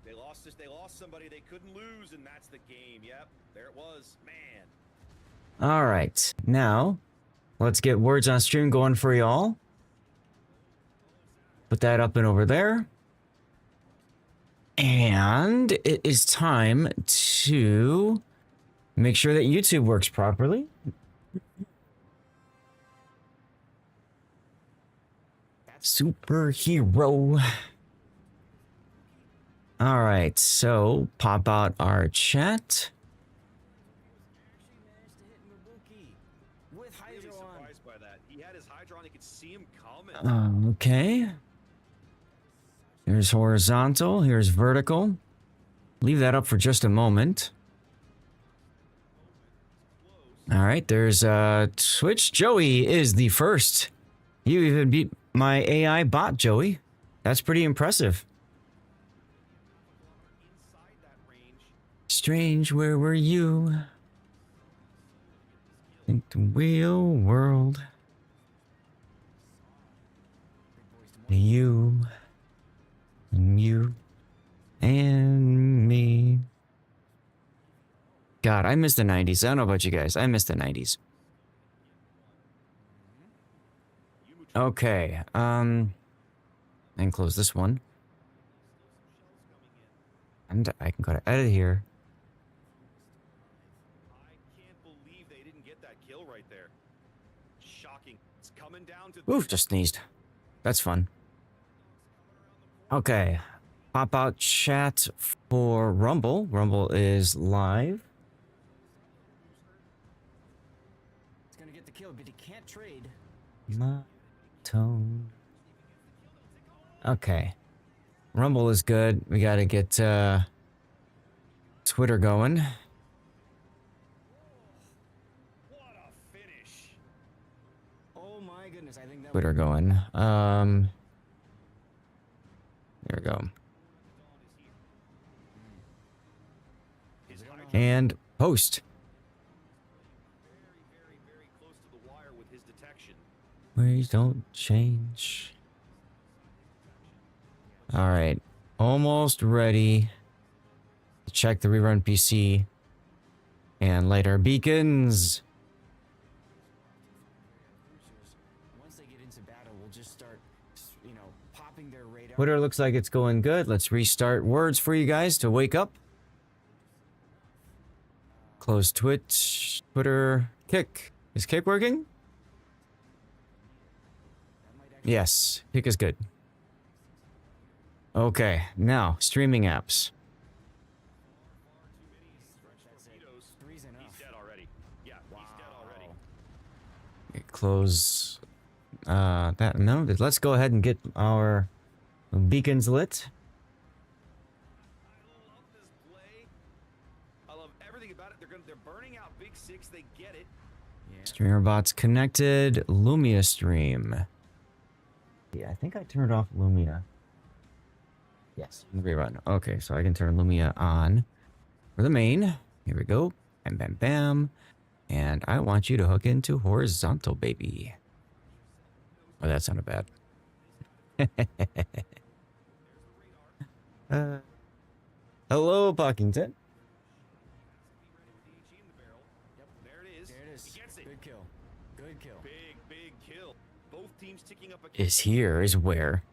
They lost this. They lost somebody they couldn't lose, and that's the game. Yep, there it was. Man. All right, now let's get words on stream going for y'all. Put that up and over there. And it is time to make sure that YouTube works properly. Superhero. All right, so pop out our chat. Really surprised by that. He had his Hydron. He could see him coming. Okay. Here's horizontal. Here's vertical. Leave that up for just a moment. All right, there's Twitch. Joey is the first. You even beat my AI bot, Joey. That's pretty impressive. Strange, where were you? In the real world. You. And you. And me. God, I miss the 90s. I don't know about you guys. I miss the 90s. Okay, and close this one. And I can go to edit here. I can't believe they didn't get that kill right there. Shocking. It's coming down to Oof, just sneezed. That's fun. Okay, pop out chat for Rumble. Rumble is live. It's gonna get the kill, but he can't trade. My tone. Okay. Rumble is good. We gotta get Twitter going. what a finish. Oh my goodness, I think that Twitter going. There we go. And post. Very close to the wire with his detection. Ways don't change. All right, almost ready to check the rerun PC and light our beacons. once they get into battle, we'll just start, you know, popping their radar. Twitter looks like it's going good. Let's restart words for you guys to wake up. Close Twitch, Twitter, Kick. Is Kick working? Yes, Kick is good. Okay, now streaming apps. Three's enough. He's dead already. Yeah, he's dead already. Close that. No, let's go ahead and get our beacons lit. I love this play. I love everything about it. They're burning out Big Six. They get it. Yeah. Streamer bots connected. Lumia stream. Yeah, I think I turned off Lumia. Yes, rerun. Okay, so I can turn Lumia on for the main. Here we go. Bam, bam, bam. And I want you to hook into horizontal, baby. Oh, that sounded bad. Hello, Puckington. There it is. There it is. He gets it. Good kill. Good kill. Big kill. Both teams ticking up a Is here, is where.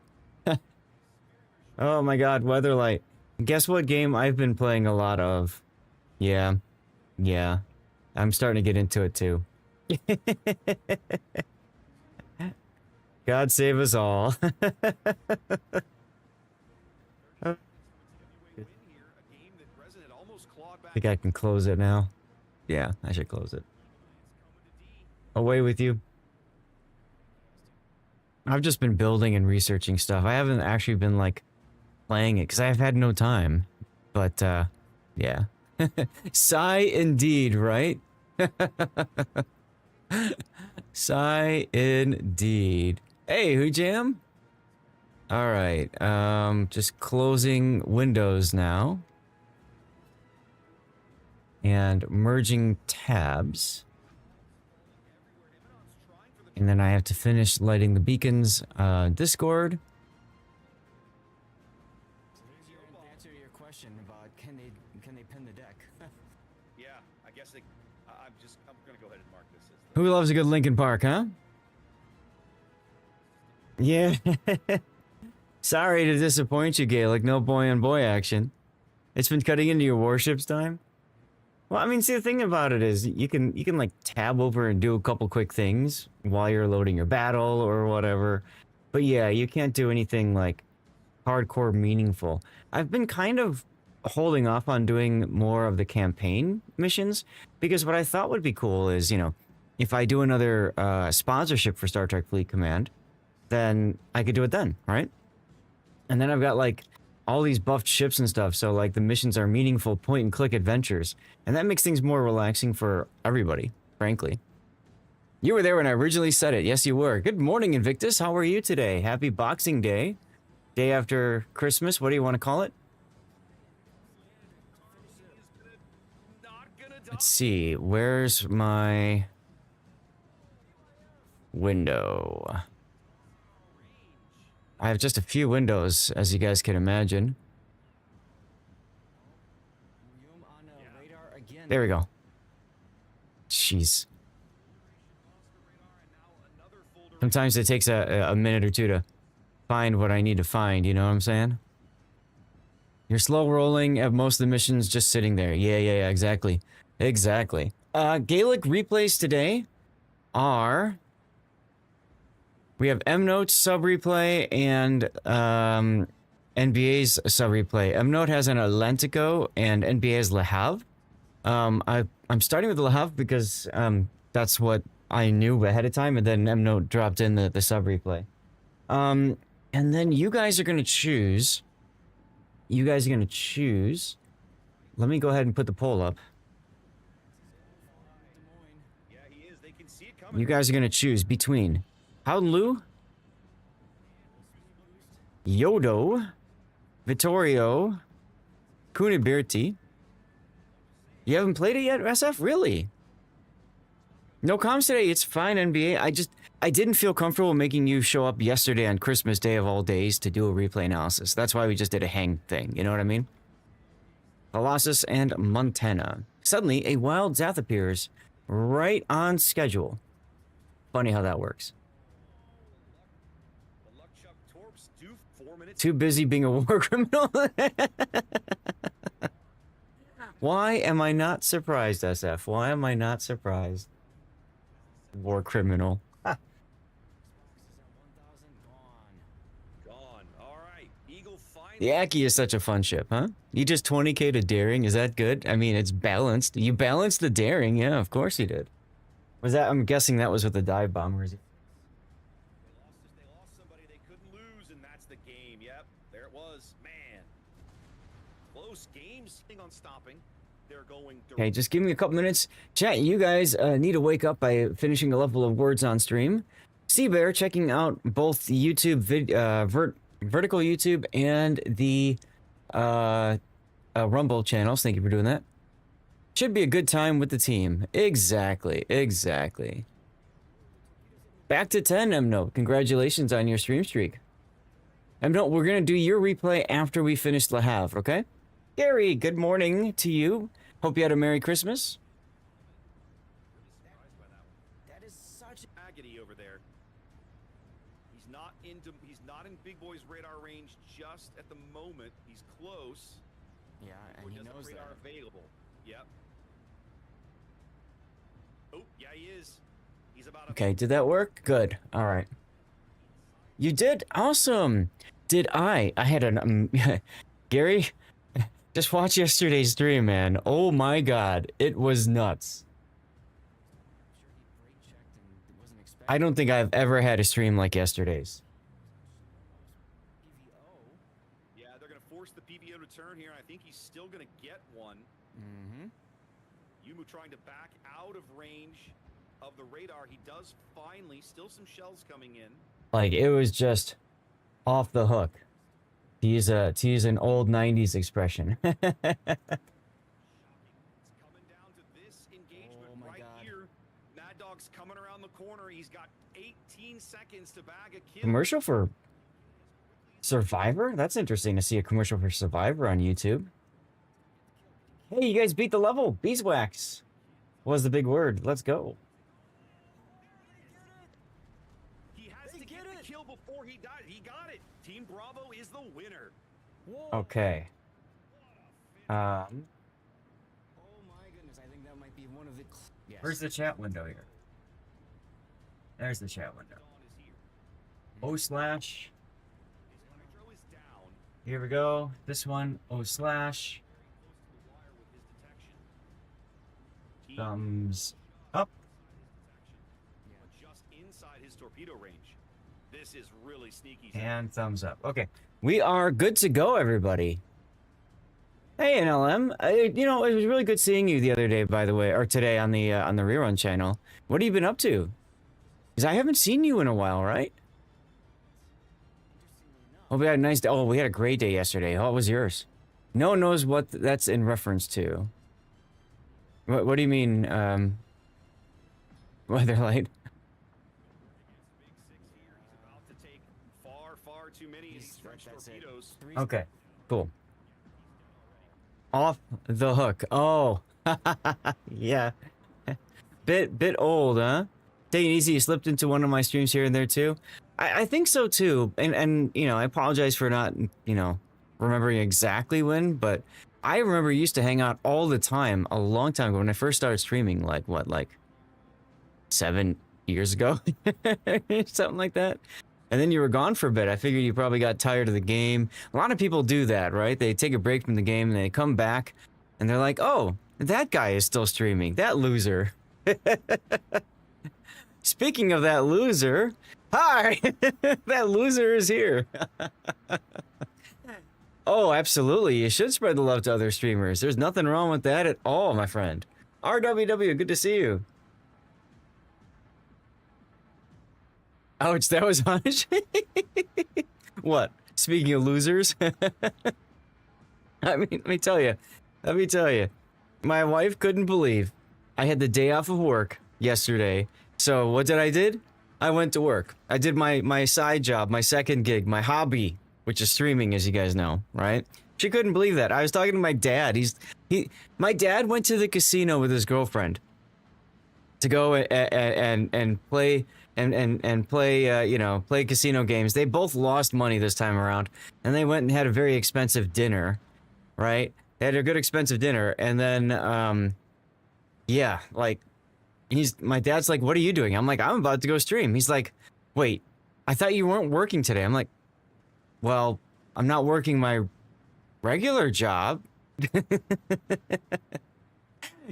Oh my god, Weatherlight. Guess what game I've been playing a lot of? Yeah. Yeah. I'm starting to get into it too. God save us all. I think I can close it now. Yeah, I should close it. Away with you. I've just been building and researching stuff. I haven't actually been like playing it because I've had no time. But yeah. Sigh indeed, right? Sigh indeed. Hey, who jam? All right. Just closing windows now. And merging tabs. And then I have to finish lighting the beacons. Discord. guessing. I'm gonna go ahead and mark this as the... Who loves a good Linkin Park, huh? Yeah. Sorry to disappoint you, Gaelic. No boy on boy action. It's been cutting into your Warships time. Well, I mean, see, the thing about it is you can like tab over and do a couple quick things while you're loading your battle or whatever. But yeah, you can't do anything like hardcore meaningful. I've been kind of holding off on doing more of the campaign missions because what I thought would be cool is, you know, if I do another sponsorship for Star Trek Fleet Command, then I could do it then, right? And then I've got like all these buffed ships and stuff, so like the missions are meaningful point and click adventures, and that makes things more relaxing for everybody, frankly. You were there when I originally said it. Yes, you were. Good morning, Invictus. How are you today? Happy Boxing Day. Day after Christmas. What do you want to call it? Let's see. Where's my window? I have just a few windows, as you guys can imagine. There we go. Jeez. Sometimes it takes a minute or two to find what I need to find, you know what I'm saying? You're slow rolling, have most of the missions just sitting there. Yeah, exactly. Exactly. Gaelic replays today are... We have M-Note's sub-replay and NBA's sub-replay. M-Note has an Atlantico and NBA has Le Havre. I'm starting with Le Havre because that's what I knew ahead of time, and then M-Note dropped in the sub-replay. And then you guys are going to choose... Let me go ahead and put the poll up. You guys are going to choose between Howlu, Yodo, Vittorio, Kunibirti. You haven't played it yet, SF? Really? No comms today. It's fine, NBA. I didn't feel comfortable making you show up yesterday on Christmas Day of all days to do a replay analysis. That's why we just did a hang thing. You know what I mean? Colossus and Montana. Suddenly, a wild Zath appears right on schedule. Funny how that works. Too busy being a war criminal? Why am I not surprised, SF? Why am I not surprised? War criminal. The Aki is such a fun ship, huh? You just 20k to daring, is that good? I mean, it's balanced. You balanced the daring, yeah, of course you did. Was that, I'm guessing that was with the dive bombers. They lost somebody they couldn't lose, and that's the game. Yep, there it was. Man. Close games on stopping. They're going direct. Okay, just give me a couple minutes. Chat, you guys need to wake up by finishing a level of words on stream. Seabear checking out both the YouTube vertical YouTube and the Rumble channels. Thank you for doing that. Should be a good time with the team. Exactly. Back to 10, M-Note. Congratulations on your stream streak. M-Note, we're going to do your replay after we finish Le Havre, okay? Gary, good morning to you. Hope you had a Merry Christmas. That is such agony over there. He's not in Big Boy's radar range just at the moment. He's close. Yeah, and he knows radar that. Available. Yep. Oh, yeah, he is. He's about. Okay, did that work? Good. All right. You did? Awesome. Did I? I had an Gary, just watch yesterday's stream, man. Oh my God, it was nuts. I don't think I've ever had a stream like yesterday's. Yeah, they're going to force the PVO to turn here. I think he's still going to get one. Mm-hmm. Yumu trying to back out of range of the radar. He does finally. Still some shells coming in. Like, it was just off the hook. To use an old 90s expression. It's coming down to this engagement here. Mad Dog's coming around the corner. He's got 18 seconds to bag a kill. Commercial for Survivor? That's interesting to see a commercial for Survivor on YouTube. Hey, you guys beat the level. Beeswax. was the big word. Let's go. He has to get the kill before he dies. He got it. Team Bravo is the winner. Whoa. Okay. Oh my goodness, I think that might be one of the. Yes. Where's the chat window here? There's the chat window. O slash. Here we go. This one, O slash. Thumbs up. Just inside his torpedo range. This is really sneaky. And thumbs up. Okay. We are good to go, everybody. Hey, NLM. You know, it was really good seeing you the other day, by the way, or today on the rerun channel. What have you been up to? Because I haven't seen you in a while, right? Oh, we had a nice day. Oh, we had a great day yesterday. How was yours? No one knows what that's in reference to. What do you mean, weather light? Far too many French torpedoes. Okay, cool. Off the hook. Oh, yeah. Bit old, huh? Take it easy. You slipped into one of my streams here and there too. I think so too. And you know, I apologize for not, you know, remembering exactly when, but I remember you used to hang out all the time a long time ago when I first started streaming, like what, like 7 years ago? Something like that. And then you were gone for a bit. I figured you probably got tired of the game. A lot of people do that, right? They take a break from the game and they come back and they're like, oh, that guy is still streaming. That loser. Speaking of that loser, hi! That loser is here. Oh, absolutely. You should spread the love to other streamers. There's nothing wrong with that at all, my friend. RWW, good to see you. Ouch, that was harsh. What? Speaking of losers? I mean, let me tell you. My wife couldn't believe I had the day off of work yesterday. So what did I did? I went to work. I did my side job, my second gig, my hobby, which is streaming, as you guys know, right? She couldn't believe that. I was talking to my dad. My dad went to the casino with his girlfriend to go and play you know, play casino games. They both lost money this time around, and they went and had a very expensive dinner, right? They had a good expensive dinner, and then yeah, like my dad's like, "What are you doing?" I'm like, "I'm about to go stream." He's like, "Wait, I thought you weren't working today." I'm like, "Well, I'm not working my regular job."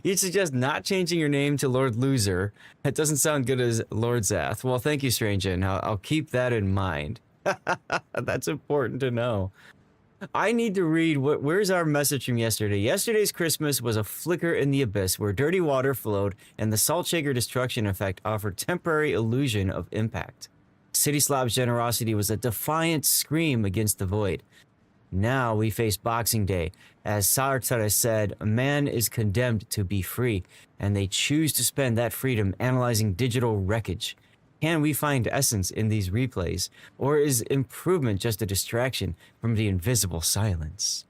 You suggest not changing your name to Lord Loser. That doesn't sound good as Lord Zath. Well, thank you, Strangein. I'll keep that in mind. That's important to know. I need to read where's our message from yesterday. Yesterday's Christmas was a flicker in the abyss where dirty water flowed and the salt shaker destruction effect offered temporary illusion of impact. City Slob's generosity was a defiant scream against the void. Now we face Boxing Day. As Sartre said, man is condemned to be free, and they choose to spend that freedom analyzing digital wreckage. Can we find essence in these replays, or is improvement just a distraction from the invisible silence?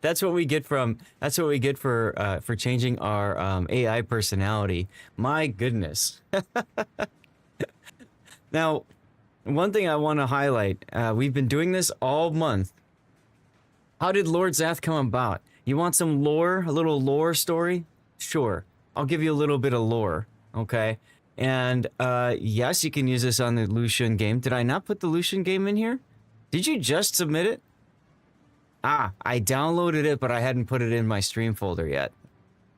That's what we get for changing our AI personality. My goodness. Now, one thing I want to highlight, we've been doing this all month. How did Lord Zath come about? You want some lore, a little lore story? Sure, I'll give you a little bit of lore, okay? And yes, you can use this on the Lucian game. Did I not put the Lucian game in here? Did you just submit it? Ah, I downloaded it, but I hadn't put it in my stream folder yet.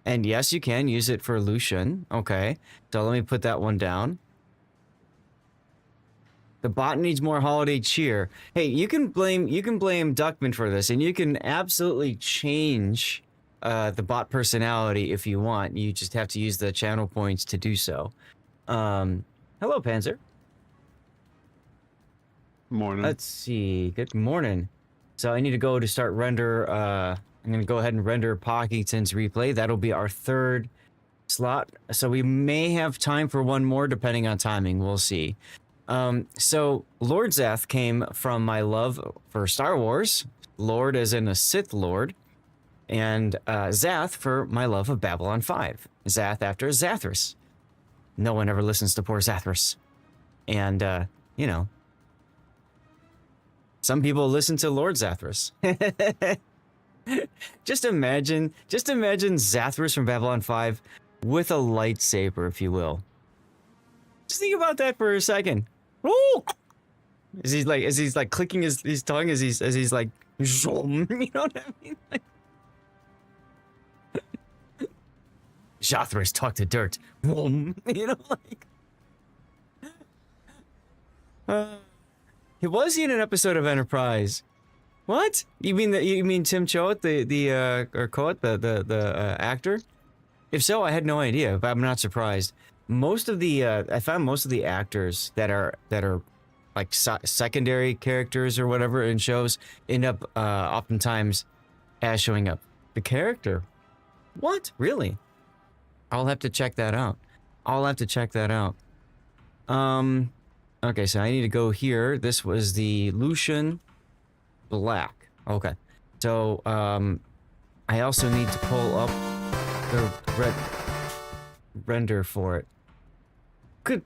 And yes, you can use it for Lucian, okay? So let me put that one down. The bot needs more holiday cheer. Hey, you can blame Duckman for this, and you can absolutely change the bot personality if you want. You just have to use the channel points to do so. Hello, Panzer. Morning. Let's see. Good morning. So I need to go to start render. I'm going to go ahead and render Pockington's replay. That'll be our third slot. So we may have time for one more, depending on timing. We'll see. So Lord Zath came from my love for Star Wars. Lord as in a Sith Lord. and Zath for my love of Babylon 5. Zath after Zathras. No one ever listens to poor Zathras. And, you know, some people listen to Lord Zathras. Just imagine Zathras from Babylon 5 with a lightsaber, if you will. Just think about that for a second. Ooh! As he's like clicking his tongue as he's like, zoom, you know what I mean? Like, Zathras talk to dirt. You know, like. Was he in an episode of Enterprise? What? You mean Tim Choate, or Choate, the actor? If so, I had no idea, but I'm not surprised. Most of the I found most of the actors that are like secondary characters or whatever in shows end up oftentimes as showing up. The character. What? Really? I'll have to check that out. Okay, so I need to go here. This was the Lucian Black. Okay. So, I also need to pull up the render for it. Good.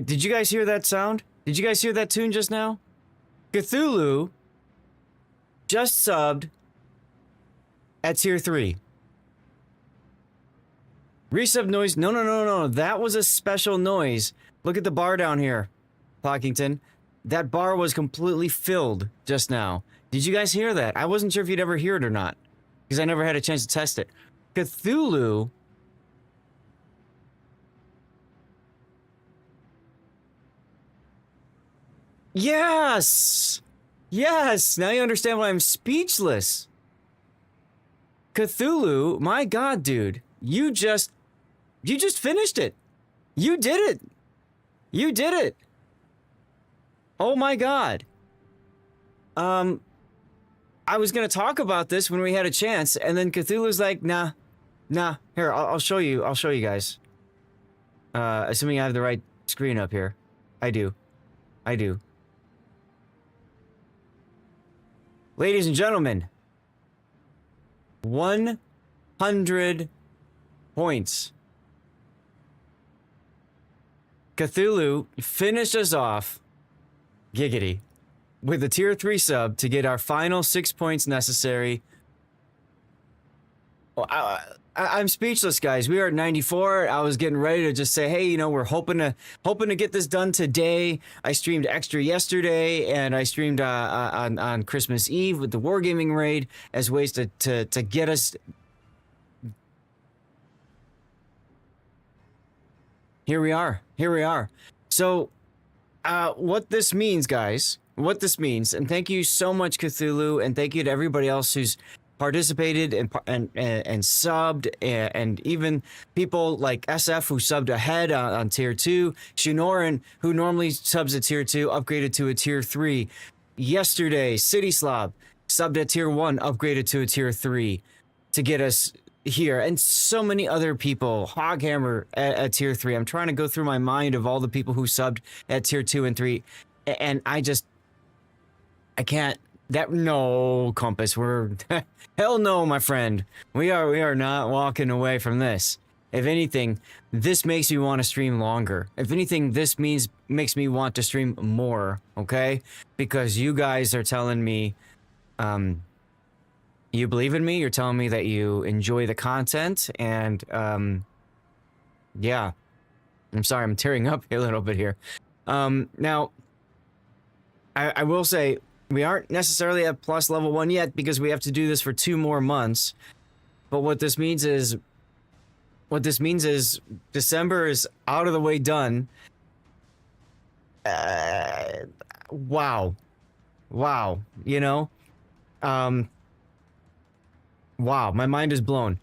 Did you guys hear that sound? Did you guys hear that tune just now? Cthulhu just subbed at tier 3. Resub noise. No. That was a special noise. Look at the bar down here, Plockington. That bar was completely filled just now. Did you guys hear that? I wasn't sure if you'd ever hear it or not, because I never had a chance to test it. Cthulhu. Yes! Yes! Now you understand why I'm speechless. Cthulhu, my god, dude. You just finished it. You did it. Oh my god. I was gonna talk about this when we had a chance, and then Cthulhu's like, nah. Here, I'll show you guys. Assuming I have the right screen up here. I do. Ladies and gentlemen, 100 points. Cthulhu finished us off, giggity, with a tier 3 sub to get our final 6 points necessary. I'm speechless, guys. We are at 94. I was getting ready to just say, hey, you know, we're hoping to get this done today. I streamed extra yesterday, and I streamed on Christmas Eve with the Wargaming raid as ways to get us. Here we are. So, what this means, guys, and thank you so much, Cthulhu, and thank you to everybody else who's participated and subbed, and even people like SF who subbed ahead on tier 2. Shinoran, who normally subs at tier 2, upgraded to a tier 3. Yesterday, City Slob subbed at tier 1, upgraded to a tier 3 to get us here, and so many other people. Hoghammer at tier 3. I'm trying to go through my mind of all the people who subbed at tier 2 and 3, and I can't. No, Compass, we're hell no, my friend. We are not walking away from this. If anything, this makes me want to stream longer. If anything, this makes me want to stream more, okay? Because you guys are telling me you believe in me, you're telling me that you enjoy the content, and yeah. I'm sorry, I'm tearing up a little bit here. Now I will say, we aren't necessarily at plus level 1 yet because we have to do this for 2 more months. But what this means is December is out of the way done. Wow. You know? Wow, my mind is blown.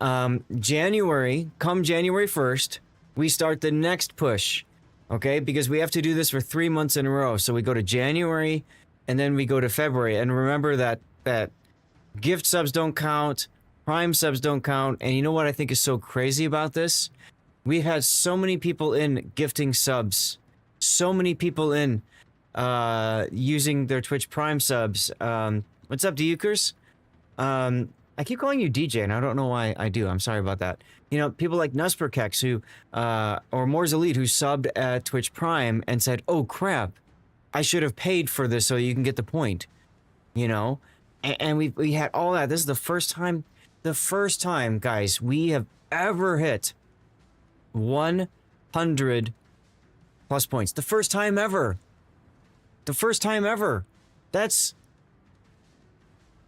January 1st, we start the next push. Okay? Because we have to do this for 3 months in a row. So we go to January, and then we go to February. And remember that gift subs don't count, Prime subs don't count. And you know what I think is so crazy about this? We've had so many people in gifting subs. So many people in using their Twitch Prime subs. What's up, Dukers? I keep calling you DJ, and I don't know why I do. I'm sorry about that. You know, people like Nusperkex who, or Moore's Elite, who subbed at Twitch Prime and said, "Oh crap, I should have paid for this so you can get the point." You know, and we had all that. This is the first time, guys, we have ever hit 100 plus points. The first time ever. The first time ever. That's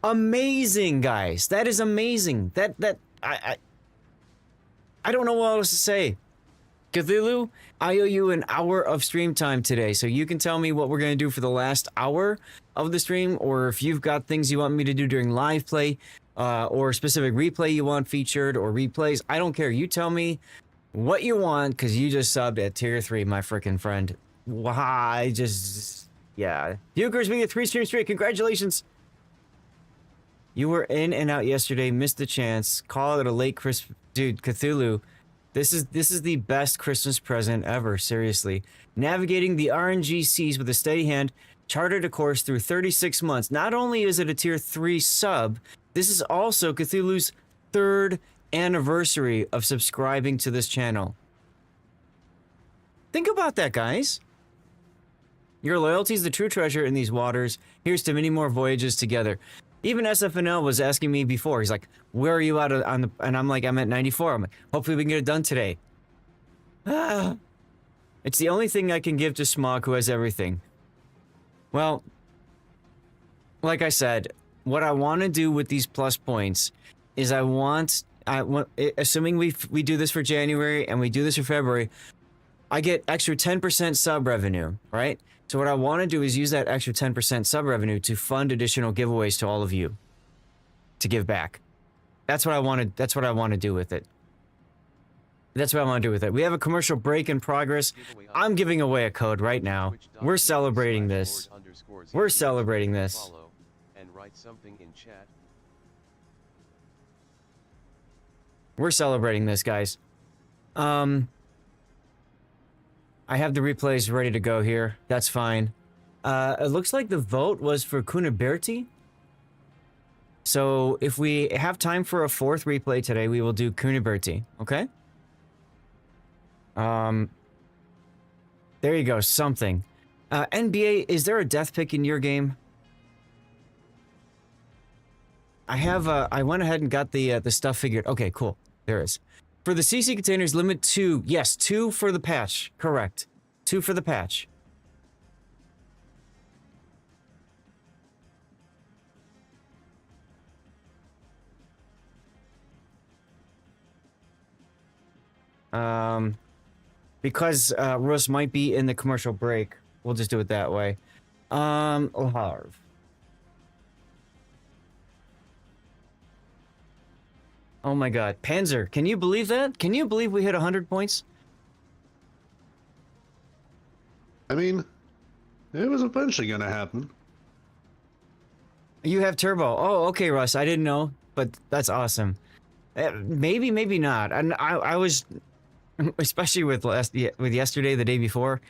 amazing, guys. That is amazing. I don't know what else to say. Cthulhu, I owe you an hour of stream time today, so you can tell me what we're going to do for the last hour of the stream, or if you've got things you want me to do during live play, or specific replay you want featured, or replays. I don't care. You tell me what you want, because you just subbed at tier 3, my freaking friend. Why? Yeah. Bukers, we get 3 streams straight. Congratulations. You were in and out yesterday, missed the chance. Call it a late Christmas. Dude, Cthulhu, this is the best Christmas present ever, seriously. Navigating the RNG seas with a steady hand, charted a course through 36 months. Not only is it a tier 3 sub, this is also Cthulhu's 3rd anniversary of subscribing to this channel. Think about that, guys. Your loyalty is the true treasure in these waters. Here's to many more voyages together. Even SFNL was asking me before. He's like, "Where are you at on the?" And I'm like, "I'm at 94." I'm like, "Hopefully we can get it done today." It's the only thing I can give to Smog, who has everything. Well, like I said, what I want to do with these plus points is I want, assuming we do this for January and we do this for February, I get extra 10% sub revenue, right? So what I want to do is use that extra 10% sub revenue to fund additional giveaways to all of you to give back. That's what I want to. That's what I want to do with it. That's what I want to do with it. We have a commercial break in progress. I'm giving away a code right now. We're celebrating this. We're celebrating this. We're celebrating this, guys. I have the replays ready to go here. That's fine. It looks like the vote was for Kuniberti. So if we have time for a 4th replay today, we will do Kuniberti. Okay? There you go. Something. NBA, is there a death pick in your game? I went ahead and got the stuff figured. Okay, cool. There is. For the CC containers, limit 2. Yes, 2 for the patch. Correct. 2 for the patch. Because Russ might be in the commercial break, we'll just do it that way. Harv. Oh my god. Panzer, can you believe that? Can you believe we hit 100 points? I mean, it was eventually going to happen. You have turbo. Oh, okay, Russ. I didn't know, but that's awesome. Maybe, maybe not. And I was, especially with yesterday, the day before,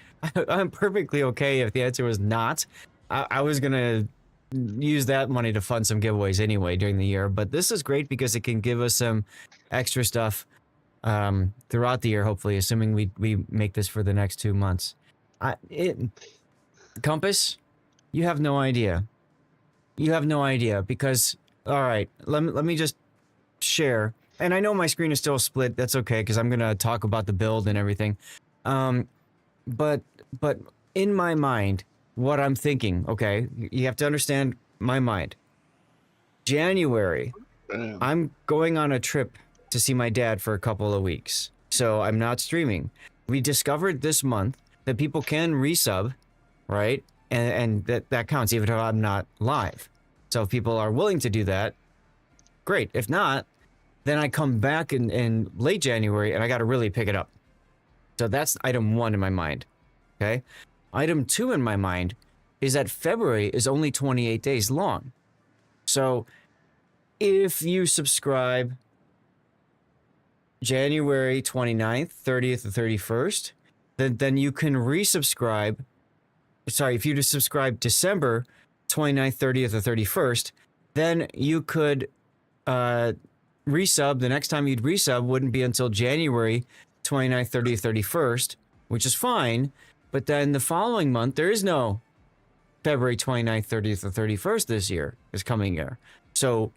I'm perfectly okay if the answer was not. I was going to use that money to fund some giveaways anyway during the year, but this is great because it can give us some extra stuff throughout the year, hopefully, assuming we make this for the next 2 months. Compass, you have no idea. You have no idea because, all right, let me just share. And I know my screen is still split. That's okay because I'm going to talk about the build and everything. But in my mind, what I'm thinking, okay, you have to understand my mind. January, I'm going on a trip to see my dad for a couple of weeks. So I'm not streaming. We discovered this month that people can resub, right? And that counts even if I'm not live. So if people are willing to do that, great. If not, then I come back in late January and I got to really pick it up. So that's item 1 in my mind, okay? Item 2 in my mind is that February is only 28 days long. So if you subscribe January 29th, 30th, or 31st, then you can resubscribe. Sorry, if you just subscribe December 29th, 30th, or 31st, then you could resub. The next time you'd resub wouldn't be until January 29th, 30th, 31st, which is fine. But then the following month, there is no February 29th, 30th, or 31st this year, this coming year. So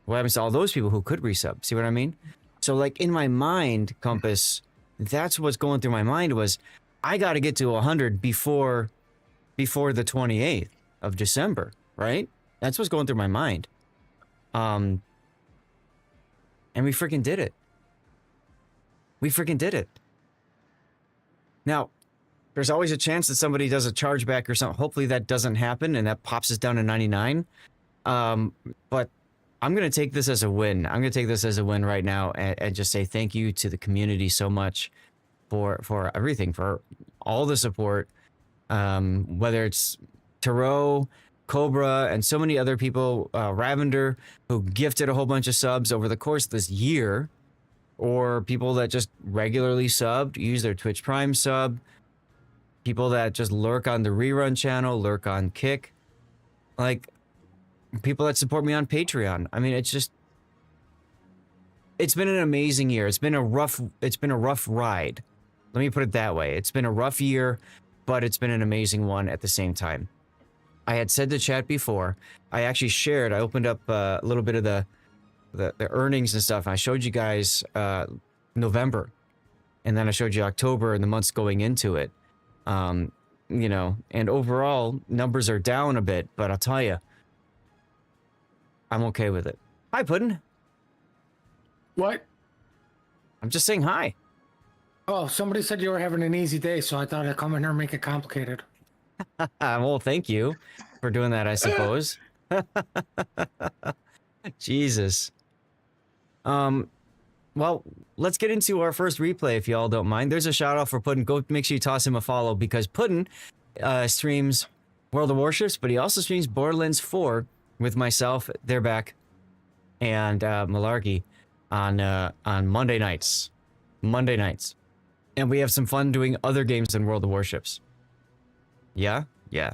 what happens to all those people who could resub? See what I mean? So like in my mind, Compass, that's what's going through my mind was I got to get to 100 before the 28th of December, right? That's what's going through my mind. And we freaking did it. We freaking did it. Now, there's always a chance that somebody does a chargeback or something. Hopefully that doesn't happen and that pops us down to 99. But I'm going to take this as a win. I'm going to take this as a win right now and just say thank you to the community so much for everything, for all the support. Whether it's Tarot, Cobra, and so many other people, Ravender, who gifted a whole bunch of subs over the course of this year, or people that just regularly subbed, use their Twitch Prime sub, people that just lurk on the rerun channel, lurk on Kick, like people that support me on Patreon. I mean, it's been an amazing year. It's been a rough ride. Let me put it that way. It's been a rough year, but it's been an amazing one at the same time. I had said to chat before, I actually shared, I opened up a little bit of the earnings and stuff. I showed you guys November, and then I showed you October and the months going into it. You know, and overall numbers are down a bit, but I'll tell you, I'm okay with it. Hi, Puddin'. What? I'm just saying hi. Oh, somebody said you were having an easy day, so I thought I'd come in here and make it complicated. Well, thank you for doing that, I suppose. Jesus. Well, let's get into our first replay if y'all don't mind. There's a shout out for Puddin'. Go make sure you toss him a follow because Puddin' streams World of Warships, but he also streams Borderlands 4 with myself, they're back, and Malarkey on Monday nights. Monday nights. And we have some fun doing other games than World of Warships. Yeah? Yeah.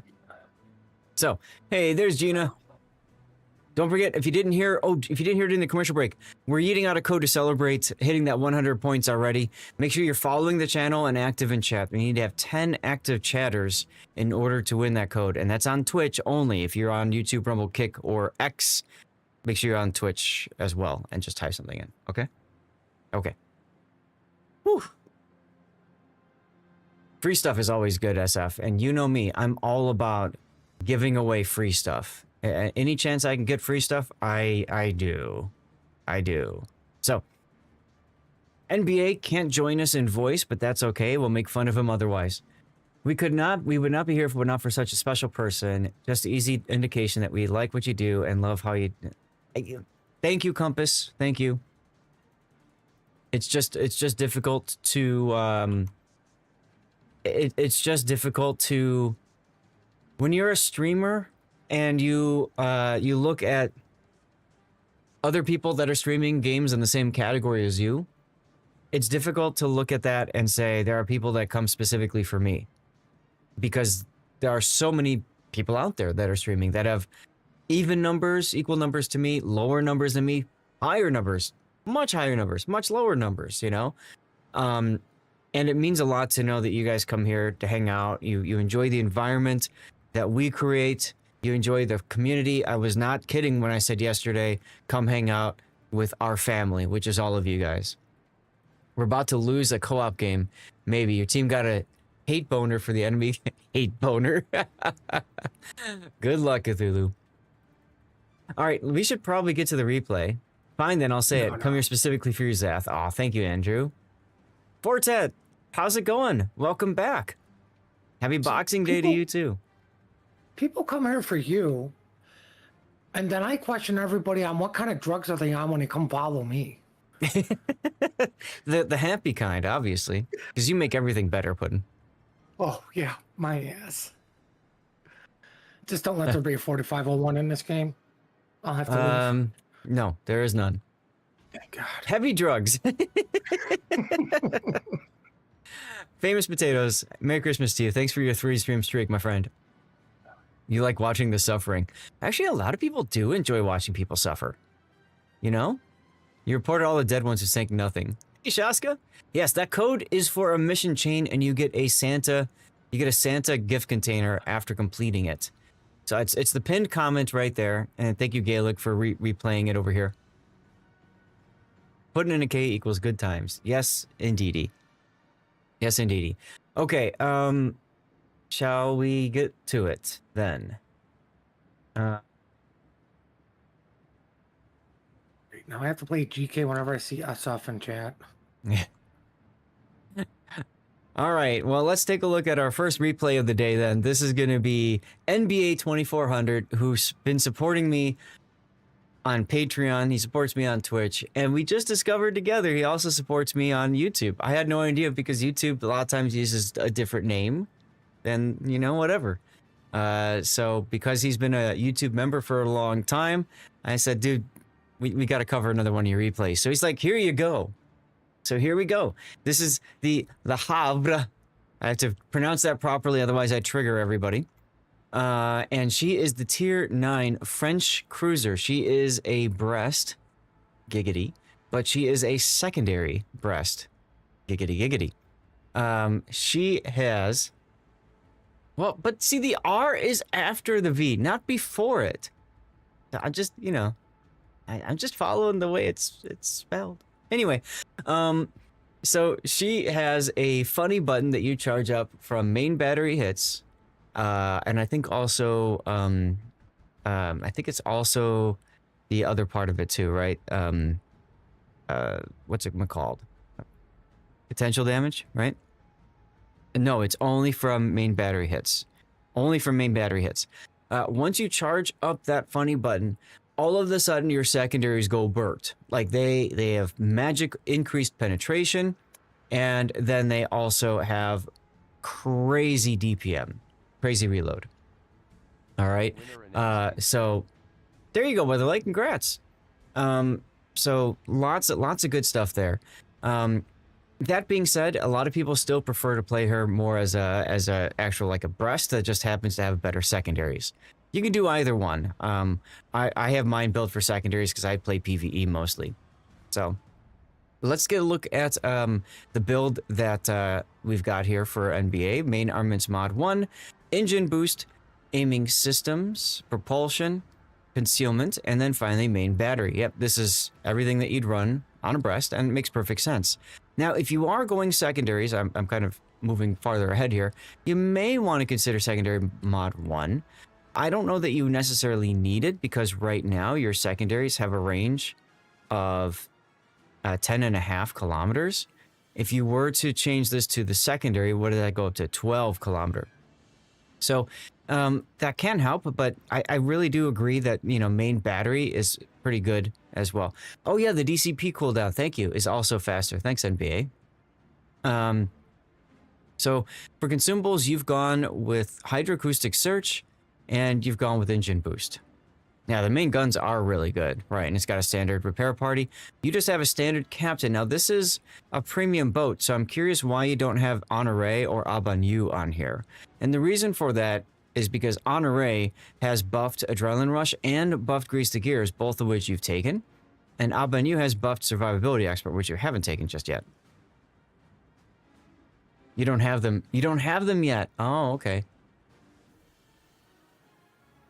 So, hey, there's Gina. Don't forget, if you didn't hear it in the commercial break, we're eating out a code to celebrate hitting that 100 points already. Make sure you're following the channel and active in chat. We need to have 10 active chatters in order to win that code. And that's on Twitch only. If you're on YouTube, Rumble, Kick, or X, make sure you're on Twitch as well and just type something in. Okay? Okay. Whew. Free stuff is always good, SF. And you know me, I'm all about giving away free stuff. Any chance I can get free stuff, I do. I do. So, NBA can't join us in voice, but that's okay. We'll make fun of him otherwise. We would not be here if it were not for such a special person. Just easy indication that we like what you do and love how you. Thank you, Compass. Thank you. It's just difficult to. It's just difficult to. When you're a streamer and you look at other people that are streaming games in the same category as you, it's difficult to look at that and say there are people that come specifically for me. Because there are so many people out there that are streaming that have even numbers, equal numbers to me, lower numbers than me, higher numbers, much higher numbers, much lower numbers, you know? And it means a lot to know that you guys come here to hang out. You enjoy the environment that we create. You enjoy the community. I was not kidding when I said yesterday, come hang out with our family, which is all of you guys. We're about to lose a co-op game. Maybe your team got a hate boner for the enemy. Hate boner. Good luck, Cthulhu. All right, we should probably get to the replay. Fine, then I'll say it. Come here specifically for your Zath. Aw, thank you, Andrew. Fortet, how's it going? Welcome back. Happy Boxing Day to you, too. People come here for you, and then I question everybody on what kind of drugs are they on when they come follow me. the happy kind, obviously, because you make everything better, Puddin'. Oh, yeah, my ass. Just don't let there be a 4501 in this game. I'll have to leave. No, there is none. Thank God. Heavy drugs. Famous Potatoes, Merry Christmas to you. Thanks for your 3-stream streak, my friend. You like watching the suffering. Actually, a lot of people do enjoy watching people suffer. You know? You reported all the dead ones who sank nothing. Hey, Shaska? Yes, that code is for a mission chain, and you get a Santa gift container after completing it. So it's the pinned comment right there, and thank you, Gaelic, for replaying it over here. Putting in a K equals good times. Yes, indeedy. Yes, indeedy. Okay, shall we get to it then? Now I have to play GK whenever I see us off in chat. All right, well, let's take a look at our first replay of the day then. This is going to be NBA 2400, who's been supporting me on Patreon. He supports me on Twitch, and we just discovered together he also supports me on YouTube. I had no idea because YouTube a lot of times uses a different name than, you know, whatever. So because he's been a YouTube member for a long time, I said, dude, we got to cover another one of your replays. So he's like, here you go. So here we go. This is the Havre. I have to pronounce that properly, otherwise I trigger everybody. And she is the tier 9 French cruiser. She is a Brest, giggity, but she is a secondary Brest, giggity giggity. She has, well, but see, the R is after the V, not before it. I just, you know, I'm just following the way it's spelled. Anyway, so she has a funny button that you charge up from main battery hits. And I think also, I think it's also the other part of it too, right? What's it called? Potential damage, right? No, it's only from main battery hits. Only from main battery hits. Once you charge up that funny button, all of a sudden your secondaries go burped. Like they have magic increased penetration, and then they also have crazy DPM. Crazy reload. All right. So there you go, Weatherlight. Congrats. So lots of good stuff there. That being said, a lot of people still prefer to play her more as a actual like a Brest that just happens to have better secondaries. You can do either one. I have mine built for secondaries because I play PvE mostly. So let's get a look at the build that we've got here for NBA. Main Armaments Mod 1. Engine boost, aiming systems, propulsion, concealment, and then finally main battery. Yep, this is everything that you'd run on a Brest, and it makes perfect sense. Now, if you are going secondaries, I'm kind of moving farther ahead here, you may want to consider secondary mod 1. I don't know that you necessarily need it, because right now your secondaries have a range of 10.5 kilometers. If you were to change this to the secondary, what did that go up to? 12 kilometer. So that can help, but I really do agree that, you know, main battery is pretty good as well. Oh yeah, the DCP cooldown, thank you, is also faster. Thanks, NBA. So for consumables, you've gone with hydroacoustic search, and you've gone with engine boost. Now, the main guns are really good, right? And it's got a standard repair party. You just have a standard captain. Now, this is a premium boat, so I'm curious why you don't have Honoré or Abanu on here. And the reason for that is because Honoré has buffed Adrenaline Rush and buffed Grease the Gears, both of which you've taken. And Abanu has buffed Survivability Expert, which you haven't taken just yet. You don't have them. You don't have them yet. Oh, okay.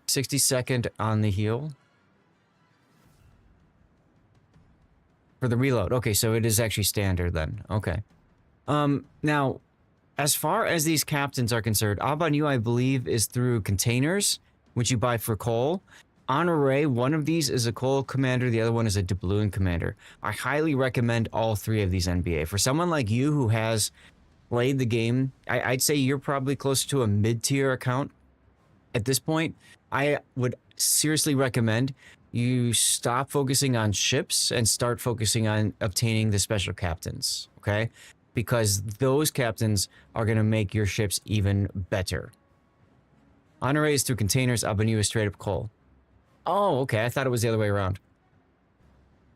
60-second on the heel. For the reload. Okay, so it is actually standard then. Okay. Now, as far as these captains are concerned, Abanu, I believe, is through containers, which you buy for coal. Honoré, one of these is a coal commander, the other one is a doubloon commander. I highly recommend all three of these NBA. For someone like you who has played the game, I'd say you're probably closer to a mid-tier account at this point. I would seriously recommend you stop focusing on ships and start focusing on obtaining the special captains, okay? Because those captains are going to make your ships even better. Honoré is through containers, Abanu is straight up coal. Oh, okay, I thought it was the other way around.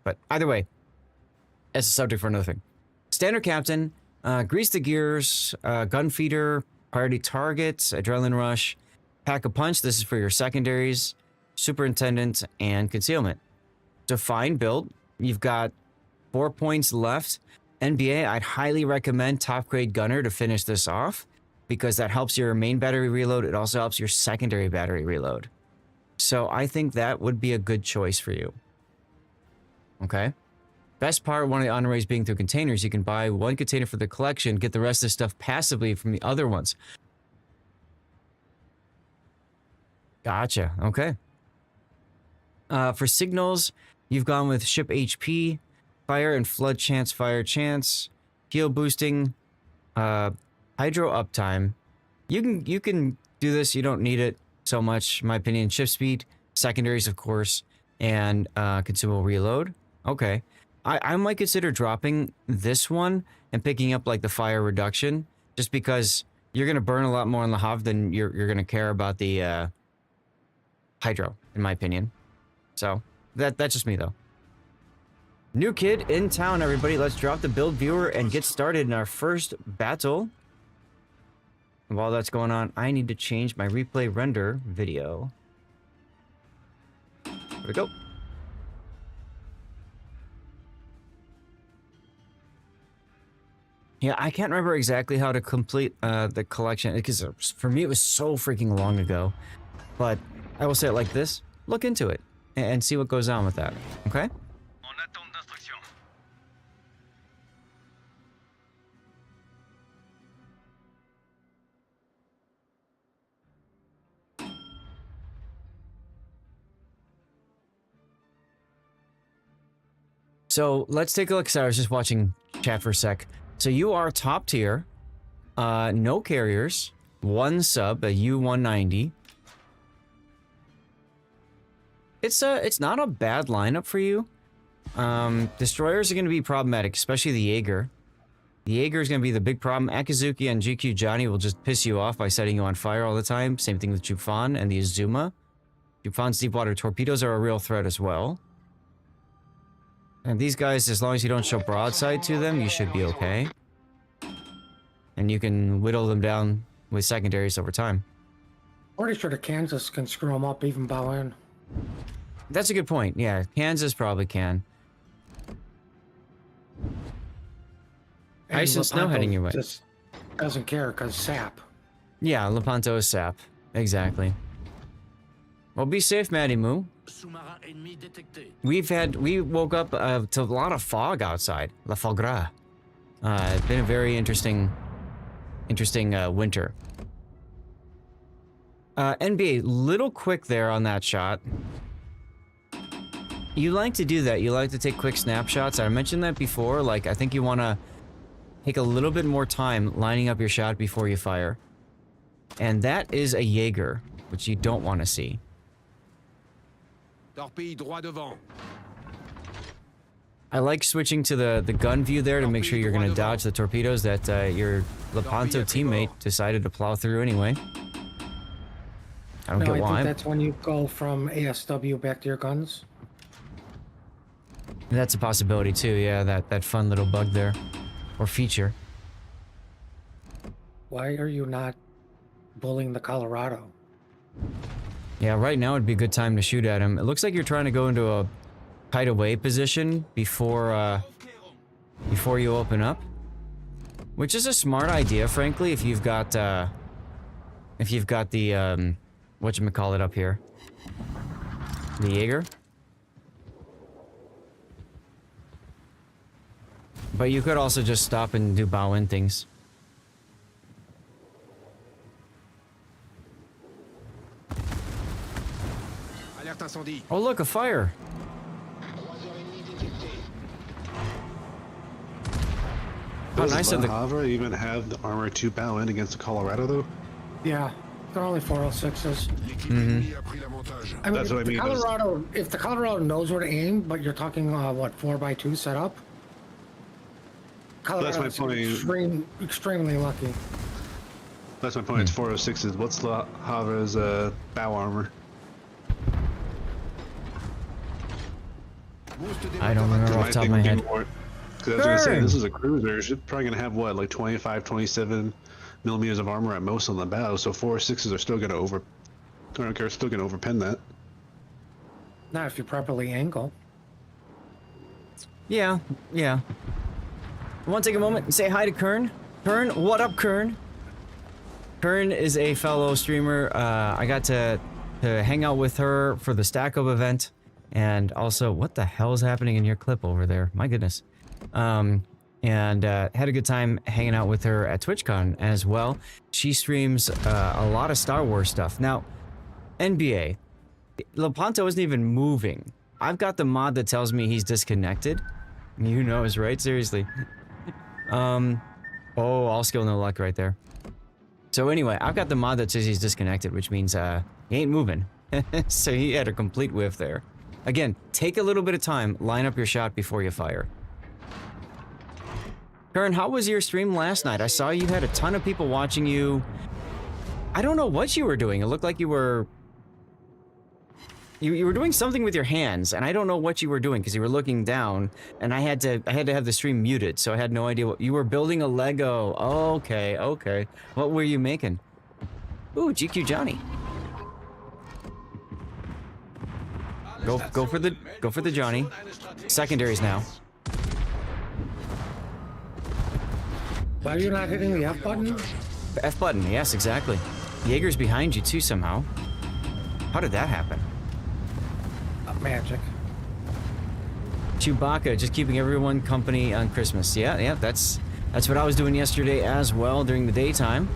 But either way, that's a subject for another thing. Standard captain, grease the gears, gun feeder, priority targets, adrenaline rush, pack a punch. This is for your secondaries, superintendent, and concealment. Define build. You've got 4 points left. NBA, I'd highly recommend top grade gunner to finish this off because that helps your main battery reload. It also helps your secondary battery reload. So I think that would be a good choice for you. Okay. Best part, one of the honoraries being through containers, you can buy one container for the collection, get the rest of the stuff passively from the other ones. Gotcha. Okay. For signals, you've gone with ship HP, fire and flood chance, fire chance, heal boosting, hydro uptime. You can do this. You don't need it so much, in my opinion. Ship speed, secondaries, of course, and consumable reload. Okay. I might consider dropping this one and picking up like the fire reduction, just because you're gonna burn a lot more on the Hav than you're gonna care about the hydro, in my opinion. So that's just me though. New kid in town, everybody. Let's drop the build viewer and get started in our first battle. And while that's going on, I need to change my replay render video. Here we go. Yeah, I can't remember exactly how to complete the collection because for me it was so freaking long ago. But I will say it like this: look into it and see what goes on with that. Okay? So let's take a look. Sorry, I was just watching chat for a sec. So you are top tier, no carriers, one sub, a U-190. It's not a bad lineup for you. Destroyers are going to be problematic, especially the Jaeger. The Jaeger is going to be the big problem. Akizuki and GQ Johnny will just piss you off by setting you on fire all the time. Same thing with Juphan and the Azuma. Juphan's deep water torpedoes are a real threat as well. And these guys, as long as you don't show broadside to them, you should be okay. And you can whittle them down with secondaries over time. Pretty sure the Kansas can screw them up, even bow in. That's a good point. Yeah, Kansas probably can. Ice and snow heading your way. Just doesn't care because sap. Yeah, Lepanto is sap. Exactly. Well, be safe, Matty Moo. We woke up to a lot of fog outside. La Fogra. It's been a very interesting winter. NBA, little quick there on that shot. You like to do that. You like to take quick snapshots. I mentioned that before. Like, I think you want to take a little bit more time lining up your shot before you fire. And that is a Jaeger, which you don't want to see. I like switching to the gun view there to make sure you're going to dodge the torpedoes that your Lepanto teammate decided to plow through anyway. I don't get why. I think that's when you go from ASW back to your guns. That's a possibility too, yeah, that fun little bug there. Or feature. Why are you not bullying the Colorado? Yeah, right now would be a good time to shoot at him. It looks like you're trying to go into a hideaway position before you open up. Which is a smart idea, frankly, if you've got the whatchamacallit up here. The Jaeger. But you could also just stop and do bow in things. Oh look, a fire! How nice of the Havre even have the armor to bow in against the Colorado though? Yeah, they're only 406s. Mm-hmm. I mean, That's what I mean. Colorado, if the Colorado knows where to aim, but you're talking what 4x2 setup. That's my point. Extremely lucky. That's my point. It's 406s. What's the Havre's bow armor? I don't remember off the top of my head. Because I was gonna say, Burn! this is a cruiser. It's probably gonna have what, like 25, 27 millimeters of armor at most on the bow. So 4.6s are still gonna still gonna overpen that. Not if you properly angle. Yeah, yeah. I want to take a moment and say hi to Kern. Kern, what up, Kern? Kern is a fellow streamer. I got to hang out with her for the Stack Up event. And also, what the hell is happening in your clip over there? My goodness. And had a good time hanging out with her at TwitchCon as well. She streams a lot of Star Wars stuff. Now, NBA. Lepanto isn't even moving. I've got the mod that tells me he's disconnected. You knows, right? Seriously. Oh, all skill, no luck right there. So anyway, I've got the mod that says he's disconnected, which means he ain't moving. So he had a complete whiff there. Again, take a little bit of time, line up your shot before you fire. Karen, how was your stream last night? I saw you had a ton of people watching you. I don't know what you were doing. It looked like you were... You were doing something with your hands, and I don't know what you were doing because you were looking down, and I had to have the stream muted, so I had no idea what you were building. A Lego. Oh, okay, okay. What were you making? Ooh, GQ Johnny. Go for the Johnny. Secondaries now. Why are you not hitting the F button? The F button, yes, exactly. Jaeger's behind you too somehow. How did that happen? Magic. Chewbacca, just keeping everyone company on Christmas. Yeah, that's what I was doing yesterday as well during the daytime.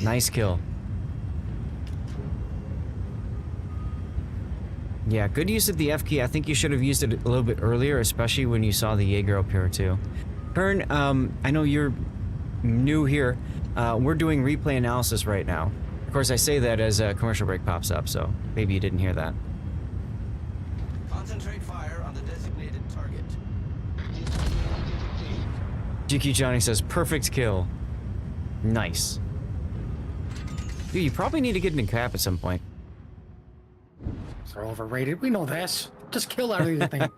Nice kill. Yeah, good use of the F key. I think you should have used it a little bit earlier, especially when you saw the Jaeger up here too. Kern, I know you're new here. We're doing replay analysis right now. Of course, I say that as a commercial break pops up, so maybe you didn't hear that. Concentrate fire on the designated target. GQ Johnny says, perfect kill. Nice. Dude, you probably need to get into cap at some point. They're overrated. We know this. Just kill everything.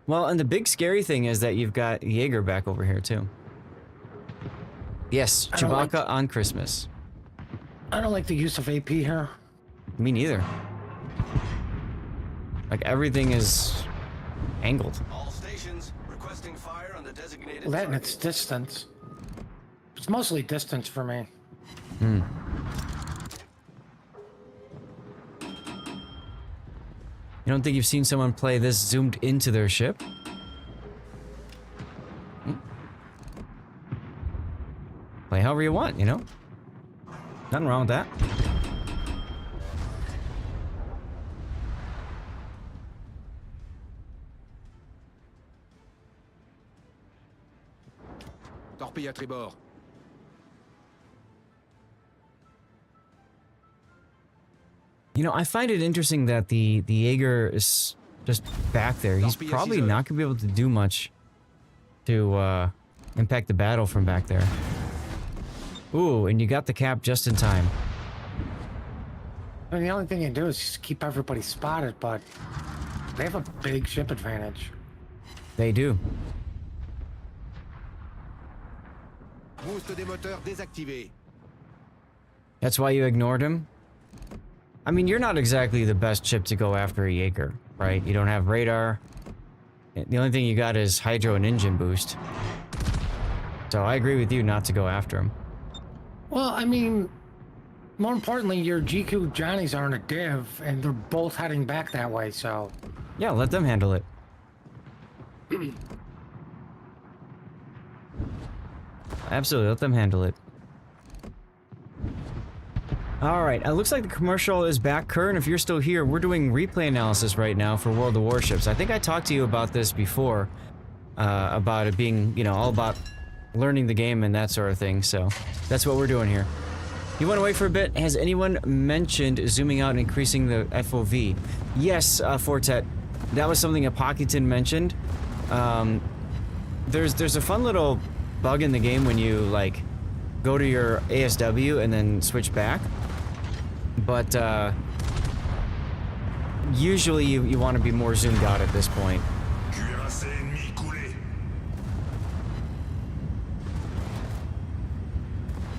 Well, and the big scary thing is that you've got Jaeger back over here, too. Yes, Chewbacca on Christmas. I don't like the use of AP here. Me neither. Like, everything is angled. All stations requesting fire on the designated That and target. its distance. It's mostly distance for me. Hmm. You don't think you've seen someone play this zoomed into their ship? Play however you want, you know? Nothing wrong with that. Torpille à tribord. You know, I find it interesting that the Jaeger is just back there. He's probably not going to be able to do much to impact the battle from back there. Ooh, and you got the cap just in time. I mean, the only thing you can do is just keep everybody spotted, but they have a big ship advantage. They do. Boost des moteurs désactivé. That's why you ignored him? I mean, you're not exactly the best ship to go after a Jaeger, right? You don't have radar. The only thing you got is hydro and engine boost. So I agree with you not to go after him. Well, I mean, more importantly, your GQ Johnnies are in a div, and they're both heading back that way, so... Yeah, let them handle it. Absolutely, let them handle it. Alright, it looks like the commercial is back. Kern, if you're still here, we're doing replay analysis right now for World of Warships. I think I talked to you about this before, about it being, you know, all about learning the game and that sort of thing, so that's what we're doing here. You want to wait for a bit? Has anyone mentioned zooming out and increasing the FOV? Yes, Fortet. That was something that Pocketon mentioned. There's a fun little bug in the game when you, like, go to your ASW and then switch back. But, usually you want to be more zoomed out at this point. Cuirassé ennemi coulé.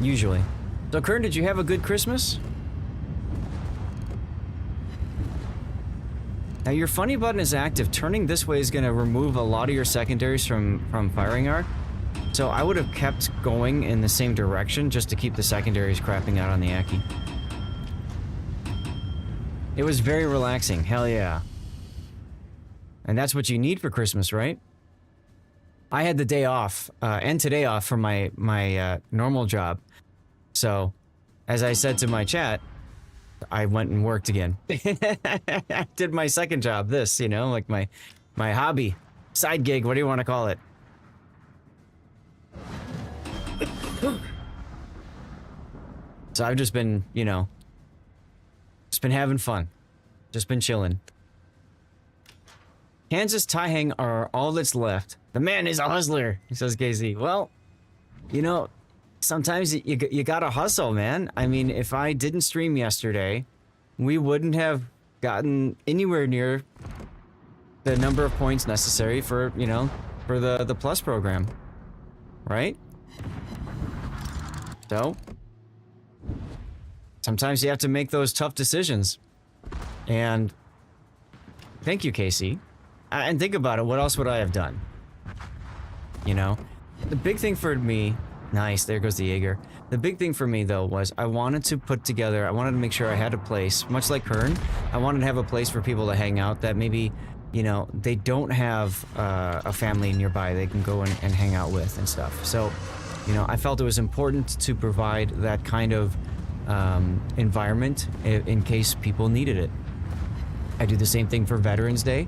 Usually. So, Kern, did you have a good Christmas? Now, your funny button is active. Turning this way is going to remove a lot of your secondaries from firing arc. So I would have kept going in the same direction just to keep the secondaries crapping out on the Aki. It was very relaxing. Hell yeah. And that's what you need for Christmas, right? I had the day off, and today off from my normal job. So, as I said to my chat, I went and worked again. I did my second job, this, you know, like my hobby, side gig, what do you want to call it? So I've just been, you know, just been having fun. Just been chilling. Kansas Taihang are all that's left. The man is a hustler, says KZ. Well, you know, sometimes you gotta hustle, man. I mean, if I didn't stream yesterday, we wouldn't have gotten anywhere near the number of points necessary for, you know, for the Plus program. Right? So, sometimes you have to make those tough decisions. And thank you, Casey. And think about it, what else would I have done? You know? The big thing for me... Nice, there goes the Jaeger. The big thing for me, though, was I wanted to make sure I had a place, much like Kern, I wanted to have a place for people to hang out that maybe, you know, they don't have a family nearby they can go and hang out with and stuff. So, you know, I felt it was important to provide that kind of environment in case people needed it. I do the same thing for Veterans Day,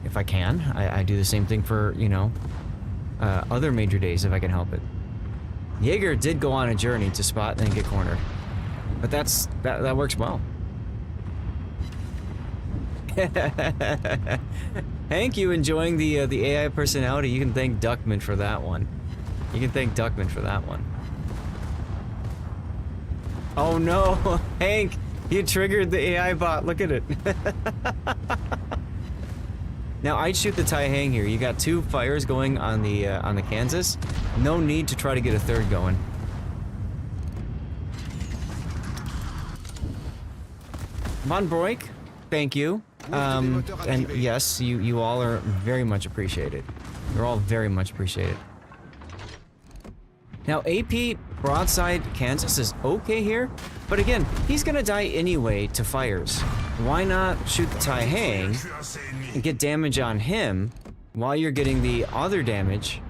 if I can. I do the same thing for, you know, other major days if I can help it. Jaeger did go on a journey to spot and then get cornered, but that works well. Hank, you enjoying the AI personality? You can thank Duckman for that one. You can thank Duckman for that one. Oh no, Hank, you triggered the AI bot. Look at it. Now, I'd shoot the Taihang here. You got 2 fires going on the Kansas. No need to try to get a third going. Von Broik, thank you. And yes, you all are very much appreciated. You're all very much appreciated. Now, AP broadside Kansas is okay here, but again, he's gonna die anyway to fires. Why not shoot the Taihang and get damage on him while you're getting the other damage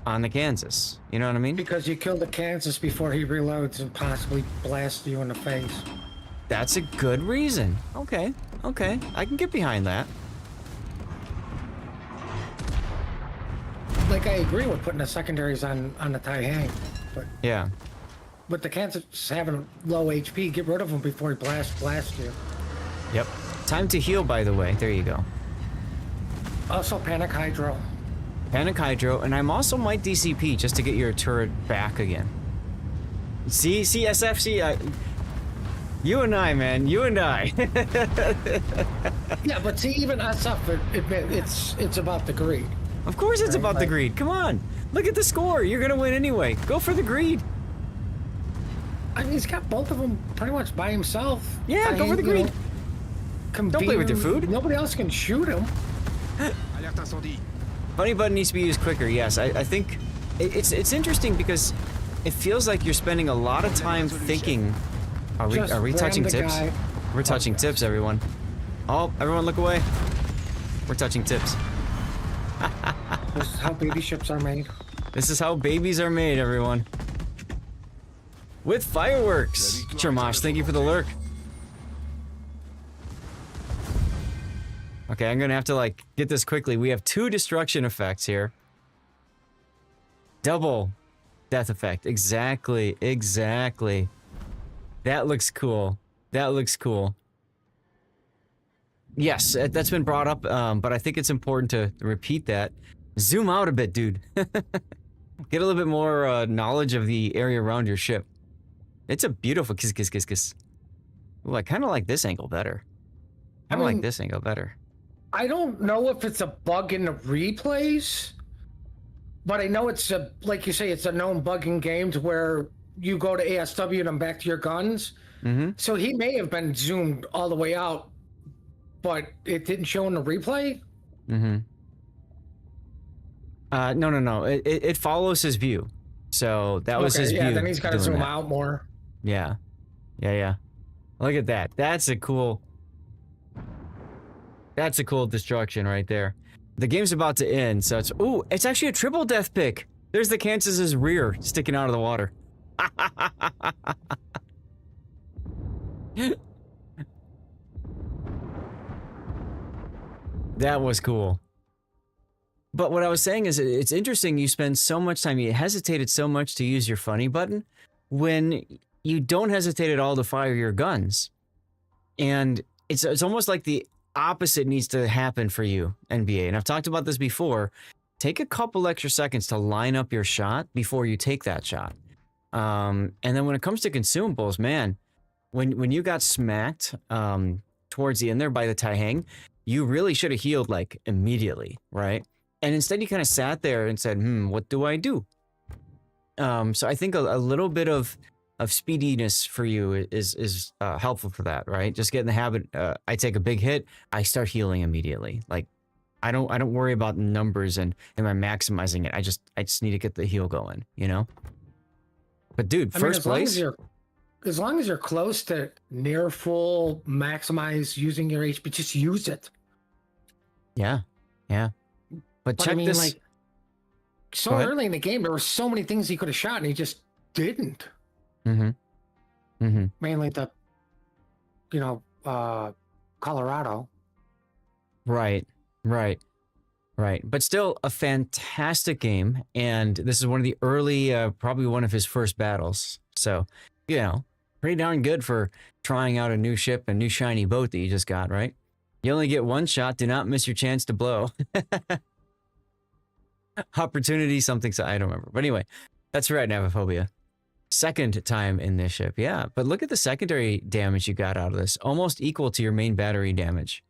on the Kansas? You know what I mean? Because you killed the Kansas before he reloads and possibly blasts you in the face. That's a good reason. Okay, okay, I can get behind that. Like, I agree with putting the secondaries on the Taihang, but Yeah. with the Kansas having low HP, get rid of him before he blasts you. Yep. Time to heal, by the way. There you go. Also, Panic Hydro. Panic Hydro, and I'm also might DCP just to get your turret back again. See, SFC, you and I, man, you and I. Yeah, but see, even SF, it's about the greed. Of course it's Right, about the like- greed. Come on. Look at the score. You're going to win anyway. Go for the greed. I mean, he's got both of them pretty much by himself. Yeah, go for the greed. Don't play with your food. Nobody else can shoot him. Alerte incendie. Funny button needs to be used quicker. Yes, I think it's interesting because it feels like you're spending a lot of time thinking. Are we Just touching ram the tips? guy. We're touching tips, everyone. Oh, everyone look away. We're touching tips. This is how baby ships are made. This is how babies are made, everyone. With fireworks. Chermosh, thank you for the lurk. Okay, I'm gonna have to, like, get this quickly. We have 2 destruction effects here. Double death effect. Exactly, exactly. That looks cool. That looks cool. Yes, that's been brought up, but I think it's important to repeat that. Zoom out a bit, dude. Get a little bit more knowledge of the area around your ship. It's a beautiful kiss. Ooh, I kind of like this angle better. I like this angle better. I don't know if it's a bug in the replays, but I know it's a, like you say, it's a known bug in games where you go to ASW and then back to your guns. Mm-hmm. So he may have been zoomed all the way out, but it didn't show in the replay. Mm-hmm. No. It follows his view. So that was his view. Yeah, then he's got to zoom that. out more. Yeah. Look at that. That's a cool destruction right there. The game's about to end, so it's actually a triple death pick. There's the Kansas's rear sticking out of the water. That was cool. But what I was saying is it's interesting you spend so much time, you hesitated so much to use your funny button when you don't hesitate at all to fire your guns. And it's almost like the opposite needs to happen for you, NBA. And I've talked about this before. Take a couple extra seconds to line up your shot before you take that shot. And then when it comes to consumables, man, when you got smacked towards the end there by the Taihang, you really should have healed like immediately, right? And instead you kind of sat there and said, what do I do? So I think a little bit of speediness for you is helpful for that, right? Just get in the habit. I take a big hit, I start healing immediately. Like I don't worry about numbers and am I maximizing it. I just need to get the heal going, you know? But dude, first place. As long as you're close to near full maximize using your HP, just use it. Yeah. But check this. Like, so early in the game, there were so many things he could have shot, and he just didn't. Mainly the, Colorado. Right. But still a fantastic game, and this is one of the early, probably one of his first battles. So, pretty darn good for trying out a new ship, a new shiny boat that you just got, right? You only get one shot. Do not miss your chance to blow. Opportunity, something, so I don't remember. But anyway, that's right, Navophobia. Second time in this ship, yeah. But look at the secondary damage you got out of this. Almost equal to your main battery damage.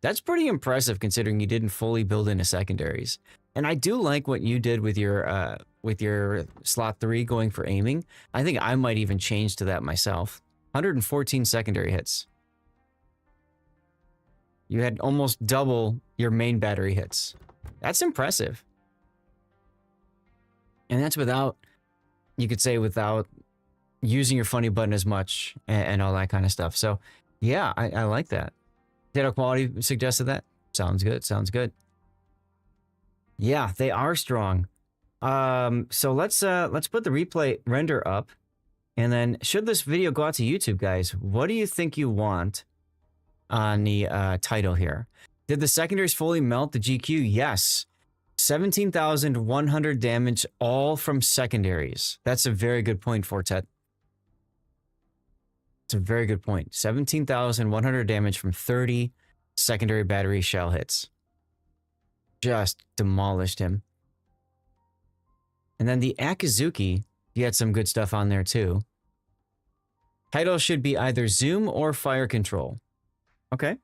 That's pretty impressive considering you didn't fully build into secondaries. And I do like what you did with your slot 3 going for aiming. I think I might even change to that myself. 114 secondary hits. You had almost double your main battery hits. That's impressive. And that's without, you could say, without using your funny button as much and all that kind of stuff. So, yeah, I like that. Data quality suggested that. Sounds good. Yeah, they are strong. So let's put the replay render up, and then should this video go out to YouTube, guys, what do you think you want on the title here? Did the secondaries fully melt the GQ? Yes. 17,100 damage, all from secondaries. That's a very good point, Fortet. It's a very good point. 17,100 damage from 30 secondary battery shell hits. Just demolished him. And then the Akizuki, you had some good stuff on there too. Title should be either zoom or fire control. Okay.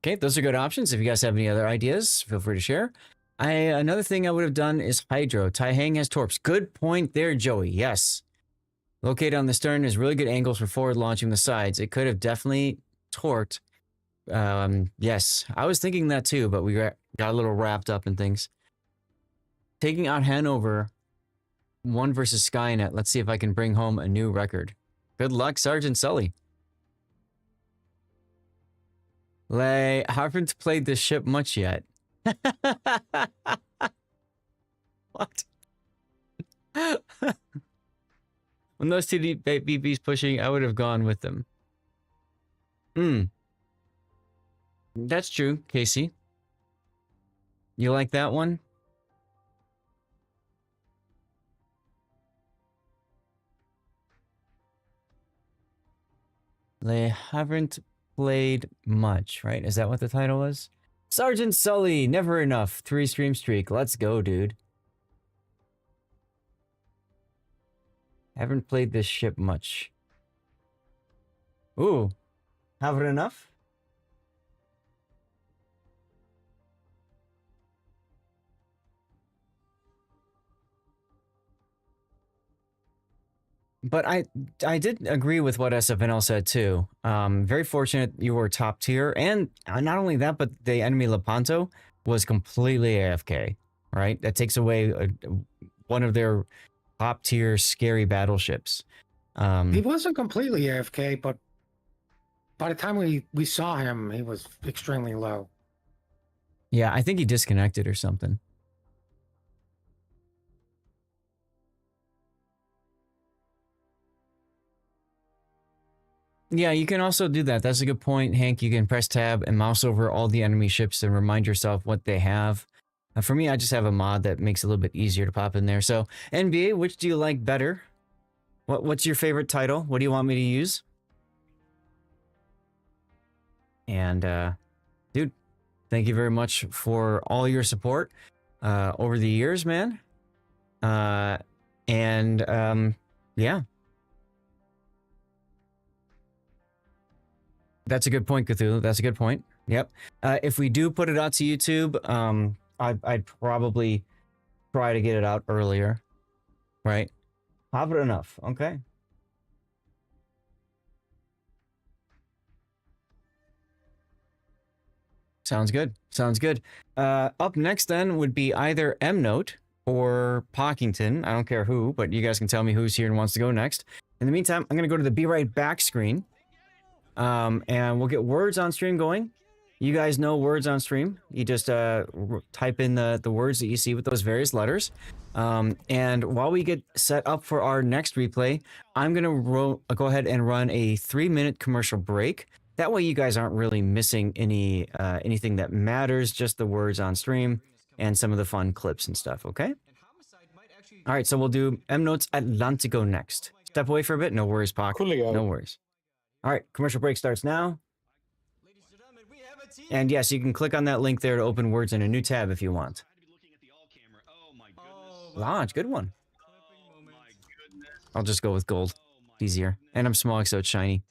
Okay, those are good options. If you guys have any other ideas, feel free to share. Another thing I would have done is Hydro. Taihang has torps. Good point there, Joey. Yes. Located on the stern is really good angles for forward launching the sides. It could have definitely torqued. Yes, I was thinking that too, but we got a little wrapped up in things. Taking out Hanover 1 versus Skynet. Let's see if I can bring home a new record. Good luck, Sergeant Sully. Haven't played this ship much yet. What? When those two BBs pushing, I would have gone with them. That's true, Casey. You like that one? They haven't played much, right? Is that what the title was? Sergeant Sully, never enough. 3 stream streak. Let's go, dude. Haven't played this ship much. Ooh, have it enough? But I did agree with what SFNL said too. Very fortunate you were top tier, and not only that, but the enemy Lepanto was completely AFK. Right, that takes away one of their top tier scary battleships. He wasn't completely AFK, but by the time we saw him, he was extremely low. Yeah, I think he disconnected or something. Yeah, you can also do that. That's a good point, Hank. You can press tab and mouse over all the enemy ships and remind yourself what they have. For me, I just have a mod that makes it a little bit easier to pop in there. So, NBA, which do you like better? What's your favorite title? What do you want me to use? And, dude, thank you very much for all your support over the years, man. Yeah. That's a good point, Cthulhu. That's a good point. Yep. If we do put it out to YouTube, I'd probably try to get it out earlier. Right? Have it enough. Okay. Sounds good. Sounds good. Up next then would be either M-Note or Pockington. I don't care who, but you guys can tell me who's here and wants to go next. In the meantime, I'm going to go to the Be Right Back screen. And we'll get words on stream going. You guys know words on stream. You just type in the words that you see with those various letters. And while we get set up for our next replay, I'm going to go ahead and run a 3-minute commercial break. That way you guys aren't really missing anything that matters, just the words on stream and some of the fun clips and stuff, okay? All right, so we'll do M-Notes Atlantico next. Step away for a bit. No worries, Pac. No worries. All right, commercial break starts now. And yes, you can click on that link there to open words in a new tab if you want. Launch, good one. I'll just go with gold. Easier. And I'm small, so it's shiny.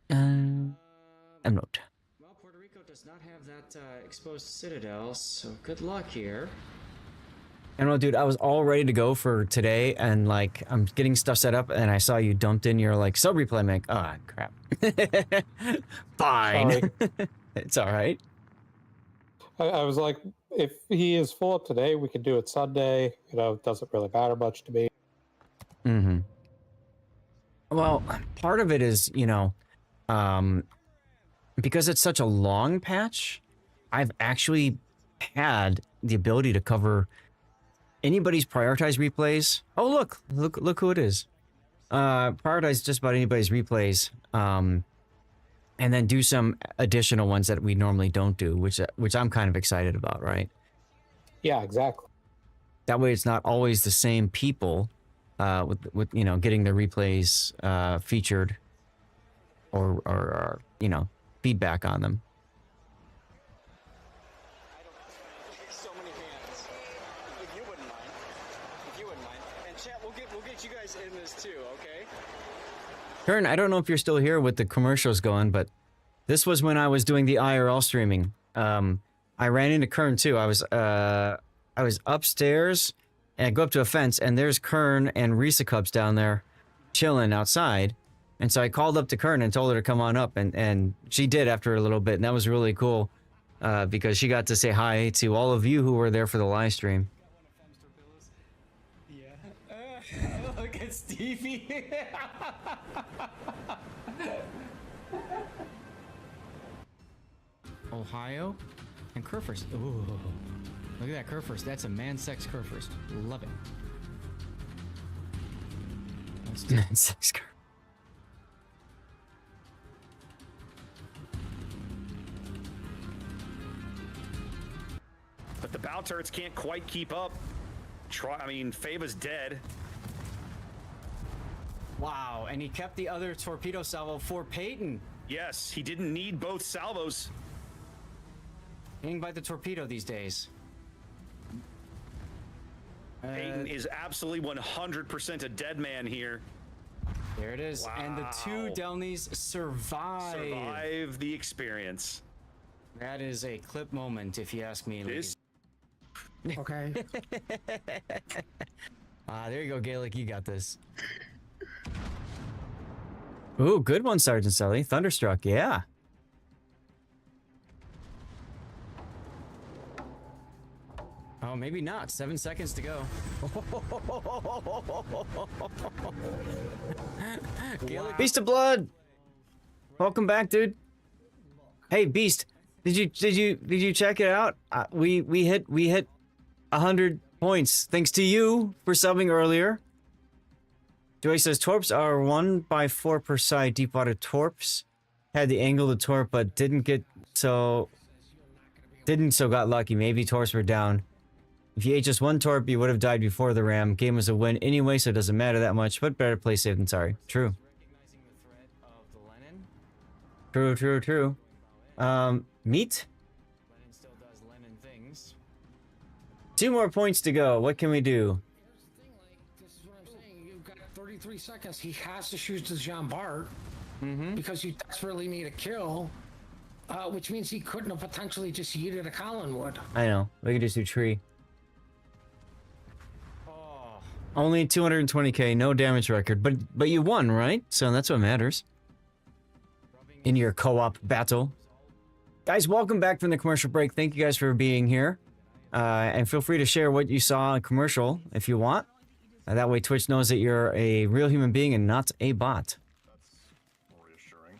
M-Note. Well, Puerto Rico does not have that exposed citadel, so good luck here. And well, dude, I was all ready to go for today, and like I'm getting stuff set up, and I saw you dumped in your like sub replay. I'm like, oh crap. Fine. It's all right. I was like, if he is full up today, we could do it Sunday. You know, it doesn't really matter much to me. Mm-hmm. Well, part of it is, you know, because it's such a long patch, I've actually had the ability to cover anybody's prioritized replays. Oh, look who it is. Prioritize just about anybody's replays. And then do some additional ones that we normally don't do, which I'm kind of excited about, right? Yeah, exactly. That way it's not always the same people with you know, getting the replays featured or you know, feedback on them. So many hands. If you wouldn't mind. If you wouldn't mind. And chat, we'll get you guys in this too, okay? Kern, I don't know if you're still here with the commercials going, but this was when I was doing the IRL streaming. I ran into Kern too. I was upstairs and I go up to a fence and there's Kern and Risa Cubs down there chilling outside. And so I called up to Kern and told her to come on up, and she did after a little bit, and that was really cool because she got to say hi to all of you who were there for the live stream. Yeah. Look at Stevie. Ohio and Kerfurst. Ooh, look at that Kerfurst. That's a man-sex Kerfurst. Love it. Man-sex Kerfurst. But the bow turrets can't quite keep up. I mean, Fava's dead. Wow, and he kept the other torpedo salvo for Peyton. Yes, he didn't need both salvos. Hang by the torpedo these days. Peyton is absolutely 100% a dead man here. There it is. And the two Delnies survive the experience. That is a clip moment, if you ask me. This Okay. There you go, Gaelic. You got this. Ooh, good one, Sergeant Sully. Thunderstruck, yeah. Oh, maybe not. 7 seconds to go. Gaelic. Beast of Blood. Welcome back, dude. Hey, Beast. Did you check it out? We hit 100 points thanks to you for subbing earlier. Joey says torps are 1x4 per side. Deep water torps had the angle to torp, but didn't so got lucky. Maybe torps were down. If you ate just one torp, you would have died before the ram. Game was a win anyway, so it doesn't matter that much. But better play safe than sorry. True. True. Meat. Lenin still does Lenin things. 2 more points to go. What can we do? This is what I'm saying. You've got 33 seconds. He has to shoot the Jean Bart because you desperately need a kill, which means he couldn't have potentially just yeeted a Collinwood. I know. We could just do tree. Only 220k, no damage record, but you won, right? So that's what matters. In your co-op battle. Guys, welcome back from the commercial break. Thank you guys for being here. And feel free to share what you saw in commercial if you want. That way Twitch knows that you're a real human being and not a bot. That's reassuring.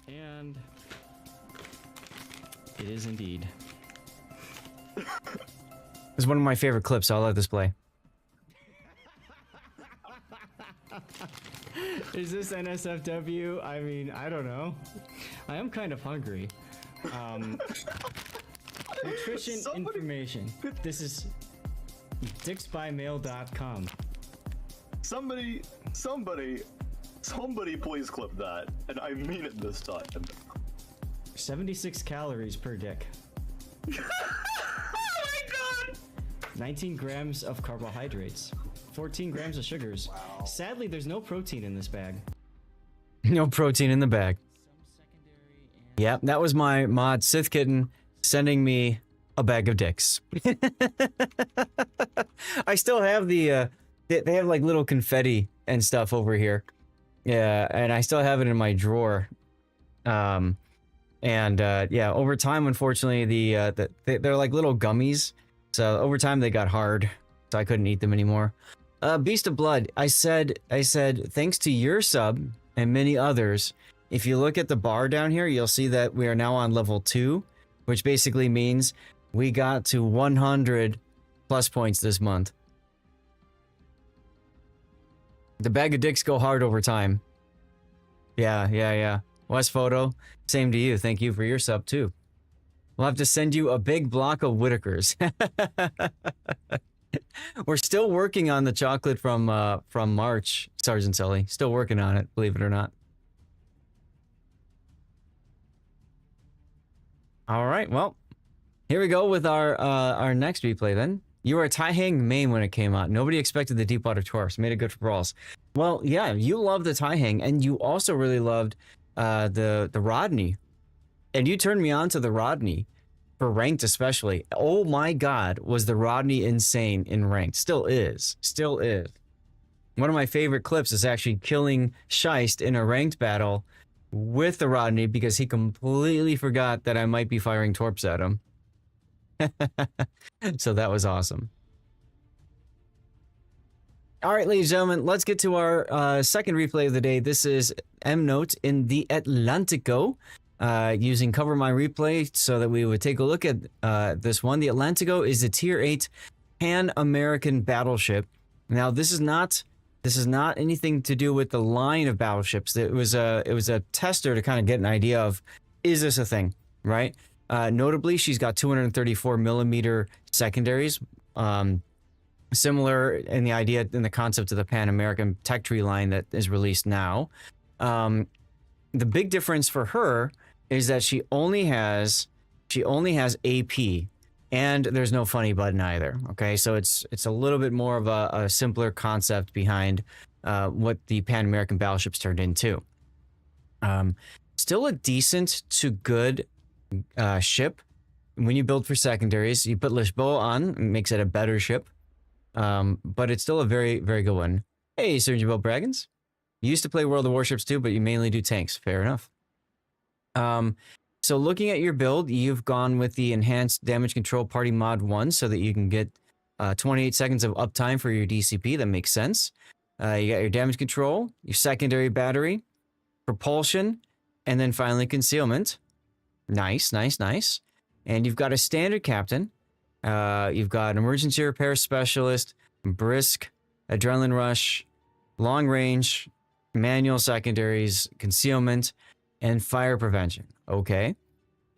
And it is indeed. It's one of my favorite clips, so I'll let this play. Is this NSFW? I mean, I don't know. I am kind of hungry. Nutrition information. This is dicksbymail.com. Somebody please clip that. And I mean it this time. 76 calories per dick. Oh my god! 19 grams of carbohydrates. 14 grams of sugars. Wow. Sadly, there's no protein in this bag. No protein in the bag. Yep, that was my mod Sith Kitten sending me a bag of dicks. I still have the, they have like little confetti and stuff over here. Yeah, and I still have it in my drawer. Yeah, over time, unfortunately, they're like little gummies. So over time they got hard, so I couldn't eat them anymore. Beast of Blood, I said, thanks to your sub and many others, if you look at the bar down here, you'll see that we are now on level 2, which basically means we got to 100 plus points this month. The bag of dicks go hard over time. Yeah. West Photo, same to you. Thank you for your sub too. We'll have to send you a big block of Whitakers. We're still working on the chocolate from March, Sergeant Sully. Still working on it, believe it or not. All right, well, here we go with our next replay then. You were a Taihang main when it came out. Nobody expected the Deepwater Torps. Made it good for brawls. Well, yeah, you love the Taihang, and you also really loved the Rodney. And you turned me on to the Rodney. For ranked especially. Oh my god, was the Rodney insane in ranked. Still is. One of my favorite clips is actually killing Scheist in a ranked battle with the Rodney because he completely forgot that I might be firing torps at him. So that was awesome. All right, ladies and gentlemen, let's get to our second replay of the day. This is M-Note in the Atlantico. Using Cover My Replay so that we would take a look at this one. The Atlantico is a Tier 8 Pan-American battleship. Now, this is not anything to do with the line of battleships. It was a tester to kind of get an idea of, is this a thing, right? Notably, she's got 234 millimeter secondaries, similar in the idea, in the concept of the Pan-American Tech Tree line that is released now. The big difference for her is that she only has AP, and there's no funny button either. Okay, so it's a little bit more of a simpler concept behind what the Pan American battleships turned into. Still a decent to good ship. When you build for secondaries, you put Lisboa on, it makes it a better ship. But it's still a very, very good one. Hey, Sergeant Bill Braggins. You used to play World of Warships too, but you mainly do tanks. Fair enough. So looking at your build, you've gone with the Enhanced Damage Control Party Mod 1 so that you can get 28 seconds of uptime for your DCP. That makes sense. You got your damage control, your secondary battery, propulsion, and then finally concealment. Nice, nice, nice. And you've got a standard captain. You've got an emergency repair specialist, brisk, adrenaline rush, long range, manual secondaries, concealment, and fire prevention. Okay.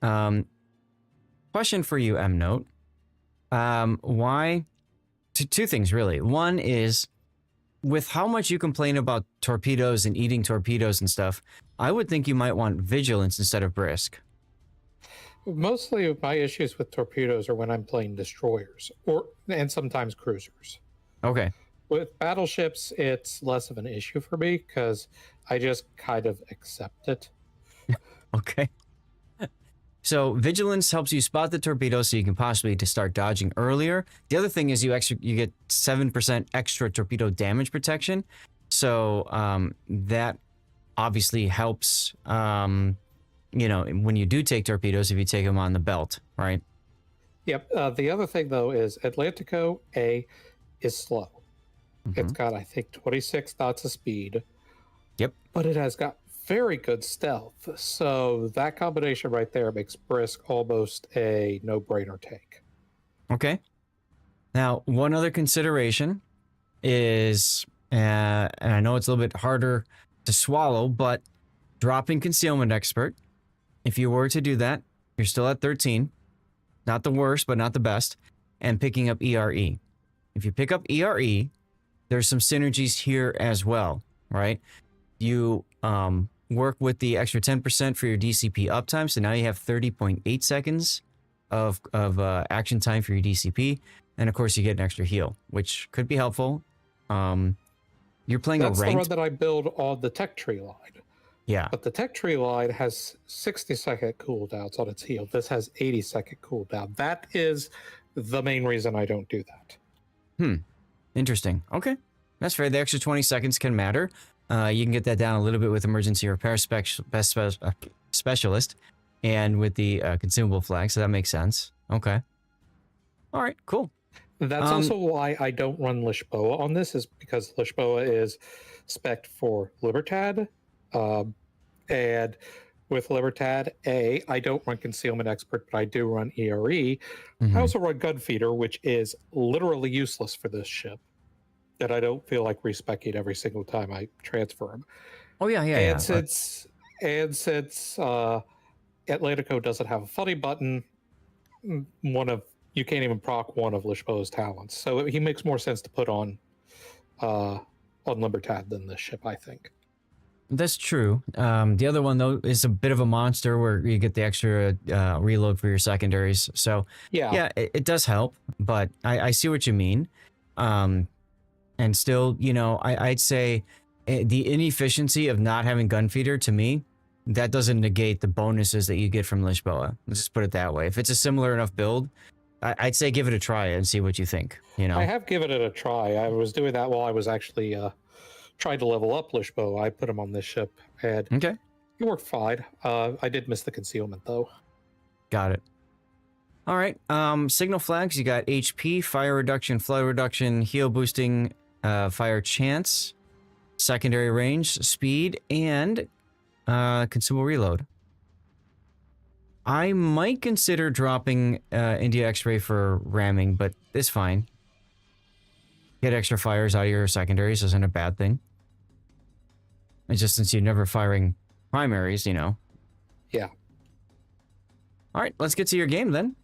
Question for you, M Note. Why? Two things really. One is, with how much you complain about torpedoes and eating torpedoes and stuff, I would think you might want vigilance instead of brisk. Mostly my issues with torpedoes are when I'm playing destroyers and sometimes cruisers. Okay. With battleships, it's less of an issue for me because I just kind of accept it. Okay. So vigilance helps you spot the torpedo so you can possibly to start dodging earlier. The other thing is you get 7% extra torpedo damage protection. So that obviously helps, when you do take torpedoes, if you take them on the belt, right? Yep. The other thing, though, is Atlantico A is slow. Mm-hmm. It's got, I think, 26 knots of speed. Yep. But it has got very good stealth. So that combination right there makes brisk almost a no-brainer take. Okay. Now, one other consideration is, and I know it's a little bit harder to swallow, but dropping concealment expert. If you were to do that, you're still at 13. Not the worst, but not the best. And picking up ERE. If you pick up ERE, there's some synergies here as well, right? You work with the extra 10% for your DCP uptime. So now you have 30.8 seconds of action time for your DCP. And of course, you get an extra heal, which could be helpful. You're playing That's a ranked... the one that I build on the tech tree line. Yeah. But the tech tree line has 60-second cooldowns on its heal. This has 80-second cooldown. That is the main reason I don't do that. Interesting. Okay. That's fair. The extra 20 seconds can matter. You can get that down a little bit with emergency repair specialist and with the consumable flag. So that makes sense. Okay. All right, cool. That's also why I don't run Lisboa on this, is because Lisboa is spec'd for Libertad. And with Libertad A, I don't run Concealment Expert, but I do run ERE. Mm-hmm. I also run Gunfeeder, which is literally useless for this ship. That I don't feel like respecking every single time I transfer them. Oh yeah. And since Atlantico doesn't have a funny button, you can't even proc one of Lisboa's talents. So he makes more sense to put on Libertad than this ship, I think. That's true. The other one though is a bit of a monster where you get the extra reload for your secondaries. So yeah, it does help, but I see what you mean. And still, I'd say the inefficiency of not having Gunfeeder, to me, that doesn't negate the bonuses that you get from Lisboa. Let's just put it that way. If it's a similar enough build, I'd say give it a try and see what you think. I have given it a try. I was doing that while I was actually trying to level up Lisboa. I put him on this ship, and it worked fine. I did miss the concealment, though. Got it. All right. Signal flags, you got HP, fire reduction, flood reduction, heal boosting, fire chance, secondary range, speed, and consumable reload. I might consider dropping India X-ray for ramming, but it's fine. Get extra fires out of your secondaries isn't a bad thing. It's just since you're never firing primaries, Yeah. All right, let's get to your game then.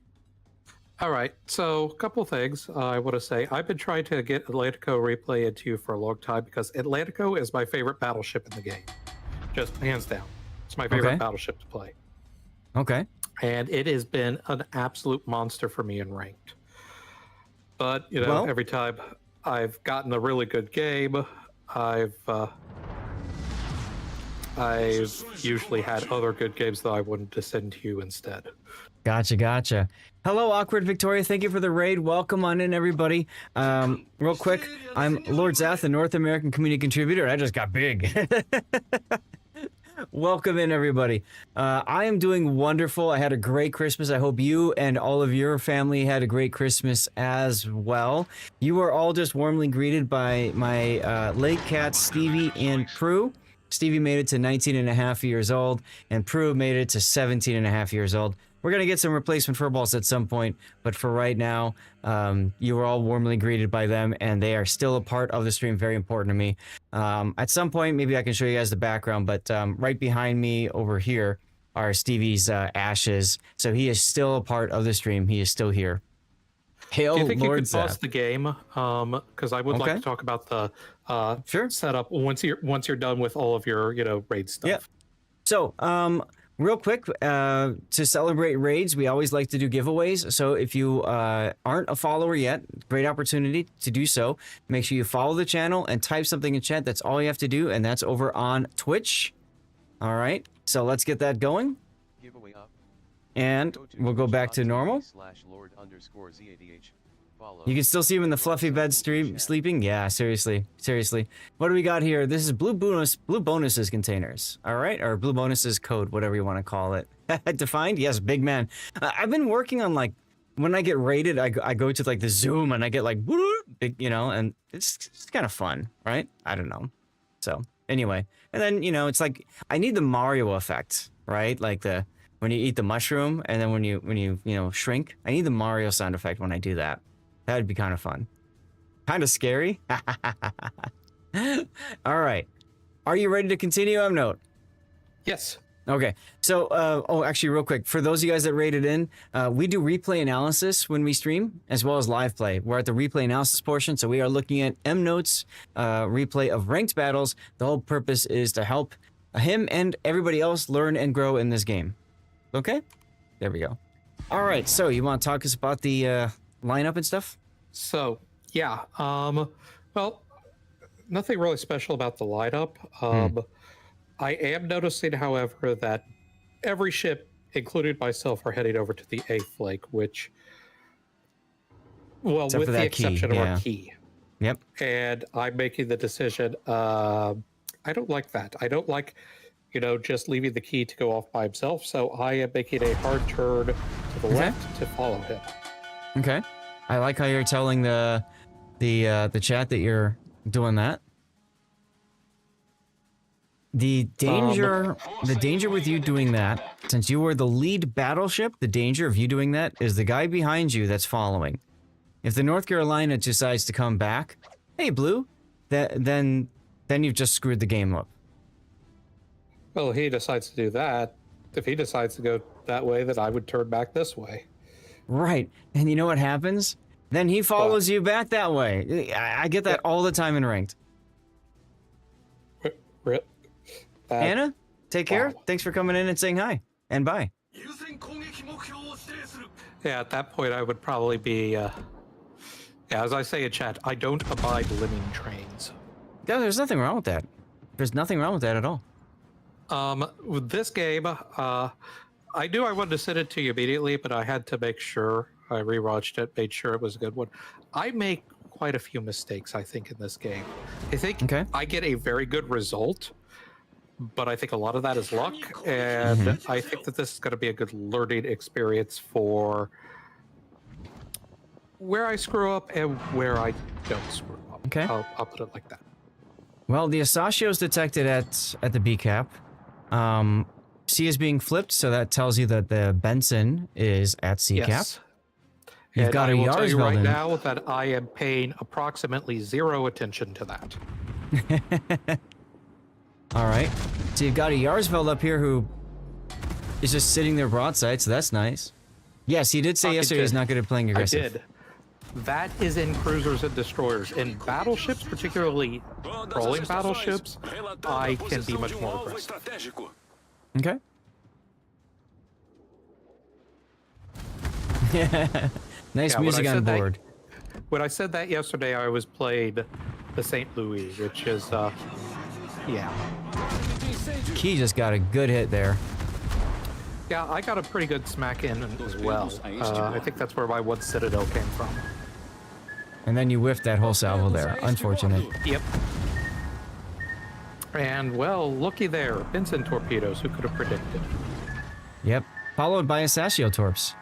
All right, so a couple things I want to say. I've been trying to get Atlantico replay into you for a long time because Atlantico is my favorite battleship in the game. Just hands down. It's my favorite battleship to play. Okay. and it has been an absolute monster for me in ranked. But you know, Well- every time I've gotten a really good game, I've usually had other good games that I wanted to send to you instead. Gotcha. Hello, Awkward Victoria. Thank you for the raid. Welcome on in, everybody. Real quick, I'm Lord Zath, the North American community contributor. I just got big. Welcome in, everybody. I am doing wonderful. I had a great Christmas. I hope you and all of your family had a great Christmas as well. You were all just warmly greeted by my late cats, Stevie and Prue. Stevie made it to 19 and a half years old, and Prue made it to 17 and a half years old. We're going to get some replacement furballs at some point, but for right now, you were all warmly greeted by them, and they are still a part of the stream, very important to me. At some point, maybe I can show you guys the background, but right behind me over here are Stevie's ashes, so he is still a part of the stream. He is still here. Hail, Do you think Lord you could pause Zath. the game? Because I would like Okay. to talk about the Sure. setup once you're done with all of your raid stuff. Yeah. So, real quick, to celebrate raids, we always like to do giveaways. So if you aren't a follower yet, great opportunity to do so. Make sure you follow the channel and type something in chat. That's all you have to do, and that's over on Twitch. All right. So let's get that going. Giveaway up. And we'll go back to normal. You can still see him in the fluffy bed sleeping. Yeah, seriously. What do we got here? This is blue bonuses containers. All right, or blue bonuses code, whatever you want to call it. Defined? Yes, big man. I've been working on like when I get rated, I go to like the Zoom and I get like big, and it's kind of fun, right? I don't know. So anyway, and then it's like I need the Mario effect, right? Like when you eat the mushroom and then when you shrink. I need the Mario sound effect when I do that. That would be kind of fun. Kind of scary. All right. Are you ready to continue, Note? Yes. Okay. So, actually, real quick, for those of you guys that rated in, we do replay analysis when we stream, as well as live play. We're at the replay analysis portion, so we are looking at Note's replay of ranked battles. The whole purpose is to help him and everybody else learn and grow in this game. Okay? There we go. All right. So, you want to talk us about the lineup and stuff? So yeah, well, nothing really special about the lineup. I am noticing, however, that every ship, including myself, are heading over to the 8th lake, which, well, Except with for the that key, exception of yeah. our key. Yep. And I'm making the decision. I don't like that. I don't like, just leaving the key to go off by himself. So I am making a hard turn to the left to follow him. Okay. I like how you're telling the chat that you're doing that. The danger with you doing that, since you were the lead battleship, the danger of you doing that is the guy behind you that's following. If the North Carolina decides to come back, hey Blue, then you've just screwed the game up. Well, he decides to do that. If he decides to go that way, then I would turn back this way. Right. And you know what happens? Then he follows you back that way. I get that all the time in ranked. Anna, take care. Thanks for coming in and saying hi. And bye. Yeah, at that point, I would probably be, as I say in chat, I don't abide lemming trains. Yeah, there's nothing wrong with that. There's nothing wrong with that at all. With this game, I knew I wanted to send it to you immediately, but I had to make sure. I rewatched it, made sure it was a good one. I make quite a few mistakes, I think, in this game. I think I get a very good result, but I think a lot of that is luck, and I think that this is going to be a good learning experience for where I screw up and where I don't screw up. Okay. I'll put it like that. Well, the Asashio is detected at the B cap. C is being flipped, so that tells you that the Benson is at C cap. Yes. You've And got I a will tell you Yarsveld right in. now that I am paying approximately 0 attention to that. All right. So you've got a Yarsveld up here who is just sitting there broadside, so that's nice. Yes, he did say yesterday he's not good at playing aggressive. I did. That is in cruisers and destroyers. In battleships, particularly crawling battleships, I can be much more aggressive. Okay. Nice Yeah, when music I on said that- board. When I said that yesterday, I was played the St. Louis, which is, yeah. Key just got a good hit there. Yeah, I got a pretty good smack in as well. I think that's where my one Citadel came from. And then you whiffed that whole salvo there. Unfortunate. Yep. And, well, looky there. Vincent torpedoes. Who could have predicted? Yep. Followed by a Sashio Torps.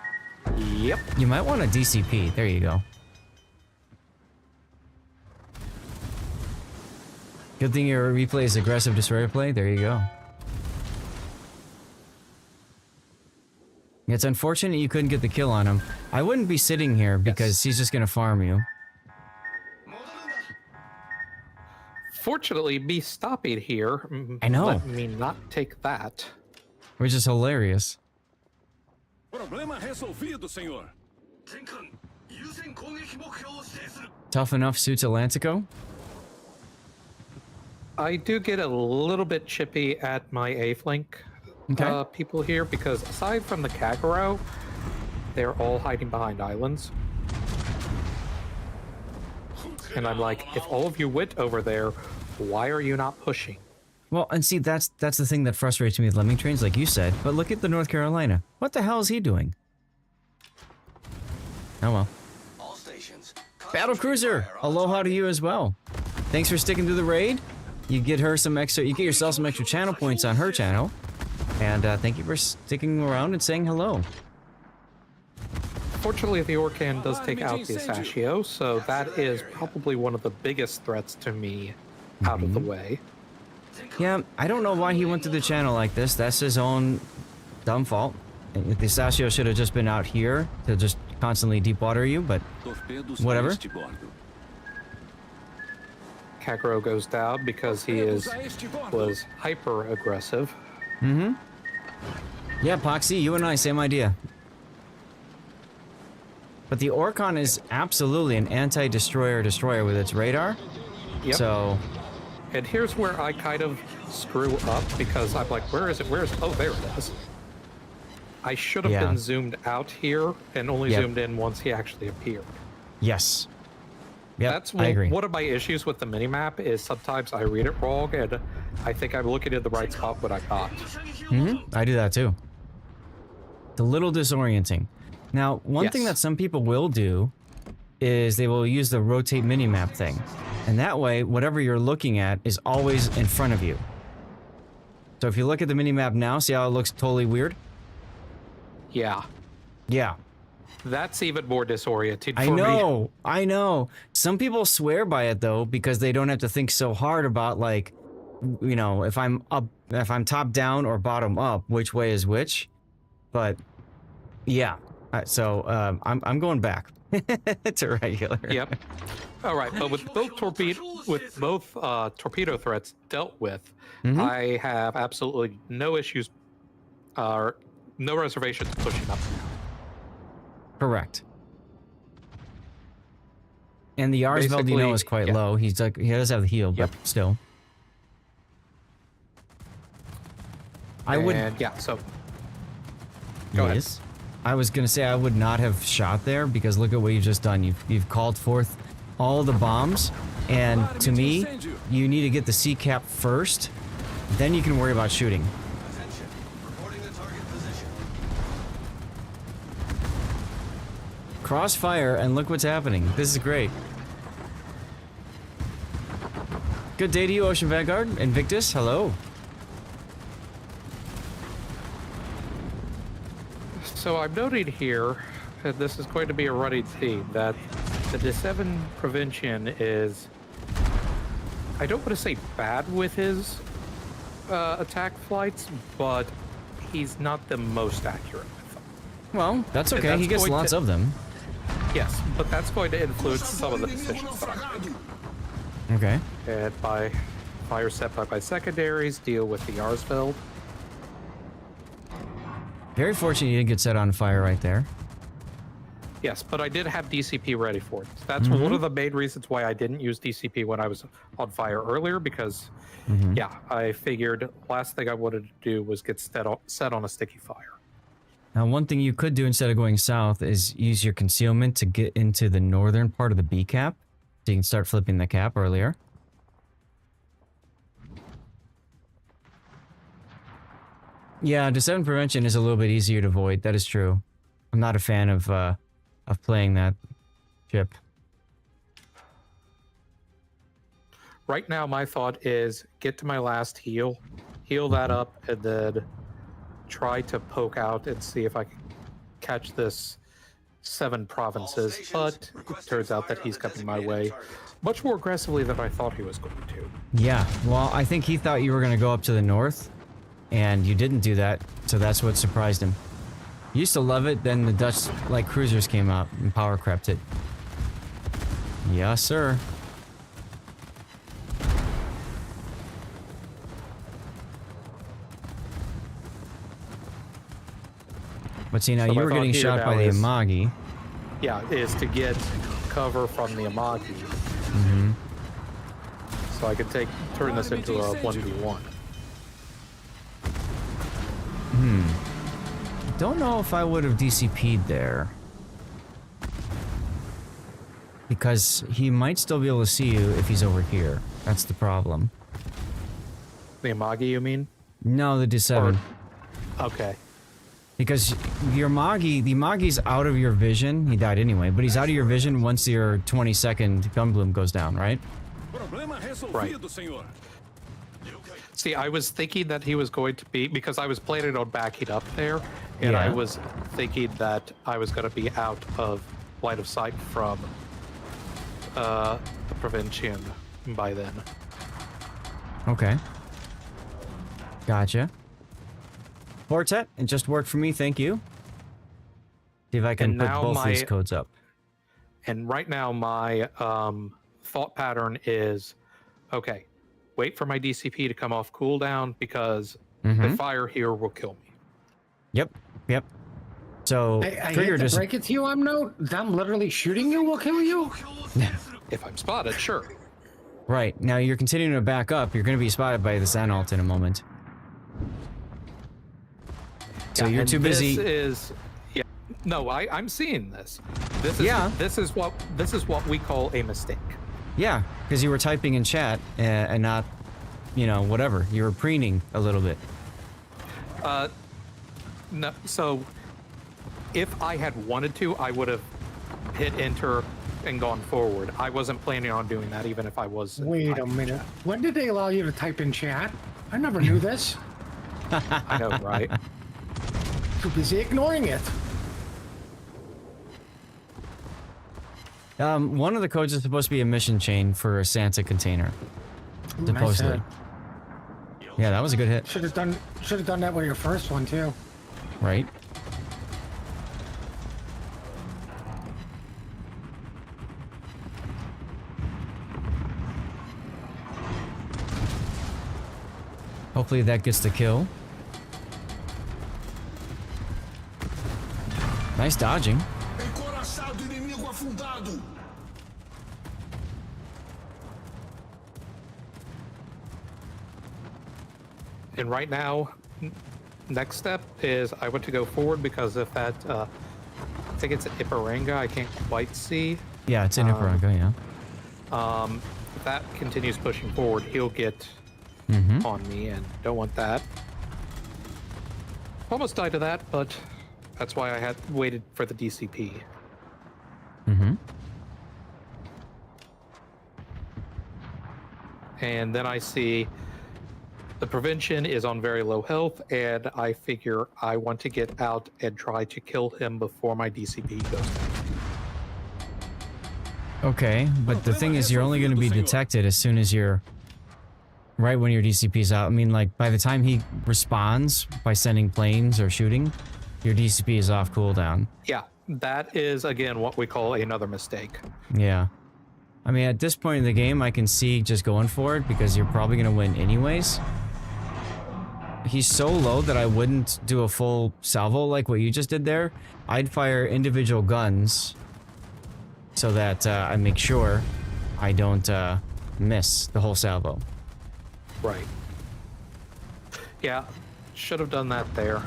Yep. You might want a DCP. There you go. Good thing your replay is aggressive destroyer play. There you go. It's unfortunate you couldn't get the kill on him. I wouldn't be sitting here because he's just going to farm you. Fortunately, me stopping here I know. let me not take that. Which is hilarious. Problema resolvido, senhor. Tough enough suits Atlantico. I do get a little bit chippy at my A-flank Okay. people here because aside from the Kagero, they're all hiding behind islands. And I'm like, if all of you went over there, why are you not pushing? Well, and see, that's the thing that frustrates me with lemming trains, like you said. But look at the North Carolina. What the hell is he doing? Oh well. Battle Cruiser, aloha to you as well. Thanks for sticking to the raid. You get her some extra. You get yourself some extra channel points on her channel, and thank you for sticking around and saying hello. Fortunately, the Orkan does take out the Sashio, so that is probably one of the biggest threats to me out of the way. Yeah, I don't know why he went to the channel like this. That's his own dumb fault. The Sashio should have just been out here to just constantly deep water you, but whatever. Kagero goes down because he was hyper aggressive. Mm-hmm. Yeah, Poxy, you and I, same idea. But the Orkan is absolutely an anti-destroyer destroyer with its radar. Yep. So, And here's where I kind of screw up because I'm like, where is it? Where is it? Oh, there it is. I should have been zoomed out here and only zoomed in once he actually appeared. yes. Yep, That's I agree. one of my issues with the minimap is sometimes I read it wrong and I think I'm looking in the right spot when I got. Mm-hmm. I do that too. It's a little disorienting. Now, one thing that some people will do is they will use the rotate minimap thing. And that way, whatever you're looking at is always in front of you. So if you look at the minimap now, see how it looks totally weird? Yeah. Yeah. That's even more disorienting for I me. know, I know. Some people swear by it though, because they don't have to think so hard about like, you know, if I'm top down or bottom up, which way is which. But yeah, so I'm going back to regular. Yep. All right, but with both torpedo threats dealt with, I have absolutely no issues, no reservations pushing up. Correct. And the Arsveld, you know, is quite low. He's like, he does have the heal, but still. I would. Yeah. So. Go ahead. I was gonna say I would not have shot there because look at what you've just done. You've called forth all the bombs, and to me, you need to get the C cap first, then you can worry about shooting. Crossfire, and look what's happening. This is great. Good day to you, Ocean Vanguard. Invictus, hello. So I'm noting here, and this is going to be a running theme, that the D7 Prevention is, I don't want to say bad with his attack flights, but he's not the most accurate with them. Well, that's okay. He gets lots of them. Yes, but that's going to influence some of the decisions that I make. Okay. And by fire set by my secondaries, deal with the Arsveld. Very fortunate you didn't get set on fire right there. Yes, but I did have DCP ready for it. That's one of the main reasons why I didn't use DCP when I was on fire earlier, because, yeah, I figured last thing I wanted to do was get set on a sticky fire. Now, one thing you could do instead of going south is use your concealment to get into the northern part of the B cap. So you can start flipping the cap earlier. Yeah, Deception Prevention is a little bit easier to avoid. That is true. I'm not a fan of playing that chip. Right now, my thought is get to my last heal that up, and then try to poke out and see if I can catch this 7 provinces. But it turns out that he's coming my way much more aggressively than I thought he was going to. Yeah, well, I think he thought you were going to go up to the north, and you didn't do that, so that's what surprised him. He used to love it, then the Dutch light cruisers came out and power crept it. Yes, sir. But see, now So you my were thought getting here shot now by the is- Amagi. Yeah, is to get cover from the Amagi. Mm-hmm. So I could turn this into a 1v1. Don't know if I would have DCP'd there. Because he might still be able to see you if he's over here. That's the problem. The Amagi, you mean? No, the D7. Okay. Because the Amagi's out of your vision. He died anyway, but he's out of your vision once your 20-second gun bloom goes down, right? Problema Right. resolvido, senhor. See, I was thinking that he was going to be, because I was planning on backing up there, and I Yeah. was thinking that I was going to be out of line of sight from the Prevention by then. Okay. Gotcha. Fortet, it just worked for me, thank you. See if I can And put now both these my- codes up. And right now, my thought pattern is, okay, wait for my DCP to come off cooldown because the fire here will kill me. Yep, yep. So, I trigger hate to just... break it to you, them literally shooting you will kill you? If I'm spotted, sure. Right, now you're continuing to back up, you're going to be spotted by the Xanalt in a moment. So Yeah, you're and too busy... This is, yeah. No, I'm seeing this. This is Yeah. This is what we call a mistake. Yeah, because you were typing in chat and not, you know, whatever. You were preening a little bit. No, so if I had wanted to, I would have hit enter and gone forward. I wasn't planning on doing that, even if I was. Wait a minute. When did they allow you to type in chat? I never knew this. I know, right? Too busy ignoring it. One of the codes is supposed to be a mission chain for a Santa container. Ooh, nice Supposedly. hit. Yeah, that was a good hit, Should have done that with your first one too. right? Hopefully that gets the kill. Nice dodging. Encoraçado inimigo afundado. And right now, next step is I want to go forward because if that, I think it's Iparanga, I can't quite see. Yeah, it's in Iparanga, yeah. If that continues pushing forward, he'll get on me, and don't want that. Almost died to that, but that's why I had waited for the DCP. And then I see the Prevention is on very low health, and I figure I want to get out and try to kill him before my DCP goes down. Okay, but the thing is, you're only going to be detected as soon as you're... Right when your DCP's out. I mean, like, by the time he responds by sending planes or shooting, your DCP is off cooldown. Yeah, that is, again, what we call another mistake. Yeah. I mean, at this point in the game, I can see just going for it because you're probably going to win anyways. He's so low that I wouldn't do a full salvo like what you just did there. I'd fire individual guns so that I make sure I don't miss the whole salvo. Right. Yeah, should have done that there.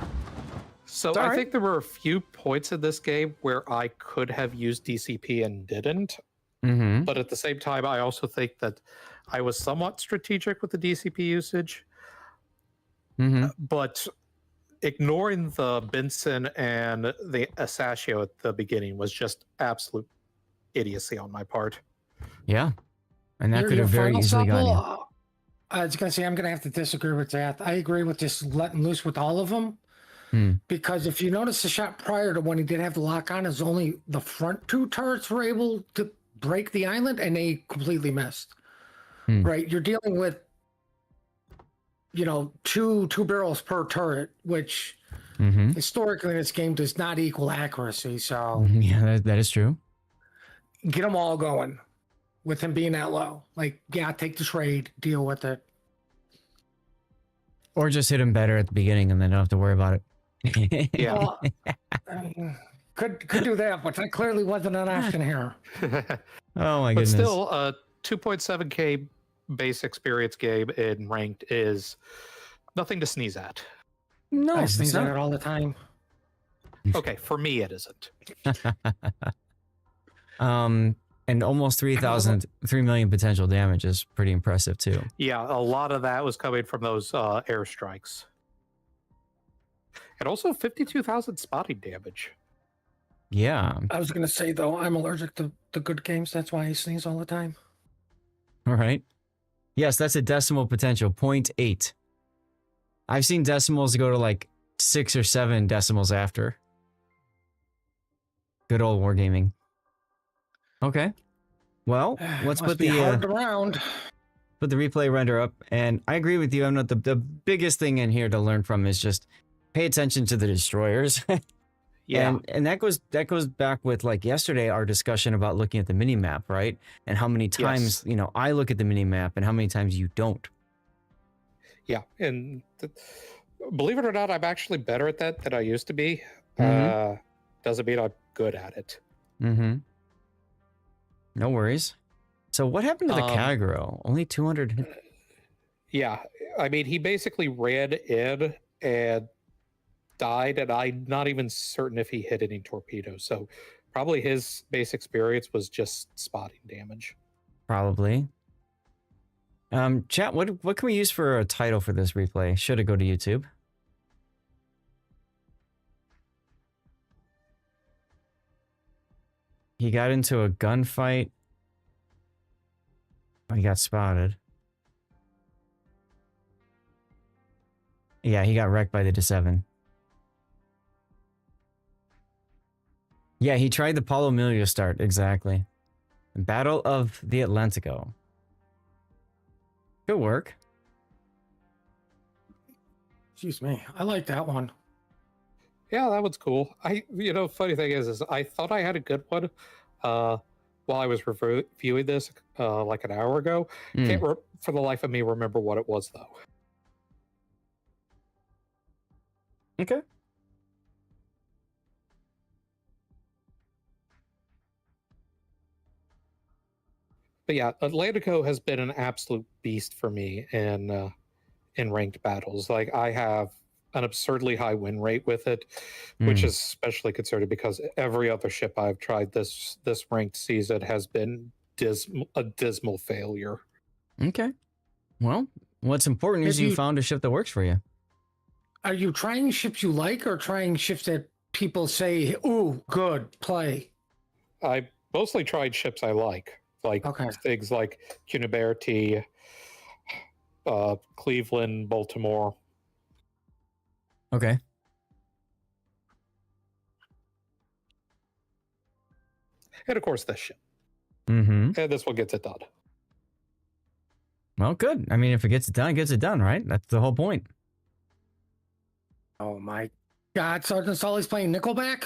So It's all I right. think there were a few points in this game where I could have used DCP and didn't. Mm-hmm. But at the same time, I also think that I was somewhat strategic with the DCP usage. Mm-hmm. But ignoring the Benson and the Asashio at the beginning was just absolute idiocy on my part. Yeah. And that Your- could your have very final easily gone in. supple, I was gonna say I'm gonna have to disagree with that. I agree with just letting loose with all of them. Hmm. Because if you notice the shot prior to when he did have the lock on, is only the front two turrets were able to break the island and they completely missed. Hmm. Right? You're dealing with, you know, two barrels per turret, which Mm-hmm. historically in this game does not equal accuracy. So Yeah, that is true. get them all going with him being that low. Like, yeah, take the trade, deal with it. Or just hit him better at the beginning and then don't have to worry about it. Yeah. Well, could do that, but that clearly wasn't an option here. Oh my But goodness. still, a 2.7K base experience game in ranked is nothing to sneeze at. No, I it's sneeze at not. it all the time. Okay, for me it isn't. And almost 3 million potential damage is pretty impressive too. Yeah, a lot of that was coming from those airstrikes. And also 52,000 spotting damage. Yeah. I was gonna say though, I'm allergic to good games. That's why I sneeze all the time. All right. Yes, that's a decimal potential, 0.8. I've seen decimals go to like 6 or 7 decimals after. Good old wargaming. Okay. Well, let's Must put be the hard around. put the replay render up. And I agree with you. I'm not the biggest thing in here to learn from is just pay attention to the destroyers. Yeah. And that goes back with like yesterday our discussion about looking at the mini map, right? And how many times, Yes. I look at the mini map and how many times you don't. Yeah, and believe it or not, I'm actually better at that than I used to be. Mhm. Doesn't mean I'm good at it. Mm-hmm. No worries. So what happened to the Um, Kagero? Only 200 hit. Yeah, I mean, he basically ran in and died, and I'm not even certain if he hit any torpedoes. So probably his base experience was just spotting damage. Probably. Chat, what can we use for a title for this replay? Should it go to YouTube? He got into a gunfight. Oh, he got spotted. Yeah, he got wrecked by the D7. Yeah, he tried the Paulo Emilio start, exactly. Battle of the Atlantico. Good work. Excuse me. I like that one. Yeah, that one's cool. Funny thing is I thought I had a good one while I was reviewing this like an hour ago. Can't for the life of me remember what it was though. Okay. But yeah, Atlantico has been an absolute beast for me in ranked battles. Like I have an absurdly high win rate with it, which is especially concerning because every other ship I've tried this ranked season has been a dismal failure. Okay. Well, what's important is you found a ship that works for you. Are you trying ships you like or trying ships that people say, ooh, good, play? I mostly tried ships I like things like Cuniberti, Cleveland, Baltimore. Okay. And of course this ship. Mm-hmm. And this one gets it done. Well, good. I mean, if it gets it done, it gets it done, right? That's the whole point. Oh my God, Sergeant Sully's playing Nickelback?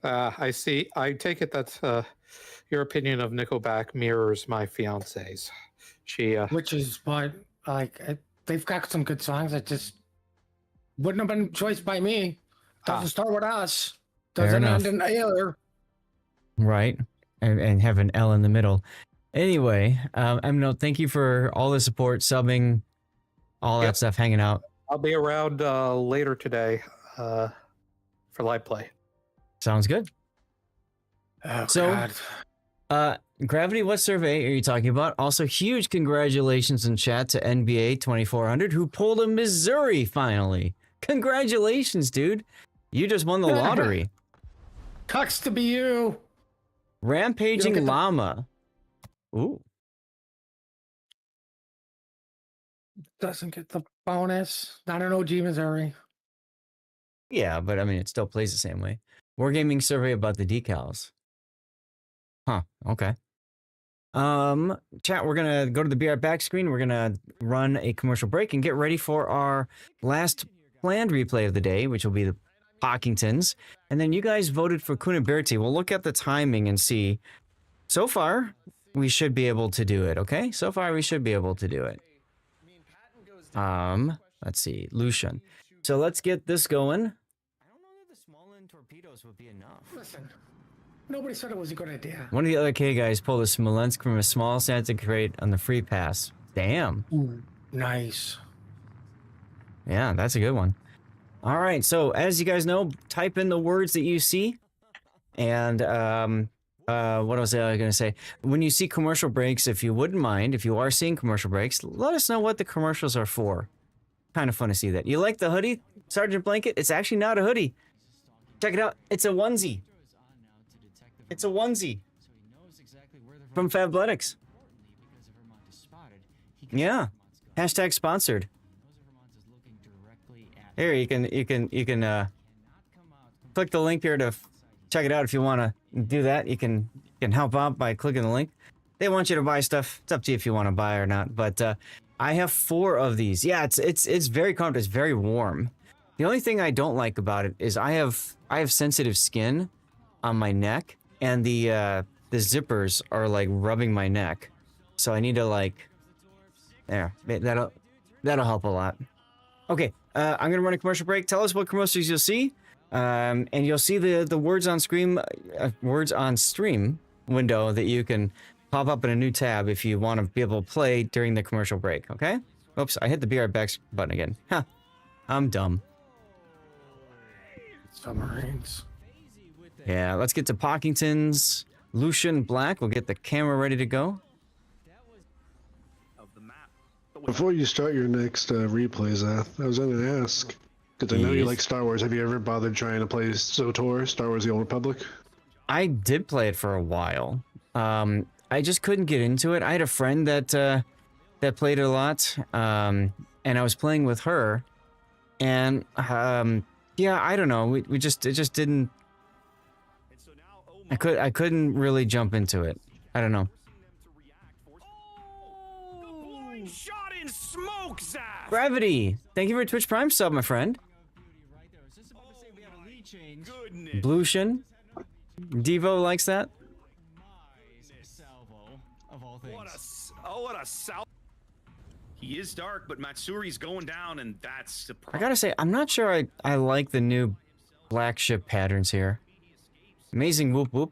I see. I take it that your opinion of Nickelback mirrors my fiance's. She, which is what, like, they've got some good songs that just wouldn't have been choice by me. Doesn't start with us. Doesn't end in Ailer. Right. And have an L in the middle. Anyway, Emno, thank you for all the support, subbing, all that stuff, hanging out. I'll be around later today for live play. Sounds good. Oh, So- God. Gravity, what survey are you talking about? Also, huge congratulations in chat to NBA 2400 who pulled a Missouri finally. Congratulations, dude. You just won the lottery. Cucks to be you. Rampaging get the- Llama. Ooh. Doesn't get the bonus. Not an OG Missouri. Yeah, but I mean, it still plays the same way. Wargaming survey about the decals. Huh. Okay. Chat, we're gonna go to the BR back screen. We're gonna run a commercial break and get ready for our last planned replay of the day, which will be the Pockingtons. And then you guys voted for Kunaberti. We'll look at the timing and see. So far, we should be able to do it, okay? So far, we should be able to do it. Let's see, Lucian. So let's get this going. I don't know that the small end torpedoes would be enough. Listen, nobody said it was a good idea. One of the other K guys pulled a Smolensk from a small Santa crate on the free pass. Damn. Ooh, nice. Yeah, that's a good one. All right, so as you guys know, type in the words that you see. And what was I going to say? When you see commercial breaks, if you wouldn't mind, if you are seeing commercial breaks, let us know what the commercials are for. Kind of fun to see that. You like the hoodie, Sergeant Blanket? It's actually not a hoodie. Check it out. It's a onesie. It's a onesie. From Fabletics. Yeah. Hashtag sponsored. Here, you can click the link here to check it out if you want to do that. You can help out by clicking the link. They want you to buy stuff. It's up to you if you want to buy or not. But I have 4 of these. Yeah, it's very comfortable. It's very warm. The only thing I don't like about it is I have sensitive skin on my neck, and the zippers are like rubbing my neck. So I need to like there. That'll help a lot. Okay, I'm gonna run a commercial break. Tell us what commercials you'll see, and you'll see the words on screen, stream window that you can pop up in a new tab if you want to be able to play during the commercial break. Okay? Oops, I hit the BR back button again. Huh, I'm dumb. Submarines. Yeah, let's get to Pockingtons. Lucian Black. We'll get the camera ready to go. Of the map. Before you start your next replay, Zath, I was going to ask, because I know you Yes. like Star Wars. Have you ever bothered trying to play SOTOR, Star Wars: The Old Republic? I did play it for a while. I just couldn't get into it. I had a friend that played it a lot, and I was playing with her, and yeah, I don't know. It just didn't. I couldn't really jump into it. I don't know. Shot in smoke, Zaf! Gravity, thank you for Twitch Prime sub, my friend. Goodness. Blution, Devo likes that. What a south. He is dark, but Matsuri's going down, and that's the I problem. gotta say, I'm not sure I like the new black ship patterns here. Amazing whoop whoop.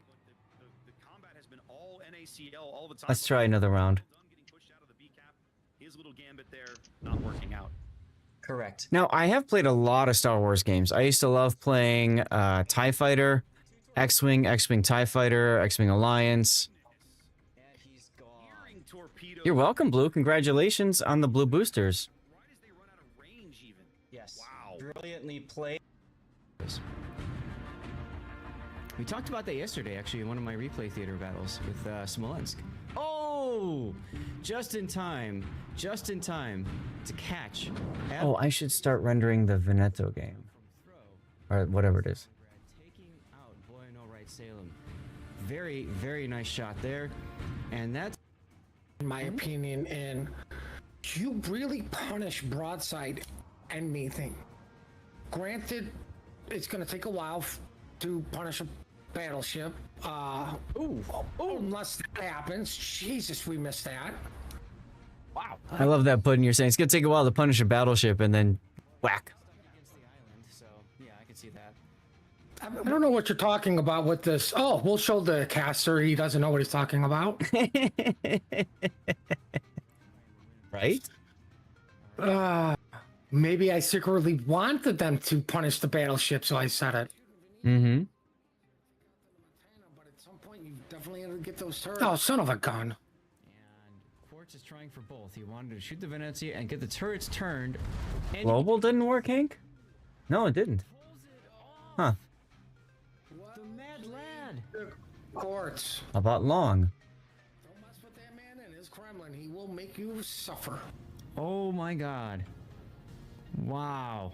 The combat has been all NACL all the time. Let's try another round. Getting pushed out of the B-cap. His little gambit there, not working out. Correct. Now, I have played a lot of Star Wars games. I used to love playing TIE Fighter, X-Wing, X-Wing TIE Fighter, X-Wing Alliance. Hearing torpedoes. You're welcome, Blue. Congratulations on the Blue Boosters. Right as they run out of range, even. Yes. Wow. Brilliantly played. We talked about that yesterday, actually, in one of my replay theater battles with Smolensk. Oh! Just in time to catch. Oh, I should start rendering the Veneto game. Or whatever it is. Taking out Bueno Right Salem. Very, very nice shot there. And that's... In my opinion, and you really punish broadside anything. Granted, it's going to take a while to punish a battleship. Unless that happens. Jesus, we missed that. Wow. I love that pudding you're saying. It's going to take a while to punish a battleship and then whack. So, yeah, I can see that. I don't know what you're talking about with this. Oh, we'll show the caster. He doesn't know what he's talking about. Right? Maybe I secretly wanted them to punish the battleship, so I said it. Mm-hmm. But at some point, you definitely have to get those turrets. Oh, son of a gun. And Quartz is trying for both. He wanted to shoot the Venezia and get the turrets turned. And Global didn't work, Hank? No, it didn't. Huh. the mad lad. Quartz. About long. Don't mess with that man and his Kremlin. He will make you suffer. Oh my god. Wow.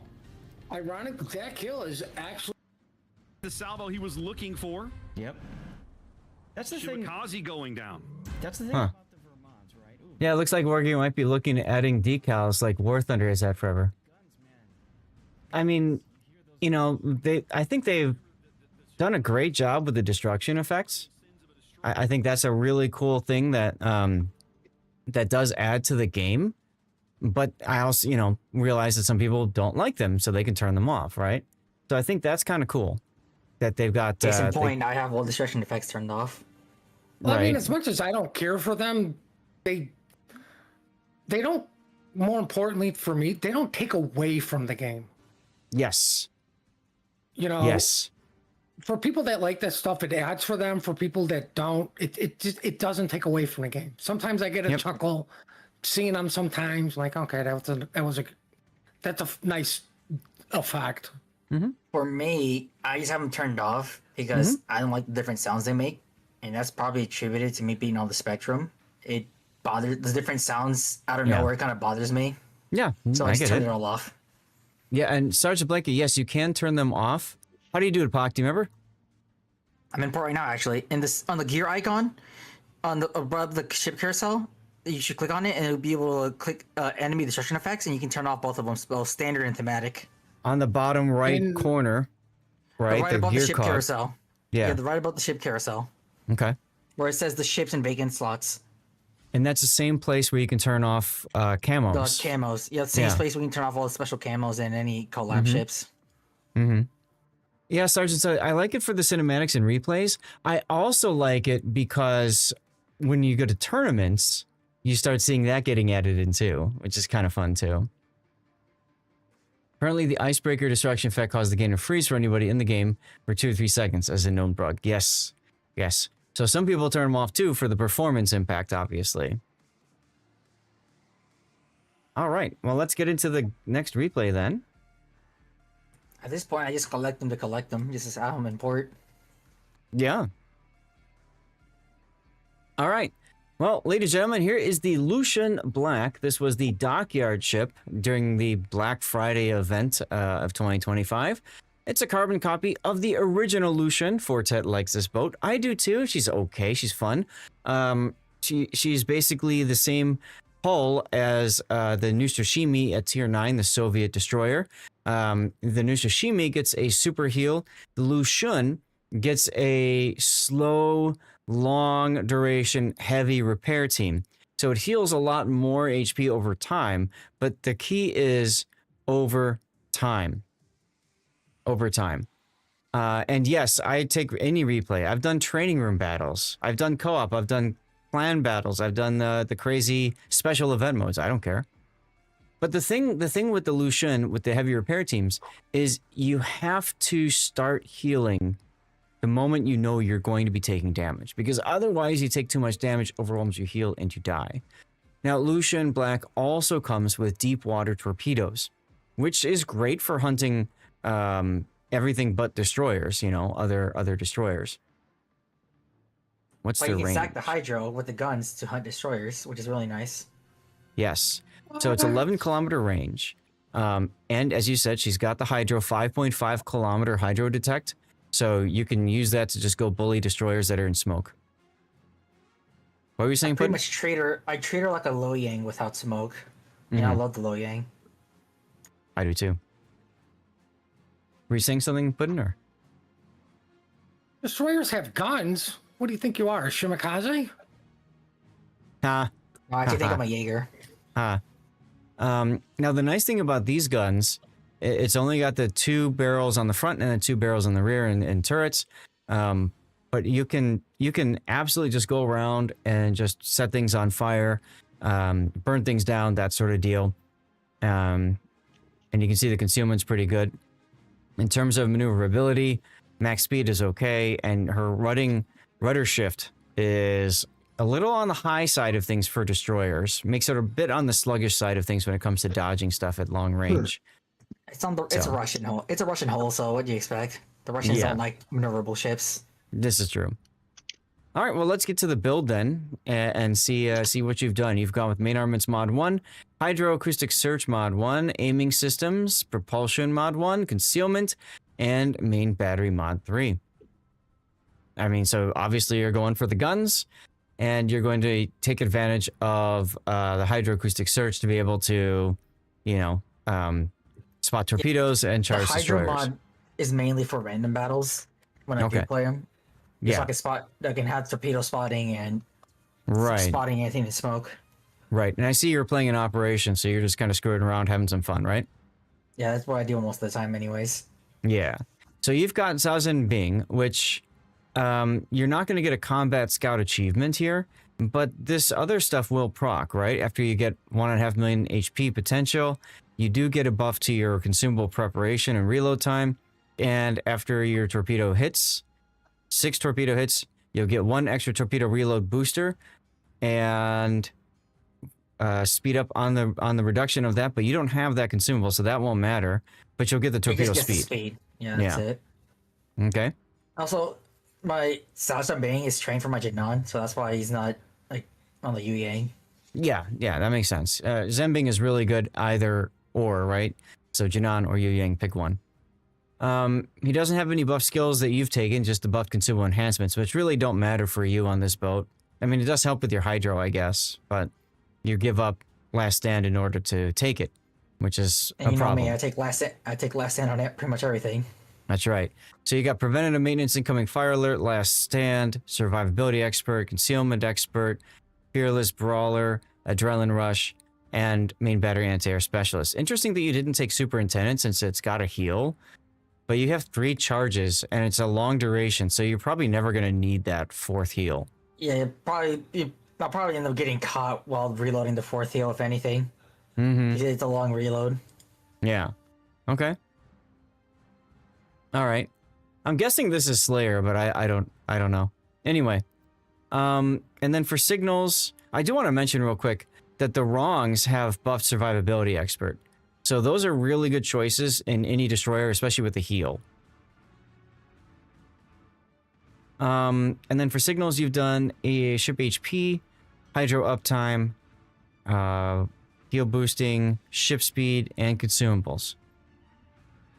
Ironic, that kill is actually The salvo he was looking for. Yep. That's the thing. Shimakaze going down. That's the thing Huh. about the Vermonts, right? Ooh, Yeah, it looks like Wargaming might be looking at adding decals like War Thunder has had forever. I mean, you know, I think they've done a great job with the destruction effects. I think that's a really cool thing that that does add to the game. But I also, you know, realize that some people don't like them, so they can turn them off, right? So I think that's kind of cool that they've got. Case in point, I have all destruction effects turned off. Well, I mean, Right. as much as I don't care for them, they don't. More importantly for me, they don't take away from the game. Yes. You know. Yes. For people that like that stuff, it adds for them. For people that don't, it doesn't take away from the game. Sometimes I get a Yep. chuckle seeing them. Sometimes, like, okay, that's a nice effect. For me, I just have them turned off because I don't like the different sounds they make, and that's probably attributed to me being on the spectrum. It bothers the different sounds out of Yeah. nowhere. It kind of bothers me, Yeah. so I I just get turn it. it all off. Yeah, and Sergeant Blanket, yes, you can turn them off. How do you do it, Pac? Do you remember? I'm in port right now, actually. In this, on the gear icon, on the above the ship carousel, you should click on it, and it'll be able to click enemy destruction effects, and you can turn off both of them, both standard and thematic. On the bottom right In- corner, right? Right above the gear ship cog. carousel. Yeah. Right above the ship carousel, Okay. where it says the ships and vacant slots. And that's the same place where you can turn off camos. The camos. Yeah, same Yeah. place we can turn off all the special camos and any collab ships. Yeah, Sergeant, so I like it for the cinematics and replays. I also like it because when you go to tournaments, you start seeing that getting added in too, which is kind of fun too. Apparently, the icebreaker destruction effect caused the game to freeze for anybody in the game for 2 or 3 seconds as a known bug. Yes. Yes. So some people turn them off too for the performance impact, obviously. All right. Well, let's get into the next replay then. At this point, I just collect them to collect them. Just as I'm in port. Yeah. All right. Well, ladies and gentlemen, here is the Lucian Black. This was the dockyard ship during the Black Friday event of 2025. It's a carbon copy of the original Lucian. Fortet likes this boat. I do too. She's okay. She's fun. She's basically the same hull as the Nustoshimi at Tier 9, the Soviet destroyer. The Nustoshimi gets a super heal. The Lucian gets a slow, long duration, heavy repair team. So it heals a lot more HP over time, but the key is over time. Over time. And yes, I take any replay. I've done training room battles. I've done co-op. I've done clan battles. I've done the crazy special event modes. I don't care. But the thing with the Lucian, with the heavy repair teams, is you have to start healing the moment you know you're going to be taking damage, because otherwise you take too much damage, overwhelms your heal, and you die. Now, Lucian Black also comes with deep water torpedoes, which is great for hunting everything but destroyers, you know, other destroyers. What's But the you can range? stack the Hydro with the guns to hunt destroyers, which is really nice. Yes. So it's 11-kilometer range. And as you said, she's got the Hydro, 5.5-kilometer Hydro detect. So you can use that to just go bully destroyers that are in smoke. What were you saying, Pretty Puddin'? much I treat her like a Lo Yang without smoke. And I love the Lo Yang. I do too. Were you saying something, Puddin', or? Destroyers have guns. What do you think you are, a Shimakaze? Ha. No, I actually think I'm a Jaeger. Ha. Now, the nice thing about these guns, it's only got the 2 barrels on the front and then 2 barrels on the rear and turrets. But you can absolutely just go around and just set things on fire, burn things down, that sort of deal. and you can see the concealment's pretty good. In terms of maneuverability, max speed is okay, and her rudder shift is a little on the high side of things for destroyers. Makes it a bit on the sluggish side of things when it comes to dodging stuff at long range. It's a Russian hull. It's a Russian hull, so what do you expect? The Russians don't like maneuverable ships. This is true. All right, well, let's get to the build then and see what you've done. You've gone with main armaments mod 1, hydroacoustic search mod 1, aiming systems, propulsion mod 1, concealment, and main battery mod 3. I mean, so obviously you're going for the guns, and you're going to take advantage of the hydroacoustic search to be able to, you know, spot torpedoes and charge destroyers. The hydro mod is mainly for random battles when I do play them. Yeah. So I can have torpedo spotting and spotting anything in smoke. Right, and I see you're playing an operation, so you're just kind of screwing around, having some fun, right? Yeah, that's what I do most of the time anyways. Yeah. So you've got Zazen Bing, which you're not going to get a combat scout achievement here, but this other stuff will proc, right? After you get 1.5 million HP potential, you do get a buff to your consumable preparation and reload time, and after your torpedo hits, 6 torpedo hits, you'll get 1 extra torpedo reload booster, and speed up on the reduction of that, but you don't have that consumable, so that won't matter. But you'll get the torpedo speed. Yeah, that's it. Okay. Also, my Zazen Bing is trained for my Jinan, so that's why he's not like on the Yu Yang. Yeah, that makes sense. Zembing is really good either or, right? So Jinan or Yu Yang, pick one. He doesn't have any buff skills that you've taken, just the buff consumable enhancements, which really don't matter for you on this boat. I mean, it does help with your hydro, I guess, but you give up last stand in order to take it, which is a problem. You know me, I take last stand on pretty much everything. That's right. So you got preventative maintenance, incoming fire alert, last stand, survivability expert, concealment expert, fearless brawler, adrenaline rush, and main battery anti-air specialist. Interesting that you didn't take superintendent since it's got a heal, but you have 3 charges and it's a long duration, so you're probably never going to need that 4th heal. Yeah, I'll probably end up getting caught while reloading the 4th heal, if anything. It's a long reload. Yeah. Okay. All right. I'm guessing this is Slayer, but I don't know. Anyway, and then for signals, I do want to mention real quick that the Wrongs have buffed survivability expert. So those are really good choices in any destroyer, especially with the heal. And then for signals, you've done a ship HP, hydro uptime, heal boosting, ship speed, and consumables.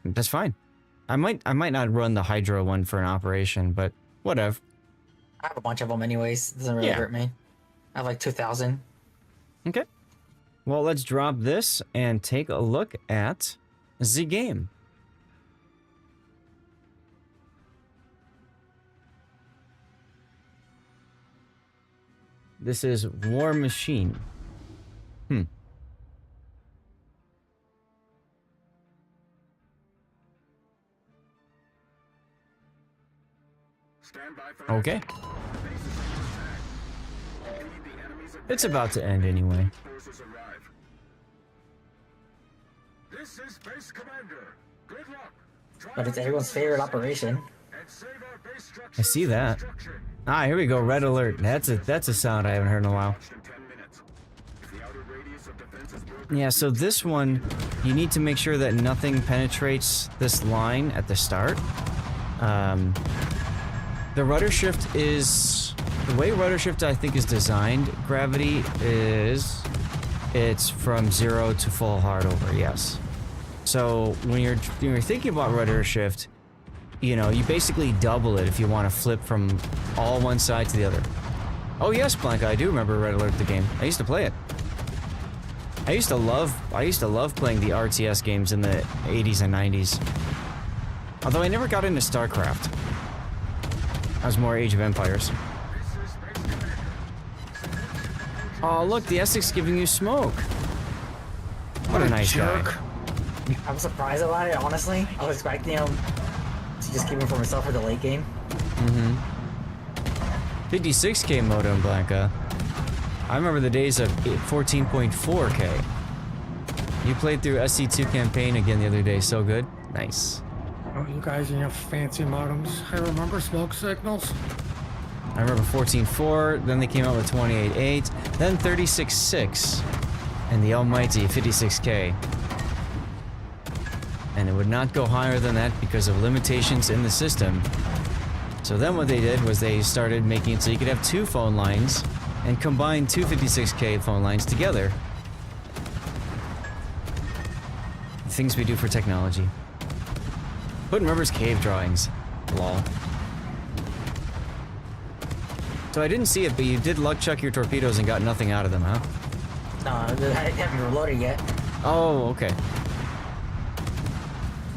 That's fine. I might not run the hydro one for an operation, but whatever. I have a bunch of them anyways. It doesn't really hurt me. I have like 2,000. Okay. Well, let's drop this and take a look at the game. This is War Machine. Okay. It's about to end anyway. But it's everyone's favorite operation. I see that. Ah, here we go. Red alert. That's a sound I haven't heard in a while. Yeah, so this one, you need to make sure that nothing penetrates this line at the start. The rudder shift is... The way rudder shift, I think, is designed, gravity is... It's from 0 to full hard over, yes. So when you're thinking about rudder shift, you know, you basically double it if you want to flip from all one side to the other. Oh yes, Blanca, I do remember Red Alert the game. I used to play it. I used to love playing the RTS games in the 80s and 90s. Although I never got into StarCraft. I was more Age of Empires. Oh, look, the Essex giving you smoke. What a nice guy. I was surprised about it, honestly. I was expecting him to just keep him for himself for the late game. 56K modem, Blanca. I remember the days of 14.4K. You played through SC2 campaign again the other day. So good. Nice. Oh, you guys and your fancy modems. I remember smoke signals. I remember 14.4, then they came out with 28.8, then 36.6, and the almighty 56K. And it would not go higher than that because of limitations in the system. So then what they did was they started making it so you could have 2 phone lines and combine 2 56K phone lines together. The things we do for technology. Put in River's cave drawings. Lol. So I didn't see it, but you did luck chuck your torpedoes and got nothing out of them, huh? No, they haven't reloaded yet. Oh, okay.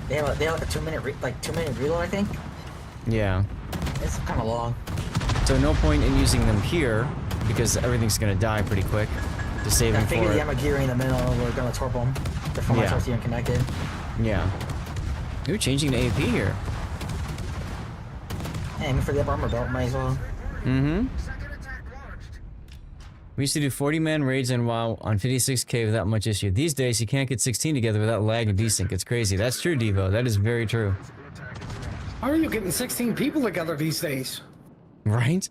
They have like a 2-minute reload, I think. Yeah. It's kind of long. So no point in using them here because everything's gonna die pretty quick. To save them for I figured the ammo gear in the middle, we're gonna torp them. They're from my torch even connected. Yeah. You're changing the AP here. And for the upper armor belt, might as well. Mm-hmm. We used to do 40-man raids and WoW on 56K without much issue. These days, you can't get 16 together without lag and desync. It's crazy. That's true, Devo. That is very true. How are you getting 16 people together these days? Right?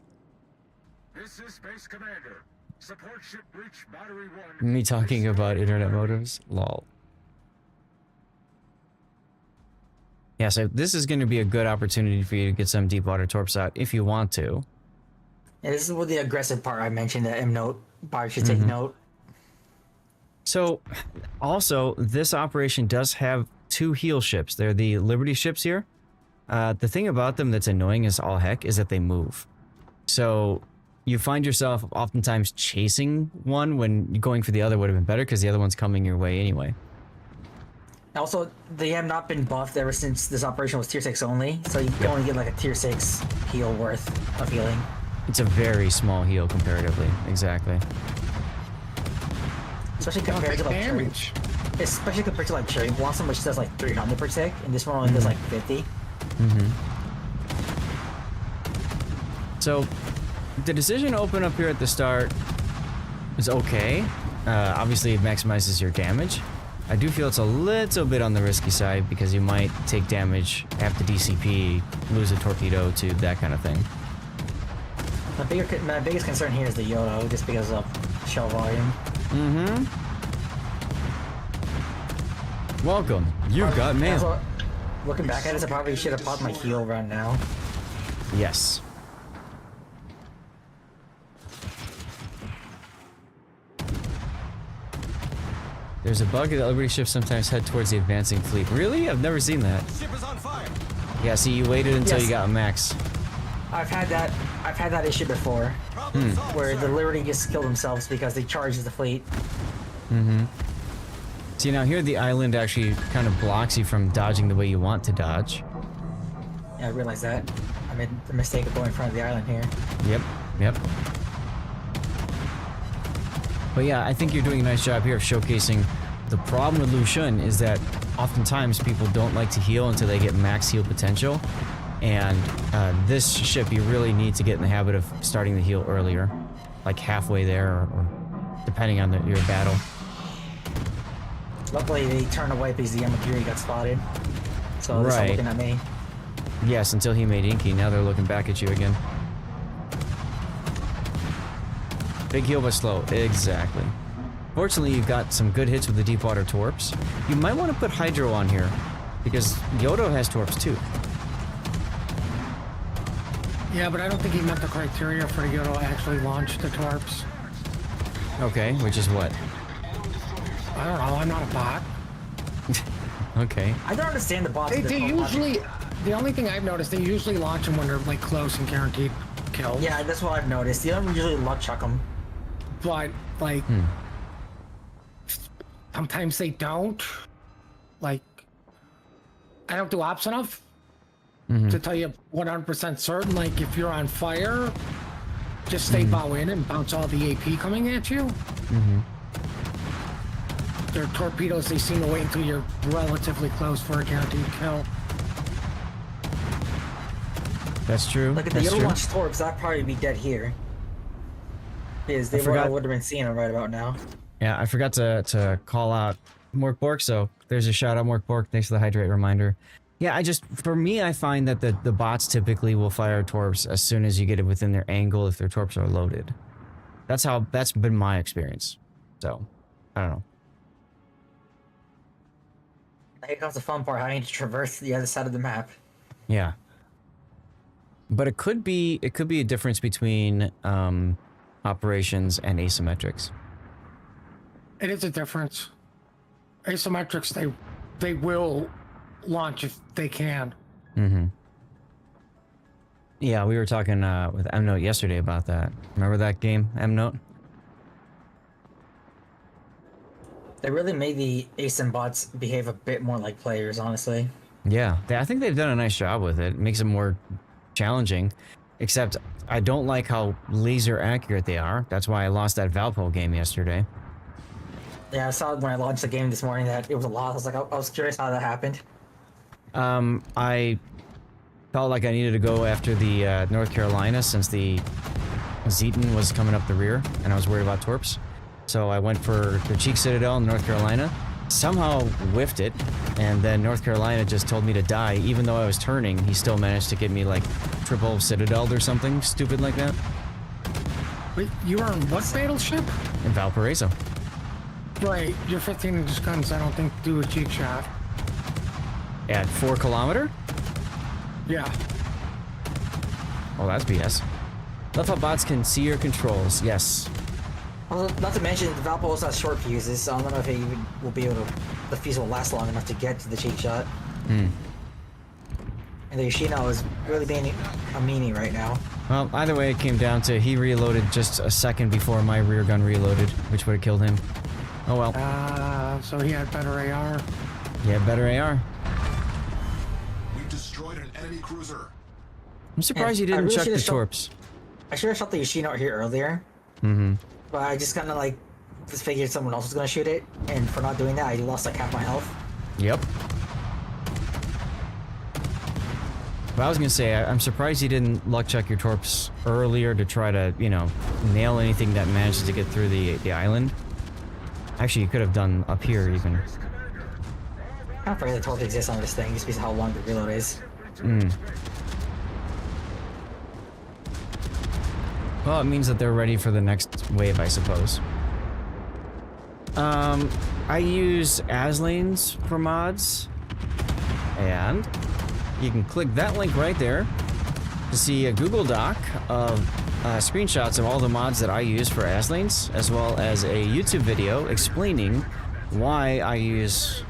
This is Space Commander. Support ship breach battery 1. Me talking about internet modems? Lol. Yeah, so this is going to be a good opportunity for you to get some deep water torps out if you want to. Yeah, this is where the aggressive part I mentioned that M-Note bar should take note. So, also, this operation does have 2 heal ships. They're the Liberty ships here. The thing about them that's annoying as all heck is that they move. So, you find yourself oftentimes chasing one when going for the other would have been better because the other one's coming your way anyway. Also, they have not been buffed ever since this operation was tier 6 only, so you can only get like a tier 6 heal worth of healing. It's a very small heal comparatively. Exactly. Especially compared to like damage. Especially compared to like Cherry Blossom, which does like 300 per tick, and this one only does like 50. So, the decision to open up here at the start is okay. Obviously, it maximizes your damage. I do feel it's a little bit on the risky side because you might take damage, have to DCP, lose a torpedo tube, that kind of thing. My biggest concern here is the Yodo, just because of shell volume. Welcome. You've got mail. Also, looking back at it, I probably should have popped my heal run now. Yes. There's a bug that Liberty ships sometimes head towards the advancing fleet. Really? I've never seen that. Ship is on fire. Yeah, see, you waited until you got a max. I've had that issue before, where the Liberty just killed themselves because they charged the fleet. See, now here the island actually kind of blocks you from dodging the way you want to dodge. Yeah, I realized that. I made the mistake of going in front of the island here. Yep. But yeah, I think you're doing a nice job here of showcasing the problem with Lu Xun is that oftentimes people don't like to heal until they get max heal potential. And this ship, you really need to get in the habit of starting the heal earlier. Like halfway there, or depending on your battle. Luckily, they turned away because the Yamakiri got spotted. So they're still looking at me. Yes, until he made Inky. Now they're looking back at you again. Big heal but slow. Exactly. Fortunately, you've got some good hits with the deep water torps. You might want to put Hydro on here, because Yodo has torps too. Yeah, but I don't think he met the criteria for Yodo to actually launch the torps. Okay, which is what? I don't know, I'm not a bot. Okay. I don't understand the bots. They usually, the only thing I've noticed, they usually launch them when they're like close and guaranteed kills. Yeah, that's what I've noticed. They don't usually luck chuck them. But, like, sometimes they don't. Like, I don't do ops enough to tell you 100% certain. Like, if you're on fire, just stay bow in and bounce all the AP coming at you. Their torpedoes, they seem to wait until you're relatively close for a guaranteed kill. That's true. Look at the Yodo launch torps, that'd probably be dead here. Because they would have been seeing them right about now. Yeah, I forgot to call out Mork Bork, so there's a shout out, Mork Bork. Thanks for the hydrate reminder. Yeah, for me, I find that the bots typically will fire torps as soon as you get it within their angle if their torps are loaded. That's been my experience. So, I don't know. Here comes the fun part, having to traverse the other side of the map. Yeah. But it could be a difference between operations and asymmetrics. It is a difference. Asymmetrics, they will launch if they can. Mm-hmm. Yeah, we were talking with M-Note yesterday about that. Remember that game, M-Note? They really made the asym bots behave a bit more like players, honestly. Yeah, I think they've done a nice job with it. It makes it more challenging, except I don't like how laser accurate they are. That's why I lost that Valpo game yesterday. Yeah, I saw when I launched the game this morning that it was a lot. I was curious how that happened. I felt like I needed to go after the North Carolina since the Zeton was coming up the rear, and I was worried about torps. So I went for the Cheek Citadel in North Carolina, somehow whiffed it, and then North Carolina just told me to die. Even though I was turning, he still managed to get me like triple Citadel or something stupid like that. Wait, you were on what battleship? In Valparaiso. Right, your 15-inch guns I don't think do a cheek shot. At 4 kilometer? Yeah. Oh, that's BS. Love how bots can see your controls. Yes. Well, not to mention, the Valpo also has short fuses, so I don't know if it even will be able to... The fuse will last long enough to get to the cheek shot. Hmm. And the Yoshino is really being a meanie right now. Well, either way, it came down to he reloaded just a second before my rear gun reloaded, which would have killed him. Oh well. So he had better AR. He had better AR. We've destroyed an enemy cruiser. I'm surprised you didn't really check the should've shot- torps. I should have shot the Yoshino here earlier, Mm-hmm. but I just kind of like just figured someone else was gonna shoot it, and for not doing that, I lost like half my health. Yep. But I was gonna say, I'm surprised you didn't luck check your torps earlier to try to, you know, nail anything that manages to get through the island. Actually, you could have done up here even. I'm not afraid the torp exists on this thing, just because of how long the reload is. Hmm. Well, it means that they're ready for the next wave, I suppose. I use Aslanes for mods. And you can click that link right there to see a Google Doc of screenshots of all the mods that I use for Aslanes, as well as a YouTube video explaining why I use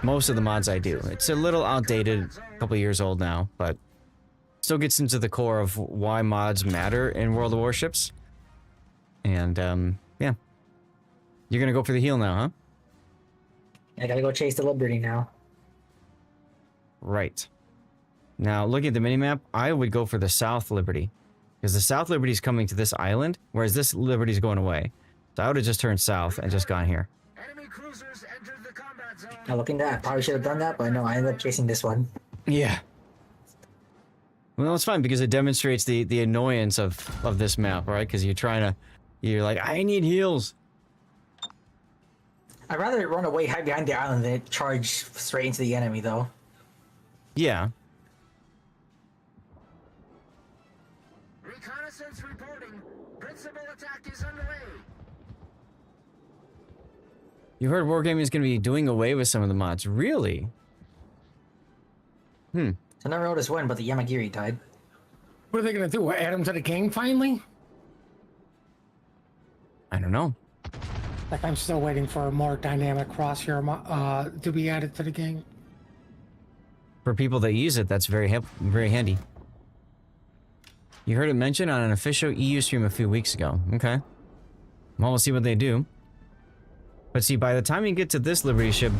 most of the mods I do. It's a little outdated, a couple years old now, but still gets into the core of why mods matter in World of Warships. And, yeah. You're gonna go for the heal now, huh? I gotta go chase the Liberty now. Right. Now, looking at the minimap, I would go for the South Liberty. Because the South Liberty is coming to this island, whereas this Liberty is going away. So I would have just turned south and just gone here. Enemy cruisers entered the combat zone. Now looking at that, I probably should have done that, but no, I ended up chasing this one. Yeah. Well, it's fine because it demonstrates the annoyance of this map, right? Because you're like, I need heals. I'd rather run away, hide behind the island than charge straight into the enemy, though. Yeah. Reconnaissance reporting. Principal attack is underway. You heard Wargaming is going to be doing away with some of the mods. Really? I never noticed when, but the Yamagiri died. What are they gonna do? Add him to the game finally? I don't know. Like, I'm still waiting for a more dynamic crosshair to be added to the game. For people that use it, that's very handy. You heard it mentioned on an official EU stream a few weeks ago. Okay. Well, we'll see what they do. But see, by the time you get to this Liberty ship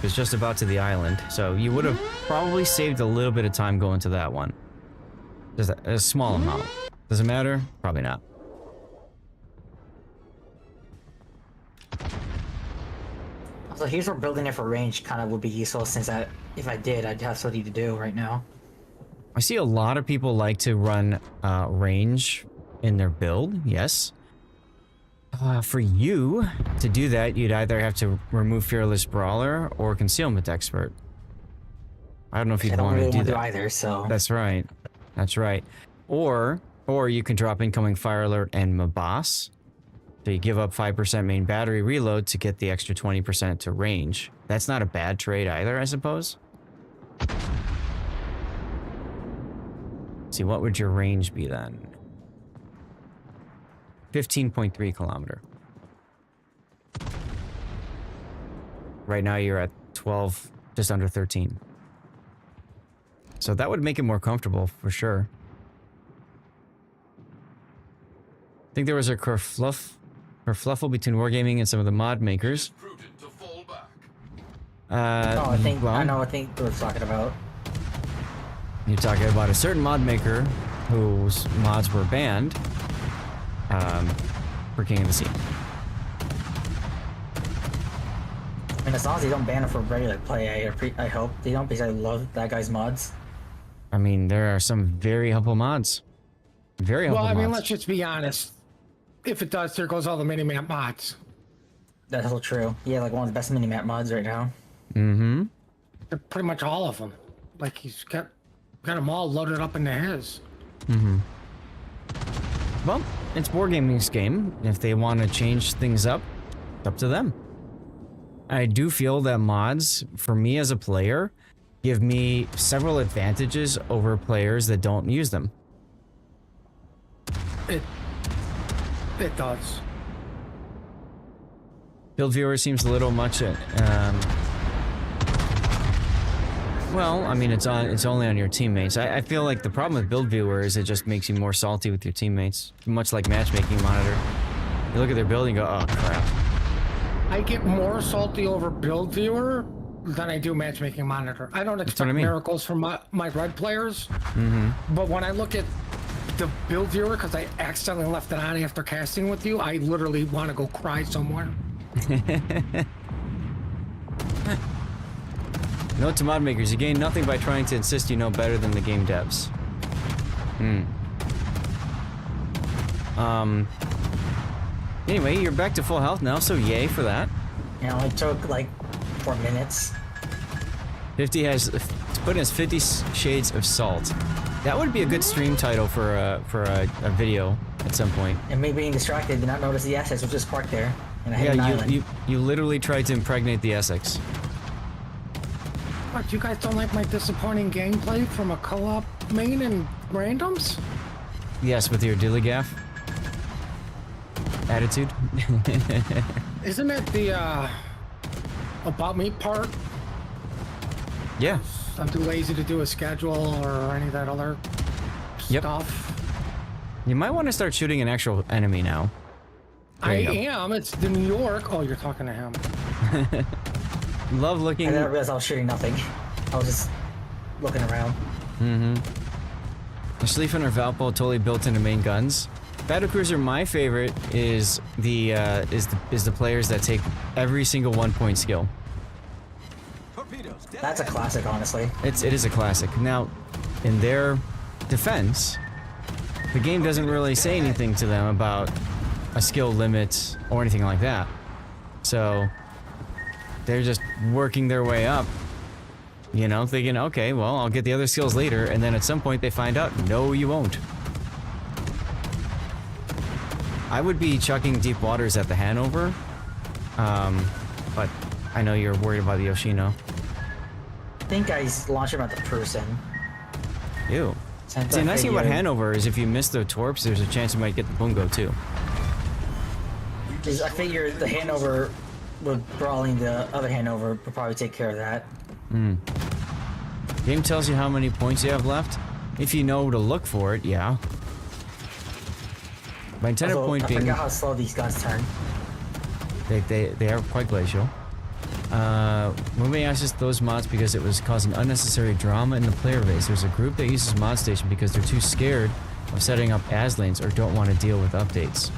is just about to the island. So you would have probably saved a little bit of time going to that one. Just a small amount. Does it matter? Probably not. So here's where building it for range kind of would be useful, since that if I did, I'd have something to do right now. I see a lot of people like to run range in their build, yes. For you to do that, you'd either have to remove Fearless Brawler or Concealment Expert. I don't know if I you'd don't want really to do want to that. do either, so. That's right. That's right. Or you can drop Incoming Fire Alert and Mabas. So you give up 5% main battery reload to get the extra 20% to range. That's not a bad trade either, I suppose. See, what would your range be then? 15.3 kilometer. Right now you're at 12, just under 13. So that would make it more comfortable for sure. I think there was a kerfluffle between Wargaming and some of the mod makers. I think well, I know. I think we're talking about. You're talking about a certain mod maker whose mods were banned for King of the Sea. And as long as they don't ban it for regular play, I hope they don't, because I love that guy's mods. I mean, there are some very helpful mods. Very helpful Well, I mean, mods. let's just be honest. If it does, there goes all the mini-map mods. That's all true. Yeah, like one of the best mini-map mods right now. Mm-hmm. They're pretty much all of them. Like, he's got them all loaded up into his. Mm-hmm. Well, it's Wargaming's game. If they want to change things up, it's up to them. I do feel that mods, for me as a player, give me several advantages over players that don't use them. It does. Build viewer seems a little much. Well, I mean, it's only on your teammates. I feel like the problem with build viewer is it just makes you more salty with your teammates, much like matchmaking monitor. You look at their build and you go, oh crap. I get more salty over build viewer than I do matchmaking monitor. I don't expect miracles from my red players, but when I look at the build viewer, because I accidentally left it on after casting with you, I literally want to go cry somewhere. Note to mod makers, you gain nothing by trying to insist you know better than the game devs. Anyway, you're back to full health now, so yay for that. You know, it took like 4 minutes. 50 has put in his 50 Shades of Salt. That would be a good stream title for a video at some point. And me being distracted did not notice the assets was just parked there. And I hit an island. You literally tried to impregnate the Essex. What, you guys don't like my disappointing gameplay from a co-op main and randoms? Yes, with your dillygaff attitude. Isn't it the about me part? Yeah. I'm too lazy to do a schedule or any of that other stuff. You might want to start shooting an actual enemy now. I am. It's the New York. Oh, you're talking to him. Love looking. I didn't realize I was shooting nothing. I was just looking around. The Schlieffen or Valpo totally built into main guns. Battlecruiser, my favorite is the players that take every single 1-point skill. That's a classic, honestly. It is a classic. Now, in their defense, the game doesn't really say anything to them about a skill limit or anything like that. So they're just working their way up, you know, thinking, okay, well, I'll get the other skills later, and then at some point they find out, no, you won't. I would be chucking Deep Waters at the Hanover, but I know you're worried about the Yoshino. I think I launched him at the person. Ew. See, the nice thing about Hanover is if you miss the torps, there's a chance you might get the Bungo too. I figured the Hanover with brawling the other Hanover would probably take care of that. Game tells you how many points you have left. If you know to look for it, yeah. My intended point I being... forgot how slow these guns turn. They are quite glacial. Moving access to those mods because it was causing unnecessary drama in the player base. There's a group that uses Mod Station because they're too scared of setting up as lanes or don't want to deal with updates.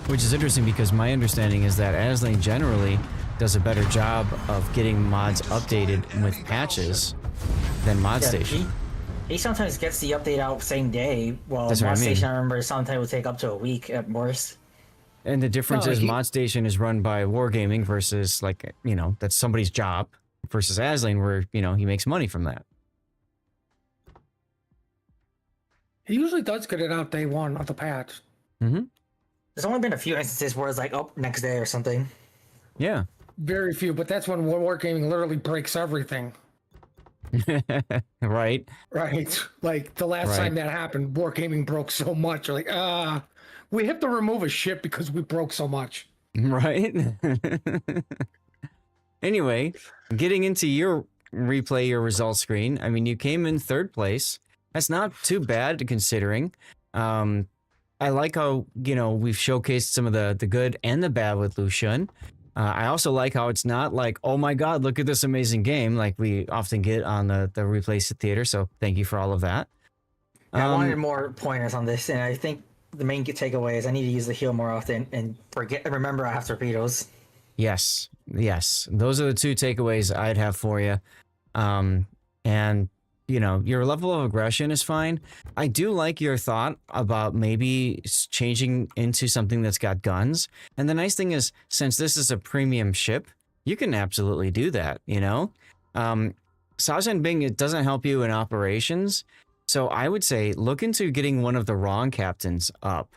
Which is interesting because my understanding is that Aslane generally does a better job of getting mods updated with patches than Mod Station. He sometimes gets the update out same day, while That's what Mod I mean. Station, I remember, sometimes will take up to a week at worst. And the difference No, is he- Mod Station is run by Wargaming versus like, that's somebody's job versus Aslane where, he makes money from that. He usually does get it out day one of the patch. Mm-hmm. There's only been a few instances where it's like, oh, next day or something. Yeah. Very few, but that's when Wargaming literally breaks everything. Right. Right. Like the last Right. time that happened, Wargaming broke so much. Like, we have to remove a ship because we broke so much. Right. Anyway, getting into your results screen. I mean, you came in 3rd place. That's not too bad considering. I like how, we've showcased some of the good and the bad with Lucian. I also like how it's not like, oh my God, look at this amazing game like we often get on the replay theater. So thank you for all of that. I wanted more pointers on this, and I think the main takeaway is I need to use the heal more often and remember I have torpedoes. Yes. Those are the 2 takeaways I'd have for you. And your level of aggression is fine. I do like your thought about maybe changing into something that's got guns. And the nice thing is, since this is a premium ship, you can absolutely do that, Sajan Bing, it doesn't help you in operations. So I would say look into getting one of the wrong captains up.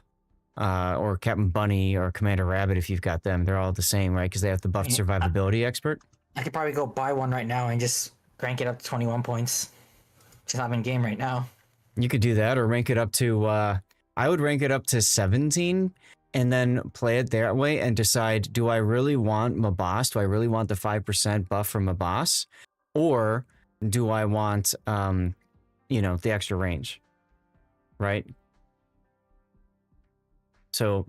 Or Captain Bunny or Commander Rabbit if you've got them. They're all the same, right? Because they have the buffed survivability expert. I could probably go buy one right now and just crank it up to 21 points. Just not in game right now. You could do that or rank it up to, I would rank it up to 17 and then play it that way and decide, do I really want Mabas? Do I really want the 5% buff from Mabas? Or do I want, the extra range, right? So,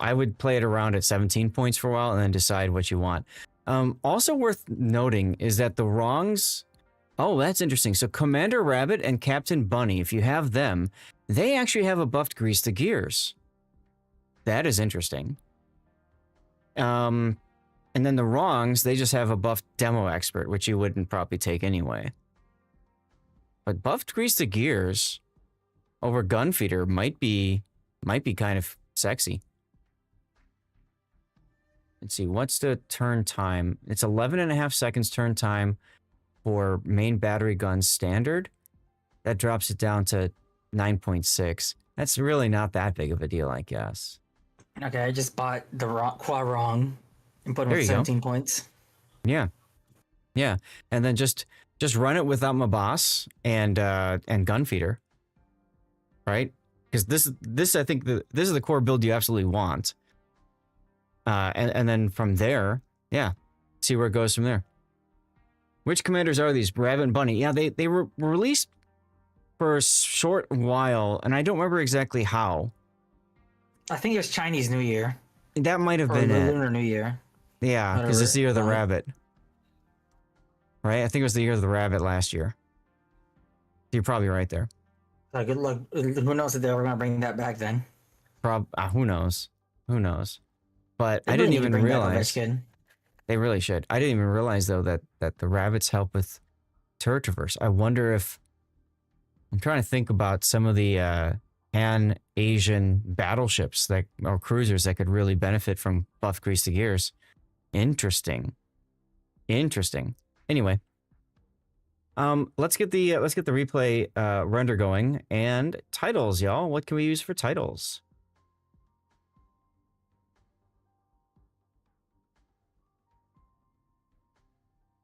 I would play it around at 17 points for a while and then decide what you want. Also worth noting is that the wrongs... Oh, that's interesting. So Commander Rabbit and Captain Bunny, if you have them, they actually have a buffed grease to gears. That is interesting. And then the wrongs, they just have a buffed demo expert, which you wouldn't probably take anyway. But buffed grease to gears over Gunfeeder might be kind of sexy. Let's see, what's the turn time? It's 11.5 seconds turn time for main battery guns standard. That drops it down to 9.6. That's really not that big of a deal, I guess. Okay, I just bought the quad wrong and put him There at you go. 17 points. Yeah. And then just run it without Mabas and Gunfeeder. Right? Because this I think this is the core build you absolutely want. And then from there, see where it goes from there. Which commanders are these? Rabbit and Bunny. Yeah, they were released for a short while, and I don't remember exactly how. I think it was Chinese New Year. That might have Or been it. Lunar New Year. Yeah, because Whatever. it's the year of the rabbit. Right? I think it was the year of the rabbit last year. You're probably right there. So good luck. Who knows if they were going to bring that back then? Who knows? But They I really didn't need to even bring back realize. Ovechkin. They really should. I didn't even realize, though, that the rabbits help with turret traverse. I wonder if... I'm trying to think about some of the Pan-Asian battleships or cruisers that could really benefit from buff grease to gears. Interesting. Anyway. Let's get the replay render going. And titles, y'all. What can we use for titles?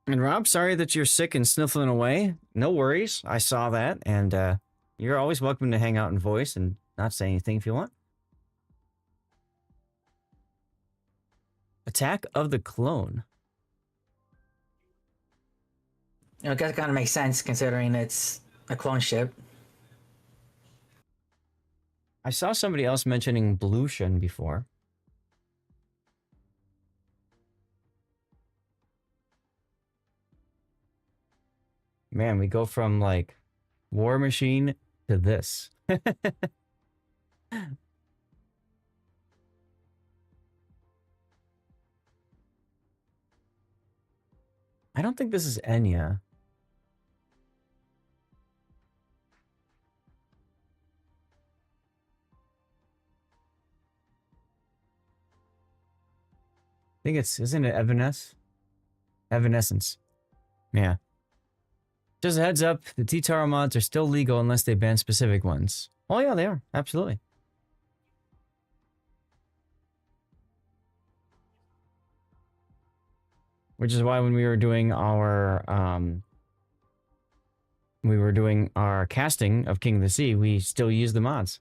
And Rob, sorry that you're sick and sniffling away. No worries. I saw that. And you're always welcome to hang out and voice and not say anything if you want. Attack of the Clone. You know, that kind of makes sense considering it's a clone ship. I saw somebody else mentioning Blution before. Man, we go from like War Machine to this. I don't think this is Enya. think isn't it Evanescence. Yeah. Just a heads up, the T-Taro mods are still legal unless they ban specific ones. Oh yeah, they are. Absolutely. Which is why when we were doing our casting of King of the Sea, we still use the mods.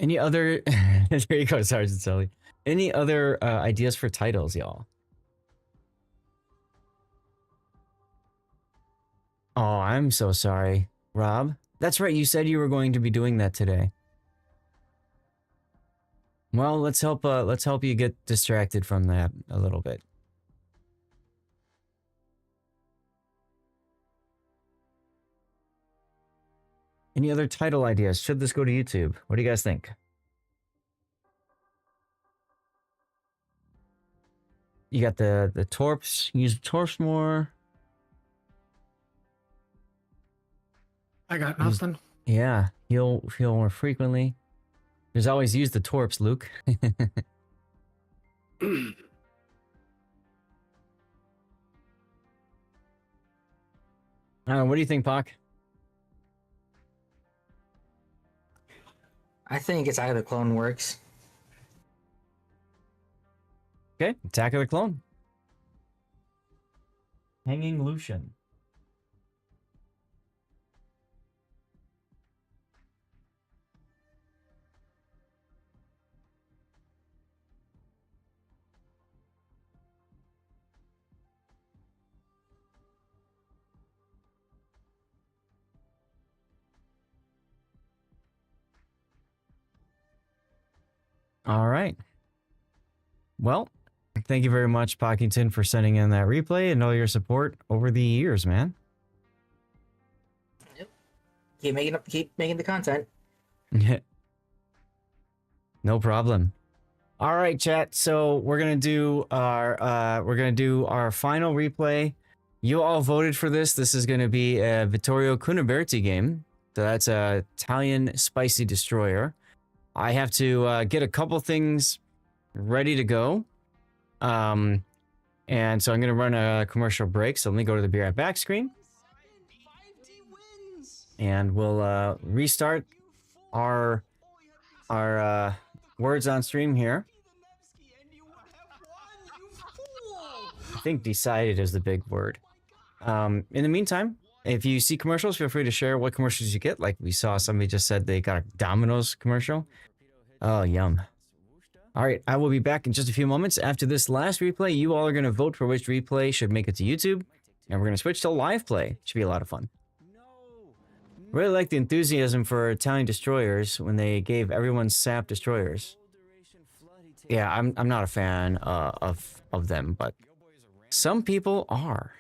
Any other there you go, Sergeant Sully. Any other ideas for titles, y'all? Oh, I'm so sorry, Rob. That's right, you said you were going to be doing that today. Well, let's help you get distracted from that a little bit. Any other title ideas? Should this go to YouTube? What do you guys think? You got the torps. Use torps more. I got nothing. Yeah, heal more frequently. There's always use the torps, Luke. What do you think, Pac? I think it's Attack of the Clone works. Okay, Attack of the Clone. Hanging Lucian. All right. Well, thank you very much, Pockington, for sending in that replay and all your support over the years, man. Yep. Keep making the content. No problem. All right, chat. So we're gonna do our final replay. You all voted for this. This is gonna be a Vittorio Cuniberti game. So that's a Italian spicy destroyer. I have to get a couple things ready to go. And so I'm going to run a commercial break. So let me go to the Be Right Back screen. And we'll restart our words on stream here. I think decided is the big word. In the meantime, if you see commercials, feel free to share what commercials you get. Like we saw somebody just said they got a Domino's commercial. Oh, yum. All right, I will be back in just a few moments. After this last replay, you all are going to vote for which replay should make it to YouTube. And we're going to switch to live play. Should be a lot of fun. Really like the enthusiasm for Italian destroyers when they gave everyone sap destroyers. Yeah, I'm not a fan of them, but some people are.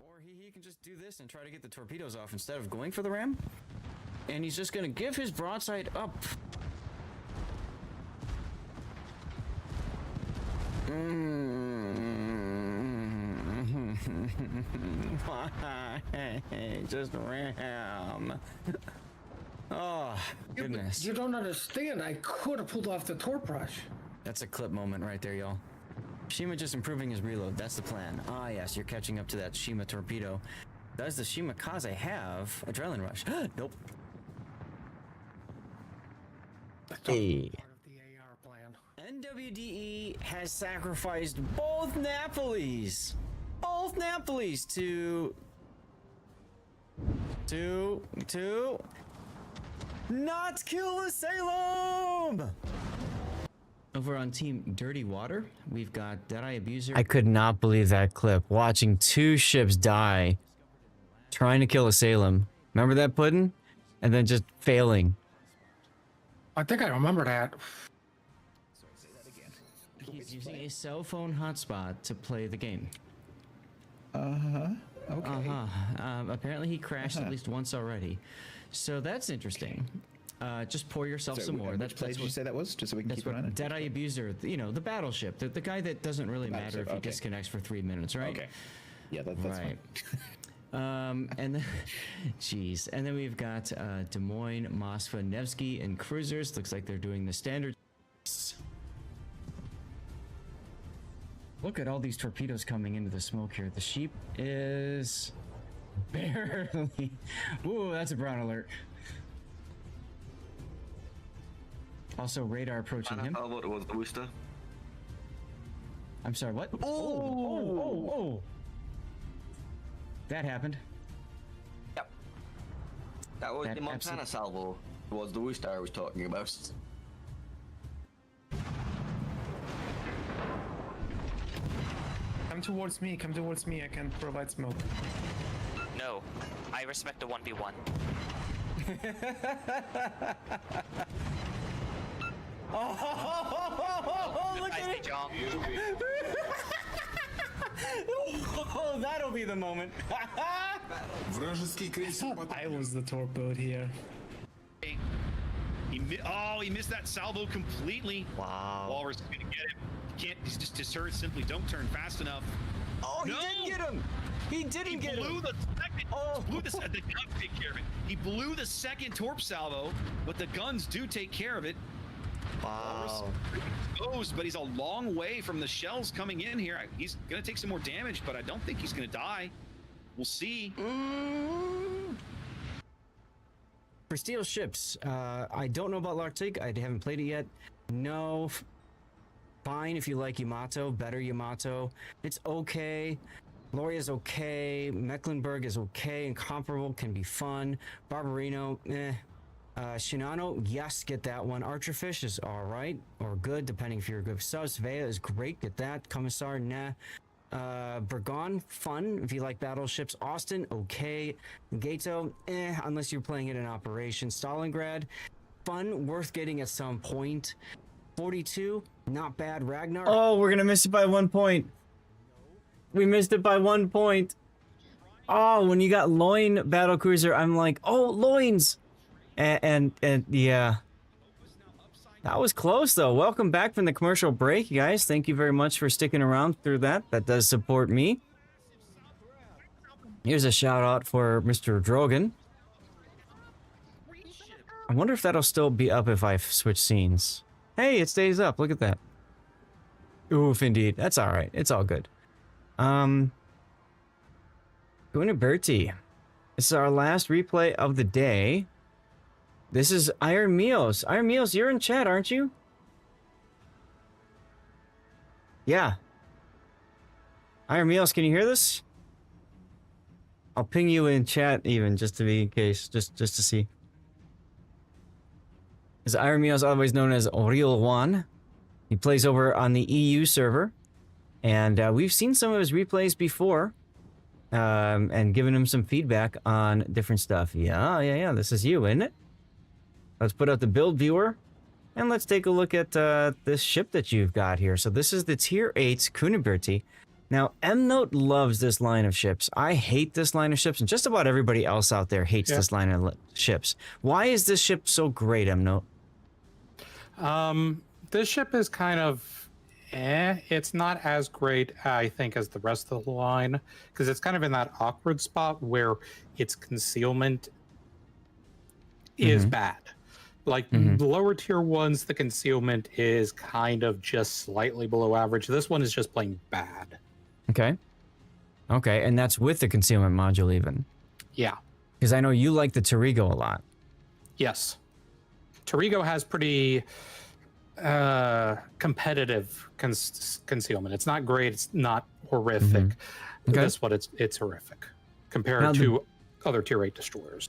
Or he can just do this and try to get the torpedoes off instead of going for the ram. And he's just going to give his broadside up. Why? Just ram. Oh, goodness. You don't understand. I could have pulled off the torp rush. That's a clip moment right there, y'all. Shima just improving his reload. That's the plan. Ah, yes, you're catching up to that Shima torpedo. Does the Shima Kaze have Adrenaline Rush? Nope. Hey. NWDE has sacrificed both Napolis. Both Napolis to not kill a Salem. Over on Team Dirty Water, we've got Deadeye Abuser. I could not believe that clip. Watching two ships die trying to kill a Salem. Remember that, Puddin'? And then just failing. I think I remember that. He's using a cell phone hotspot to play the game. Okay. Apparently he crashed at least once already. So that's interesting. Just pour yourself So, some more. which That's play did you what, say that was? Just so we can that's keep an eye on what it. Deadeye Abuser, you know, the battleship, the guy that doesn't really matter Battleship, if he okay. disconnects for 3 minutes, right? Okay. Yeah, that's right. fine. And then, jeez, and then we've got Des Moines, Moskva, Nevsky, and cruisers. Looks like they're doing the standard. Look at all these torpedoes coming into the smoke here. The sheep is barely. Ooh, that's a brown alert. Also, radar approaching him. What was the booster? I'm sorry, what? Oh! That happened. Yep. That was That the Montana salvo. Was the Worcester I was talking about. Come towards me, I can provide smoke. No, I respect a 1v1. Oh, look at it! Oh, that'll be the moment. I was the torpedo here. He missed that salvo completely. Wow. Walrus is gonna get him. He can't. His turrets simply don't turn fast enough. Oh, he didn't get him. He didn't get him. He blew the second. The guns take care of it. He blew the second torp salvo, but the guns do take care of it. Wow. Exposed, but he's a long way from the shells coming in here. He's gonna take some more damage, but I don't think he's gonna die. We'll see. For steel ships, I don't know about L'Arctique. I haven't played it yet. No. Fine if you like Yamato. Better Yamato. It's okay. Gloria's okay. Mecklenburg is okay and comparable. Can be fun. Barbarino, eh. Shinano, yes, get that one. Archerfish is all right or good, depending if you're a good sub. Svea is great, get that. Commissar, nah. Burgon, fun if you like battleships. Austin, okay. Gato, eh, unless you're playing it in operation. Stalingrad, fun, worth getting at some point. 42, not bad. Ragnar. Oh, we're gonna miss it by 1 point. We missed it by 1 point. Oh, when you got Loin battlecruiser, I'm like, oh, Loins. And yeah, that was close though. Welcome back from the commercial break, you guys. Thank you very much for sticking around through that. That does support me. Here's a shout out for Mr. Drogan. I wonder if that'll still be up if I switch scenes. Hey, it stays up. Look at that. Oof, indeed. That's all right. It's all good. Going to Bertie. This is our last replay of the day. This is Iron Meals. Iron Meals, you're in chat, aren't you? Yeah. Iron Meals, can you hear this? I'll ping you in chat even, just to be in case, just to see. This Iron Meals, otherwise known as Real One. He plays over on the EU server. And we've seen some of his replays before. And given him some feedback on different stuff. Yeah. This is you, isn't it? Let's put out the build viewer, and let's take a look at this ship that you've got here. So this is the Tier 8 Kuniberti. Now, M-Note loves this line of ships. I hate this line of ships, and just about everybody else out there hates this line of ships. Why is this ship so great, M-Note? This ship is kind of it's not as great, I think, as the rest of the line, because it's kind of in that awkward spot where its concealment is bad. Like the lower tier ones, the concealment is kind of just slightly below average. This one is just plain bad. Okay, and that's with the concealment module even. Yeah. Because I know you like the Torigo a lot. Yes. Torigo has pretty competitive concealment. It's not great. It's not horrific. That's what it's horrific compared to other tier 8 destroyers.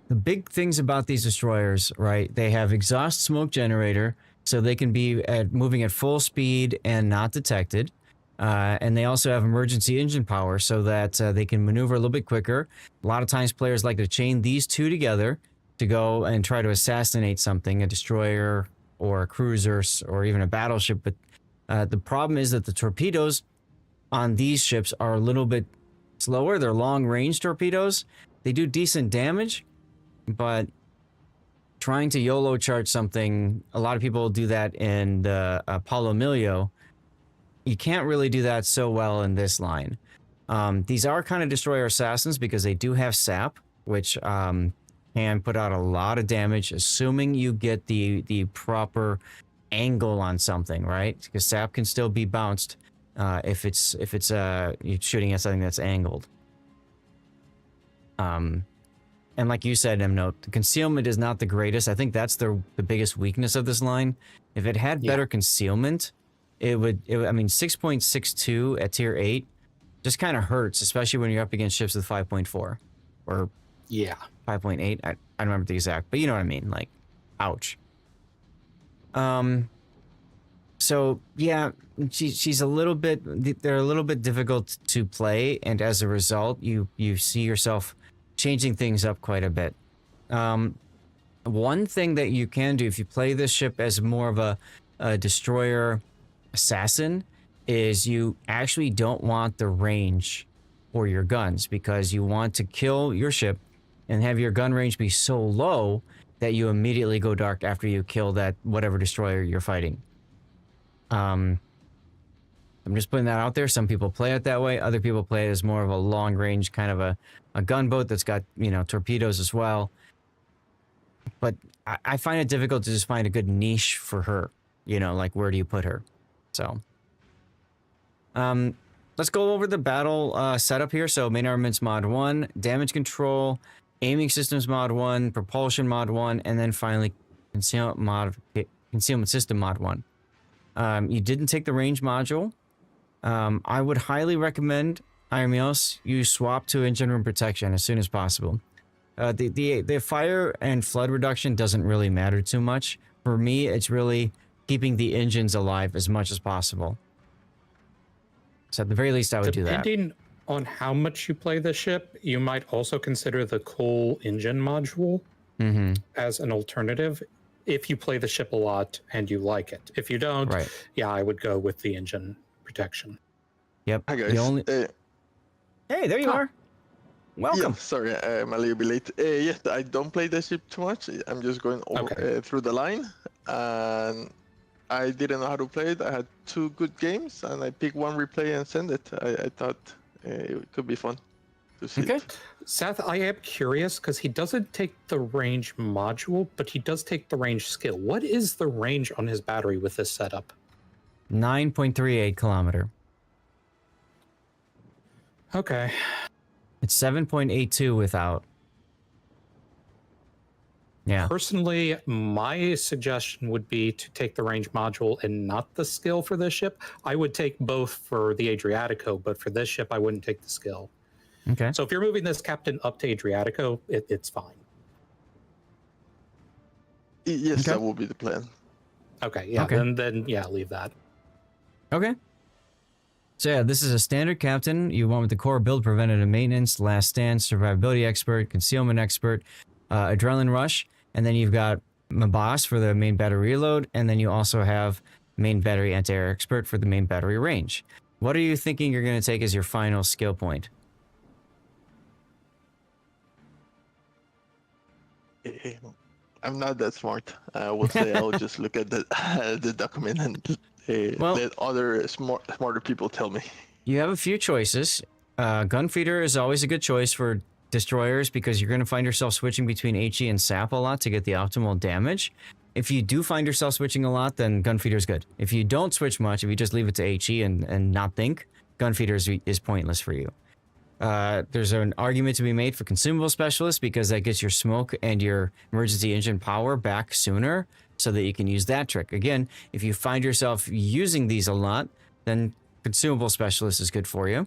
The big things about these destroyers, right? They have exhaust smoke generator, so they can be moving at full speed and not detected. And they also have emergency engine power so that they can maneuver a little bit quicker. A lot of times players like to chain these two together to go and try to assassinate something, a destroyer or a cruiser or even a battleship. But the problem is that the torpedoes on these ships are a little bit slower. They're long-range torpedoes. They do decent damage, but trying to YOLO charge something, a lot of people do that in the Apollo Milio. You can't really do that so well in this line. These are kind of destroyer assassins because they do have sap, which can put out a lot of damage, assuming you get the proper angle on something, right? Because sap can still be bounced if it's you're shooting at something that's angled. And like you said, M-Note, the concealment is not the greatest. I think that's the biggest weakness of this line. If it had better concealment, it would, I mean, 6.62 at tier 8 just kind of hurts, especially when you're up against ships with 5.4 or 5.8. I don't remember the exact, but you know what I mean. Like, ouch. So yeah, she's a little bit, they're a little bit difficult to play, and as a result, you see yourself changing things up quite a bit. One thing that you can do if you play this ship as more of a destroyer assassin is you actually don't want the range for your guns, because you want to kill your ship and have your gun range be so low that you immediately go dark after you kill that whatever destroyer you're fighting. I'm just putting that out there. Some people play it that way. Other people play it as more of a long range kind of a gunboat that's got, you know, torpedoes as well. But I find it difficult to just find a good niche for her. You know, like, where do you put her? So, let's go over the battle setup here. So, main armaments mod 1, damage control, aiming systems mod 1, propulsion mod 1, and then finally concealment system mod 1. You didn't take the range module. I would highly recommend, Iremios, you swap to engine room protection as soon as possible. The fire and flood reduction doesn't really matter too much. For me, it's really keeping the engines alive as much as possible. So at the very least, I would do that. Depending on how much you play the ship, you might also consider the coal engine module as an alternative if you play the ship a lot and you like it. If you don't, yeah, I would go with the engine protection. Yep. Hi guys. Hey, there you are. Welcome. Yeah, sorry, I'm a little bit late. Yes, I don't play the ship too much. I'm just going over, through the line, and I didn't know how to play it. I had 2 good games, and I picked one replay and sent it. I thought it could be fun to see. Okay. Seth, I am curious because he doesn't take the range module, but he does take the range skill. What is the range on his battery with this setup? 9.38 kilometer. Okay. It's 7.82 without. Yeah. Personally, my suggestion would be to take the range module and not the skill for this ship. I would take both for the Adriatico, but for this ship, I wouldn't take the skill. Okay. So if you're moving this captain up to Adriatico, it's fine. Yes, that will be the plan. Okay, yeah, then yeah, leave that. Okay. So yeah, this is a standard captain. You want with the core build, preventative maintenance, last stand, survivability expert, concealment expert, adrenaline rush, and then you've got Mabas for the main battery reload, and then you also have main battery anti-air expert for the main battery range. What are you thinking you're going to take as your final skill point? I'm not that smart. I would say I'll just look at the document and let other smarter people tell me. You have a few choices. Gunfeeder is always a good choice for destroyers because you're going to find yourself switching between HE and SAP a lot to get the optimal damage. If you do find yourself switching a lot, then Gunfeeder is good. If you don't switch much, if you just leave it to HE and not think, Gunfeeder is pointless for you. There's an argument to be made for consumable specialists because that gets your smoke and your emergency engine power back sooner so that you can use that trick. Again, if you find yourself using these a lot, then consumable specialist is good for you.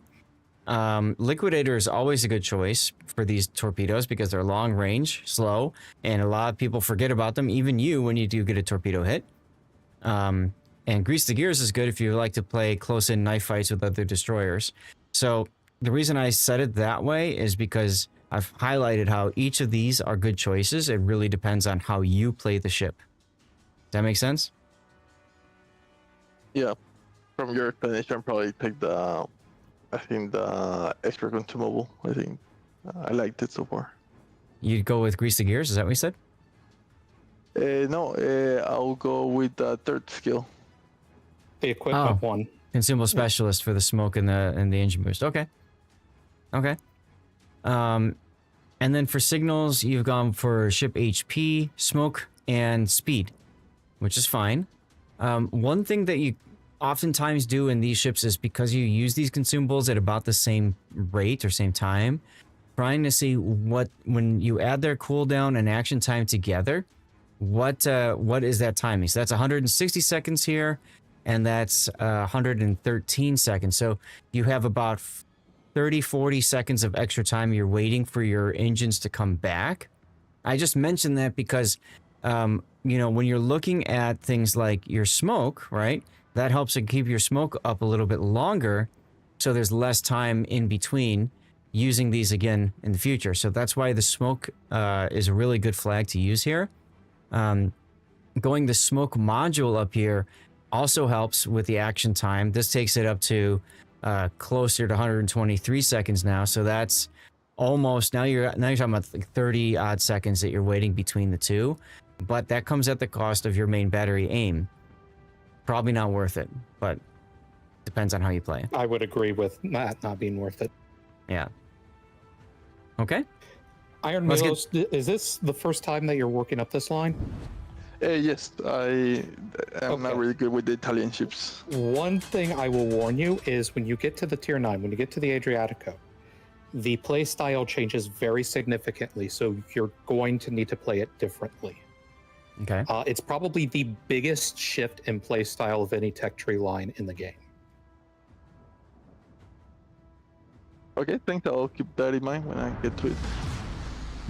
Liquidator is always a good choice for these torpedoes because they're long range, slow, and a lot of people forget about them, even you, when you do get a torpedo hit. And Grease the Gears is good if you like to play close-in knife fights with other destroyers. So the reason I said it that way is because I've highlighted how each of these are good choices. It really depends on how you play the ship. Does that make sense? Yeah. From your explanation, I'll probably take the extra consumable. I think I liked it so far. You'd go with Grease the Gears? Is that what you said? No, I'll go with the third skill. The equipment one. Consumable specialist for the smoke and the engine boost. Okay. Okay. And then for signals, you've gone for ship HP, smoke, and speed, which is fine. One thing that you oftentimes do in these ships is because you use these consumables at about the same rate or same time, trying to see what, when you add their cooldown and action time together, what is that timing? So that's 160 seconds here, and that's 113 seconds. So you have about 30-40 seconds of extra time you're waiting for your engines to come back. I just mentioned that because you know, when you're looking at things like your smoke, right, that helps to keep your smoke up a little bit longer, so there's less time in between using these again in the future. So that's why the smoke is a really good flag to use here. Going the smoke module up here also helps with the action time. This takes it up to closer to 123 seconds now. So that's almost, now you're talking about like 30 odd seconds that you're waiting between the two. But that comes at the cost of your main battery aim. Probably not worth it, but depends on how you play. I would agree with that not being worth it. Yeah. Okay. Iron Milos, is this the first time that you're working up this line? Yes, I am not really good with the Italian ships. One thing I will warn you is when you get to the tier 9, when you get to the Adriatico, the play style changes very significantly, so you're going to need to play it differently. Okay. It's probably the biggest shift in play style of any tech tree line in the game. Okay, thanks. I'll keep that in mind when I get to it.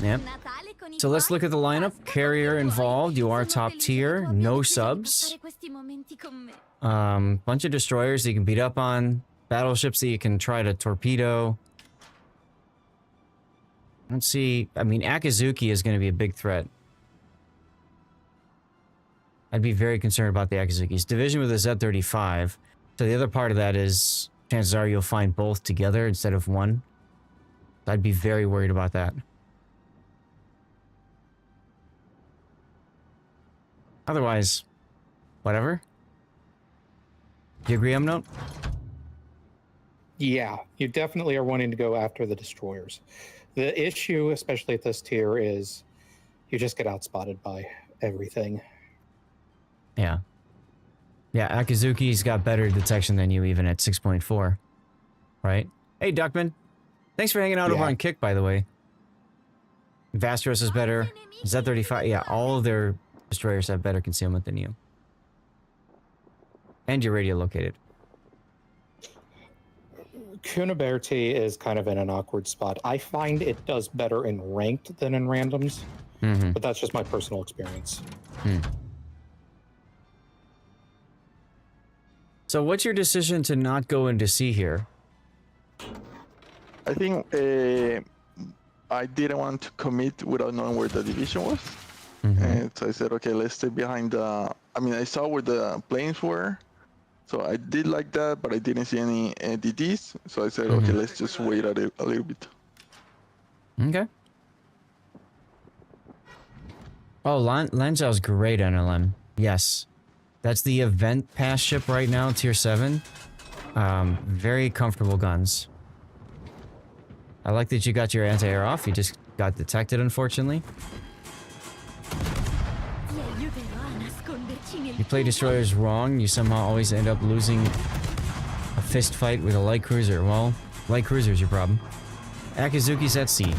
Yep. So let's look at the lineup. Carrier involved. You are top tier. No subs. Bunch of destroyers that you can beat up on. Battleships that you can try to torpedo. Let's see. I mean, Akizuki is going to be a big threat. I'd be very concerned about the Akizuki's division with the Z-35. So the other part of that is chances are you'll find both together instead of one. I'd be very worried about that. Otherwise, whatever. Do you agree, Note? Yeah, you definitely are wanting to go after the destroyers. The issue, especially at this tier, is you just get outspotted by everything. Yeah. Yeah, Akizuki's got better detection than you even at 6.4. Right? Hey, Duckman. Thanks for hanging out over on Kick, by the way. Vastros is better. Z-35, yeah, all of their destroyers have better concealment than you. And you're radio located. Kunaberti is kind of in an awkward spot. I find it does better in ranked than in randoms, but that's just my personal experience. So what's your decision to not go into C here? I think I didn't want to commit without knowing where the division was. And so I said, okay, let's stay behind the... I mean, I saw where the planes were. So I did like that, but I didn't see any DDs. So I said, okay, let's just wait a little bit. Okay. Oh, Lanzhou's great NLM. Yes. That's the event pass ship right now, tier 7. Very comfortable guns. I like that you got your anti-air off. You just got detected, unfortunately. You play destroyers wrong, you somehow always end up losing a fist fight with a light cruiser. Well, light cruiser's your problem. Akizuki's at sea.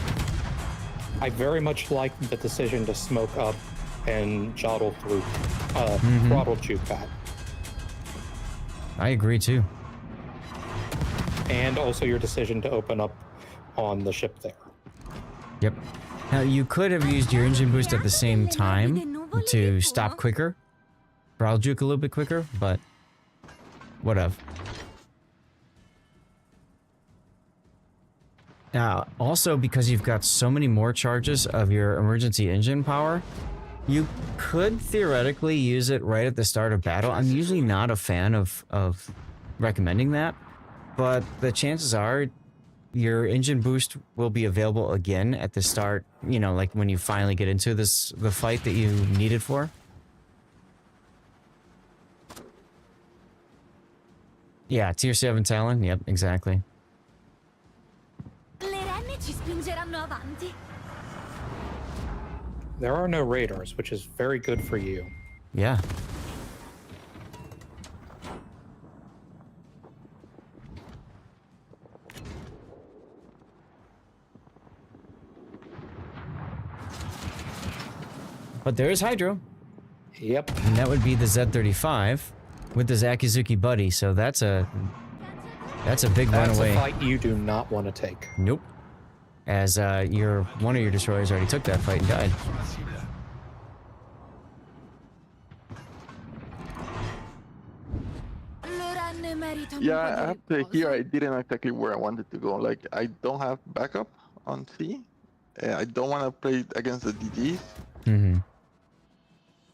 I very much like the decision to smoke up and jottle through throttle juke that. I agree too. And also your decision to open up on the ship there. Yep. Now you could have used your engine boost at the same time to stop quicker. Throttle juke a little bit quicker, but whatever. Now, also because you've got so many more charges of your emergency engine power, you could theoretically use it right at the start of battle. I'm usually not a fan of recommending that, but the chances are your engine boost will be available again at the start, you know, like when you finally get into the fight that you need it for. Yeah, tier 7 Talon. Yep, exactly. Le renne ci spingeranno avanti. There are no radars, which is very good for you. Yeah. But there is Hydro. Yep. And that would be the Z35 with the Zakizuki buddy, so that's a big runaway. That's a fight you do not want to take. Nope. As one of your destroyers already took that fight and died. Yeah, I have to here. I didn't know exactly where I wanted to go. Like, I don't have backup on C. I don't want to play against the DDs. Mm-hmm.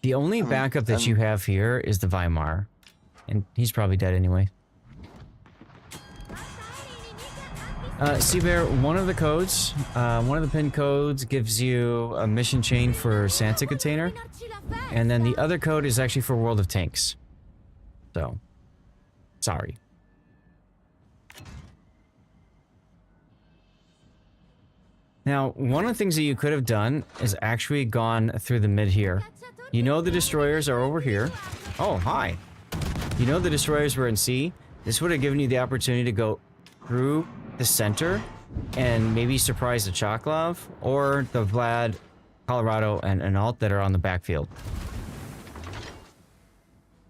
The only backup that you have here is the Weimar. And he's probably dead anyway. Seabear, one of the codes, one of the pin codes gives you a mission chain for Santa container. And then the other code is actually for World of Tanks. So, sorry. Now, one of the things that you could have done is actually gone through the mid here. You know the destroyers are over here. Oh, hi. You know the destroyers were in C. This would have given you the opportunity to go through the center and maybe surprise the Choklov or the Vlad, Colorado, and Alt that are on the backfield.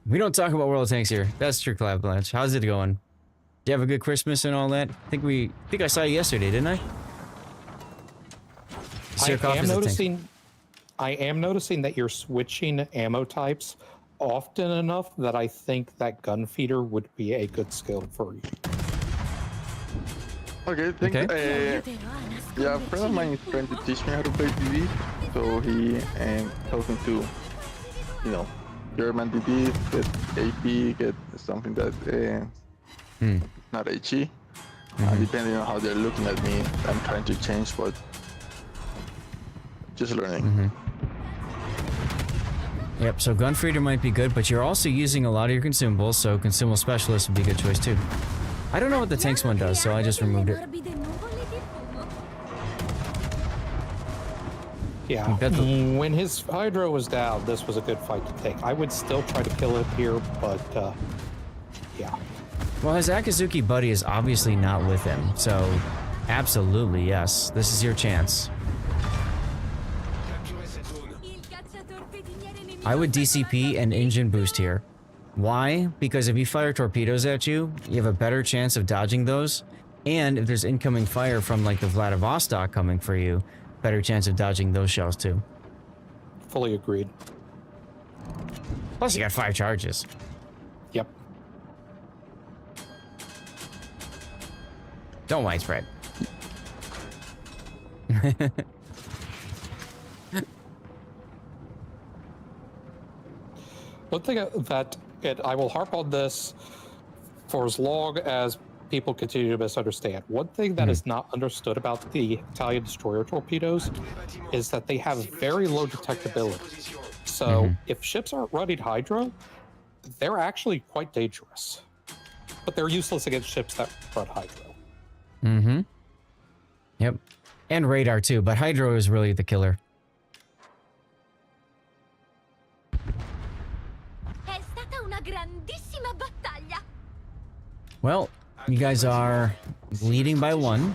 We don't talk about World of Tanks here. That's true, Collab Blanche. How's it going? Did you have a good Christmas and all that? I think I saw you yesterday, didn't I? I am noticing that you're switching ammo types often enough that I think that gun feeder would be a good skill for you. Okay, yeah, a friend of mine is trying to teach me how to play DD, so he tells me to, you know, German DD, get AP, get something that not HE. Depending on how they're looking at me, I'm trying to change, but just learning. Yep, so Gun Feeder might be good, but you're also using a lot of your consumables, so Consumable Specialist would be a good choice too. I don't know what the Tanks one does, so I just removed it. Yeah, when his Hydro was down, this was a good fight to take. I would still try to kill it here, but yeah. Well, his Akizuki buddy is obviously not with him, so absolutely, yes. This is your chance. I would DCP and engine boost here. Why? Because if you fire torpedoes at you, you have a better chance of dodging those. And if there's incoming fire from like the Vladivostok coming for you, better chance of dodging those shells too. Fully agreed. Plus you got 5 charges. Yep. Don't widespread. One thing that I will harp on this for as long as people continue to misunderstand. One thing that is not understood about the Italian destroyer torpedoes is that they have very low detectability. So if ships aren't running Hydro, they're actually quite dangerous. But they're useless against ships that run Hydro. Yep. And radar too, but Hydro is really the killer. Well, you guys are leading by 1.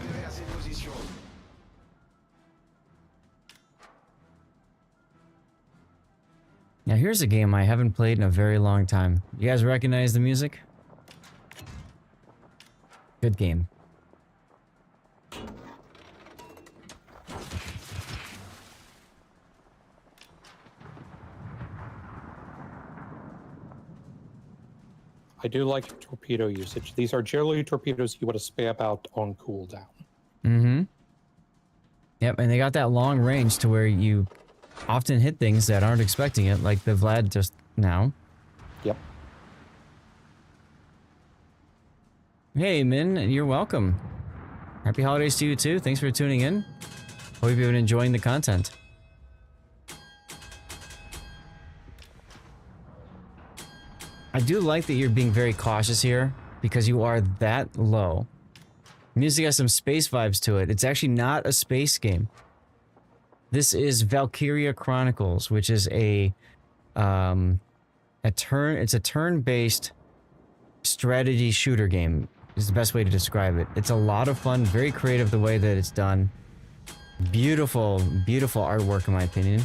Now here's a game I haven't played in a very long time. You guys recognize the music? Good game. I do like torpedo usage. These are generally torpedoes you want to spam out on cooldown. Yep, and they got that long range to where you often hit things that aren't expecting it, like the Vlad just now. Yep. Hey, Min, you're welcome. Happy holidays to you too. Thanks for tuning in. Hope you've been enjoying the content. I do like that you're being very cautious here because you are that low. Music has some space vibes to it. It's actually not a space game. This is Valkyria Chronicles, which is it's a turn-based strategy shooter game. Is the best way to describe it. It's a lot of fun, very creative the way that it's done. Beautiful, beautiful artwork in my opinion.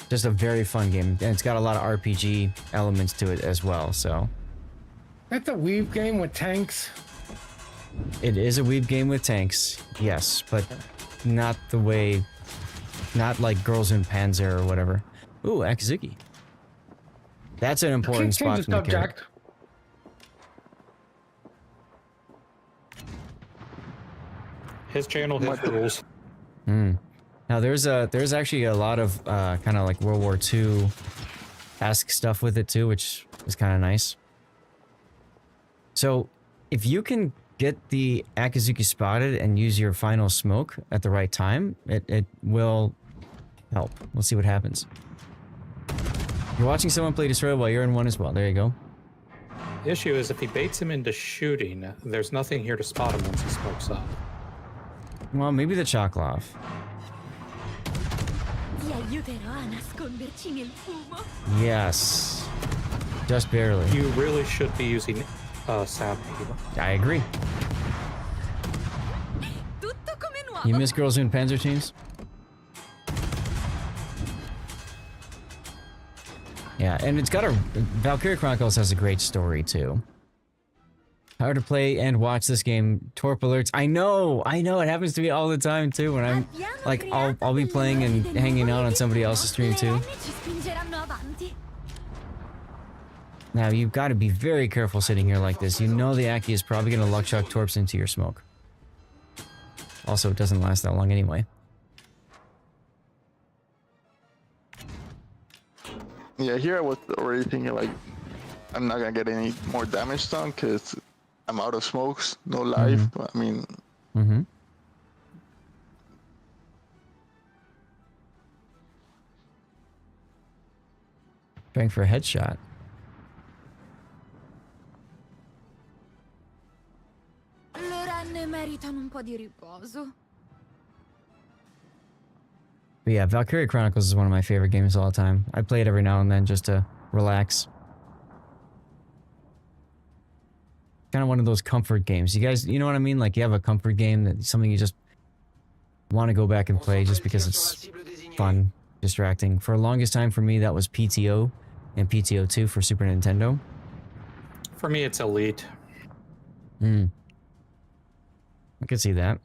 Just a very fun game, and it's got a lot of RPG elements to it as well, so. That's a weave game with tanks. It is a weave game with tanks, yes, but not the way, not like Girls in Panzer or whatever. Ooh, Akizuki. That's an important spot from the character. His channel has rules. Now there's actually a lot of kind of like World War II-esque stuff with it too, which is kind of nice. So if you can get the Akizuki spotted and use your final smoke at the right time, it will help. We'll see what happens. You're watching someone play Destroy while you're in one as well. There you go. The issue is if he baits him into shooting, there's nothing here to spot him once he smokes up. Well, maybe the Choklov. Ti aiuterò a nasconderci nel fumo. Yes. Just barely. You really should be using Sap. I agree. Tutto come nuovo. You miss Girls in Panzer teams? Yeah, and it's got a... Valkyria Chronicles has a great story, too. Hard to play and watch this game. Torp alerts. I know! It happens to me all the time, too, when I'm... Like, I'll be playing and hanging out on somebody else's stream, too. Now, you've got to be very careful sitting here like this. You know the Aki is probably going to luck chuck Torps into your smoke. Also, it doesn't last that long anyway. Yeah, here I was already thinking like, I'm not gonna get any more damage done because I'm out of smokes, no life. I mean, Trying for a headshot. Le renne meritano un po' di riposo. But yeah, Valkyria Chronicles is one of my favorite games of all time. I play it every now and then just to relax. Kind of one of those comfort games. You guys, you know what I mean? Like you have a comfort game, that something you just want to go back and play just because it's fun, distracting. For the longest time for me, that was PTO and PTO 2 for Super Nintendo. For me, it's Elite. Hmm. I could see that.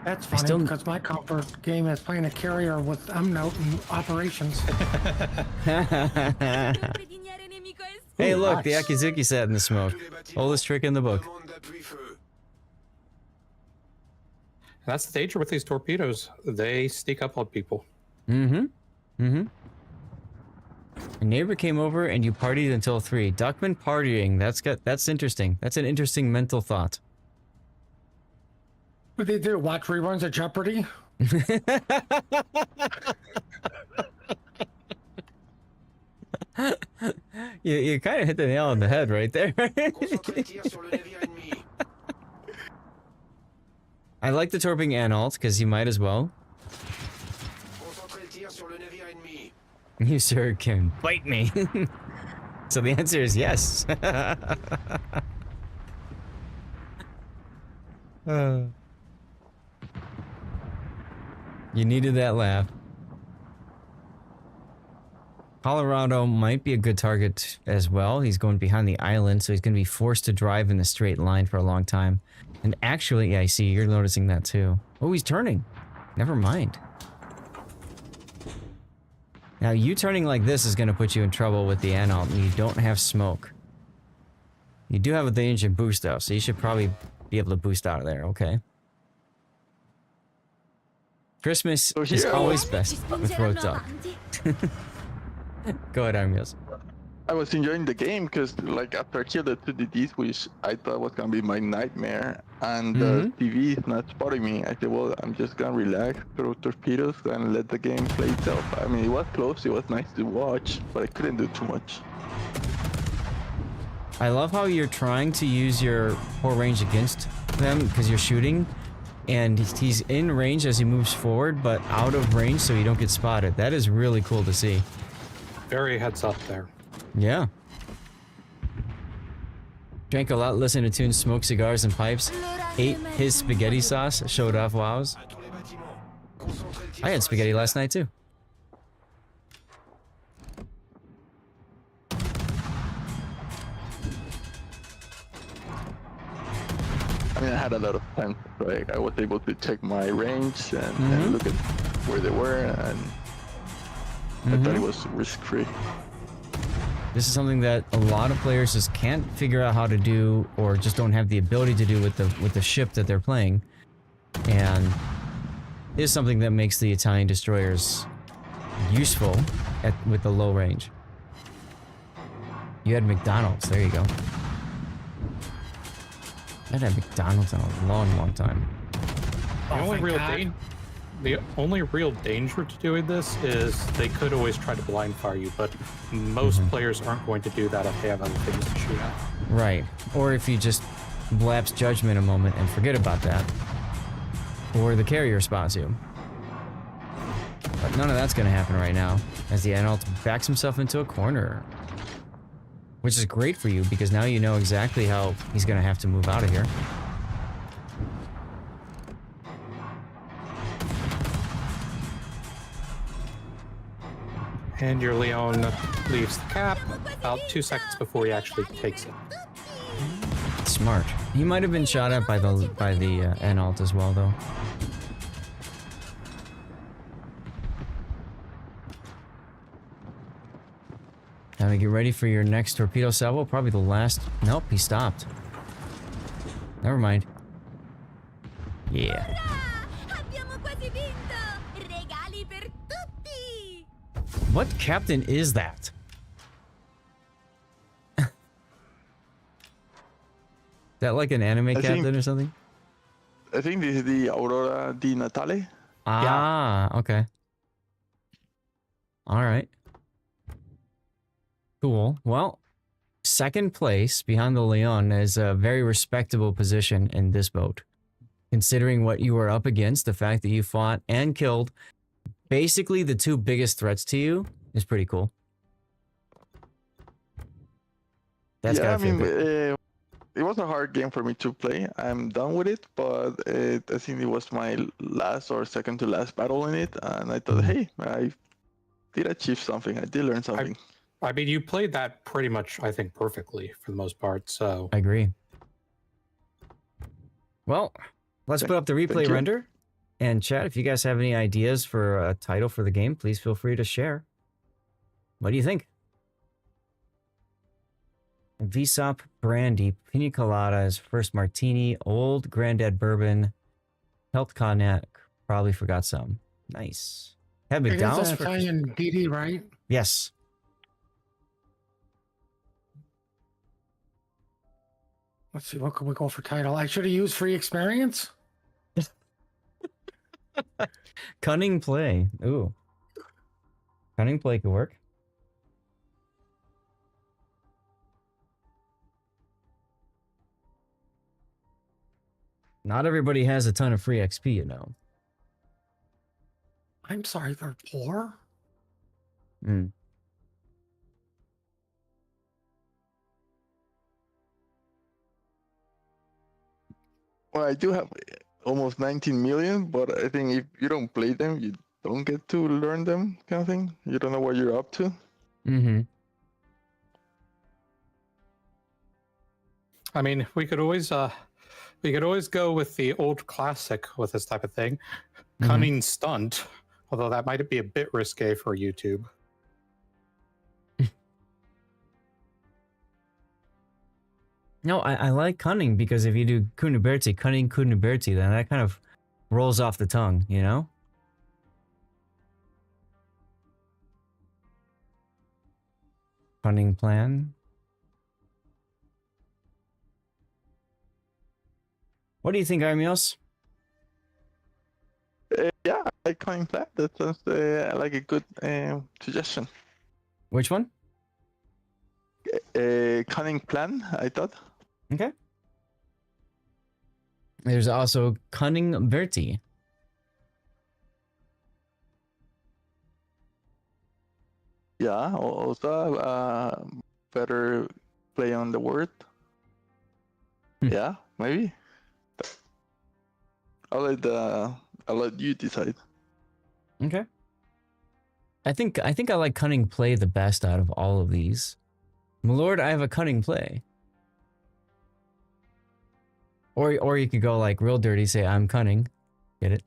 That's funny because my comfort game is playing a carrier with Note and operations. Hey, look, the Akizuki sat in the smoke. Oldest trick in the book. That's the danger with these torpedoes. They sneak up on people. A neighbor came over and you partied until 3. Duckman partying. That's interesting. That's an interesting mental thought. What do they do? Watch reruns of Jeopardy? You kind of hit the nail on the head right there. I like the torping Anhalt because you might as well. You sir can bite me. So the answer is yes. You needed that laugh. Colorado might be a good target as well. He's going behind the island, so he's going to be forced to drive in a straight line for a long time. And actually, yeah, I see, you're noticing that too. Oh, he's turning. Never mind. Now, you turning like this is going to put you in trouble with the Anhalt, and you don't have smoke. You do have the engine boost, though, so you should probably be able to boost out of there, okay? Christmas is always best with road dog. Go ahead, Armios. I was enjoying the game because, like, after I killed the 2DDs, which I thought was gonna be my nightmare, and the TV is not spotting me, I said, well, I'm just gonna relax, throw torpedoes, and let the game play itself. I mean, it was close, it was nice to watch, but I couldn't do too much. I love how you're trying to use your poor range against them because you're shooting, and he's in range as he moves forward, but out of range so you don't get spotted. That is really cool to see. Very heads up there. Yeah. Drank a lot, listened to tunes, smoked cigars and pipes, ate his spaghetti sauce, showed off wows. I had spaghetti last night too. I mean, I had a lot of time, right? I was able to check my range and look at where they were, and I thought it was risk-free. This is something that a lot of players just can't figure out how to do, or just don't have the ability to do with the ship that they're playing, and is something that makes the Italian destroyers useful with the low range. You had McDonald's. There you go. I haven't had McDonald's in a long, long time. The only real danger to doing this is they could always try to blind fire you, but most players aren't going to do that if they have other things to shoot at. Right. Or if you just lapse judgment a moment and forget about that. Or the carrier spots you. But none of that's going to happen right now, as the Analt backs himself into a corner. Which is great for you, because now you know exactly how he's going to have to move out of here. And your Leon leaves the cap about 2 seconds before he actually takes it. Smart. He might have been shot at by the Analt as well, though. Now to get ready for your next torpedo salvo. Probably the last. Nope, he stopped. Never mind. Yeah. What captain is that? Is that like an anime captain or something? I think this is the Aurora di Natale. Ah, okay. All right. Cool. Well, second place behind the Leon is a very respectable position in this boat. Considering what you were up against, the fact that you fought and killed basically the two biggest threats to you is pretty cool. That's yeah, I gotta feel mean, good. it was a hard game for me to play. I'm done with it, but I think it was my last or second to last battle in it, and I thought, hey, I did achieve something. I did learn something. I mean, you played that pretty much, I think, perfectly for the most part, so... I agree. Well, let's put up the replay render. And chat, if you guys have any ideas for a title for the game, please feel free to share. What do you think? Visop Brandy, Pina Colada is first martini, Old Granddad Bourbon, Health Cognac, probably forgot some. Nice. Have McDonald's It is an Italian DD, right? Yes. Let's see, what could we go for title? I should have used free experience. Cunning play. Ooh. Cunning play could work. Not everybody has a ton of free XP, you know. I'm sorry, they're poor? Hmm. Well, I do have almost 19 million, but I think if you don't play them, you don't get to learn them, kind of thing. You don't know what you're up to. Mm-hmm. I mean, we could always go with the old classic with this type of thing. Cunning stunt, although that might be a bit risque for YouTube. No, I like cunning because if you do Kunuberti, cunning Kunuberti, then that kind of rolls off the tongue, you know? Cunning plan. What do you think, Armios? Yeah, I can't plan. That sounds like a good suggestion. Which one? Cunning plan, I thought. Okay. There's also Cunning Bertie. Yeah, also better play on the word. Yeah, maybe. I'll let you decide. Okay. I think I like cunning play the best out of all of these. My lord, I have a cunning play. Or you could go like real dirty, say I'm cunning. Get it?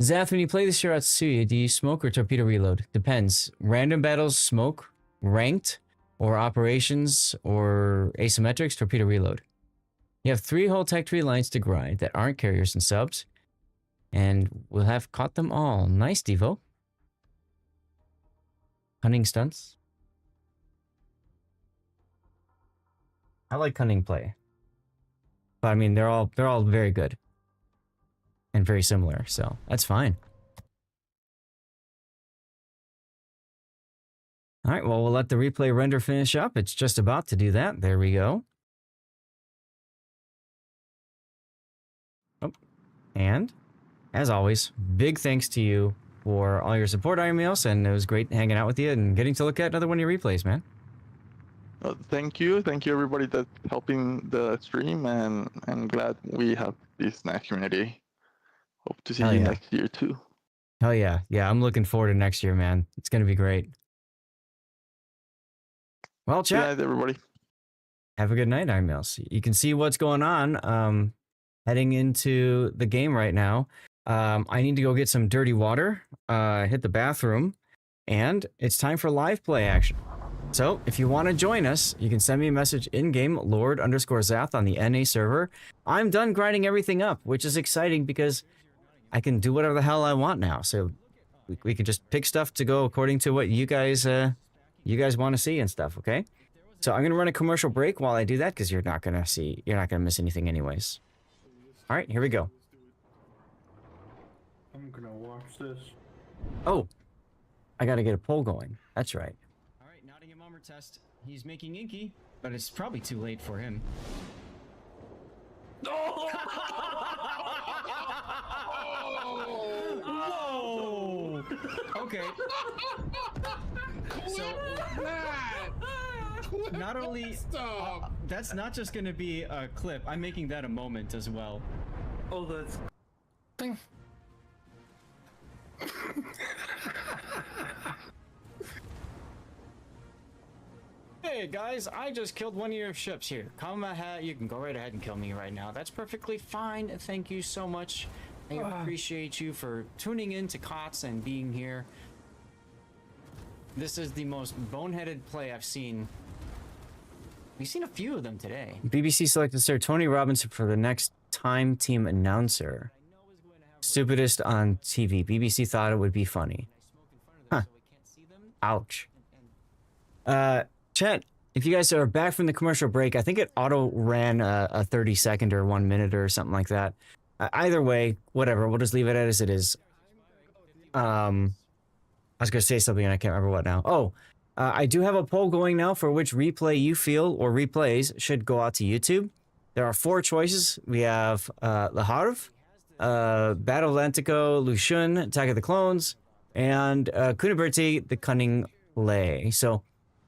Zath, when you play the Shiratsuya, do you smoke or torpedo reload? Depends. Random battles, smoke. Ranked, or operations, or asymmetrics, torpedo reload. You have 3 whole tech tree lines to grind that aren't carriers and subs. And we'll have caught them all. Nice, Devo. Cunning stunts. I like cunning play. But I mean, they're all very good. And very similar, so that's fine. All right, well, we'll let the replay render finish up. It's just about to do that. There we go. Oh, and as always, big thanks to you for all your support, Iron Meals, and it was great hanging out with you and getting to look at another one of your replays, man. Thank you everybody that's helping the stream, and I'm glad we have this nice community. Hope to see you next year too. Hell yeah. Yeah, I'm looking forward to next year, man. It's going to be great. Well, chat. Good night, everybody. Have a good night, Iron Meals. You can see what's going on heading into the game right now. I need to go get some dirty water, hit the bathroom, and it's time for live play action. So if you want to join us, you can send me a message in-game, Lord_Zath on the NA server. I'm done grinding everything up, which is exciting because I can do whatever the hell I want now. So we can just pick stuff to go according to what you guys want to see and stuff, okay? So I'm going to run a commercial break while I do that because you're not going to miss anything anyways. All right, here we go. I'm going to watch this. Oh, I got to get a poll going. That's right. All right, Nottingham armor test. He's making inky, but it's probably too late for him. Whoa! Okay. So not only that's not just going to be a clip. I'm making that a moment as well. Oh, that's thing. Hey guys, I just killed one of your ships here. Come ahead, you can go right ahead and kill me right now. That's perfectly fine. Thank you so much. I appreciate you for tuning in to COTS and being here. This is the most boneheaded play I've seen. We've seen a few of them today. BBC selected Sir Tony Robinson for the next time team announcer. Stupidest on TV. BBC thought it would be funny. Huh. Ouch. Chat, if you guys are back from the commercial break, I think it auto ran a 30-second or 1 minute or something like that. Either way, whatever. We'll just leave it as it is. I was going to say something and I can't remember what now. Oh, I do have a poll going now for which replay you feel or replays should go out to YouTube. There are 4 choices. We have Le Havre, Battle of Atlantico, Lucian, Attack of the Clones, and Kuniberti, the Cunning Play. So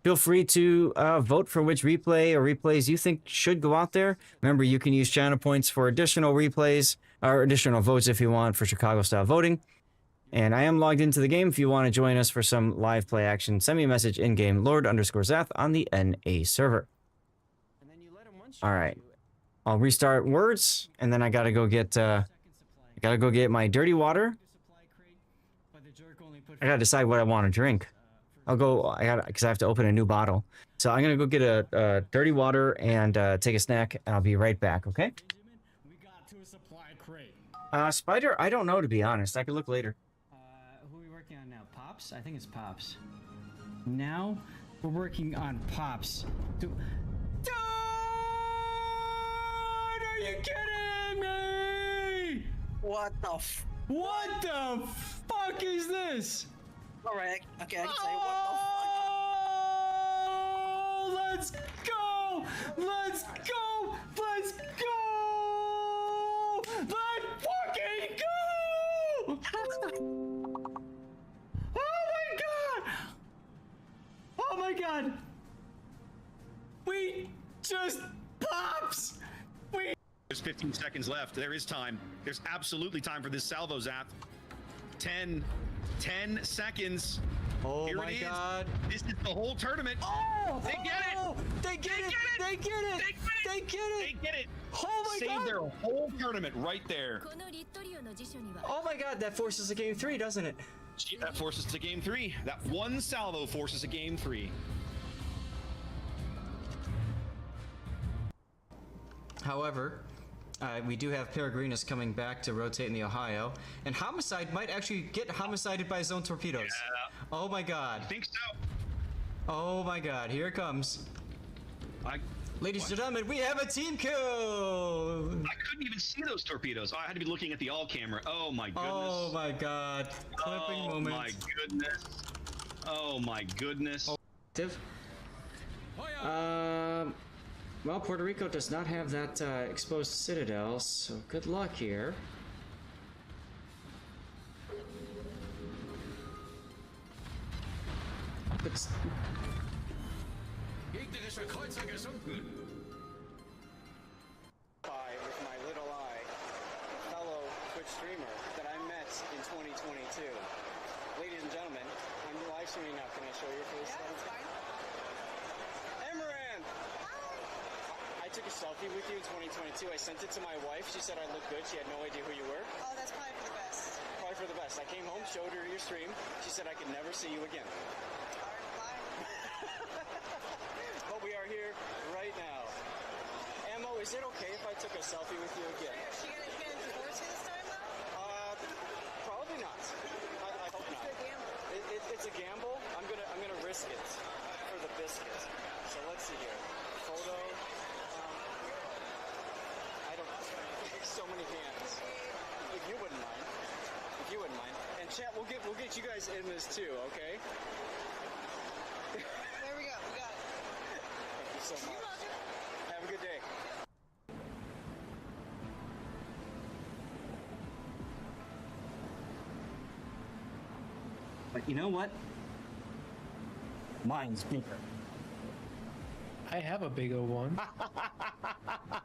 feel free to vote for which replay or replays you think should go out there. Remember, you can use channel points for additional replays or additional votes if you want for Chicago-style voting. And I am logged into the game. If you want to join us for some live play action, send me a message in-game, Lord_Zath on the NA server. All right. I'll restart words, and then I gotta go get my dirty water. I gotta decide what I want to drink. Because I have to open a new bottle. So I'm gonna go get a dirty water and take a snack, and I'll be right back, okay? Spider, I don't know, to be honest. I could look later. Who are we working on now? Pops? I think it's Pops. Now, We're working on pops. Dude, are you kidding me? What the What the fuck is this? Alright, okay, I can say what Oh, let's go! Let's go! Let's go! Let's fucking go! Oh my god! Oh my god! We just pops! We There's 15 seconds left. There is time. There's absolutely time for this salvo zap. 10 seconds. Oh Here my it is. god. This is the whole tournament. Oh! They get it! They get it! They get it! They get it! They get it! Oh my Save god! their whole tournament right there. Oh my god, that forces a game 3, doesn't it? That forces to game 3. That one salvo forces a game 3. However, we do have Peregrinus coming back to rotate in the Ohio, and Homicide might actually get homicided by zone torpedoes. Yeah. Oh my god. I think so. Oh my god, here it comes. Ladies and gentlemen, we have a team kill! I couldn't even see those torpedoes. Oh, I had to be looking at the all camera. Oh my goodness. Oh my god. Clipping moment. Oh my goodness. Oh my goodness. Well, Puerto Rico does not have that exposed citadel, so good luck here. But Gegnerische Kreuzer gesunken. With my little eye, a fellow Twitch streamer that I met in 2022. Ladies and gentlemen, I'm live streaming now. Can I show your face? Yeah, that's fine. Amaranth! I took a selfie with you in 2022. I sent it to my wife. She said I looked good. She had no idea who you were. Oh, that's probably for the best. Probably for the best. I came home, showed her your stream. She said I could never see you again. But we are here right now. Ammo, is it okay if I took a selfie with you again? Is she gonna divorce you this time, though? Probably not. I hope not. It's a gamble. It's a gamble. I'm gonna risk it for the biscuit. So let's see here. Photo. I don't. So many hands. If you wouldn't mind. If you wouldn't mind. And chat, we'll get you guys in this too. Okay. There we go. We got it. Thank you so much. Have a good day. But you know what? Mine's bigger. I have a bigger one.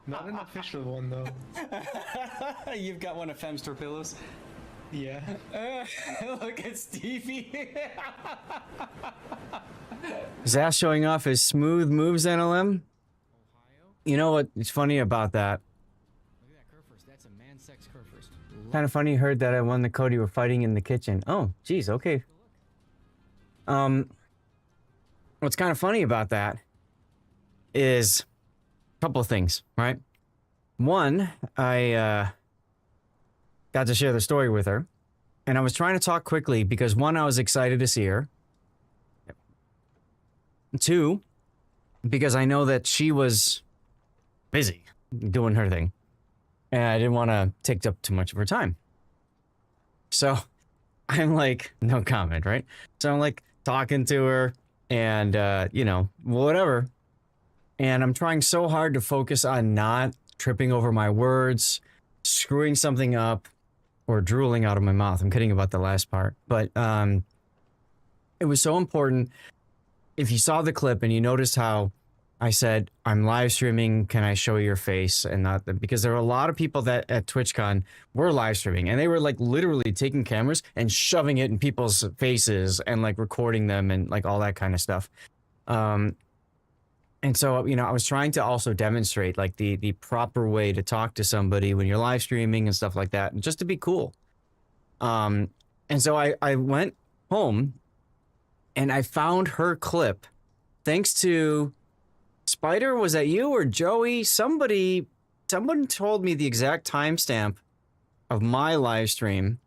Not an official one, though. You've got one of Fem's torpedoes? Yeah. Look at Stevie. Zach showing off his smooth moves, NLM. You know what's funny about that? Look at that Kerfurst. That's a man-sex Kerfurst. Kind of funny. Heard that I won the Cody. We're fighting in the kitchen. Oh, geez. Okay. What's kind of funny about that is a couple of things, right? One, I got to share the story with her, and I was trying to talk quickly because one, I was excited to see her. Two, because I know that she was busy doing her thing, and I didn't want to take up too much of her time. So I'm like, no comment, right? So I'm like talking to her and, you know, whatever. And I'm trying so hard to focus on not tripping over my words, screwing something up, or drooling out of my mouth. I'm kidding about the last part. But it was so important. If you saw the clip and you noticed how I said, I'm live streaming, can I show your face? And not because there were a lot of people that at TwitchCon were live streaming, and they were like literally taking cameras and shoving it in people's faces and like recording them and like all that kind of stuff. And so, you know, I was trying to also demonstrate like the proper way to talk to somebody when you're live streaming and stuff like that, just to be cool. And so I went home and I found her clip thanks to Spider. Was that you or Joey? Someone told me the exact timestamp of my live stream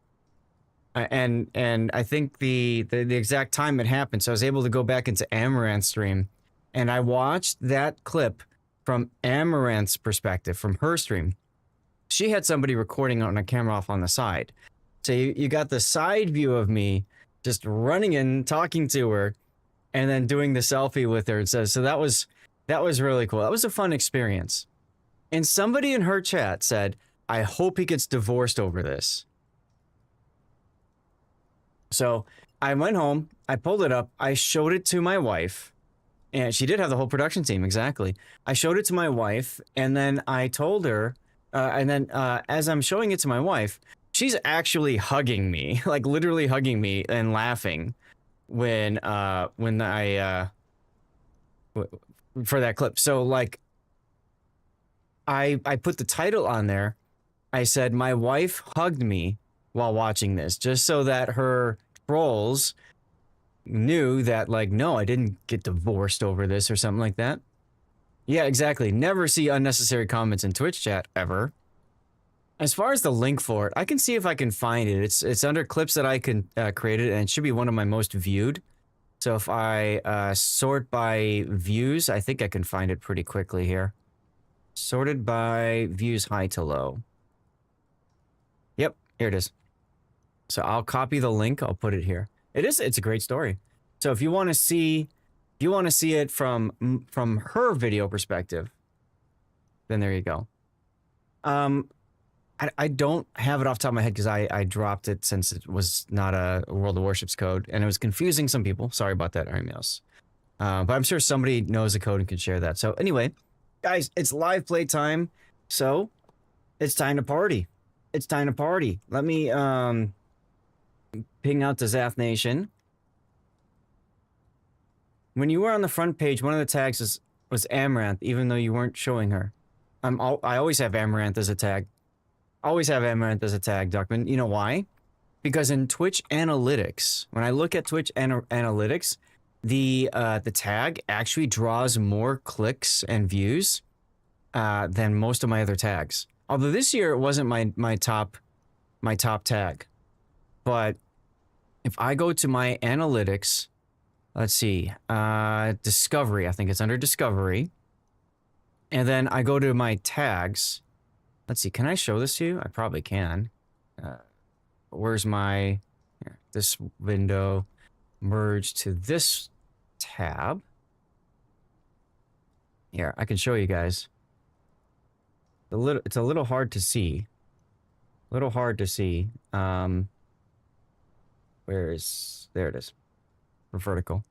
And I think the exact time it happened, so I was able to go back into Amaranth's stream, and I watched that clip from Amaranth's perspective, from her stream. She had somebody recording on a camera off on the side. So you got the side view of me just running in, talking to her, and then doing the selfie with her. So that was really cool. That was a fun experience. And somebody in her chat said, I hope he gets divorced over this. So I went home, I pulled it up, I showed it to my wife, and she did have the whole production team, exactly. I showed it to my wife, and then I told her, as I'm showing it to my wife, she's actually hugging me, like literally hugging me and laughing when I for that clip. So like, I put the title on there. I said, my wife hugged me while watching this, just so that her trolls knew that, like, no, I didn't get divorced over this or something like that. Yeah, exactly. Never see unnecessary comments in Twitch chat ever. As far as the link for it, I can see if I can find it. It's under clips that I can created, and it should be one of my most viewed. So if I sort by views, I think I can find it pretty quickly here. Sorted by views high to low. Yep, here it is. So I'll copy the link. I'll put it here. It's a great story. So if you want to see it from her video perspective, then there you go. I don't have it off the top of my head because I dropped it since it was not a World of Warships code, and it was confusing some people. Sorry about that, Arimios. But I'm sure somebody knows the code and can share that. So anyway, guys, it's live play time. So it's time to party. It's time to party. Let me ping out to Zath Nation. When you were on the front page, one of the tags was Amaranth, even though you weren't showing her. I always have Amaranth as a tag. Always have Amaranth as a tag, Duckman. You know why? Because in Twitch analytics, when I look at Twitch analytics, the tag actually draws more clicks and views than most of my other tags. Although this year it wasn't my top tag. But if I go to my analytics, let's see, Discovery, I think it's under Discovery. And then I go to my tags. Let's see, can I show this to you? I probably can. Where's my, here, this window, merge to this tab. Here, I can show you guys. It's a little hard to see. There it is, for vertical.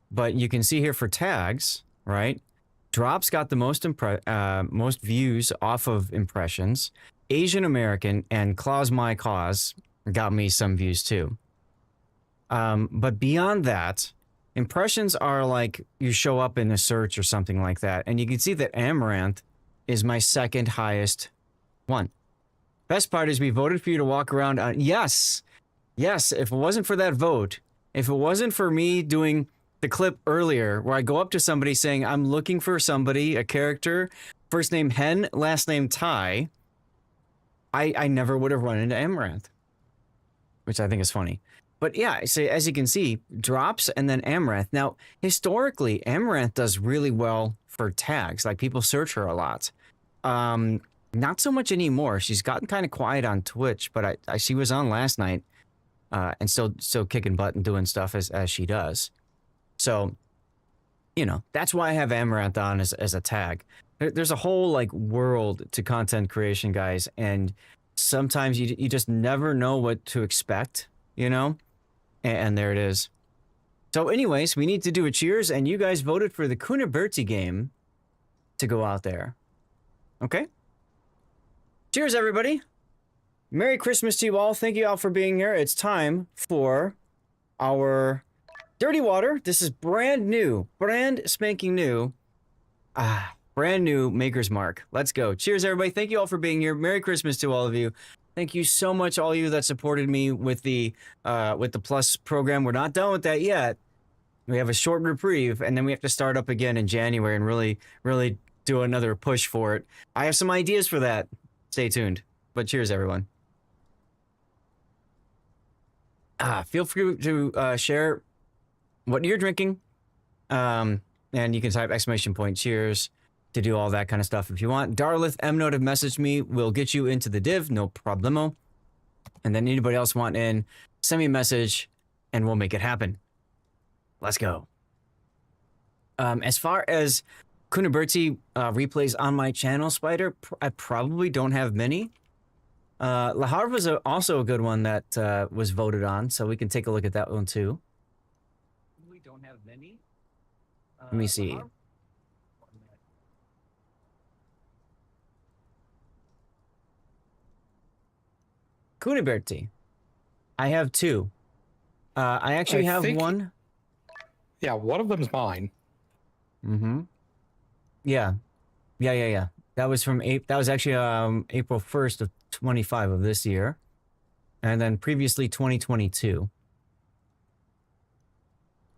But you can see here for tags, right? Drops got the most views off of impressions. Asian American and Claus My Cause got me some views too. But beyond that, impressions are like you show up in a search or something like that. And you can see that Amaranth is my second highest one. Best part is we voted for you to walk around on. Yes. If it wasn't for that vote, if it wasn't for me doing the clip earlier where I go up to somebody saying, I'm looking for somebody, a character, first name Hen, last name Tai, I never would have run into Amaranth, which I think is funny. But yeah, so as you can see, drops and then Amaranth. Now, historically, Amaranth does really well for tags. Like people search her a lot. Not so much anymore. She's gotten kind of quiet on Twitch, but she was on last night and still kicking butt and doing stuff as she does. So, you know, that's why I have Amaranth on as a tag. There's a whole like world to content creation, guys, and sometimes you just never know what to expect, you know? And there it is. So anyways, we need to do a cheers, and you guys voted for the Kunaberti game to go out there. Okay? Cheers, everybody. Merry Christmas to you all. Thank you all for being here. It's time for our Dirty Water. This is brand spanking new. Brand new Maker's Mark. Let's go. Cheers, everybody. Thank you all for being here. Merry Christmas to all of you. Thank you so much, all of you that supported me with the Plus program. We're not done with that yet. We have a short reprieve, and then we have to start up again in January and really do another push for it. I have some ideas for that. Stay tuned. But cheers, everyone. feel free to share what you're drinking. And you can type exclamation point cheers to do all that kind of stuff if you want. Darlith M Note have messaged me. We'll get you into the div, no problemo. And then anybody else want in, send me a message and we'll make it happen. Let's go. As far as Kuniberti replays on my channel, Spider, I probably don't have many. La Havre was also a good one that was voted on, so we can take a look at that one too. We don't have many. Let me see. Kuniberti. I have two. I actually have one. Yeah, one of them's mine. Mm-hmm. Yeah. That was from that was actually April 1st of 25 of this year. And then previously 2022.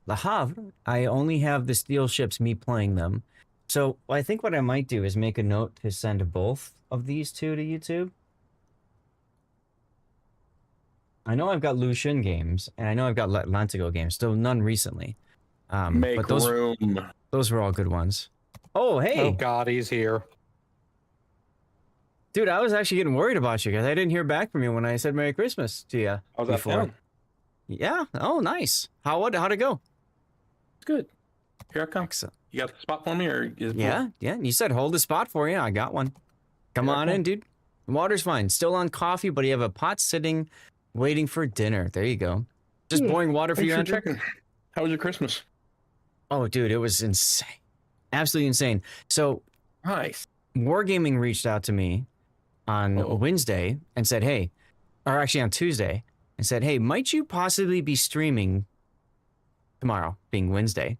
Le Havre, I only have the steel ships, me playing them. So I think what I might do is make a note to send both of these two to YouTube. I know I've got Lucian games, and I know I've got Atlantico games, still none recently. Make but room. Those were all good ones. Oh, hey. Oh, God, he's here. Dude, I was actually getting worried about you because I didn't hear back from you when I said Merry Christmas to you How's that sound? Yeah. Oh, nice. How'd it go? Good. Here I come. Excellent. You got the spot for me, or is Yeah. You said hold the spot for you. I got one. Come on in, dude. Water's fine. Still on coffee, but you have a pot sitting, waiting for dinner. There you go. Just boiling water for you, Andrew? How was your Christmas? Oh, dude, it was insane. Absolutely insane. So, nice. Wargaming reached out to me on Wednesday and said, hey, or actually on Tuesday, and said, hey, might you possibly be streaming tomorrow, being Wednesday?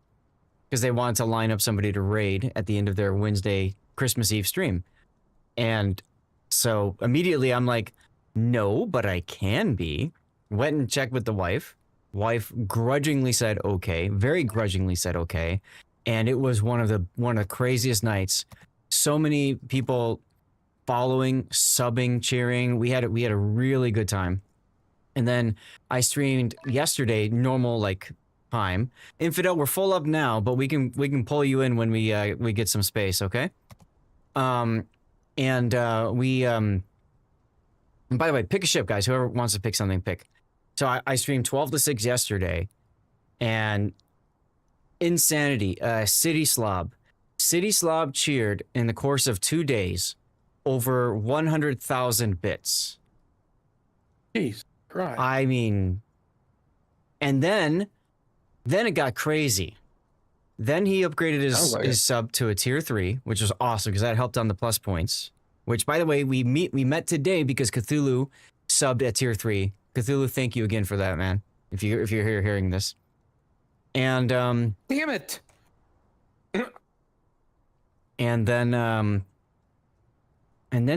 Because they wanted to line up somebody to raid at the end of their Wednesday Christmas Eve stream. And so immediately I'm like, no, but I can be. Went and checked with the wife. Wife grudgingly said okay, very grudgingly said okay. And it was one of the craziest nights. So many people following, subbing, cheering. We had a really good time. And then I streamed yesterday, normal like time. Infidel, we're full up now, but we can pull you in when we get some space, okay? And by the way, pick a ship, guys. Whoever wants to pick something, pick. So I streamed 12 to 6 yesterday, and insanity. City Slob cheered in the course of 2 days over 100,000 bits. Jeez, right. I mean, and then it got crazy. Then he upgraded his sub to a tier 3, which was awesome because that helped on the plus points. Which, by the way, we met today because Cthulhu subbed at tier 3. Cthulhu, thank you again for that, man. If you're here hearing this, and damn it, and then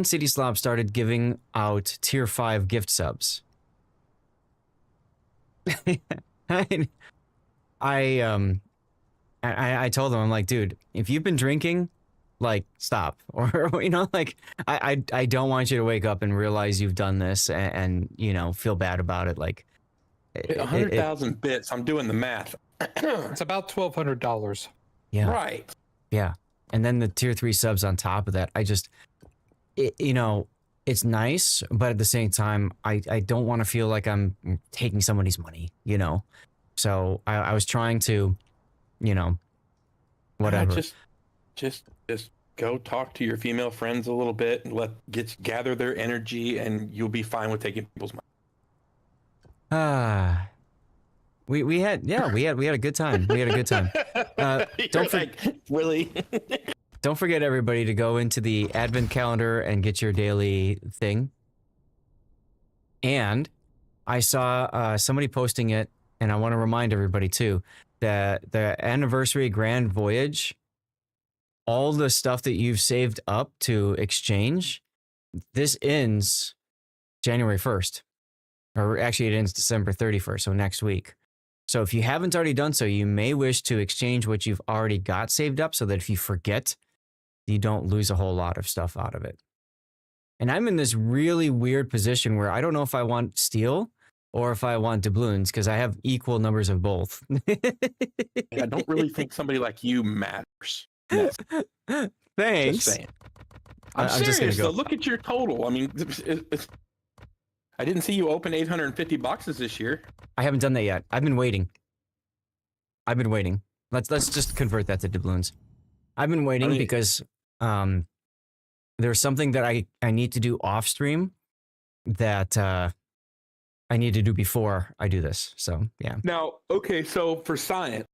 City Slob started giving out tier 5 gift subs. I told him, I'm like, dude, if you've been drinking, like, stop. Or, you know, like, I don't want you to wake up and realize you've done this and you know, feel bad about it. Like, 100,000 bits. I'm doing the math. It's about $1,200. Yeah. Right. Yeah. And then the tier 3 subs on top of that. You know, it's nice, but at the same time, I don't want to feel like I'm taking somebody's money, you know? So I was trying to, you know, whatever. Just go talk to your female friends a little bit and gather their energy, and you'll be fine with taking people's money. We had a good time. We had a good time. Don't forget everybody to go into the advent calendar and get your daily thing. And I saw somebody posting it, and I want to remind everybody too that the anniversary grand voyage, all the stuff that you've saved up to exchange, this ends January 1st. Or actually, it ends December 31st, so next week. So if you haven't already done so, you may wish to exchange what you've already got saved up so that if you forget, you don't lose a whole lot of stuff out of it. And I'm in this really weird position where I don't know if I want steel or if I want doubloons, because I have equal numbers of both. I don't really think somebody like you matters. Yes. Thanks. Just saying. I'm just gonna serious, go. though. Look at your total. I mean, I didn't see you open 850 boxes this year. I haven't done that yet. I've been waiting. Let's just convert that to doubloons. I've been waiting because there's something that I need to do off stream that I need to do before I do this. So yeah. Now, okay, so for science,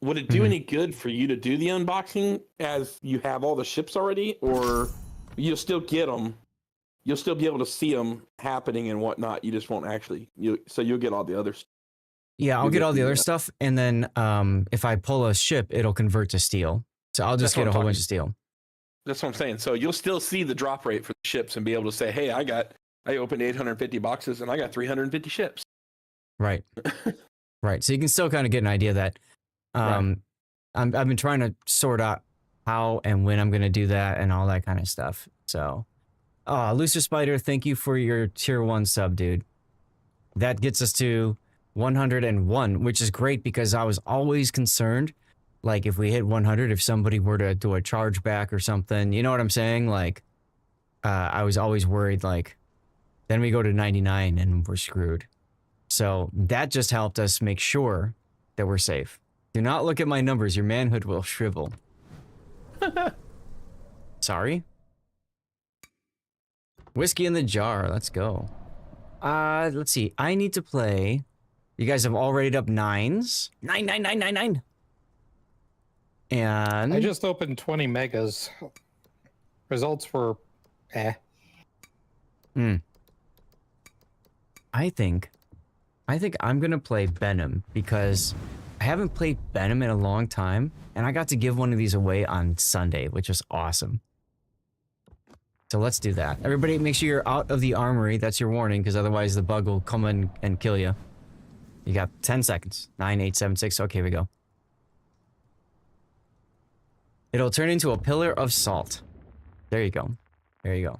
would it do any good for you to do the unboxing as you have all the ships already, or you'll still get them? You'll still be able to see them happening and whatnot. You just won't actually. So you'll get all the other stuff. Yeah, I'll get all the other stuff, and then if I pull a ship, it'll convert to steel. So I'll just get a whole bunch of steel. That's what I'm saying. So you'll still see the drop rate for the ships and be able to say, "Hey, I opened 850 boxes and I got 350 ships." Right. Right. So you can still kind of get an idea that I've been trying to sort out how and when I'm going to do that and all that kind of stuff. So, Looser Spider, thank you for your tier 1 sub, dude. That gets us to 101, which is great because I was always concerned, like if we hit 100, if somebody were to do a chargeback or something, you know what I'm saying? Like, I was always worried, like, then we go to 99 and we're screwed. So that just helped us make sure that we're safe. Do not look at my numbers. Your manhood will shrivel. Sorry. Whiskey in the jar. Let's go. Let's see. I need to play. You guys have all rated up 9s. 9. And I just opened 20 megas. Results were I think I'm gonna play Venom because I haven't played Venom in a long time, and I got to give one of these away on Sunday, which was awesome. So let's do that. Everybody, make sure you're out of the armory. That's your warning, because otherwise the bug will come in and kill you. You got 10 seconds. 9, 8, 7, 6. Okay, here we go. It'll turn into a pillar of salt. There you go. There you go.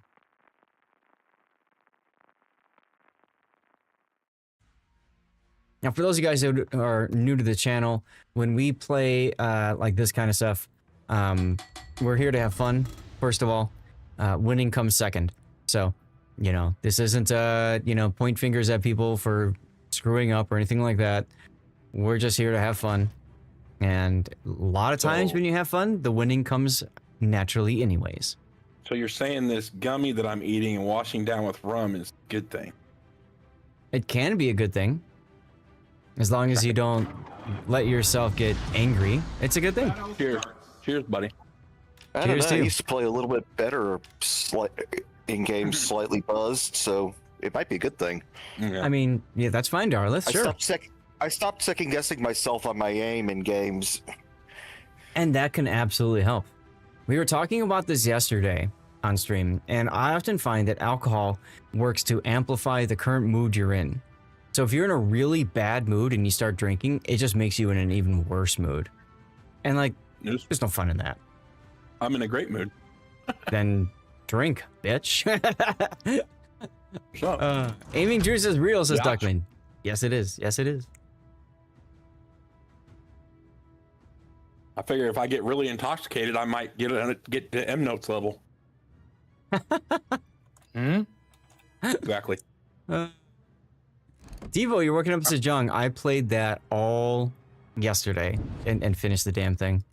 Now, for those of you guys who are new to the channel, when we play like this kind of stuff, we're here to have fun, first of all. Winning comes second. So, you know, this isn't, you know, point fingers at people for screwing up or anything like that. We're just here to have fun. And a lot of times when you have fun, the winning comes naturally anyways. So you're saying this gummy that I'm eating and washing down with rum is a good thing? It can be a good thing. As long as you don't let yourself get angry, it's a good thing. Cheers. Cheers, buddy. I don't know. I used to play a little bit better in games, slightly buzzed, so it might be a good thing. I mean, yeah, that's fine, Darlis. Sure. I stopped second guessing myself on my aim in games. And that can absolutely help. We were talking about this yesterday on stream, and I often find that alcohol works to amplify the current mood you're in. So if you're in a really bad mood and you start drinking, it just makes you in an even worse mood. And like, there's no fun in that. I'm in a great mood. Then drink, bitch. Shut up. Aiming juice is real, says Gotcha. Duckman. Yes, it is. Yes, it is. I figure if I get really intoxicated, I might get to M notes level. Exactly. Devo, you're working up to Sejong. I played that all yesterday and finished the damn thing.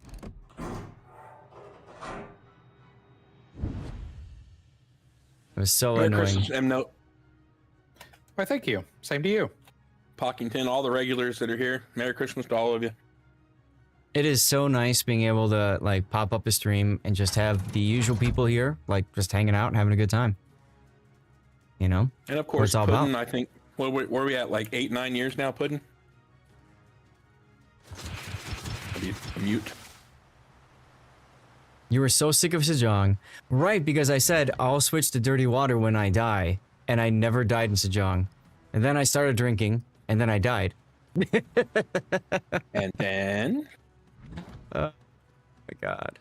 It was so Merry annoying. Christmas, M note. Why, thank you. Same to you. Pockington, all the regulars that are here. Merry Christmas to all of you. It is so nice being able to like pop up a stream and just have the usual people here, like just hanging out and having a good time. You know? And of What course, it's all Puddin', about. I think, where are we at? Like 8, 9 years now, Puddin'? Mute. You were so sick of Sejong. Right, because I said I'll switch to dirty water when I die, and I never died in Sejong. And then I started drinking, and then I died. And then? Oh my god.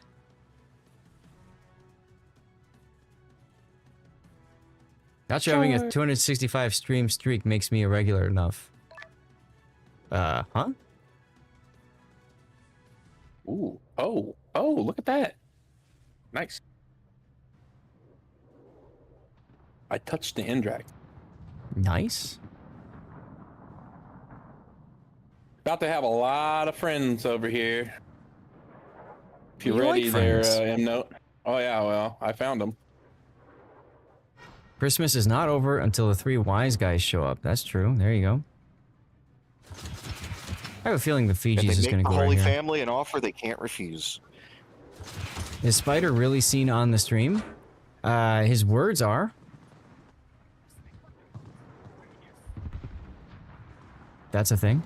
Not sure having a 265 stream streak makes me irregular enough. Huh? Ooh. Oh. Oh, look at that. Nice. I touched the end drag. Nice. About to have a lot of friends over here. If you're You like ready there, friends. M Note. Oh yeah, well, I found them. Christmas is not over until the 3 wise guys show up. That's true. There you go. I have a feeling the And Fiji's they is make going to the go right Holy here. Family an offer they can't refuse. Is Spider really seen on the stream? His words are. That's a thing.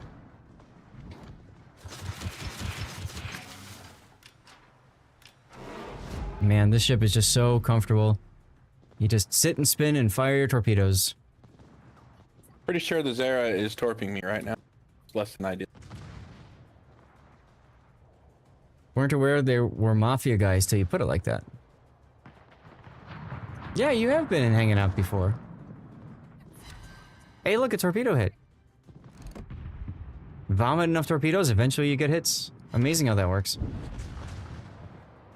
Man, this ship is just so comfortable. You just sit and spin and fire your torpedoes. Pretty sure the Zara is torping me right now. It's less than I did. Weren't aware there were mafia guys till you put it like that. Yeah, you have been hanging out before. Hey, look, a torpedo hit. Vomit enough torpedoes, eventually you get hits. Amazing how that works.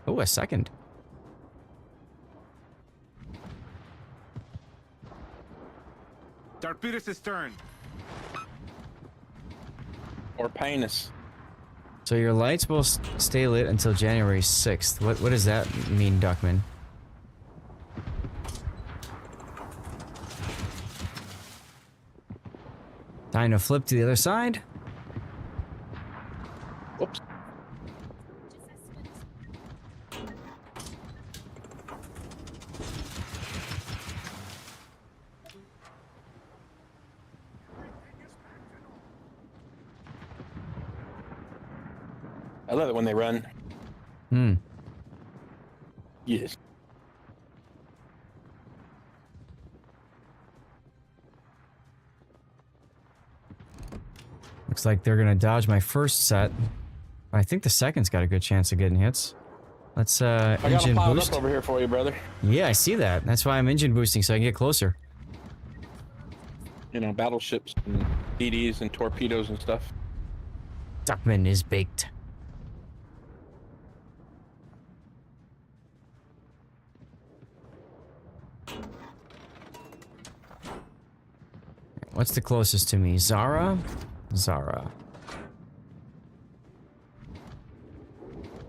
Oh, a second. Torpedoes' turn. Or penis. So your lights will stay lit until January 6th. What does that mean, Duckman? Time to flip to the other side. Whoops. I love it when they run. Hmm. Yes. Looks like they're gonna dodge my first set. I think the second's got a good chance of getting hits. Let's I got them engine piled boost. up over here for you, brother. Yeah, I see that. That's why I'm engine boosting so I can get closer. You know, battleships and DDs and torpedoes and stuff. Duckman is baked. What's the closest to me? Zara? Zara.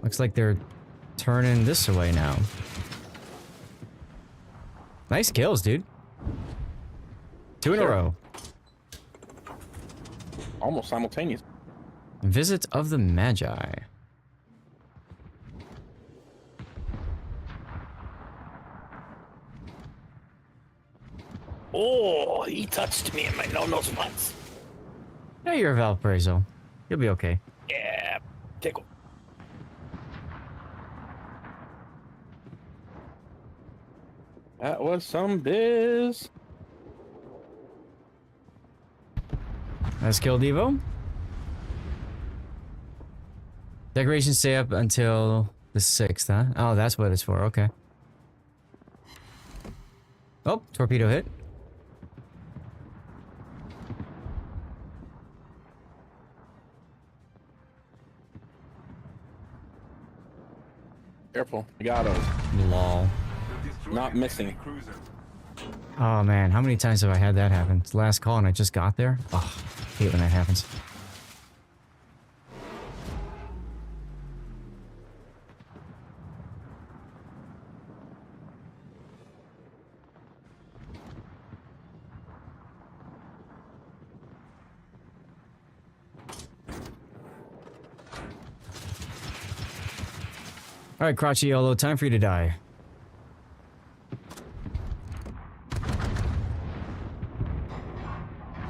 Looks like they're turning this way now. Nice kills, dude. 2 in a row. Almost simultaneous. Visit of the Magi. Oh, he touched me in my no-no spots. Yeah, you're a Valparaiso. You'll be okay. Yeah, tickle. That was some biz. Let's kill Devo. Decorations stay up until the 6th, huh? Oh, that's what it's for. Okay. Oh, torpedo hit. Careful. I got him. Lol. Not missing. Oh man, how many times have I had that happen? It's the last call and I just got there. Oh, hate when that happens. Alright, Crotchiolo, time for you to die.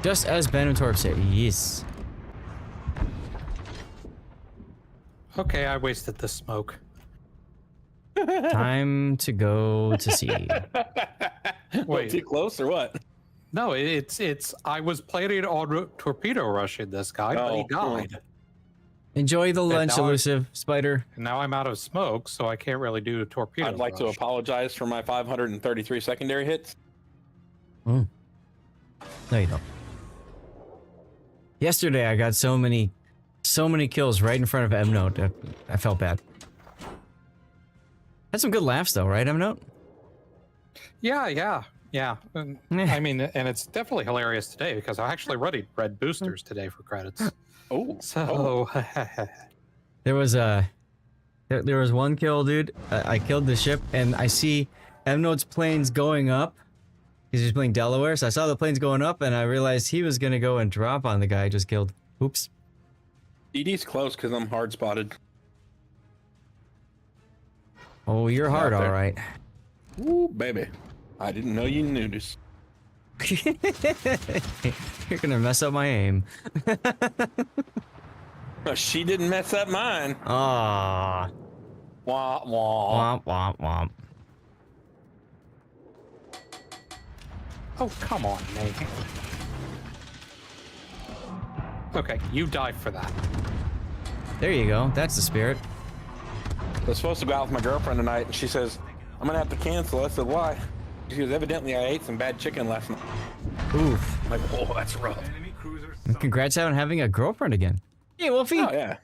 Just as Ben and Torp said, yes. Okay, I wasted the smoke. Time to go to sea. Wait, too close or what? No, it's. I was planning on torpedo rushing this guy, but he died. Enjoy the lunch, now elusive spider. Now I'm out of smoke, so I can't really do a torpedo. I'd like to apologize for my 533 secondary hits. Oh. No, you don't. Yesterday, I got so many kills right in front of M-Note. I felt bad. Had some good laughs though, right, M-Note? Yeah. I mean, and it's definitely hilarious today because I actually read boosters today for credits. So There was there was one kill, dude. I killed the ship, and I see M-Note's planes going up. He's just playing Delaware, so I saw the planes going up, and I realized he was gonna go and drop on the guy I just killed. Oops. ED's close because I'm hard spotted. Oh, you're hard, all right. Ooh, baby. I didn't know you knew this. You're gonna mess up my aim. She didn't mess up mine. Ah. Womp womp. Womp womp womp. Oh, come on, Nate. Okay, you died for that. There you go. That's the spirit. I was supposed to go out with my girlfriend tonight, and she says, I'm gonna have to cancel. I said, why? She goes, evidently I ate some bad chicken last night. Oof. I'm like, oh, that's rough. And congrats on having a girlfriend again. Hey, Wolfie. Oh, yeah.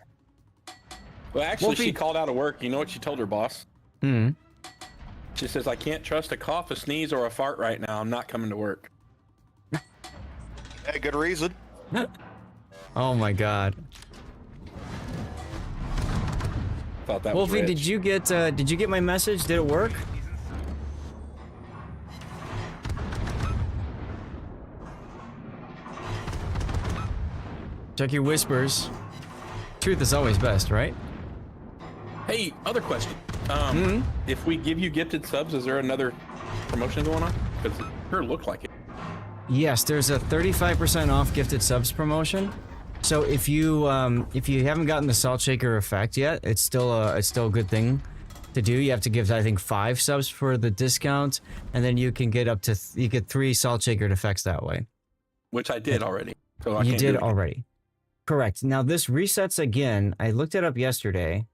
Well, actually, Wolfie. she called out of work. You know what she told her boss? Hmm. She says, I can't trust a cough, a sneeze, or a fart right now. I'm not coming to work. Yeah, good reason. Oh my god. Thought that Wolfie, was did you get my message? Did it work? Check your whispers. Truth is always best, right? Hey, other question. If we give you gifted subs, is there another promotion going on? Because it sure looked like it. Yes, there's a 35% off gifted subs promotion. So if you haven't gotten the salt shaker effect yet, it's still a good thing to do. You have to give, I think, 5 subs for the discount, and then you can get up to you get 3 salt shaker effects that way. Which I did already. So I You can't do did it. already. Correct. Now this resets again. I looked it up yesterday.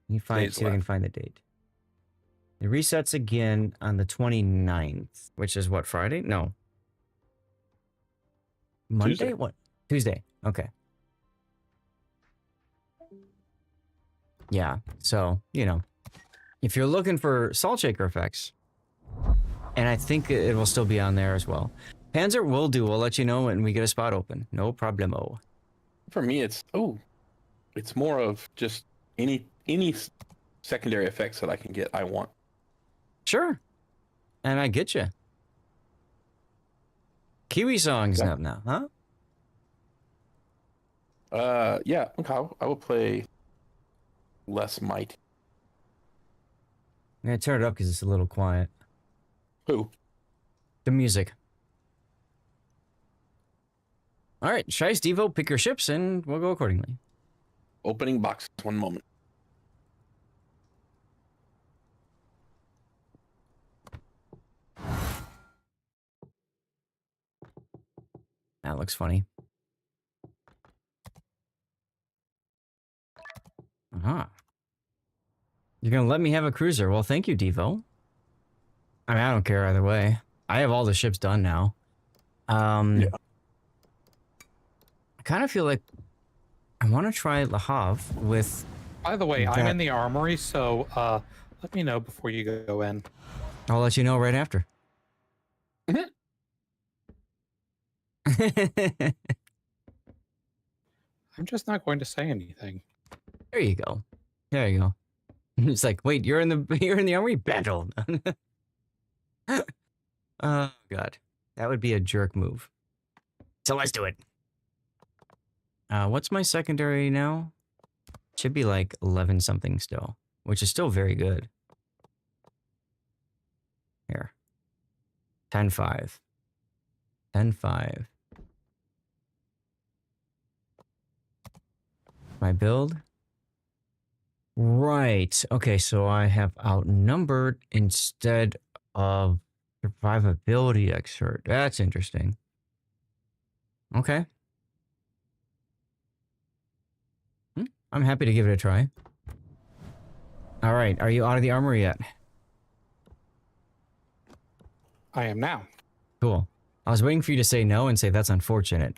Let me see if I can find the date. It resets again on the 29th, which is what, Friday? No. Monday? Tuesday. What? Tuesday. Okay. Yeah. So, you know, if you're looking for salt shaker effects, and I think it will still be on there as well. Panzer will do. We'll let you know when we get a spot open. No problemo. For me, it's more of just any secondary effects that I can get. I want. Sure. And I get you. Kiwi Song's up now, huh? Yeah. Okay. I will play less might. I'm gonna turn it up because it's a little quiet. Who? The music. All right, Shice Devo, pick your ships and we'll go accordingly. Opening box. One moment. That looks funny. Uh-huh. You're gonna let me have a cruiser. Well, thank you, Devo. I mean, I don't care either way. I have all the ships done now. Yeah. I kind of feel like I want to try Le Havre with... By the way, I'm that- in the armory, so let me know before you go in. I'll let you know right after. I'm just not going to say anything. There you go. There you go. It's like, wait, you're in the armory battle. Oh god, that would be a jerk move. So let's do it. What's my secondary now? Should be like 11 something still, which is still very good. Here, 10-5, 10-5. My build. Right. Okay, so I have outnumbered instead of survivability exert. That's interesting. Okay. I'm happy to give it a try. All right, are you out of the armory yet? I am now. Cool. I was waiting for you to say no and say that's unfortunate.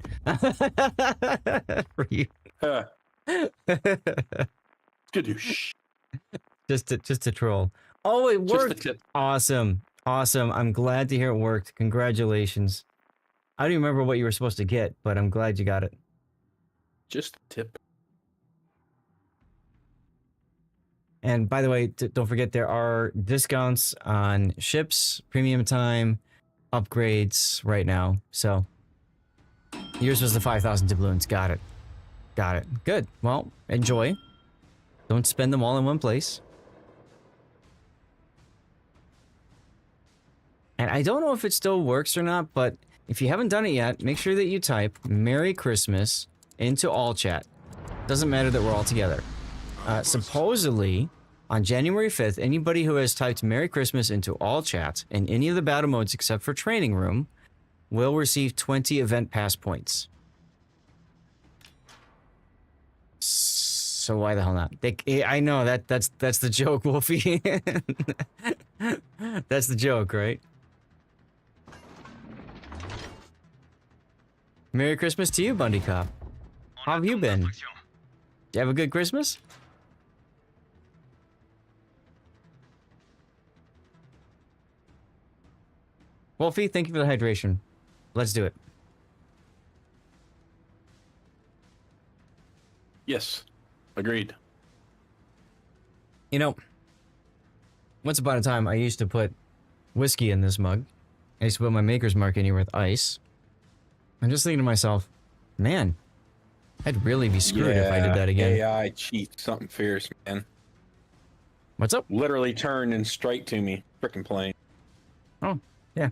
For you. Skadoosh. Just to troll. Oh, it Just the worked. tip. Awesome. Awesome. I'm glad to hear it worked. Congratulations. I don't even remember what you were supposed to get, but I'm glad you got it. Just the tip. And by the way, don't forget there are discounts on ships, premium time, upgrades right now. So yours was the 5,000 doubloons. Got it. Got it. Good. Well, enjoy. Don't spend them all in one place. And I don't know if it still works or not, but if you haven't done it yet, make sure that you type Merry Christmas into all chat. Doesn't matter that we're all together. Supposedly, on January 5th, anybody who has typed Merry Christmas into all chat in any of the battle modes except for Training Room will receive 20 event pass points. So why the hell not? I know that's the joke, Wolfie. That's the joke, right? Merry Christmas to you, Bundy Cop. How have you been? Did you have a good Christmas? Wolfie, thank you for the hydration. Let's do it. Yes. Agreed. You know, once upon a time, I used to put whiskey in this mug. I used to put my Maker's Mark in here with ice. I'm just thinking to myself, man, I'd really be screwed if I did that again. AI cheat something fierce, man. What's up? Literally turned and straight to me. Freaking plane. Oh, yeah.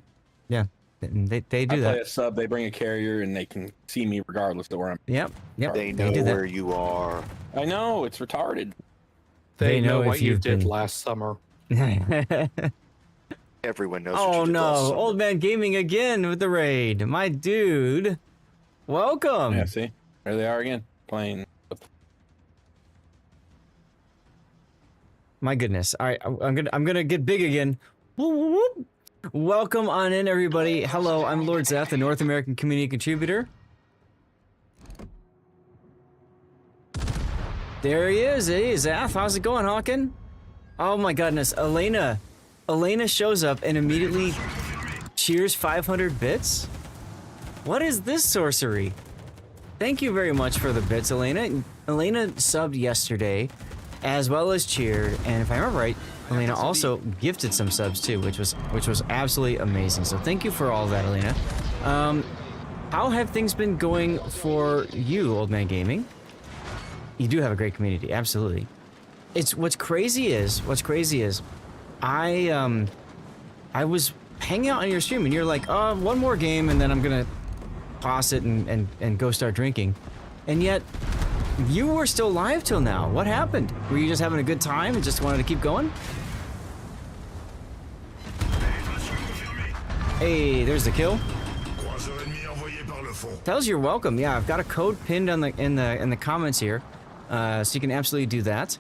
Yeah. They do I play that. a sub, they bring a carrier, and they can see me regardless of where I'm. Yep. They know do that. where you are. I know, it's retarded. They know if what you you've did been- last summer. Everyone knows what Oh you did no, last summer. Old Man Gaming again with the raid. My dude. Welcome. Yeah, see? There they are again. Playing. My goodness. All right, I'm gonna get big again. Whoop, whoop, whoop. Welcome on in, everybody. Hello, I'm Lord Zeth, the North American community contributor. There he is. Hey, Zeth, how's it going, Hawken? Oh my goodness, Elena shows up and immediately cheers 500 bits. What is this sorcery? Thank you very much for the bits, Elena. Elena subbed yesterday, as well as cheered, and if I remember right, Elena also gifted some subs too, which was absolutely amazing. So thank you for all of that, Elena. How have things been going for you, Old Man Gaming? You do have a great community, absolutely. What's crazy is I was hanging out on your stream and you're like, oh, one more game and then I'm gonna pause it and go start drinking. And yet you were still live till now. What happened? Were you just having a good time and just wanted to keep going? Hey, there's the kill. Tells you're welcome. Yeah, I've got a code pinned on in the comments here, so you can absolutely do that.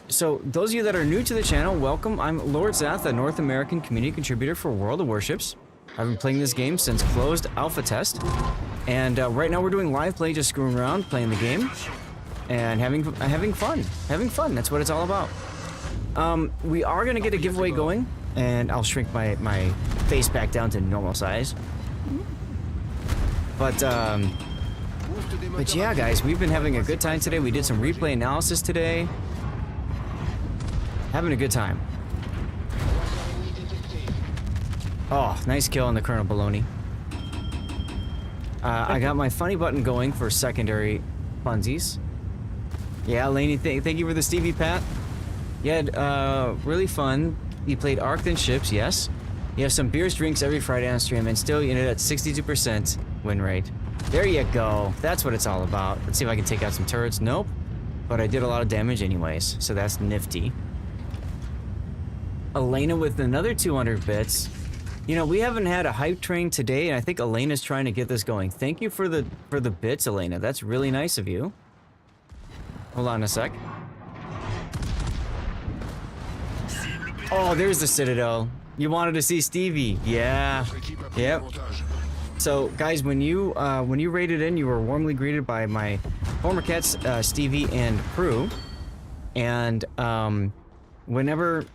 So those of you that are new to the channel, welcome. I'm Lord Zeth, a North American community contributor for World of Warships. I've been playing this game since closed alpha test, and right now we're doing live play, just screwing around, playing the game, and having fun. That's what it's all about. We are gonna get a giveaway going, and I'll shrink my face back down to normal size. But yeah, guys, we've been having a good time today. We did some replay analysis today. Having a good time. Oh, nice kill on the Colonel Baloney. I got my funny button going for secondary funsies. Yeah, Laney, thank you for the Stevie Pat. Yeah, really fun. You played Arc then Ships, yes. You have some beers, drinks every Friday on stream, and still you ended at 62% win rate. There you go. That's what it's all about. Let's see if I can take out some turrets. Nope. But I did a lot of damage anyways, so that's nifty. Elena with another 200 bits. You know, we haven't had a hype train today, and I think Elena's trying to get this going. Thank you for the bits, Elena. That's really nice of you. Hold on a sec. Oh, there's the Citadel. You wanted to see Stevie. Yeah. Yep. So, guys, when you raided in, you were warmly greeted by my former cats, Stevie and Prue. And whenever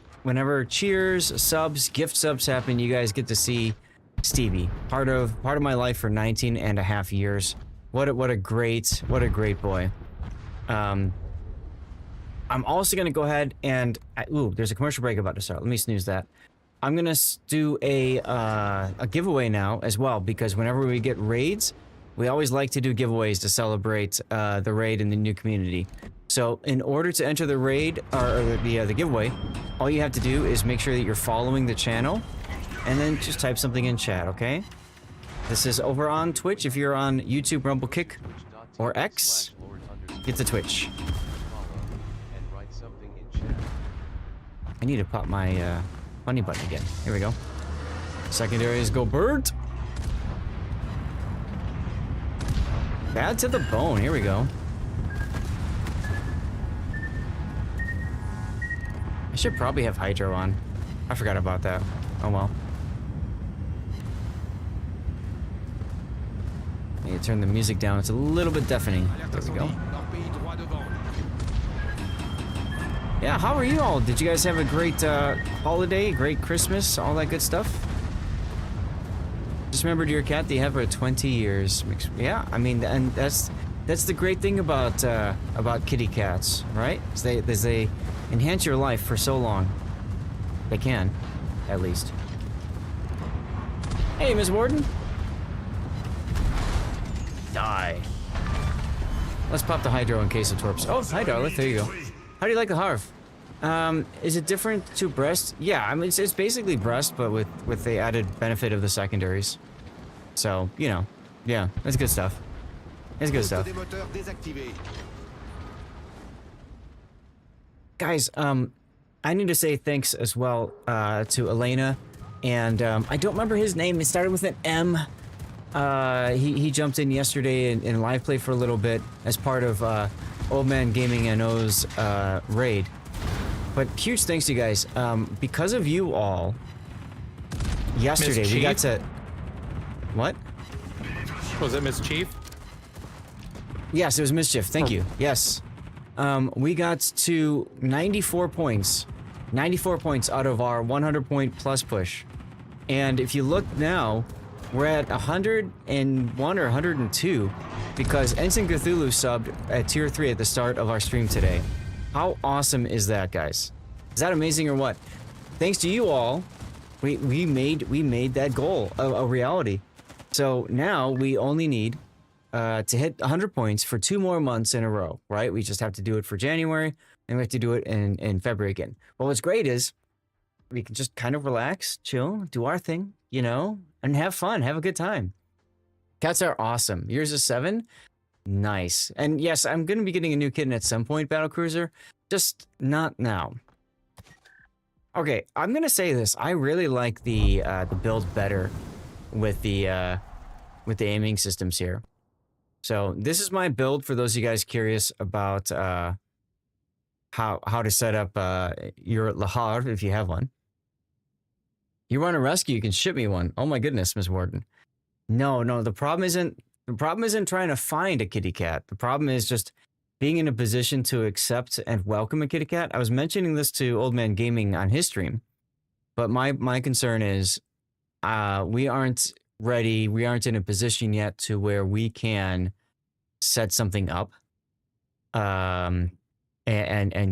cheers, subs, gift subs happen, you guys get to see Stevie. Part of my life for 19 and a half years. What a great boy. I'm also gonna go ahead and ooh, there's a commercial break about to start. Let me snooze that. I'm gonna do a giveaway now as well, because whenever we get raids, we always like to do giveaways to celebrate the raid in the new community. So in order to enter the raid or the giveaway, all you have to do is make sure that you're following the channel, and then just type something in chat. Okay? This is over on Twitch. If you're on YouTube, Rumble Kick, or X, get to Twitch. I need to pop my funny button again. Here we go. Secondaries go Bert. Bad to the bone. Here we go. I should probably have Hydro on. I forgot about that. Oh well. I need to turn the music down. It's a little bit deafening. There we go. Yeah, how are you all? Did you guys have a great holiday, great Christmas, all that good stuff? Just remembered your cat, they have her 20 years. Yeah, I mean, and that's the great thing about kitty cats, right? Is they enhance your life for so long. They can, at least. Hey, Ms. Warden. Die. Let's pop the Hydro in case of torps. Oh, hi, Darla. There you go. How do you like the Harv? Is it different to breast? Yeah, I mean, it's basically breast, but with the added benefit of the secondaries. So, you know, yeah, that's good stuff. It's good stuff. Guys, I need to say thanks as well to Elena, and I don't remember his name. It started with an M. He jumped in yesterday in live play for a little bit as part of Old Man Gaming NO's raid. But huge thanks to you guys. Because of you all, yesterday we got to... What? Was it Mischief? Yes, it was Mischief. Thank you. Yes. We got to 94 points. 94 points out of our 100 point plus push. And if you look now, we're at 101 or 102 because Ensign Cthulhu subbed at tier 3 at the start of our stream today. How awesome is that, guys? Is that amazing or what? Thanks to you all, we made that goal a reality. So now we only need to hit 100 points for 2 more months in a row, right? We just have to do it for January, and we have to do it in February again. Well, what's great is we can just kind of relax, chill, do our thing, you know, and have fun, have a good time. Cats are awesome. Yours is 7? Nice. And yes, I'm going to be getting a new kitten at some point, Battlecruiser, just not now. Okay, I'm going to say this. I really like the build better with the aiming systems here. So this is my build for those of you guys curious about how to set up your Lahar if you have one. You want a rescue, you can ship me one. Oh my goodness, Miss Warden. No, the problem isn't trying to find a kitty cat. The problem is just being in a position to accept and welcome a kitty cat. I was mentioning this to Old Man Gaming on his stream, but my concern is we aren't ready. We aren't in a position yet to where we can set something up and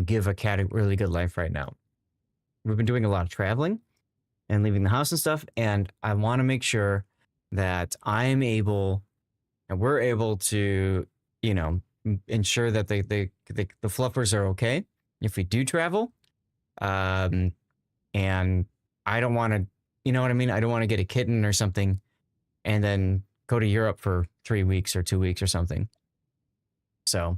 give a cat a really good life right now. We've been doing a lot of traveling and leaving the house and stuff, and I want to make sure that I'm able and we're able to, you know, ensure that the fluffers are okay if we do travel. And I don't want to, you know what I mean? I don't want to get a kitten or something and then go to Europe for 3 weeks or 2 weeks or something. So,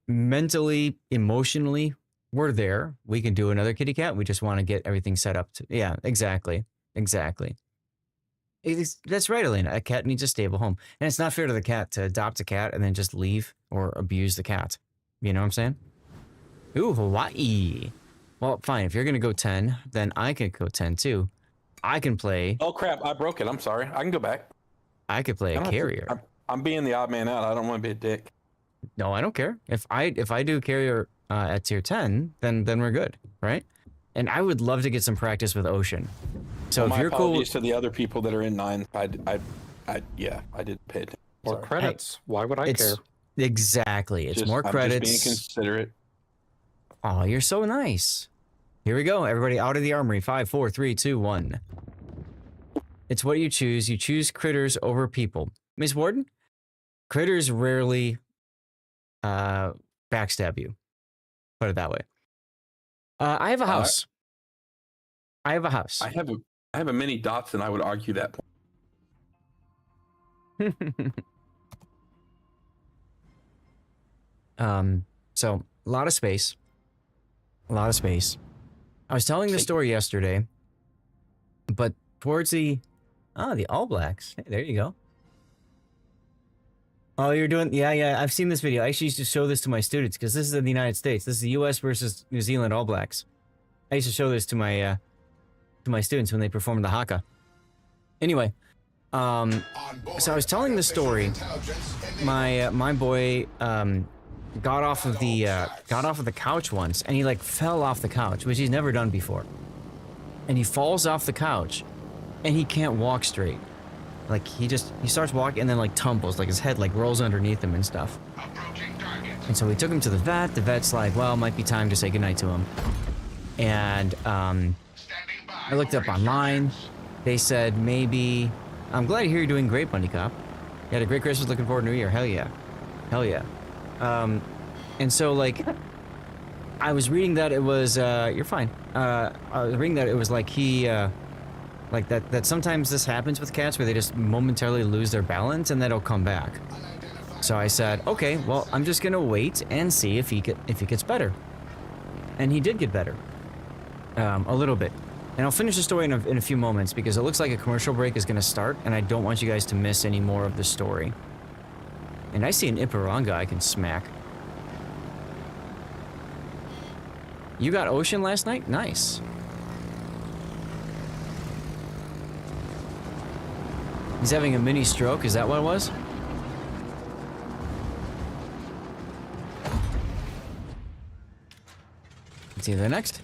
mentally, emotionally, we're there. We can do another kitty cat. We just want to get everything set up to, yeah, exactly. That's right, Elena. A cat needs a stable home. And it's not fair to the cat to adopt a cat and then just leave or abuse the cat. You know what I'm saying? Ooh, Hawaii. Well, fine. If you're gonna go 10, then I can go 10 too. I can play. Oh crap! I broke it. I'm sorry. I can go back. I could play a carrier. I'm being the odd man out. I don't want to be a dick. No, I don't care. If I do carrier at tier 10, then we're good, right? And I would love to get some practice with Ocean. So Well, if you're cool, to the other people that are in 9, I did pay attention. More Sorry. credits. Why would I care? Exactly. It's more I'm credits. Just being considerate. Oh, you're so nice. Here we go. Everybody out of the armory. 5, 4, 3, 2, 1. It's what you choose. You choose critters over people. Miss Warden, critters rarely backstab you. Put it that way. I have a house. I have a house. I have a mini dots, and I would argue that point. So a lot of space. A lot of space. I was telling the story yesterday, but towards the All Blacks. Hey, there you go. Oh, you're doing, yeah. I've seen this video. I actually used to show this to my students because this is in the United States. This is the U.S. versus New Zealand All Blacks. I used to show this to my students when they performed the haka. Anyway, so I was telling the story. My boy got off of the couch once, and he like fell off the couch, which he's never done before. And he falls off the couch, and he can't walk straight. Like he starts walking and then like tumbles, like his head like rolls underneath him and stuff. And so we took him to the vet. The vet's like, well, it might be time to say goodnight to him. And I looked up online. They said maybe. I'm glad to hear you're doing great, Bunny Cop. You had a great Christmas. Looking forward to New Year. Hell yeah, hell yeah. And so like, I was reading that it was you're fine. I was reading that it was like he. Like that sometimes this happens with cats where they just momentarily lose their balance and then it'll come back. So I said, okay, well, I'm just gonna wait and see if he gets better. And he did get better. A little bit. And I'll finish the story in a few moments because it looks like a commercial break is gonna start and I don't want you guys to miss any more of the story. And I see an Iparanga I can smack. You got Ocean last night? Nice. He's having a mini stroke, is that what it was? Let's see the next.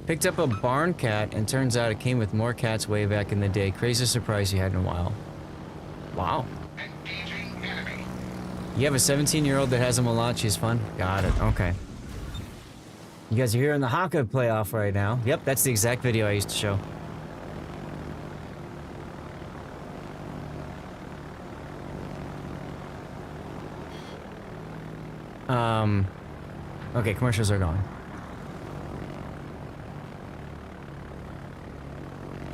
Picked up a barn cat and turns out it came with more cats way back in the day. Craziest surprise you had in a while. Wow. You have a 17-year-old that has a Malachi, is fun? Got it, okay. You guys are here in the Haka playoff right now. Yep, that's the exact video I used to show. Okay, commercials are gone.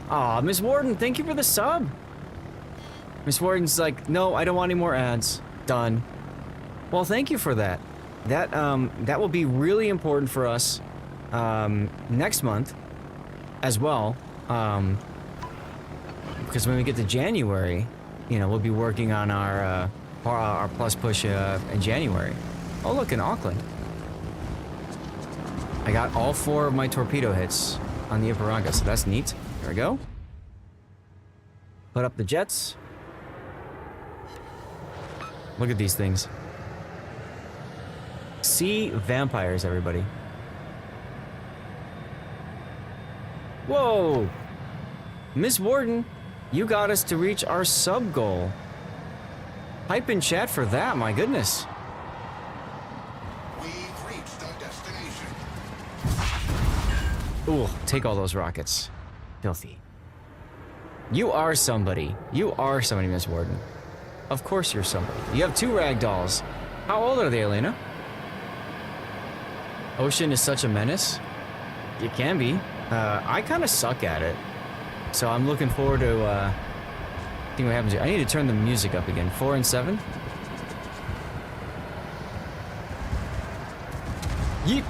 Aw, Miss Warden, thank you for the sub. Miss Warden's like, no, I don't want any more ads. Done. Well, thank you for that. That will be really important for us next month as well. Because when we get to January, you know, we'll be working on our plus push in January. Oh, look, in Auckland. I got all 4 of my torpedo hits on the Iparanga, so that's neat. There we go. Put up the jets. Look at these things. Sea vampires, everybody. Whoa! Miss Warden, you got us to reach our sub goal. Hype in chat for that, my goodness. Ooh, take all those rockets. Filthy. You are somebody. You are somebody, Miss Warden. Of course you're somebody. You have 2 ragdolls. How old are they, Elena? Ocean is such a menace. It can be. I kind of suck at it. So I'm looking forward to seeing what happens here. I need to turn the music up again. 4 and 7. Yeep.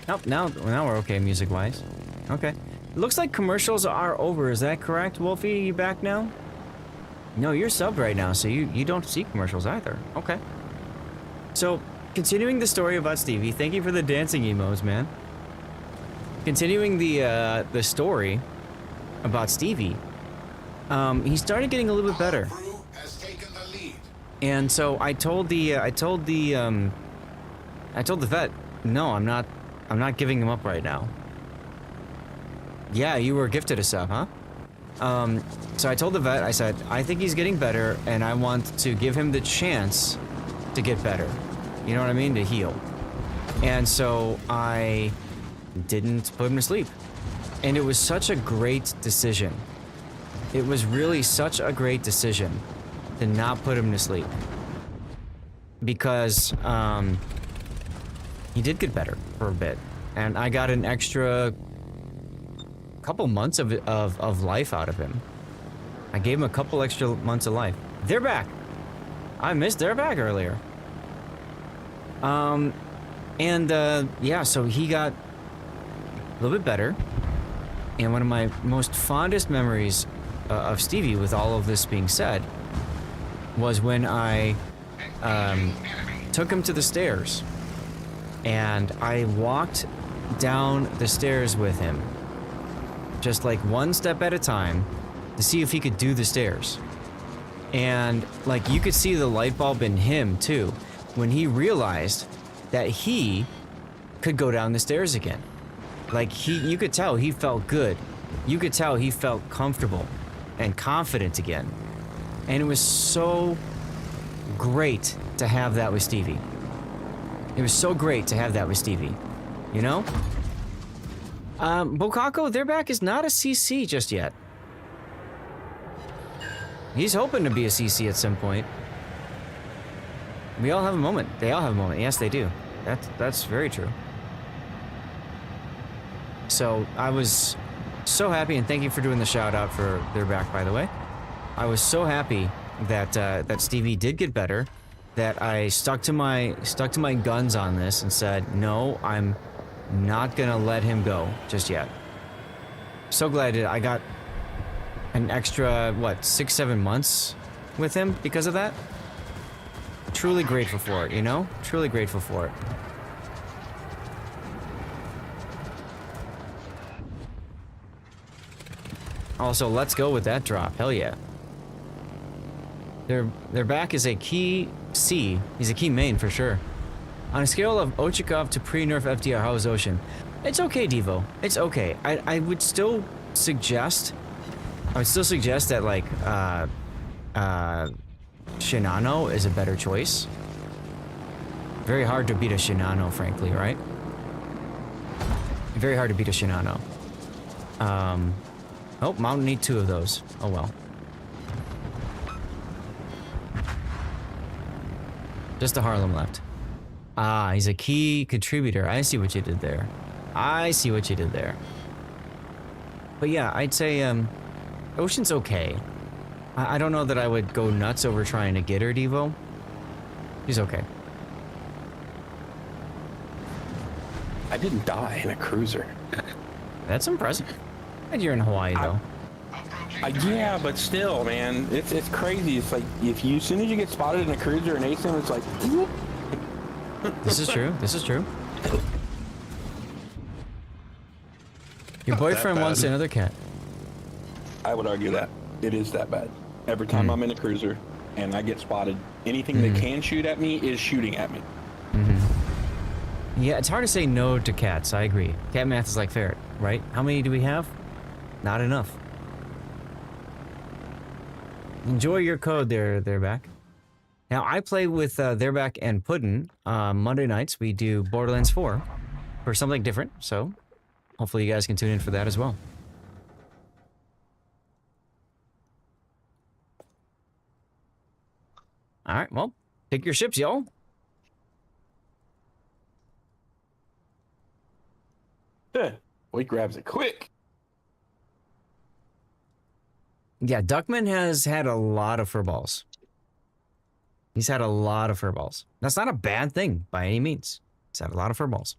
Nope, now we're okay music-wise. Okay. It looks like commercials are over. Is that correct, Wolfie? You back now? No, you're subbed right now, so you don't see commercials either. Okay. So, continuing the story about Stevie, thank you for the dancing emos, man. Continuing the story about Stevie, he started getting a little bit better. And so I told the vet, no, I'm not giving him up right now. Yeah, you were gifted a sub, huh? So I told the vet, I said, I think he's getting better, and I want to give him the chance to get better. You know what I mean? To heal. And so I didn't put him to sleep. And it was such a great decision. It was really such a great decision to not put him to sleep. Because, he did get better for a bit. And I got an extra couple months of life out of him. I gave him a couple extra months of life. They're back. I missed their back earlier. Yeah, so he got a little bit better. And one of my most fondest memories of Stevie, with all of this being said, was when I took him to the stairs. And I walked down the stairs with him, just like one step at a time, to see if he could do the stairs. And like you could see the light bulb in him too, when he realized that he could go down the stairs again. Like you could tell he felt good. You could tell he felt comfortable and confident again. And it was so great to have that with Stevie. It was so great to have that with Stevie, you know? Bokako, their back is not a CC just yet. He's hoping to be a CC at some point. We all have a moment. They all have a moment. Yes, they do. That's very true. So I was so happy, and thank you for doing the shout out for their back, by the way. I was so happy that that Stevie did get better, that I stuck to my guns on this and said, no, I'm not gonna let him go just yet. So glad I got an extra, what, 6-7 months with him because of that. Truly grateful for it, you know? Truly grateful for it. Also, let's go with that drop. Hell yeah. Their back is a key C. He's a key main for sure. On a scale of Ochikov to pre-nerf FDR, how is Ocean? It's okay, Devo. It's okay. I would still suggest that like Shinano is a better choice. Very hard to beat a Shinano, frankly, right? Very hard to beat a Shinano. Oh, Mountain need 2 of those. Oh well. Just a Harlem left. Ah, he's a key contributor. I see what you did there. I see what you did there. But yeah, I'd say Ocean's okay. I don't know that I would go nuts over trying to get her, Devo. He's okay. I didn't die in a cruiser. That's impressive. And you're in Hawaii, though. Yeah, but still, man, it's crazy. It's like as soon as you get spotted in a cruiser in ASIM, it's like. This is true. This is true. Your boyfriend wants another cat. I would argue that it is that bad. Every time I'm in a cruiser and I get spotted, anything that can shoot at me is shooting at me. Yeah, it's hard to say no to cats. I agree. Cat math is like ferret, right? How many do we have? Not enough. Enjoy your code there, back. Now, I play with Theirback and Puddin. Monday nights, we do Borderlands 4 for something different, so hopefully you guys can tune in for that as well. All right, well, pick your ships, y'all. Boy, he grabs it quick. Yeah, Duckman has had a lot of furballs. He's had a lot of furballs. That's not a bad thing by any means. He's had a lot of furballs.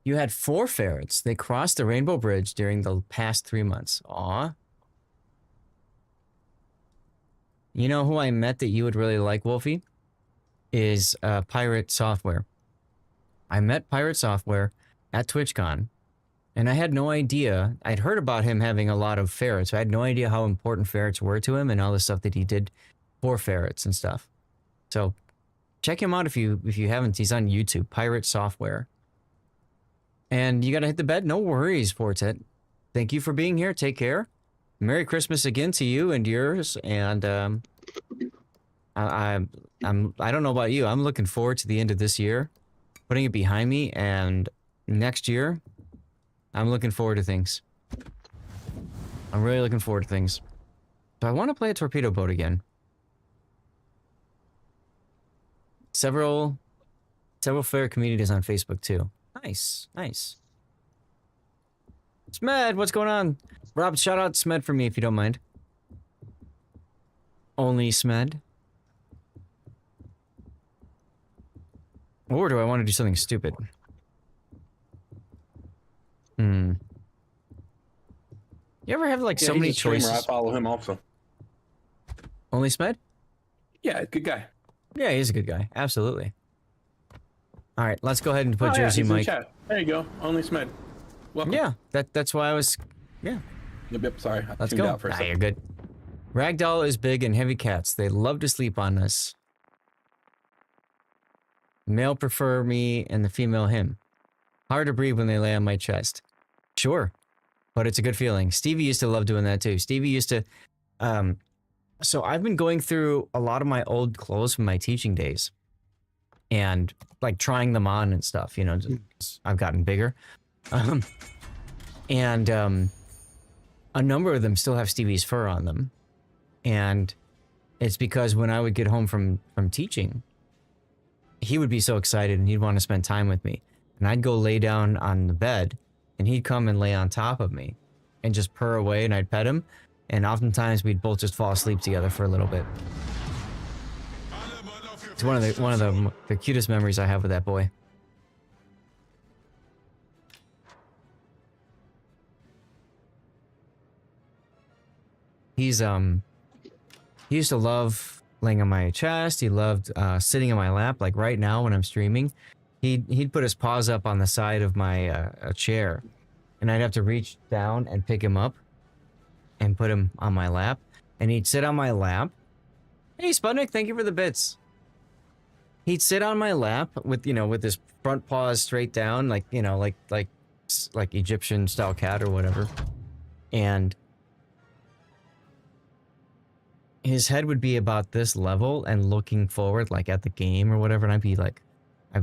You had 4 ferrets. They crossed the Rainbow Bridge during the past 3 months. Aw. You know who I met that you would really like, Wolfie? Is Pirate Software. I met Pirate Software at TwitchCon, and I had no idea. I'd heard about him having a lot of ferrets. I had no idea how important ferrets were to him and all the stuff that he did for ferrets and stuff. So check him out if you haven't. He's on YouTube, Pirate Software. And you gotta hit the bed. No worries, Fortet. Thank you for being here. Take care. Merry Christmas again to you and yours. And I don't know about you. I'm looking forward to the end of this year, putting it behind me, and next year, I'm looking forward to things. I'm really looking forward to things. So I want to play a torpedo boat again. Several fair communities on Facebook too. Nice, nice. Smed, what's going on? Rob, shout out Smed for me if you don't mind. Only Smed. Or do I want to do something stupid? You ever have like so many choices? I follow him also. Only Smed? Yeah, good guy. Yeah, he's a good guy. Absolutely. All right, let's go ahead and put Jersey he's in Mike. chat. There you go. Only Smed. Welcome. Yeah, that's why I was. Yeah. Yep. Sorry. I Let's tuned go. out for a second. You're good. Ragdoll is big and heavy cats. They love to sleep on us. Male prefer me and the female him. Hard to breathe when they lay on my chest. Sure, but it's a good feeling. Stevie used to love doing that too. Stevie used to. So I've been going through a lot of my old clothes from my teaching days, and like trying them on and stuff. You know, I've gotten bigger, and a number of them still have Stevie's fur on them, and it's because when I would get home from teaching, he would be so excited and he'd want to spend time with me, and I'd go lay down on the bed, and he'd come and lay on top of me, and just purr away, and I'd pet him, and oftentimes we'd both just fall asleep together for a little bit. It's one of the cutest memories I have with that boy. He's he used to love laying on my chest. He loved sitting on my lap. Like right now when I'm streaming, he'd put his paws up on the side of my chair, and I'd have to reach down and pick him up and put him on my lap, and he'd sit on my lap. Hey Sputnik, thank you for the bits. He'd sit on my lap with, you know, with his front paws straight down, like, you know, like Egyptian style cat or whatever. And his head would be about this level and looking forward, like at the game or whatever. And I'd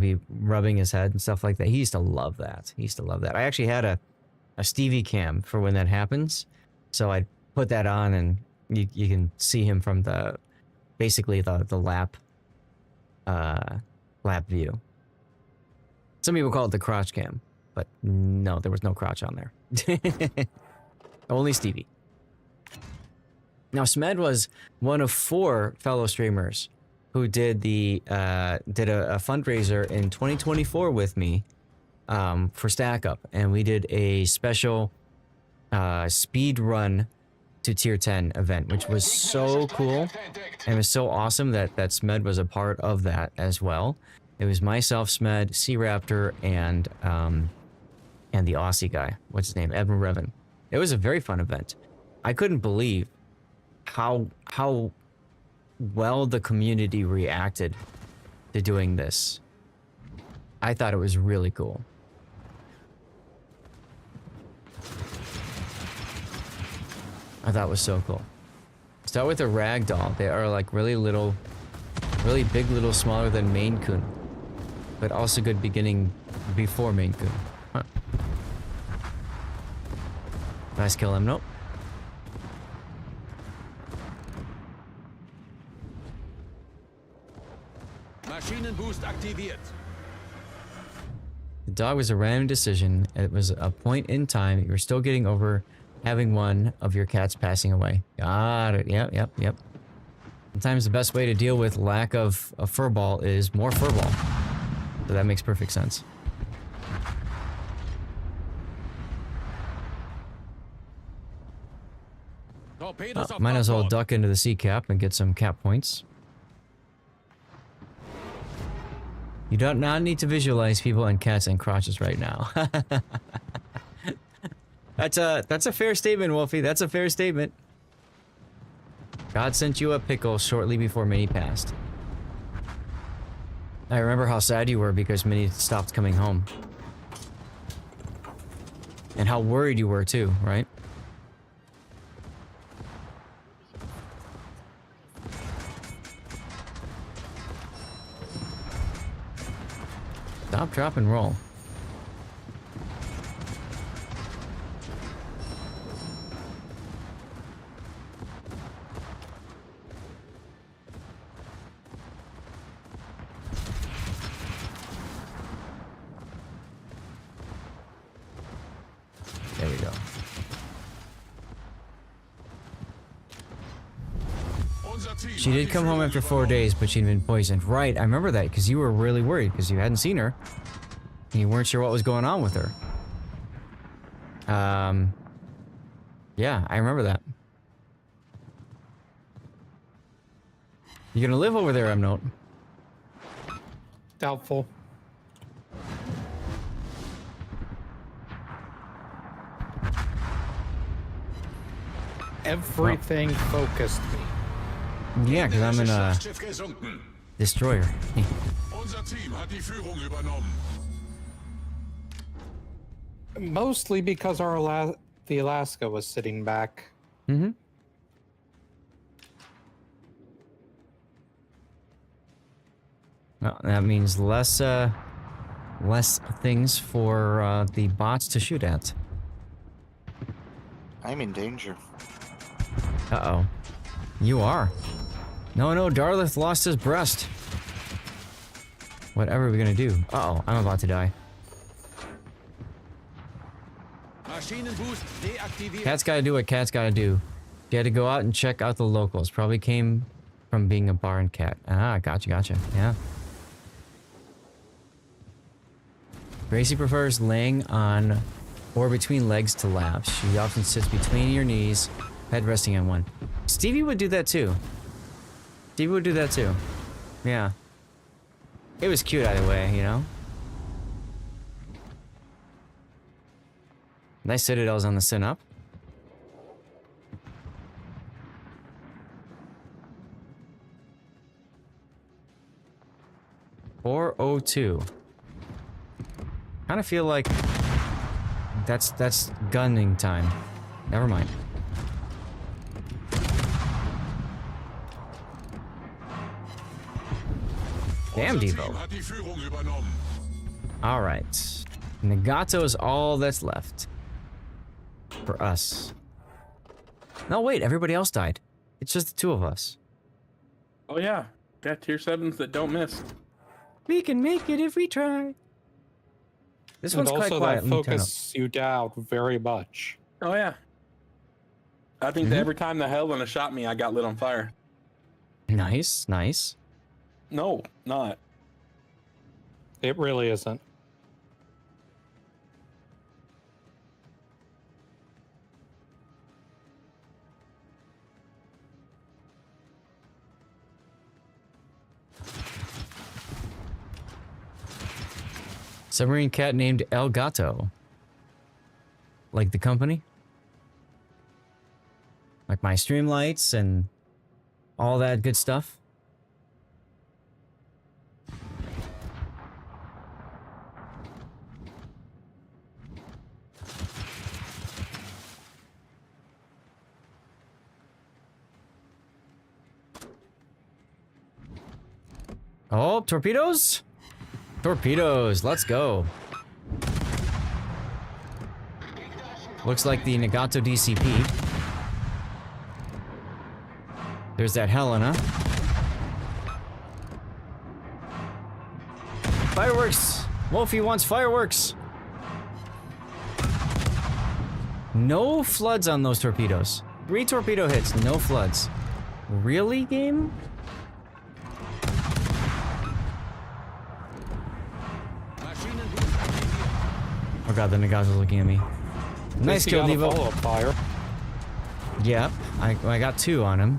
be rubbing his head and stuff like that. He used to love that. He used to love that. I actually had a Stevie cam for when that happens. So I'd put that on, and you can see him from basically the lap view. Some people call it the crotch cam, but no, there was no crotch on there. Only Stevie. Now Smed was one of 4 fellow streamers who did a fundraiser in 2024 with me for Stack Up, and we did a special speed run to tier 10 event, which was so cool, and it was so awesome that Smed was a part of that as well. It was myself, Smed, C-Raptor, and the Aussie guy. What's his name? Edmund Revan. It was a very fun event. I couldn't believe how well the community reacted to doing this. I thought it was really cool. I thought it was so cool. Start with a ragdoll. They are like really little, really big, little smaller than Maine Coon, but also good beginning before Maine Coon. Huh. Nice kill him. Nope. Maschinenboost aktiviert. The dog was a random decision. It was a point in time. You were still getting over having one of your cats passing away. Got it. Yep. Sometimes the best way to deal with lack of a furball is more furball. So that makes perfect sense. Torpedoes are Might as well outboard. duck into the sea cap and get some cap points. You do not need to visualize people and cats and crotches right now. That's a fair statement, Wolfie. That's a fair statement. God sent you a pickle shortly before Minnie passed. I remember how sad you were because Minnie stopped coming home. And how worried you were too, right? Stop, drop, and roll. There we go. She did come home after 4 days, but she'd been poisoned. Right, I remember that, because you were really worried, because you hadn't seen her. And you weren't sure what was going on with her. Yeah, I remember that. You gonna live over there, Note? Doubtful. Everything focused me. Yeah, because I'm in a destroyer. Unser Team hat die Führung übernommen. Mostly because the Alaska was sitting back. Mm-hmm. Well, that means less things for the bots to shoot at. I'm in danger. Uh-oh. You are. No, Darlith lost his breast. Whatever are we gonna do? Uh-oh, I'm about to die. Maschinenboost deaktiviert. Cat's gotta do what cat's gotta do. She had to go out and check out the locals. Probably came from being a barn cat. Ah, gotcha. Yeah. Gracie prefers laying on or between legs to laps. She often sits between your knees, head resting on one. Stevie would do that too. Yeah. It was cute either way, you know? Nice citadels on the sin up. .402. Kind of feel like that's gunning time. Never mind. Damn, Devo. Alright. Nagato is all that's left. For us. No, wait, everybody else died. It's just the two of us. Oh yeah, got tier 7s that don't miss. We can make it if we try. This one's quite also quiet. that focus you down very much. Oh yeah. I think that every time the Helena shot me, I got lit on fire. Nice. No, not. It really isn't. Submarine cat named El Gato. Like the company? Like my streamlights and all that good stuff? Oh, torpedoes? Torpedoes, let's go. Looks like the Nagato DCP. There's that Helena. Fireworks! Wolfie wants fireworks! No floods on those torpedoes. 3 torpedo hits, no floods. Really, game? Oh god, the Nagato's looking at me. Nice kill, Devo. Fire. Yep, I got 2 on him.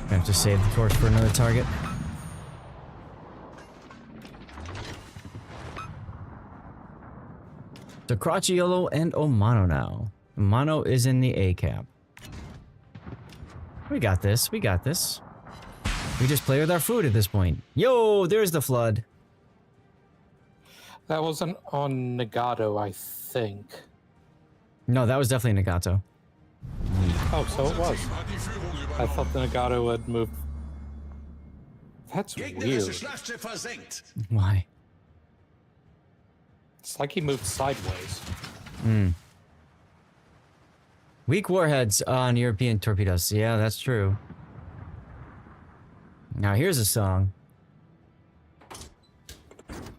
I have to save the torch for another target. So Crocciolo and Omano now. Omano is in the A cap. We got this. We got this. We just play with our food at this point. Yo, there's the flood. That wasn't on Nagato, I think. No, that was definitely Nagato. Oh, so it was. I thought the Nagato had moved. That's weird. Why? It's like he moved sideways. Hmm. Weak warheads on European torpedoes. Yeah, that's true. Now here's a song.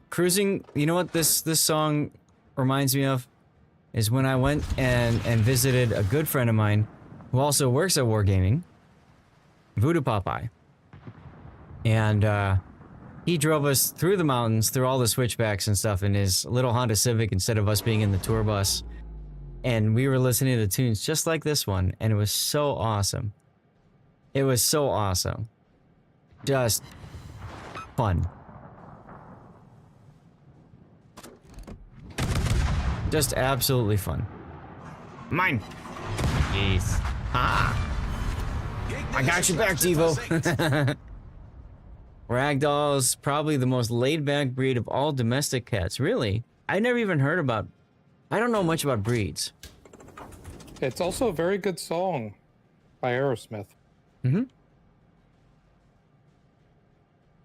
Cruising, you know what this song reminds me of? Is when I went and visited a good friend of mine who also works at Wargaming, Voodoo Popeye. And he drove us through the mountains, through all the switchbacks and stuff in his little Honda Civic instead of us being in the tour bus. And we were listening to tunes just like this one, and it was so awesome. It was so awesome. Just fun. Just absolutely fun. Mine! Yes. Ah! I got you back, Devo! Ragdoll's probably the most laid-back breed of all domestic cats. Really? I never even heard about... I don't know much about breeds. It's also a very good song by Aerosmith. Mm-hmm.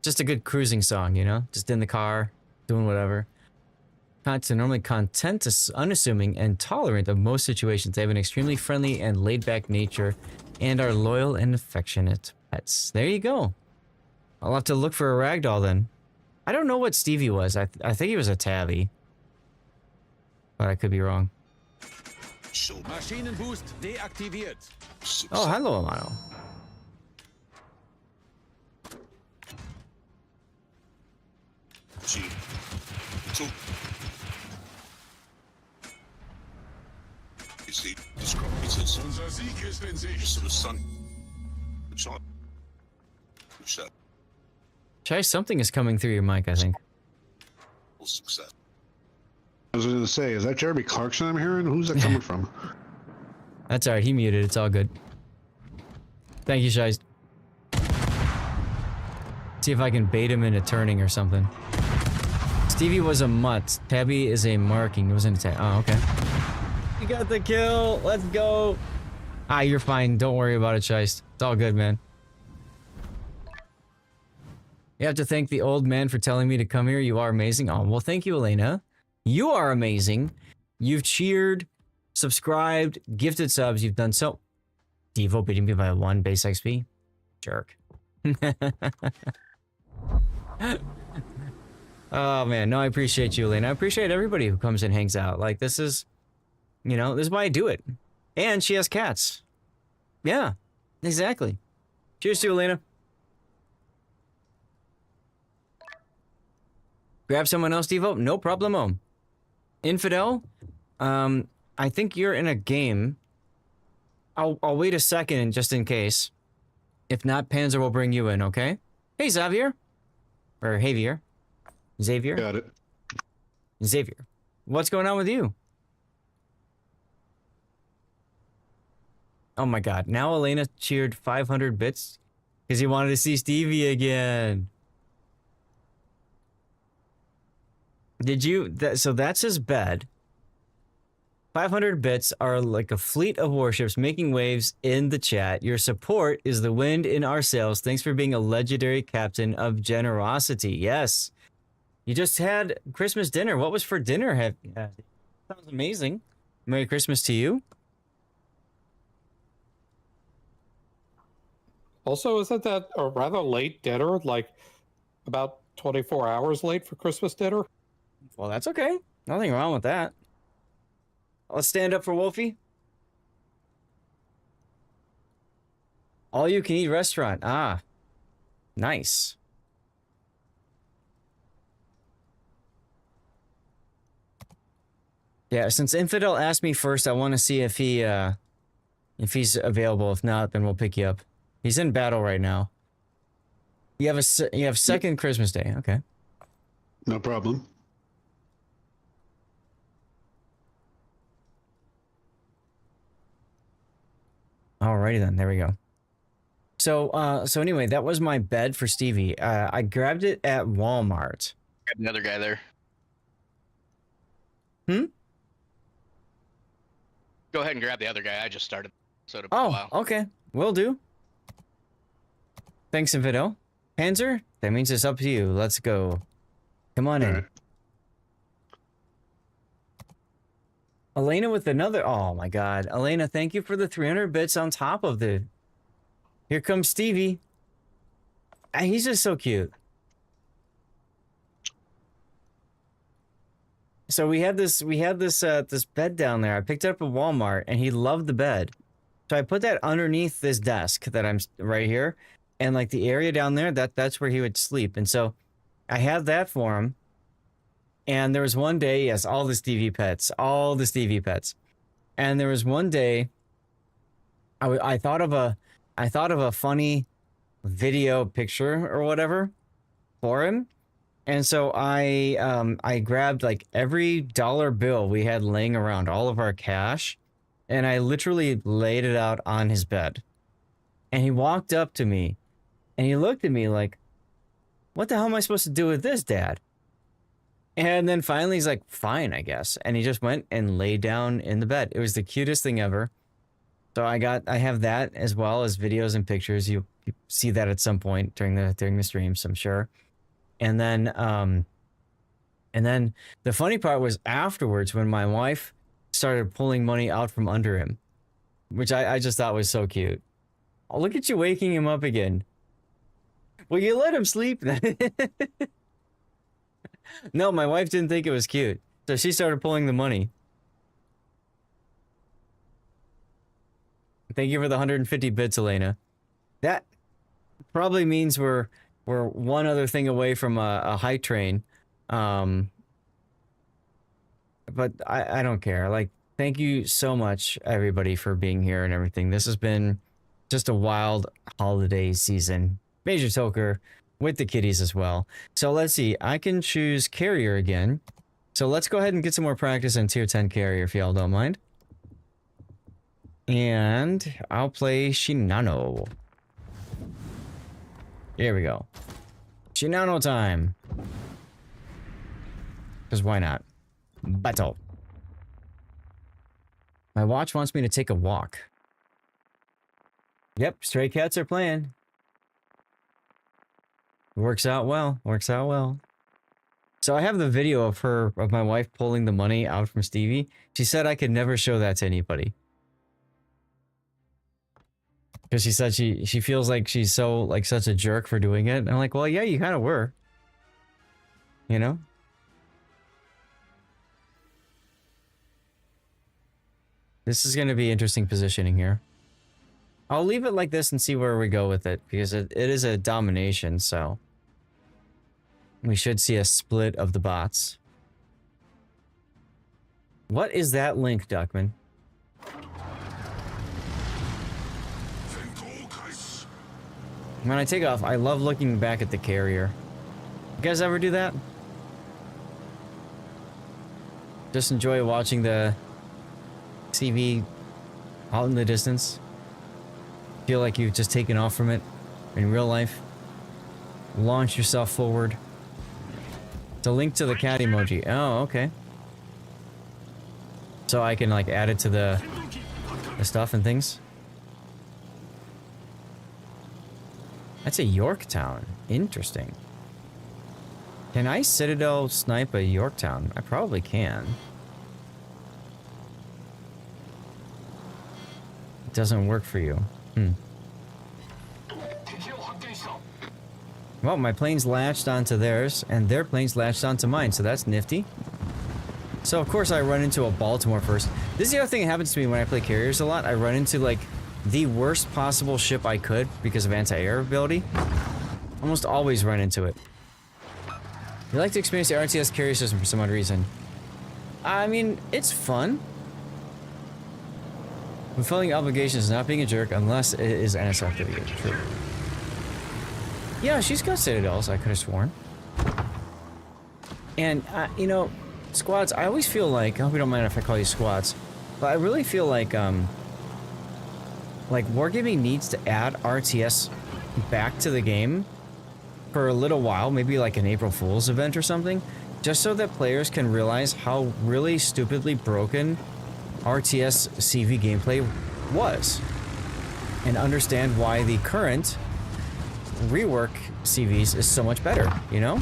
Just a good cruising song, you know? Just in the car, doing whatever. Cats are normally content, unassuming, and tolerant of most situations. They have an extremely friendly and laid-back nature and are loyal and affectionate pets. There you go. I'll have to look for a ragdoll then. I don't know what Stevie was. I think he was a tabby. But I could be wrong. Maschinenboost deaktiviert. Oh, hello, Amano. Unser Sieg ist in Sicht. Chai, something is coming through your mic, I think. I was going to say, is that Jeremy Clarkson I'm hearing? Who's that coming from? That's alright, he muted, it's all good. Thank you, Shai. See if I can bait him into turning or something. Stevie was a mutt. Tabby is a marking. It wasn't a tab. Oh, okay. You got the kill. Let's go. Ah, you're fine. Don't worry about it, Shiest. It's all good, man. You have to thank the old man for telling me to come here. You are amazing. Oh, well, thank you, Elena. You are amazing. You've cheered, subscribed, gifted subs. You've done so. Devo beating me by 1 base XP. Jerk. Oh, man. No, I appreciate you, Elena. I appreciate everybody who comes and hangs out. Like, this is, you know, this is why I do it. And she has cats. Yeah, exactly. Cheers to you, Elena. Grab someone else, Devo? No problemo. Infidel, I think you're in a game. I'll wait a second just in case. If not, Panzer will bring you in, okay? Hey, Xavier. Or Javier. Xavier? Got it. Xavier. What's going on with you? Oh my god. Now Elena cheered 500 bits because he wanted to see Stevie again. Did you? So that's his bed. 500 bits are like a fleet of warships making waves in the chat. Your support is the wind in our sails. Thanks for being a legendary captain of generosity. Yes. You just had Christmas dinner. What was for dinner? Sounds amazing. Merry Christmas to you. Also, isn't that a rather late dinner? Like about 24 hours late for Christmas dinner? Well, that's okay. Nothing wrong with that. Let's stand up for Wolfie. All you can eat restaurant. Ah, nice. Yeah, since Infidel asked me first, I want to see if he's available. If not, then we'll pick you up. He's in battle right now. You have second Christmas Day. Okay. No problem. Alrighty then. There we go. So so anyway, that was my bed for Stevie. I grabbed it at Walmart. Got the other guy there. Hmm? Go ahead and grab the other guy. I just started. So it'll be a while. Okay. Will do. Thanks, Infidel. Panzer, that means it's up to you. Let's go. Come on in. Elena with another. Oh my God. Elena, thank you for the 300 bits on top of the. Here comes Stevie. He's just so cute. So we had this this bed down there. I picked it up at Walmart and he loved the bed. So I put that underneath this desk that I'm right here, and like the area down there, that's where he would sleep. And so I had that for him. And there was one day, yes, all the Stevie pets. And there was one day I thought of a funny video picture or whatever for him. And so I grabbed like every dollar bill we had laying around, all of our cash, and I literally laid it out on his bed. And he walked up to me and he looked at me like, "What the hell am I supposed to do with this, Dad?" And then finally he's like, "Fine, I guess." And he just went and laid down in the bed. It was the cutest thing ever. So I have that as well as videos and pictures. You see that at some point during the streams, I'm sure. And then the funny part was afterwards when my wife started pulling money out from under him, which I just thought was so cute. Oh, look at you waking him up again. Well, you let him sleep then. No, my wife didn't think it was cute, so she started pulling the money. Thank you for the 150 bits, Elena. That probably means we're one other thing away from a hype train. But I don't care. Like, thank you so much, everybody, for being here and everything. This has been just a wild holiday season. Major Toker with the kitties as well. So let's see. I can choose carrier again. So let's go ahead and get some more practice in tier 10 carrier if y'all don't mind. And I'll play Shinano. Here we go. Shinano time. Because why not? Battle. My watch wants me to take a walk. Yep, stray cats are playing. Works out well. Works out well. So I have the video of my wife pulling the money out from Stevie. She said I could never show that to anybody. Because she said she feels like she's so, like, such a jerk for doing it. And I'm like, well, yeah, you kind of were. You know? This is going to be interesting positioning here. I'll leave it like this and see where we go with it. Because it is a domination, so... we should see a split of the bots. What is that link, Duckman? When I take off, I love looking back at the carrier. You guys ever do that? Just enjoy watching the CV out in the distance? Feel like you've just taken off from it in real life? Launch yourself forward. It's a link to the cat emoji. Oh, okay. So I can, like, add it to the stuff and things? That's a Yorktown. Interesting. Can I Citadel snipe a Yorktown? I probably can. It doesn't work for you. Well, my plane's latched onto theirs, and their plane's latched onto mine, so that's nifty. So, of course, I run into a Baltimore first. This is the other thing that happens to me when I play carriers a lot. I run into, like, the worst possible ship I could because of anti-air ability, almost always run into it. You like to experience the RTS carrier system for some odd reason. I mean, it's fun. Fulfilling obligations, not being a jerk unless it is NSFW. True. Yeah, she's got citadels, I could have sworn. And, you know, squads, I always feel like, I hope you don't mind if I call you squads, but I really feel like Wargaming needs to add RTS back to the game for a little while, maybe like an April Fool's event or something, just so that players can realize how really stupidly broken RTS CV gameplay was, and understand why the current rework CVs is so much better, you know?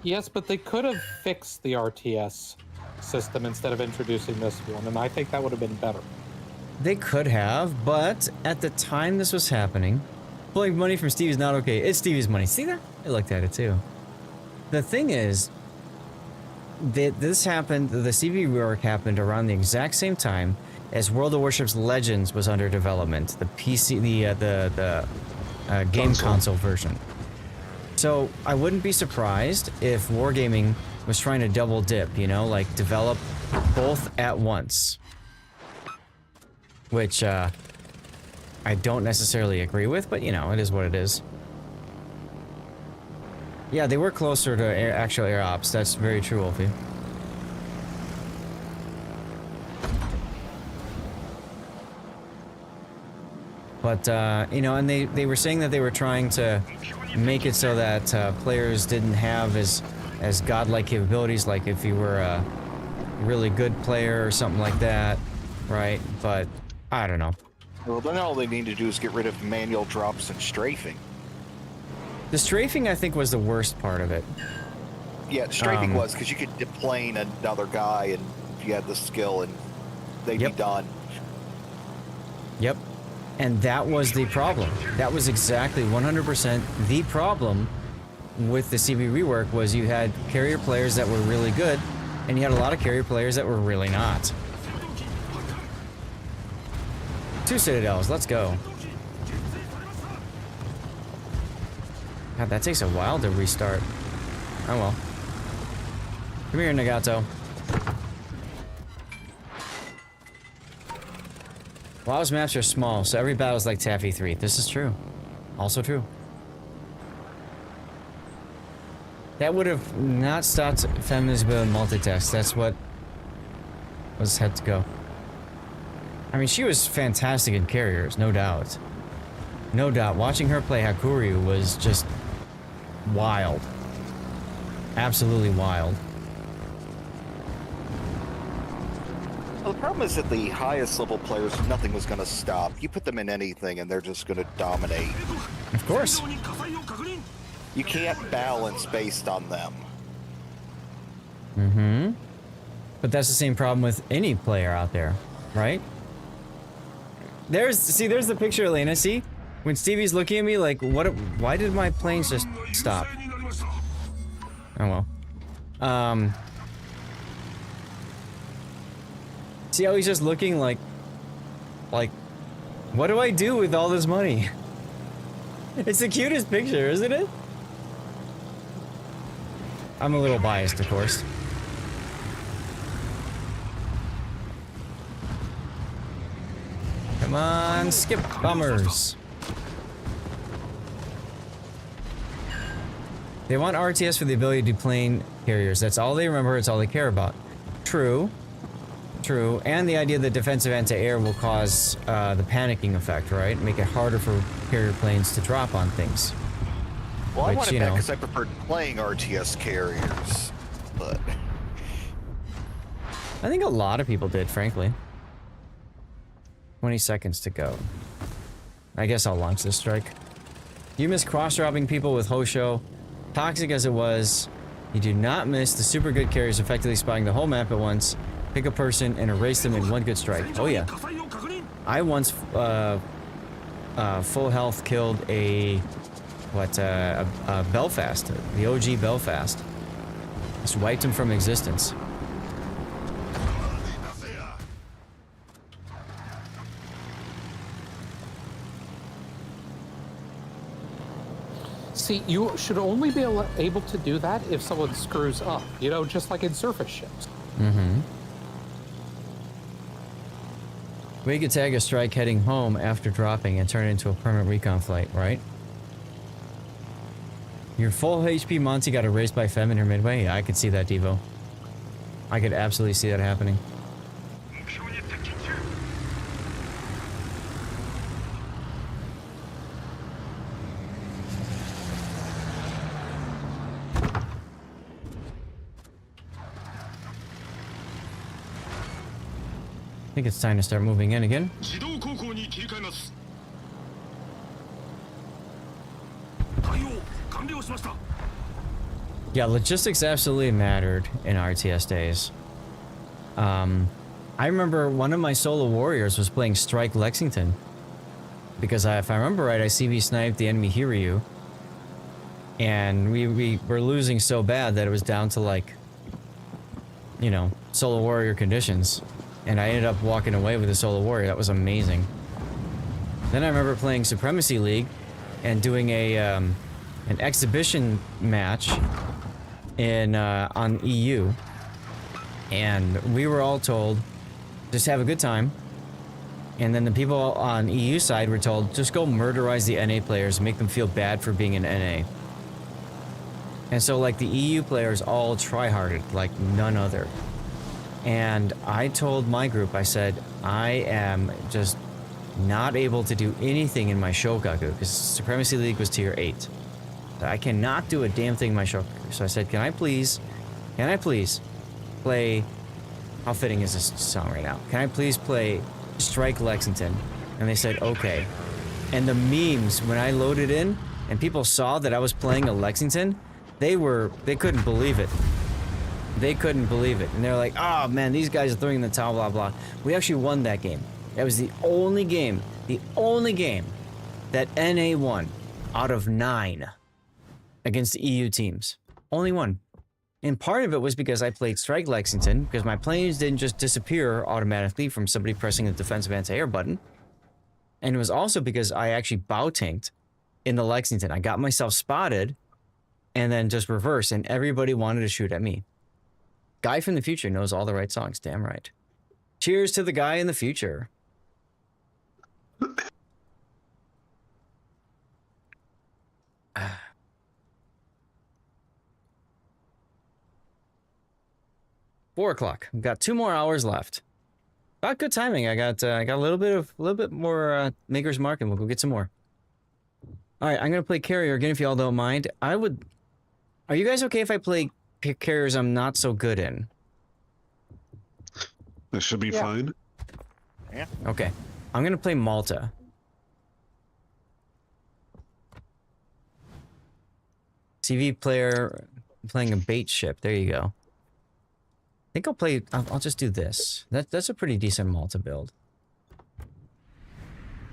Yes, but they could have fixed the RTS system instead of introducing this one, and I think that would have been better. They could have, but at the time this was happening, pulling money from Stevie's not okay. It's Stevie's money. See that? I looked at it too. The thing is, this happened, the CV rework happened around the exact same time as World of Warships Legends was under development, the PC, the game console version. So I wouldn't be surprised if Wargaming was trying to double dip, you know, like develop both at once. Which I don't necessarily agree with, but you know, it is what it is. Yeah, they were closer to actual air ops. That's very true, Wolfie. But, you know, and they were saying that they were trying to make it so that players didn't have as godlike capabilities, like if you were a really good player or something like that, right? But, I don't know. Well, then all they need to do is get rid of manual drops and strafing. The strafing, I think, was the worst part of it. Yeah, strafing was, because you could deplane another guy and if you had the skill and they'd be done. Yep. And that was the problem. That was exactly 100% the problem with the CV rework, was you had carrier players that were really good, and you had a lot of carrier players that were really not. 2 citadels, let's go. God, that takes a while to restart. Oh well. Come here, Nagato. WoW's maps are small, so every battle is like Taffy 3. This is true. Also true. That would have not stopped feminism and multitask. That's what was had to go. I mean, she was fantastic in carriers, no doubt. No doubt. Watching her play Hakuryu was just wild. Absolutely wild. Well, the problem is that the highest level players, nothing was going to stop. You put them in anything and they're just going to dominate. Of course. You can't balance based on them. Mm-hmm. But that's the same problem with any player out there, right? There's the picture, Elena, see? When Stevie's looking at me like, why did my planes just stop? Oh well. See how he's just looking like, what do I do with all this money? It's the cutest picture, isn't it? I'm a little biased, of course. Come on, skip bombers. They want RTS for the ability to plane carriers. That's all they remember, it's all they care about. True. True. And the idea that defensive anti-air will cause the panicking effect, right? Make it harder for carrier planes to drop on things. Well, Which, I want it you back know, because I preferred playing RTS carriers, but... I think a lot of people did, frankly. 20 seconds to go. I guess I'll launch this strike. You miss cross-dropping people with Hosho. Toxic as it was, you do not miss the super good carriers effectively spotting the whole map at once. Pick a person and erase them in one good strike. Oh yeah. I once, full health killed a Belfast. The OG Belfast. Just wiped him from existence. See, you should only be able to do that if someone screws up, you know, just like in surface ships. Mm-hmm. We could tag a strike heading home after dropping and turn it into a permanent recon flight, right? Your full HP Monty got erased by Fem in her midway? Yeah, I could see that, Devo. I could absolutely see that happening. I think it's time to start moving in again. Yeah, logistics absolutely mattered in RTS days. I remember one of my solo warriors was playing Strike Lexington. Because if I remember right, I CV sniped the enemy Hiryu. And we were losing so bad that it was down to like, you know, solo warrior conditions. And I ended up walking away with a solo warrior. That was amazing. Then I remember playing Supremacy League and doing a an exhibition match in on EU, and we were all told just have a good time. And then the people on EU side were told just go murderize the NA players and make them feel bad for being an NA. And so like the EU players all try-harded like none other. And I told my group, I said, I am just not able to do anything in my Shogaku, because Supremacy League was tier 8. I cannot do a damn thing in my Shogaku. So I said, can I please play, how fitting is this song right now? Can I please play Strike Lexington? And they said, okay. And the memes, when I loaded in, and people saw that I was playing a Lexington, they couldn't believe it. They couldn't believe it. And they're like, oh man, these guys are throwing in the towel, blah, blah. We actually won that game. That was the only game that NA won out of 9 against the EU teams. Only one. And part of it was because I played Strike Lexington, because my planes didn't just disappear automatically from somebody pressing the defensive anti-air button. And it was also because I actually bow tanked in the Lexington. I got myself spotted and then just reversed, and everybody wanted to shoot at me. Guy from the future knows all the right songs, damn right. Cheers to the guy in the future. Four o'clock. We've got 2 more hours left. About good timing. I got a little bit more Maker's Mark, and we'll go get some more. All right, I'm gonna play Carrier again if y'all don't mind. Are you guys okay if I play Carriers I'm not so good in? That should be fine. Yeah. Okay. I'm gonna play Malta. CV player playing a bait ship. There you go. I think I'll just do this. That's a pretty decent Malta build.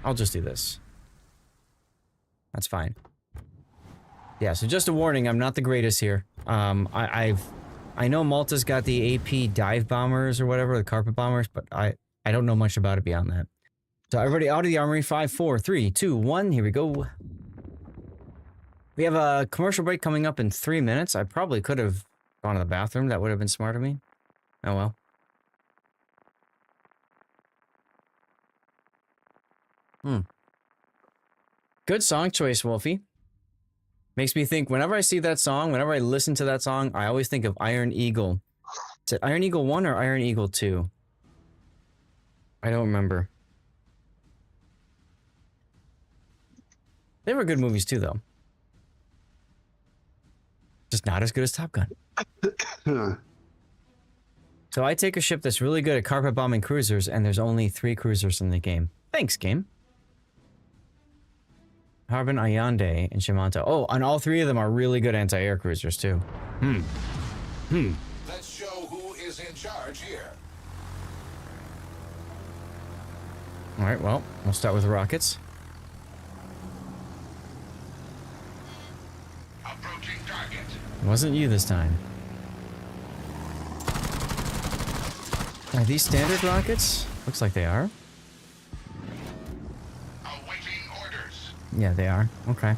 I'll just do this. That's fine. Yeah, so just a warning, I'm not the greatest here. I know Malta's got the AP dive bombers or whatever, the carpet bombers, but I don't know much about it beyond that. So everybody out of the armory, 5, 4, 3, 2, 1, here we go. We have a commercial break coming up in 3 minutes. I probably could have gone to the bathroom. That would have been smart of me. Oh well. Good song choice, Wolfie. Makes me think, whenever I see that song, whenever I listen to that song, I always think of Iron Eagle. Is it Iron Eagle 1 or Iron Eagle 2? I don't remember. They were good movies too, though. Just not as good as Top Gun. So I take a ship that's really good at carpet bombing cruisers, and there's only 3 cruisers in the game. Thanks, game. Harbin, Ayande, and Shimanta. Oh, and all 3 of them are really good anti-air cruisers, too. Let's show who is in charge here. Alright, well, we'll start with rockets. Approaching target. It wasn't you this time. Are these standard rockets? Looks like they are. Awaiting orders. Yeah, they are. Okay.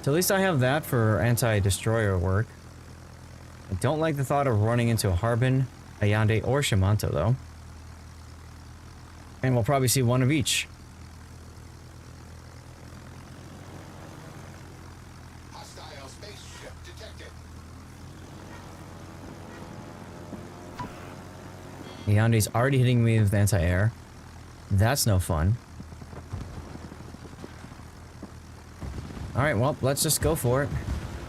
So at least I have that for anti-destroyer work. I don't like the thought of running into a Harbin, a Yonde, or Shimanto, though. And we'll probably see one of each. Hostile spaceship detected. The Yonde's already hitting me with anti-air. That's no fun. Alright, well, let's just go for it.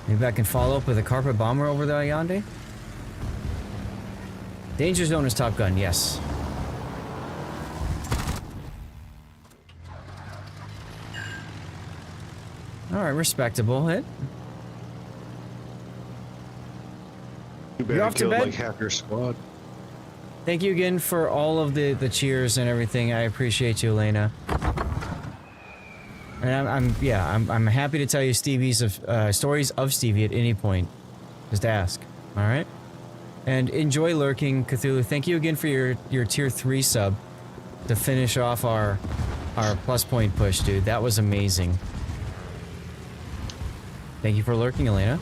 Maybe I can follow up with a carpet bomber over the Yonde. Danger zone is Top Gun, yes. Alright, respectable hit. Too bad You're I off to killed bed? like half your squad. Thank you again for all of the cheers and everything. I appreciate you, Elena. And I'm happy to tell you Stevie's stories of Stevie at any point. Just ask. All right. And enjoy lurking, Cthulhu. Thank you again for your tier 3 sub to finish off our plus point push, dude. That was amazing. Thank you for lurking, Elena.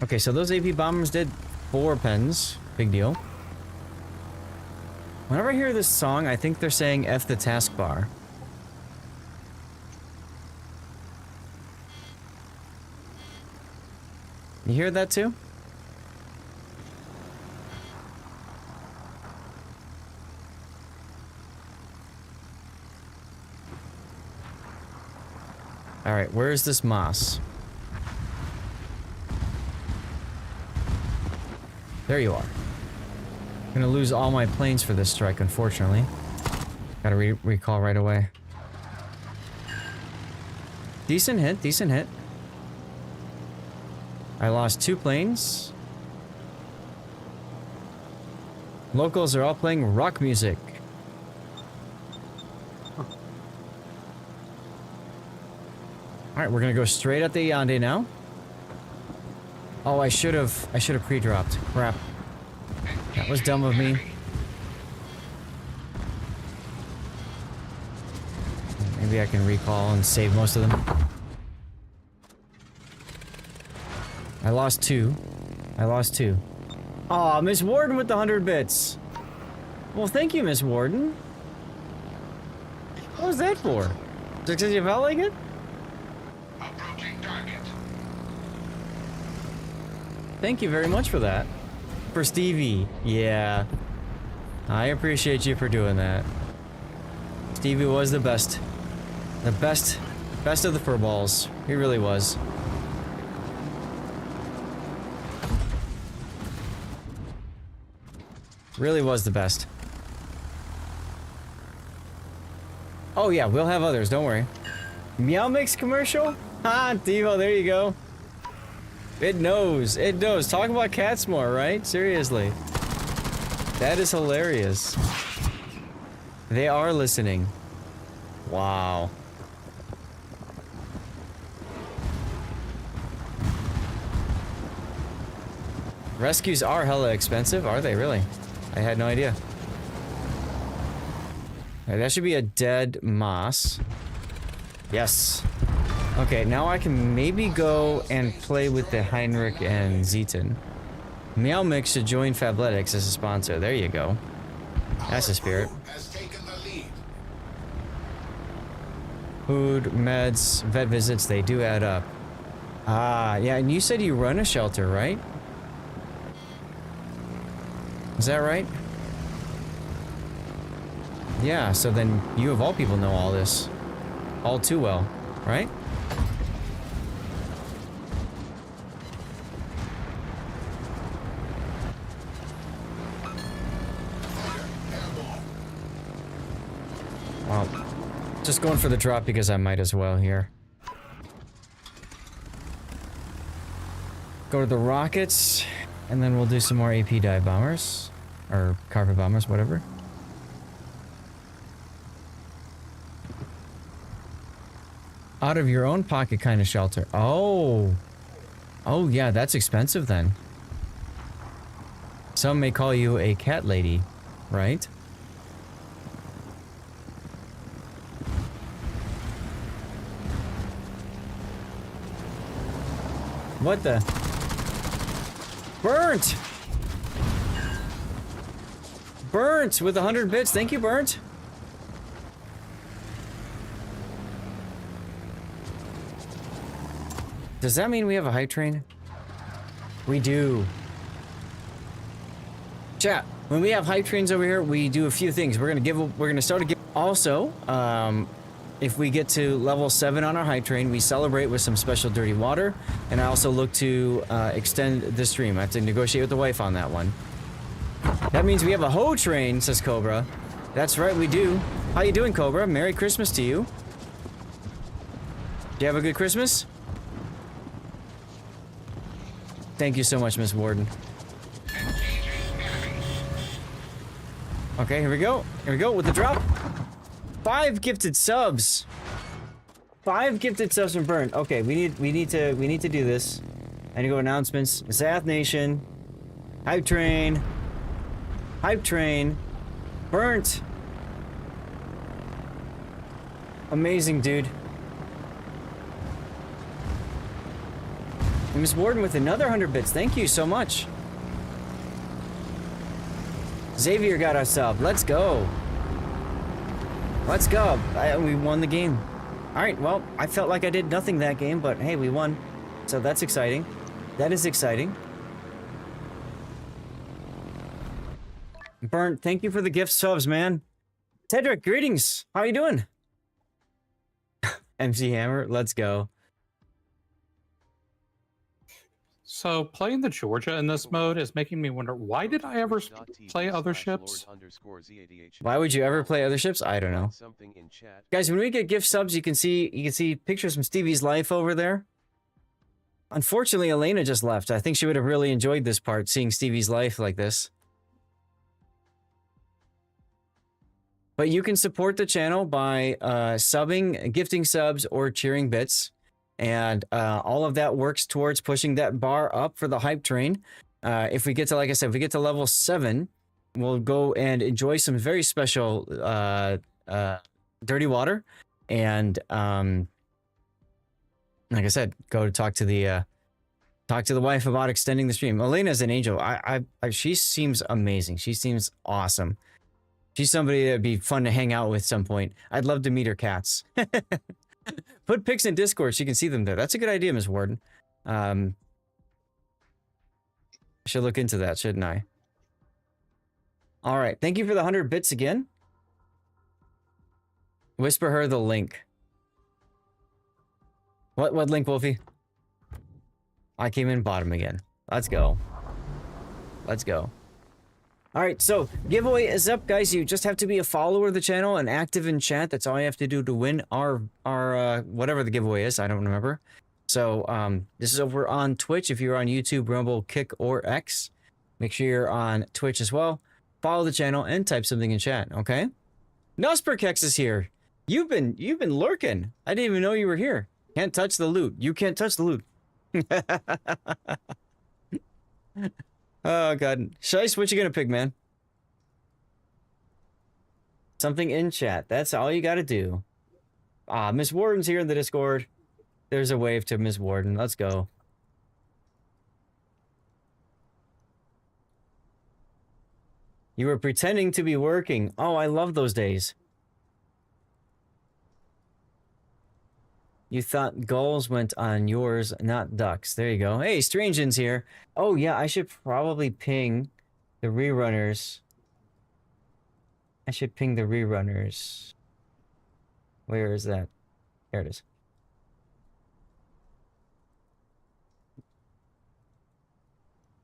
Okay, so those AP bombers did 4 pens. Big deal. Whenever I hear this song, I think they're saying F the taskbar. You hear that too? Alright, where is this moss? There you are. I'm gonna lose all my planes for this strike, unfortunately. Gotta recall right away. Decent hit, decent hit. I lost 2 planes. Locals are all playing rock music. Alright, we're gonna go straight at the Yonde now. Oh, I should have pre-dropped. Crap. That was dumb of me. Maybe I can recall and save most of them. I lost 2. I lost 2. Aw, Miss Warden with the 100 bits. Well, thank you, Miss Warden. What was that for? Just because you felt like it? Approaching target. Thank you very much for that. For Stevie. Yeah. I appreciate you for doing that. Stevie was the best. The best of the furballs. He really was. Really was the best. Oh yeah, we'll have others, don't worry. Meow Mix commercial? Ha, Devo, there you go. It knows, it knows. Talk about cats more, right? Seriously. That is hilarious. They are listening. Wow. Rescues are hella expensive, are they really? I had no idea. Alright, that should be a dead moss. Yes. Okay, now I can maybe go and play with the Heinrich and Zeton. Meow Mix should join Fabletics as a sponsor. There you go. That's the spirit. Food, meds, vet visits, they do add up. Ah, yeah, and you said you run a shelter, right? Is that right? Yeah, so then you of all people know all this. All too well, right? Well, just going for the drop because I might as well here. Go to the rockets, and then we'll do some more AP dive bombers. Or carpet bombers, whatever. Out of your own pocket kind of shelter. Oh. Oh yeah, that's expensive then. Some may call you a cat lady, right? What the? Burnt! Burnt with 100 bits. Thank you, Burnt. Does that mean we have a hype train? We do. Chat, when we have hype trains over here, we do a few things. We're gonna start a give. Also, if we get to level 7 on our hype train, we celebrate with some special dirty water. And I also look to extend the stream. I have to negotiate with the wife on that one. That means we have a hoe train, says Cobra. That's right, we do. How you doing, Cobra? Merry Christmas to you. Do you have a good Christmas? Thank you so much, Miss Warden. Okay, here we go. Here we go with the drop. 5 gifted subs. 5 gifted subs from Burn. Okay, we need to do this. I need to go announcements. Zath Nation. Hype Train. Hype Train. Burnt. Amazing, dude. Miss Warden with another 100 bits. Thank you so much. Xavier got us up. Let's go. Let's go. We won the game. All right, well, I felt like I did nothing that game, but hey, we won. So that's exciting. That is exciting. Burnt, thank you for the gift subs, man. Tedrick, greetings. How you doing? MC Hammer, let's go. So playing the Georgia in this mode is making me wonder, why did I ever play other ships? Why would you ever play other ships? I don't know. Guys, when we get gift subs, you can see pictures from Stevie's life over there. Unfortunately, Elena just left. I think she would have really enjoyed this part, seeing Stevie's life like this. But you can support the channel by subbing, gifting subs, or cheering bits. And all of that works towards pushing that bar up for the hype train. If we get to, like I said, if we get to level 7, we'll go and enjoy some very special dirty water. And like I said, go to talk to the wife about extending the stream. Elena's an angel. She seems amazing. She seems awesome. She's somebody that'd be fun to hang out with some point. I'd love to meet her cats. Put pics in Discord so you can see them there. That's a good idea, Ms. Warden. I should look into that, shouldn't I? All right. Thank you for the 100 bits again. Whisper her the link. What link, Wolfie? I came in bottom again. Let's go. Let's go. All right, so giveaway is up, guys. You just have to be a follower of the channel and active in chat. That's all you have to do to win our whatever the giveaway is. I don't remember. So this is over on Twitch. If you're on YouTube, Rumble, Kick, or X, make sure you're on Twitch as well. Follow the channel and type something in chat. Okay. Nusperkex is here. You've been lurking. I didn't even know you were here. Can't touch the loot. You can't touch the loot. Oh, God. Shice, what you gonna pick, man? Something in chat. That's all you gotta do. Ah, Miss Warden's here in the Discord. There's a wave to Miss Warden. Let's go. You were pretending to be working. Oh, I love those days. You thought goals went on yours, not ducks. There you go. Hey, Strangen's here. Oh, yeah, I should probably ping the rerunners. I should ping the rerunners. Where is that? There it is.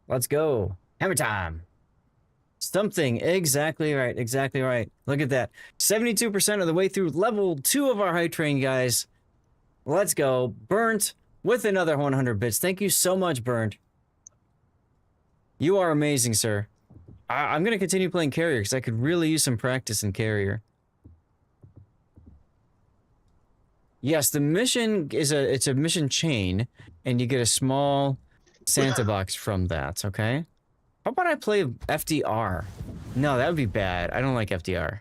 Let's go. Hammer time. Something. Exactly right. Exactly right. Look at that. 72% of the way through level 2 of our hype train, guys. Let's go. Burnt with another 100 bits. Thank you so much, Burnt. You are amazing, sir. I'm going to continue playing Carrier because I could really use some practice in Carrier. Yes, the mission is it's a mission chain, and you get a small Santa box from that, okay? How about I play FDR? No, that would be bad. I don't like FDR.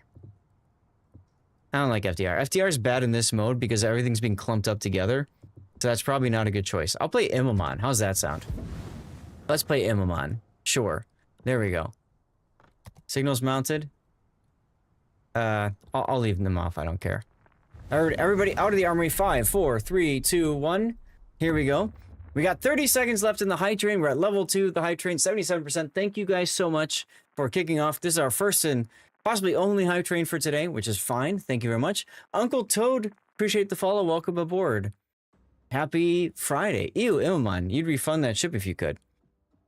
I don't like FDR. FDR is bad in this mode because everything's being clumped up together. So that's probably not a good choice. I'll play Imamon. How's that sound? Let's play Imamon. Sure. There we go. Signals mounted. I'll leave them off. I don't care. All right, everybody out of the armory. 5, 4, 3, 2, 1. Here we go. We got 30 seconds left in the hype train. We're at level 2. The hype train, 77%. Thank you guys so much for kicking off. This is our first and possibly only hype train for today, which is fine. Thank you very much. Uncle Toad, appreciate the follow. Welcome aboard. Happy Friday. Ew, Ilmon, you'd refund that ship if you could.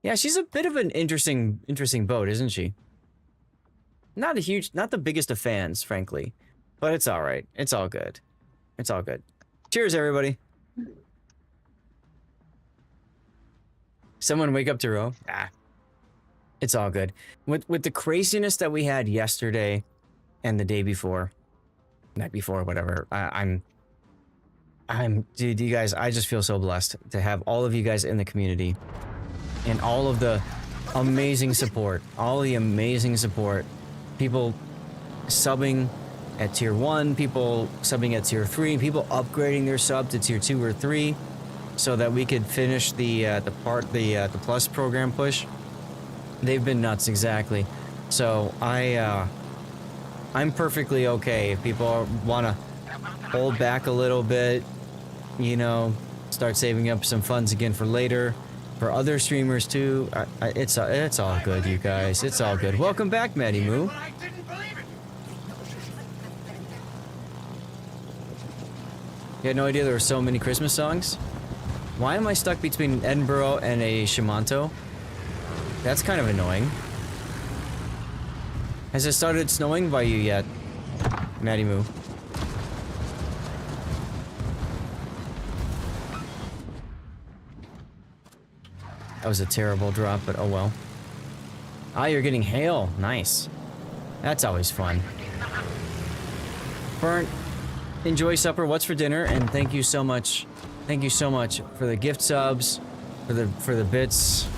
Yeah, she's a bit of an interesting boat, isn't she? Not the biggest of fans, frankly. But it's all right. It's all good. It's all good. Cheers, everybody. Someone wake up to row. It's all good. With the craziness that we had yesterday and the day before, night before, whatever. Dude, you guys, I just feel so blessed to have all of you guys in the community and all of the amazing support. People subbing at tier 1, people subbing at tier 3, people upgrading their sub to tier 2 or 3 so that we could finish the plus program push. They've been nuts, exactly. So I'm perfectly okay if people want to hold back a little bit, you know, start saving up some funds again for later, for other streamers too. It's all good, you guys. It's all good. Welcome back, Maddie Moo. You had no idea there were so many Christmas songs? Why am I stuck between Edinburgh and a Shimanto? That's kind of annoying. Has it started snowing by you yet, Maddie Moo? That was a terrible drop, but oh well. Ah, you're getting hail. Nice. That's always fun. Burnt, enjoy supper. What's for dinner? And thank you so much. Thank you so much for the gift subs, for the bits,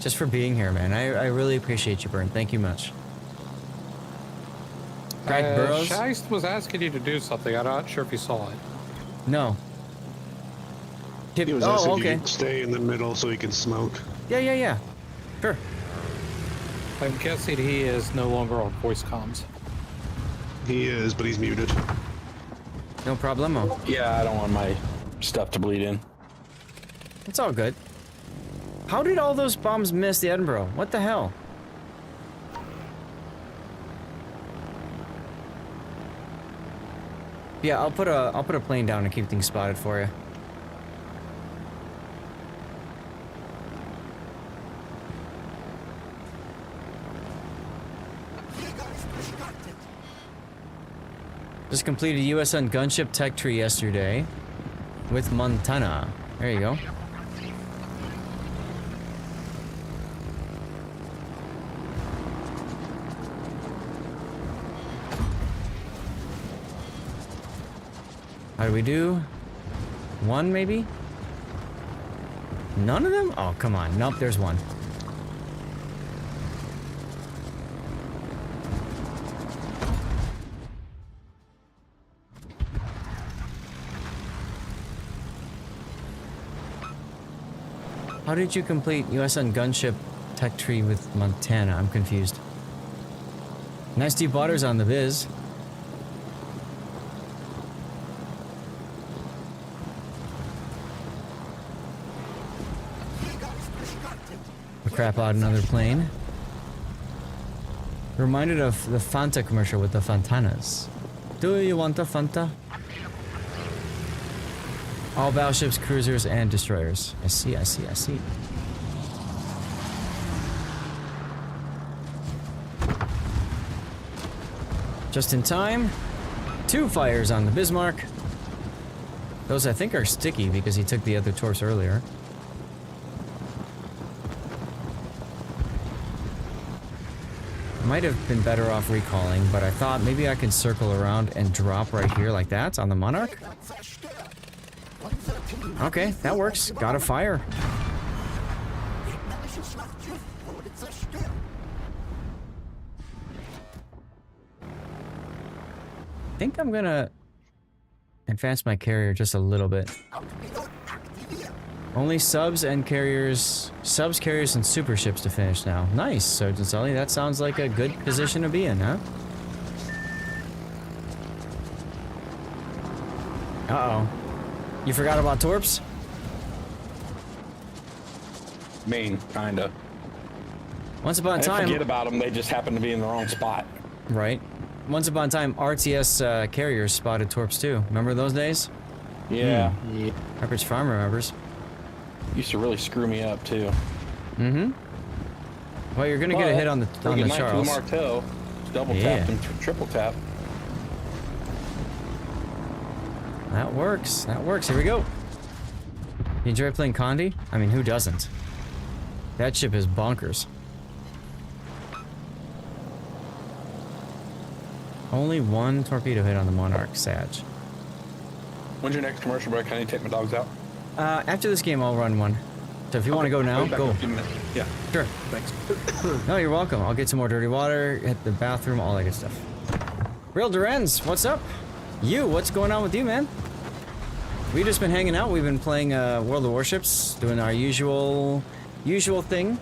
just for being here, man. I really appreciate you, Burnt. Thank you much. Craig Burrows. Shice was asking you to do something. I'm not sure if you saw it. No. He was asking you to stay in the middle so he can smoke. Yeah. Sure. I'm guessing he is no longer on voice comms. He is, but he's muted. No problemo. Yeah, I don't want my stuff to bleed in. It's all good. How did all those bombs miss the Edinburgh? What the hell? Yeah, I'll put a plane down and keep things spotted for you. Just completed USN gunship tech tree yesterday with Montana. There you go. How do we do? One, maybe? None of them? Oh, come on. Nope, there's one. How did you complete USN gunship tech tree with Montana? I'm confused. Nice deep waters on the biz. Crap out another plane. Reminded of the Fanta commercial with the Fantanas. Do you want a Fanta? All battleships, cruisers, and destroyers. I see. Just in time. 2 fires on the Bismarck. Those I think are sticky because he took the other torps earlier. Might have been better off recalling, but I thought maybe I could circle around and drop right here like that on the Monarch. Okay, that works. Got a fire. I think I'm gonna Advance my carrier just a little bit. Only subs, carriers, and super ships to finish now. Nice, Sergeant Sully. That sounds like a good position to be in, huh? Uh-oh. You forgot about Torps? Mean, kinda. Once upon a time... I forget about them, they just happen to be in the wrong spot. Right. Once upon a time, RTS carriers spotted Torps too. Remember those days? Yeah. Yeah. Pepperidge Farm remembers. Used to really screw me up too. Mm-hmm. Well, you're gonna get a hit on the Charles. Martel, double tapped and triple tap. That works. That works. Here we go. You enjoy playing Condi? I mean, who doesn't? That ship is bonkers. Only one torpedo hit on the Monarch, Sag. When's your next commercial break? I need to take my dogs out. After this game, I'll run one. So if you want to go now, go. Yeah. Sure. Thanks. No, you're welcome. I'll get some more dirty water, hit the bathroom, all that good stuff. Real Durenz, what's up? What's going on with you, man? We've just been hanging out. We've been playing World of Warships, doing our usual thing.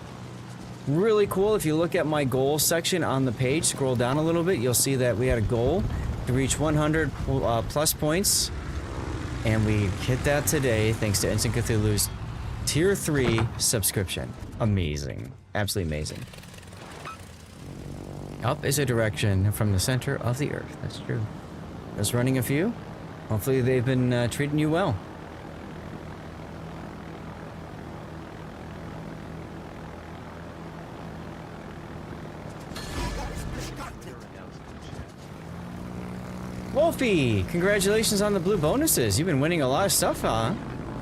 Really cool. If you look at my goals section on the page, scroll down a little bit, you'll see that we had a goal to reach 100 plus points. And we hit that today thanks to Instant Cthulhu's Tier 3 subscription. Amazing. Absolutely amazing. Up is a direction from the center of the Earth. That's true. Just running a few. Hopefully they've been treating you well. Wolfie, congratulations on the blue bonuses. You've been winning a lot of stuff, huh?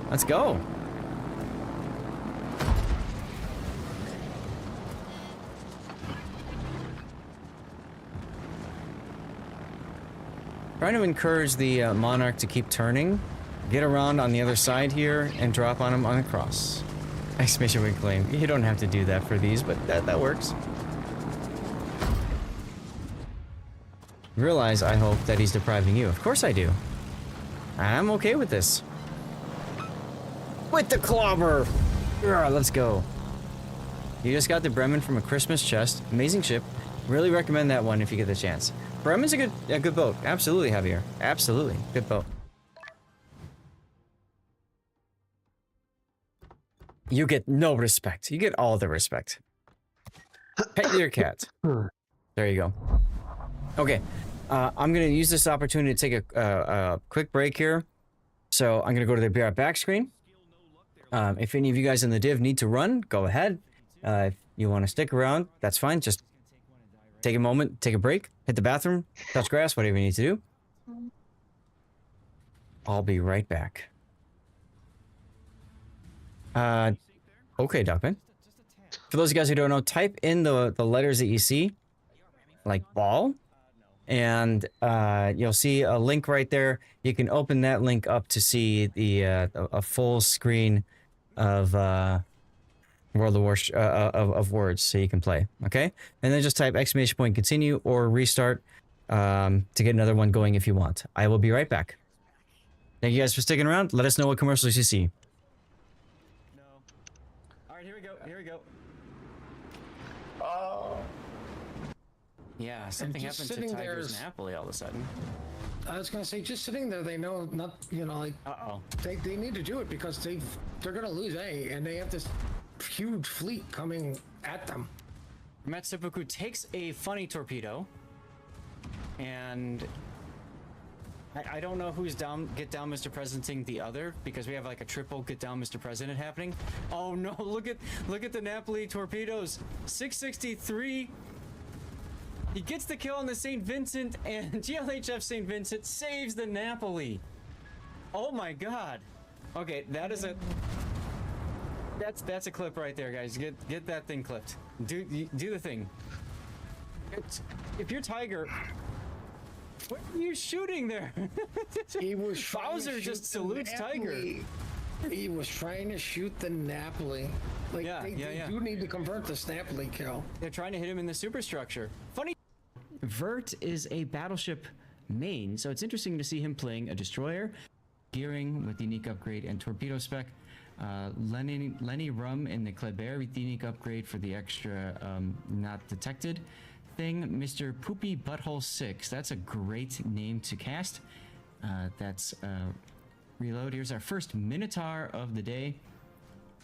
Let's go. Trying to encourage the Monarch to keep turning, get around on the other side here, and drop on him on a cross. Exclamation point claim. You don't have to do that for these, but that works. Realize, I hope, that he's depriving you. Of course I do. I'm okay with this. With the clobber! Let's go. You just got the Bremen from a Christmas chest. Amazing ship. Really recommend that one if you get the chance. Bremen's a good boat. Absolutely, Javier. Absolutely. Good boat. You get no respect. You get all the respect. Pet your cat. There you go. Okay. I'm going to use this opportunity to take a quick break here. So I'm going to go to the Be Right Back screen. If any of you guys in the div need to run, go ahead. If you want to stick around, that's fine. Just take a moment, take a break, hit the bathroom, touch grass, whatever you need to do. I'll be right back. Okay, Duckman. For those of you guys who don't know, type in the letters that you see, like ball, and you'll see a link right there. You can open that link up to see a full screen of World of Warships of words, so you can play. Okay, and then just type exclamation point continue or restart to get another one going if you want. I will be right back. Thank you guys for sticking around. Let us know what commercials you see. No. All right, here we go. Here we go. Yeah, something happened to Tigers Napoli all of a sudden. I was gonna say, just sitting there, they know not, like. They need to do it because they're gonna lose and they have this huge fleet coming at them. Matt Seppuku takes a funny torpedo, and I don't know who's down. Get down, Mr. Presidenting the other, because we have like a triple get down, Mr. President happening. Oh no! Look at the Napoli torpedoes. 663. He gets the kill on the St. Vincent, and GLHF St. Vincent saves the Napoli. Oh my God. Okay, that is that's a clip right there, guys. Get that thing clipped. Do the thing. If you're Tiger, what are you shooting there? He was Bowser just salutes Tiger. He was trying to shoot the Napoli. Like, they do need to convert this Napoli kill. They're trying to hit him in the superstructure. Funny. Vert is a battleship main. So it's interesting to see him playing a destroyer, gearing with the unique upgrade and torpedo spec. Lenny Rum in the Kleber with the unique upgrade for the extra not detected thing. Mr. Poopy Butthole 6. That's a great name to cast. That's reload. Here's our first Minotaur of the day.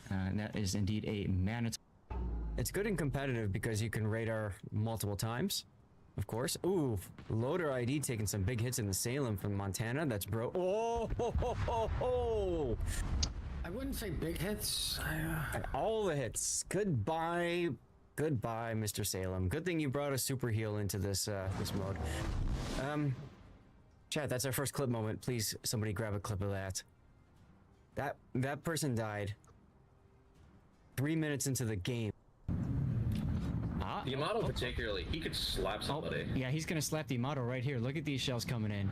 And that is indeed a Minotaur. It's good and competitive because you can radar multiple times. Of course. Ooh, Loader ID taking some big hits in the Salem from Montana. That's bro. Oh, ho, ho, ho, ho. I wouldn't say big hits. All the hits. Goodbye, Mr. Salem. Good thing you brought a super heal into this this mode. Chat, that's our first clip moment. Please, somebody grab a clip of that. That person died 3 minutes into the game. Yamato particularly, he could slap somebody. Yeah, he's gonna slap the Yamato right here. Look at these shells coming in.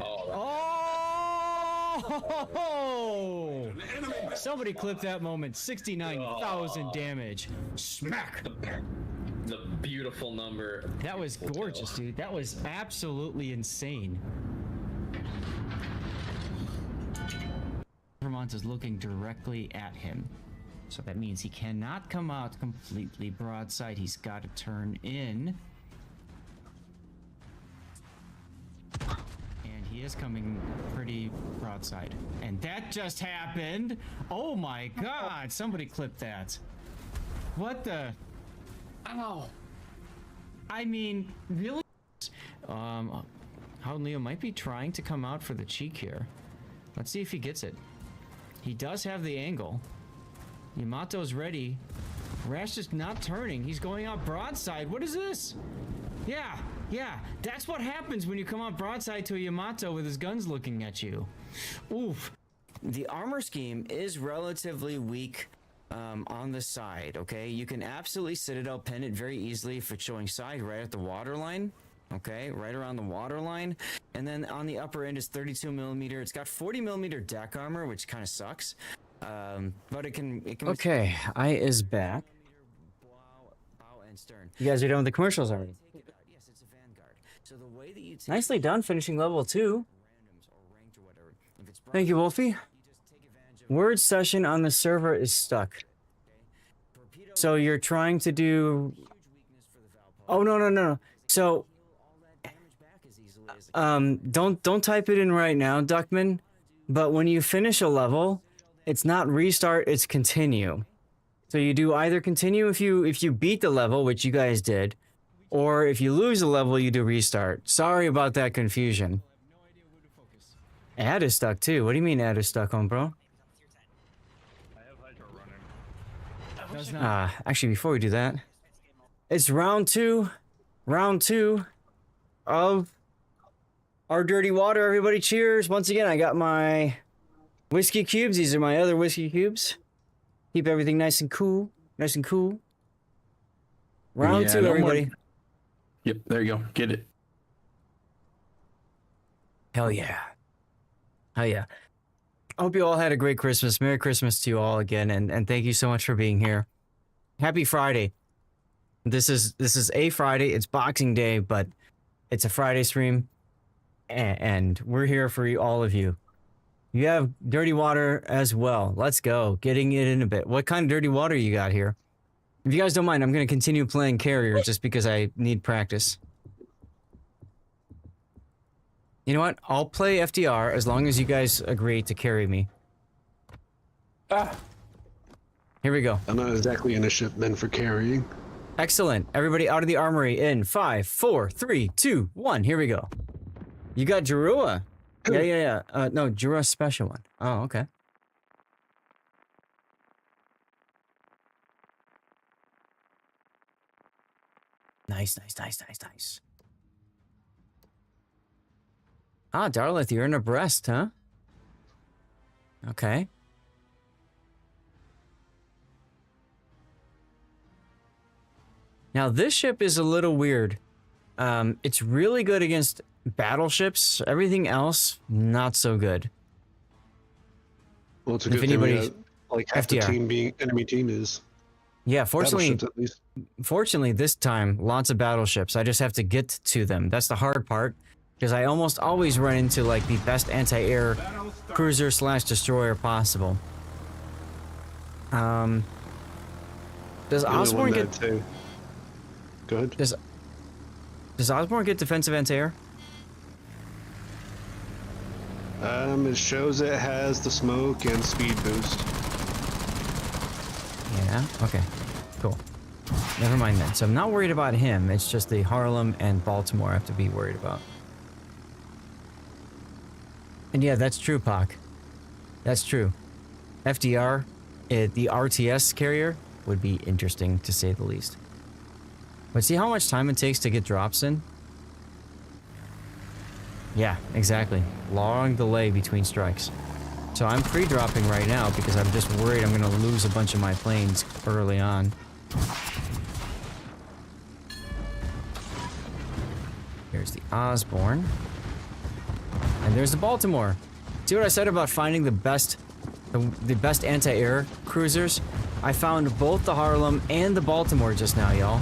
Oh! Somebody clip that moment. 69,000 damage. Smack! The beautiful number. That was gorgeous, dude. That was absolutely insane. Vermont is looking directly at him. So that means he cannot come out completely broadside. He's got to turn in. And he is coming pretty broadside. And that just happened. Oh my god. Somebody clip that. What the? Ow. I mean, really? How Leo might be trying to come out for the cheek here. Let's see if he gets it. He does have the angle. Yamato's ready. Rash is not turning. He's going out broadside. What is this? Yeah. That's what happens when you come out broadside to a Yamato with his guns looking at you. Oof. The armor scheme is relatively weak on the side, okay? You can absolutely Citadel pin it very easily for showing side right at the waterline. Okay, right around the waterline. And then on the upper end is 32 millimeter. It's got 40 millimeter deck armor, which kind of sucks. But it can okay, I is back. You guys are done with the commercials already. Nicely done finishing level 2. Thank you, Wolfie. Word session on the server is stuck. So you're trying to do... Oh, no. So... don't type it in right now, Duckman. But when you finish a level... It's not restart, it's continue. So you do either continue if you beat the level, which you guys did, or if you lose a level, you do restart. Sorry about that confusion. Ad is stuck too. What do you mean ad is stuck, home bro? Actually, before we do that, it's round two of our dirty water. Everybody cheers. Once again, I got my whiskey cubes. These are my other whiskey cubes. Keep everything nice and cool. Round two, everybody. Yep, there you go. Get it. Hell yeah. I hope you all had a great Christmas. Merry Christmas to you all again, and thank you so much for being here. Happy Friday. This is a Friday. It's Boxing Day, but it's a Friday stream, and we're here for all of you. You have dirty water as well. Let's go. Getting it in a bit. What kind of dirty water you got here? If you guys don't mind, I'm going to continue playing carrier just because I need practice. You know what? I'll play FDR as long as you guys agree to carry me. Here we go. I'm not exactly in a ship meant for carrying. Excellent. Everybody out of the armory in 5, 4, 3, 2, 1. Here we go. You got Jirua. Yeah. No, Jirua's special one. Oh, okay. Nice. Ah, Darlith, you're in a breast, huh? Okay. Now, this ship is a little weird. It's really good against battleships. Everything else, not so good. Well, it's a good thing that, like half the team being enemy team is. Yeah, fortunately, at least. Fortunately, this time, lots of battleships. I just have to get to them. That's the hard part. Because I almost always run into like the best anti-air cruiser / destroyer possible. Does Osborne get... Too. Good. Does Osborne get defensive anti-air? It shows it has the smoke and speed boost. Yeah, okay. Cool. Never mind then. So I'm not worried about him. It's just the Harlem and Baltimore I have to be worried about. And yeah, that's true, Pac. That's true. FDR, the RTS carrier, would be interesting to say the least. But see how much time it takes to get drops in? Yeah, exactly. Long delay between strikes. So I'm pre-dropping right now because I'm just worried I'm going to lose a bunch of my planes early on. Here's the Osborne. And there's the Baltimore. See what I said about finding the best anti-air cruisers? I found both the Harlem and the Baltimore just now, y'all.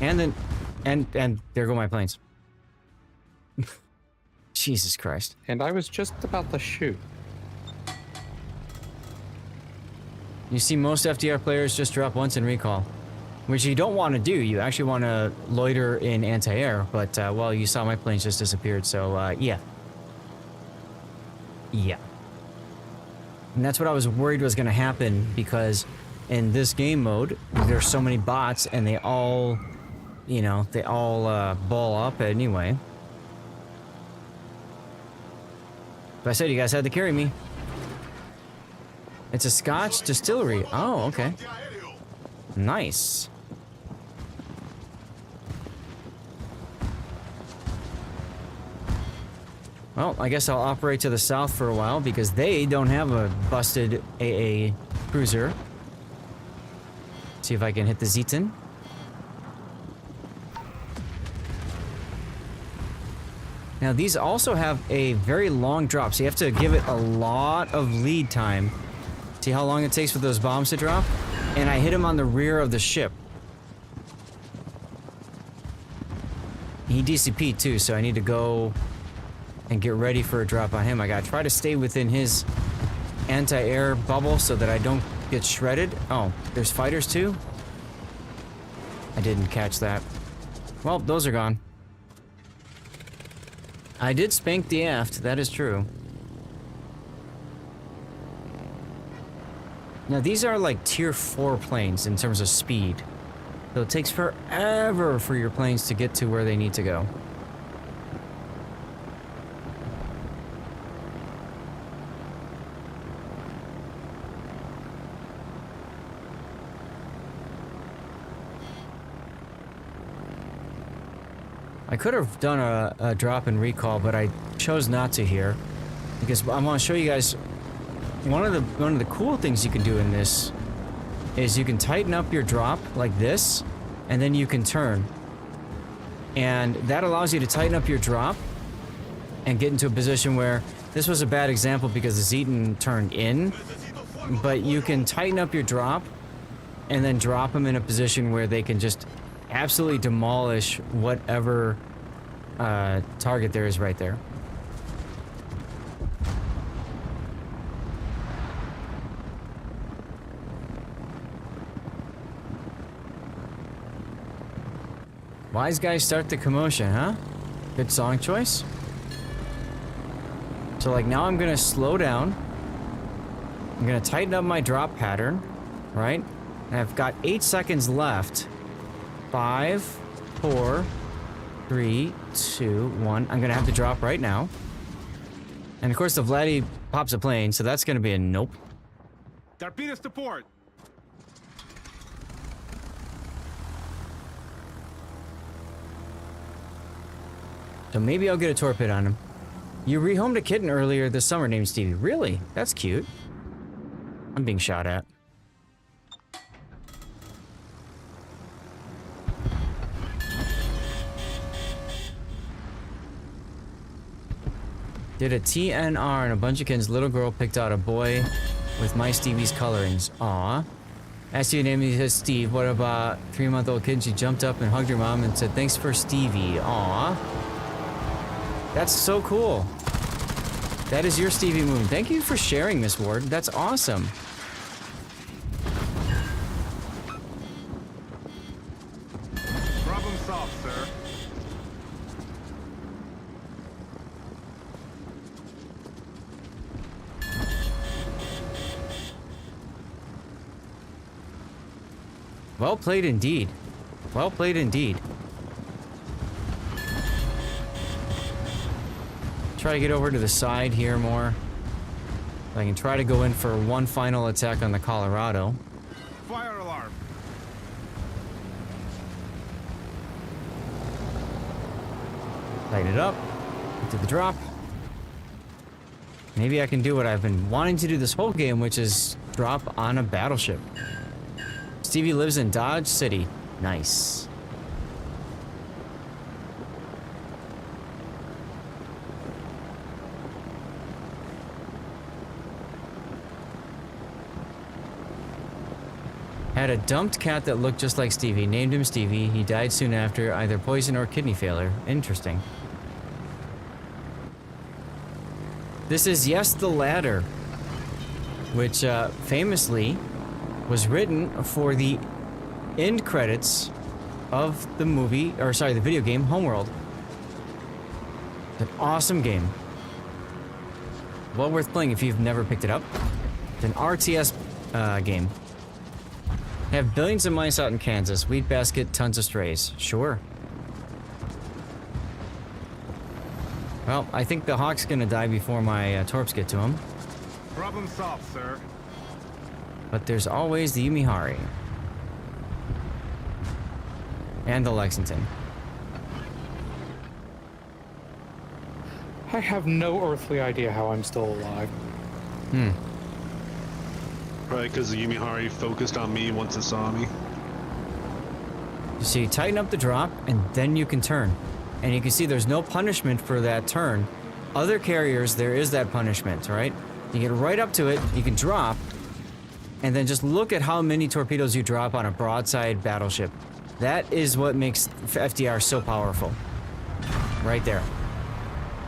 And then, and there go my planes. Jesus Christ. And I was just about to shoot. You see most FDR players just drop once in recall. Which you don't want to do. You actually want to loiter in anti-air. But, well, you saw my planes just disappeared, so, yeah. Yeah. And that's what I was worried was going to happen, because in this game mode, there's so many bots, and they all, you know, they all, ball up anyway. But I said you guys had to carry me. It's a Scotch distillery. Oh, okay. Nice. Well, I guess I'll operate to the south for a while because they don't have a busted AA cruiser. See if I can hit the Zeton. Now, these also have a very long drop, so you have to give it a lot of lead time. See how long it takes for those bombs to drop? And I hit him on the rear of the ship. He DCP'd too, so I need to go and get ready for a drop on him. I gotta try to stay within his anti-air bubble so that I don't get shredded. Oh, there's fighters too? I didn't catch that. Well, those are gone. I did spank the aft, that is true. Now these are like tier 4 planes in terms of speed. So it takes forever for your planes to get to where they need to go. I could have done a drop and recall, but I chose not to here because I want to show you guys one of the cool things you can do in this is you can tighten up your drop like this, and then you can turn, and that allows you to tighten up your drop and get into a position where this was a bad example because the Zeton turned in, but you can tighten up your drop and then drop them in a position where they can just absolutely demolish whatever target there is right there. Wise guys start the commotion, huh? Good song choice. So like now I'm gonna slow down. I'm gonna tighten up my drop pattern, right? And I've got 8 seconds left. 5, 4, 3, 2, 1. I'm gonna have to drop right now. And of course the Vladdy pops a plane, so that's gonna be a nope. Torpedoes to port. So maybe I'll get a torpedo on him. You rehomed a kitten earlier this summer named Stevie. Really? That's cute. I'm being shot at. Did a TNR and a bunch of kids. Little girl picked out a boy with my Stevie's colorings. Aw. Asked you a name, he says Steve. What about 3-month-old kid? She jumped up and hugged her mom and said, thanks for Stevie. Aw. That's so cool. That is your Stevie Moon. Thank you for sharing, Miss Ward. That's awesome. Problem solved, sir. Well played indeed. Well played indeed. Try to get over to the side here more. I can try to go in for one final attack on the Colorado. Fire alarm. Tighten it up. Into the drop. Maybe I can do what I've been wanting to do this whole game, which is drop on a battleship. Stevie lives in Dodge City. Nice. Had a dumped cat that looked just like Stevie. Named him Stevie. He died soon after, either poison or kidney failure. Interesting. This is Yes, the Ladder, which famously was written for the end credits of the movie, or sorry, the video game Homeworld. It's an awesome game. Well worth playing if you've never picked it up. It's an RTS game. Have billions of mice out in Kansas. Wheat basket, tons of strays. Sure. Well, I think the Hawk's gonna die before my torps get to him. Problem solved, sir. But there's always the Yumihari. And the Lexington. I have no earthly idea how I'm still alive. Hmm. Probably because the Yumihari focused on me once it saw me. So you tighten up the drop, and then you can turn. And you can see there's no punishment for that turn. Other carriers, there is that punishment, right? You get right up to it, you can drop, and then just look at how many torpedoes you drop on a broadside battleship. That is what makes FDR so powerful. Right there.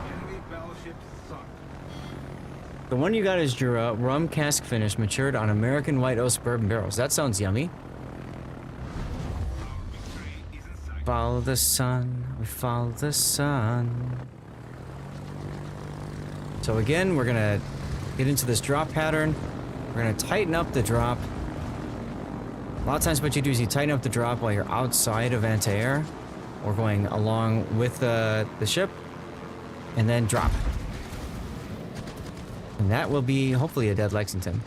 Enemy battleships suck. The one you got is Jura, rum cask finish, matured on American White Oak bourbon barrels. That sounds yummy. Follow the sun, we follow the sun. So again, we're gonna get into this drop pattern. We're gonna tighten up the drop. A lot of times what you do is you tighten up the drop while you're outside of anti-air or going along with the ship, and then drop. And that will be hopefully a dead Lexington.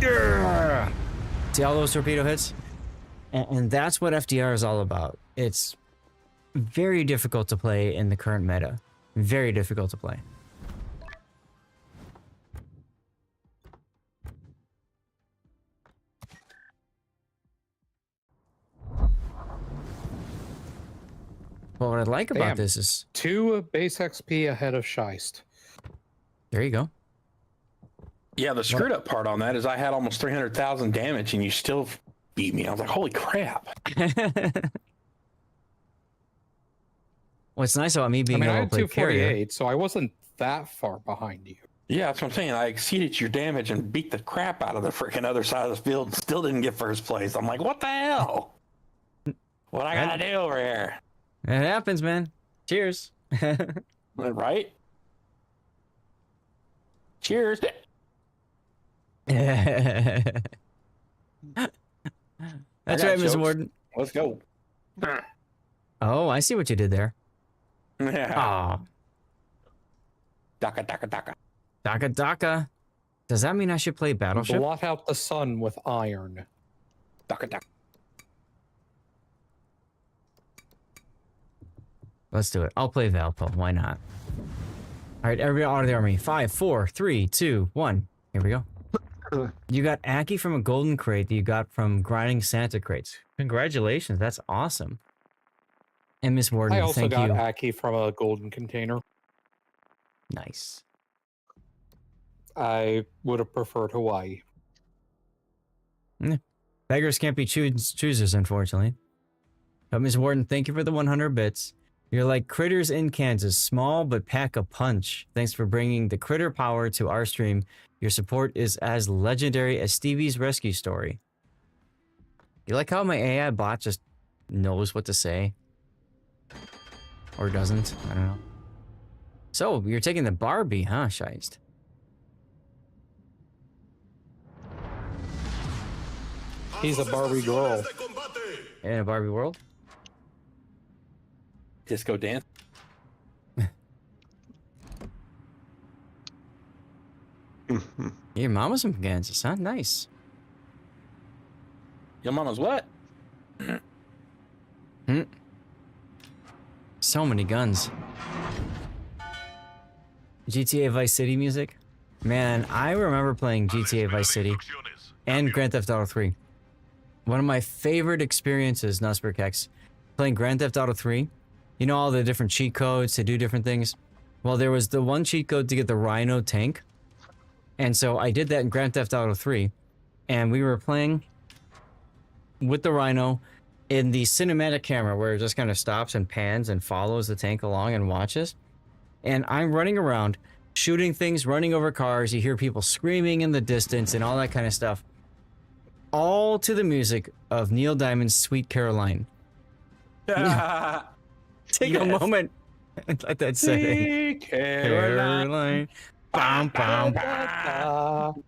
Yeah! See all those torpedo hits? And that's what FDR is all about. It's very difficult to play in the current meta. Very difficult to play. Well, what I like about this is 2 base XP ahead of Scheist. There you go. Yeah, the screwed up part on that is I had almost 300,000 damage and you still beat me. I was like, holy crap. What's nice about me being I able had to play 248, carrier. so I wasn't that far behind you. Yeah, that's what I'm saying. I exceeded your damage and beat the crap out of the freaking other side of the field. Still didn't get first place. I'm like, what the hell? What I gotta do over here? It happens, man. Cheers. Right? Cheers. That's right, Ms. Warden. Let's go. Oh, I see what you did there. Yeah. Oh. Daka, daka, daka. Daka, daka. Does that mean I should play Battleship? Blot out the sun with iron. Daka, daka. Let's do it. I'll play Valpo. Why not? All right, everybody out of the army. 5, 4, 3, 2, 1. Here we go. You got Aki from a golden crate that you got from grinding Santa crates. Congratulations. That's awesome. And Miss Warden, I also thank got you. Aki from a golden container. Nice. I would have preferred Hawaii. Beggars can't be choosers, unfortunately. But Ms. Warden, thank you for the 100 bits. You're like critters in Kansas, small but pack a punch. Thanks for bringing the critter power to our stream. Your support is as legendary as Stevie's rescue story. You like how my AI bot just knows what to say? Or doesn't? I don't know. So, you're taking the Barbie, huh, Shiest? He's a Barbie girl. In a Barbie world? Disco dance. Your mama's from Kansas, huh? Nice. Your mama's what? So many guns. GTA Vice City music? Man, I remember playing GTA Vice City and Grand Theft Auto 3. One of my favorite experiences, Nusberkex, playing Grand Theft Auto 3. You know all the different cheat codes to do different things? Well, there was the one cheat code to get the Rhino tank. And so I did that in Grand Theft Auto 3. And we were playing with the Rhino in the cinematic camera where it just kind of stops and pans and follows the tank along and watches. And I'm running around, shooting things, running over cars. You hear people screaming in the distance and all that kind of stuff. All to the music of Neil Diamond's Sweet Caroline. Take a moment and let that say. Sweet Caroline. Bam, bam, bam.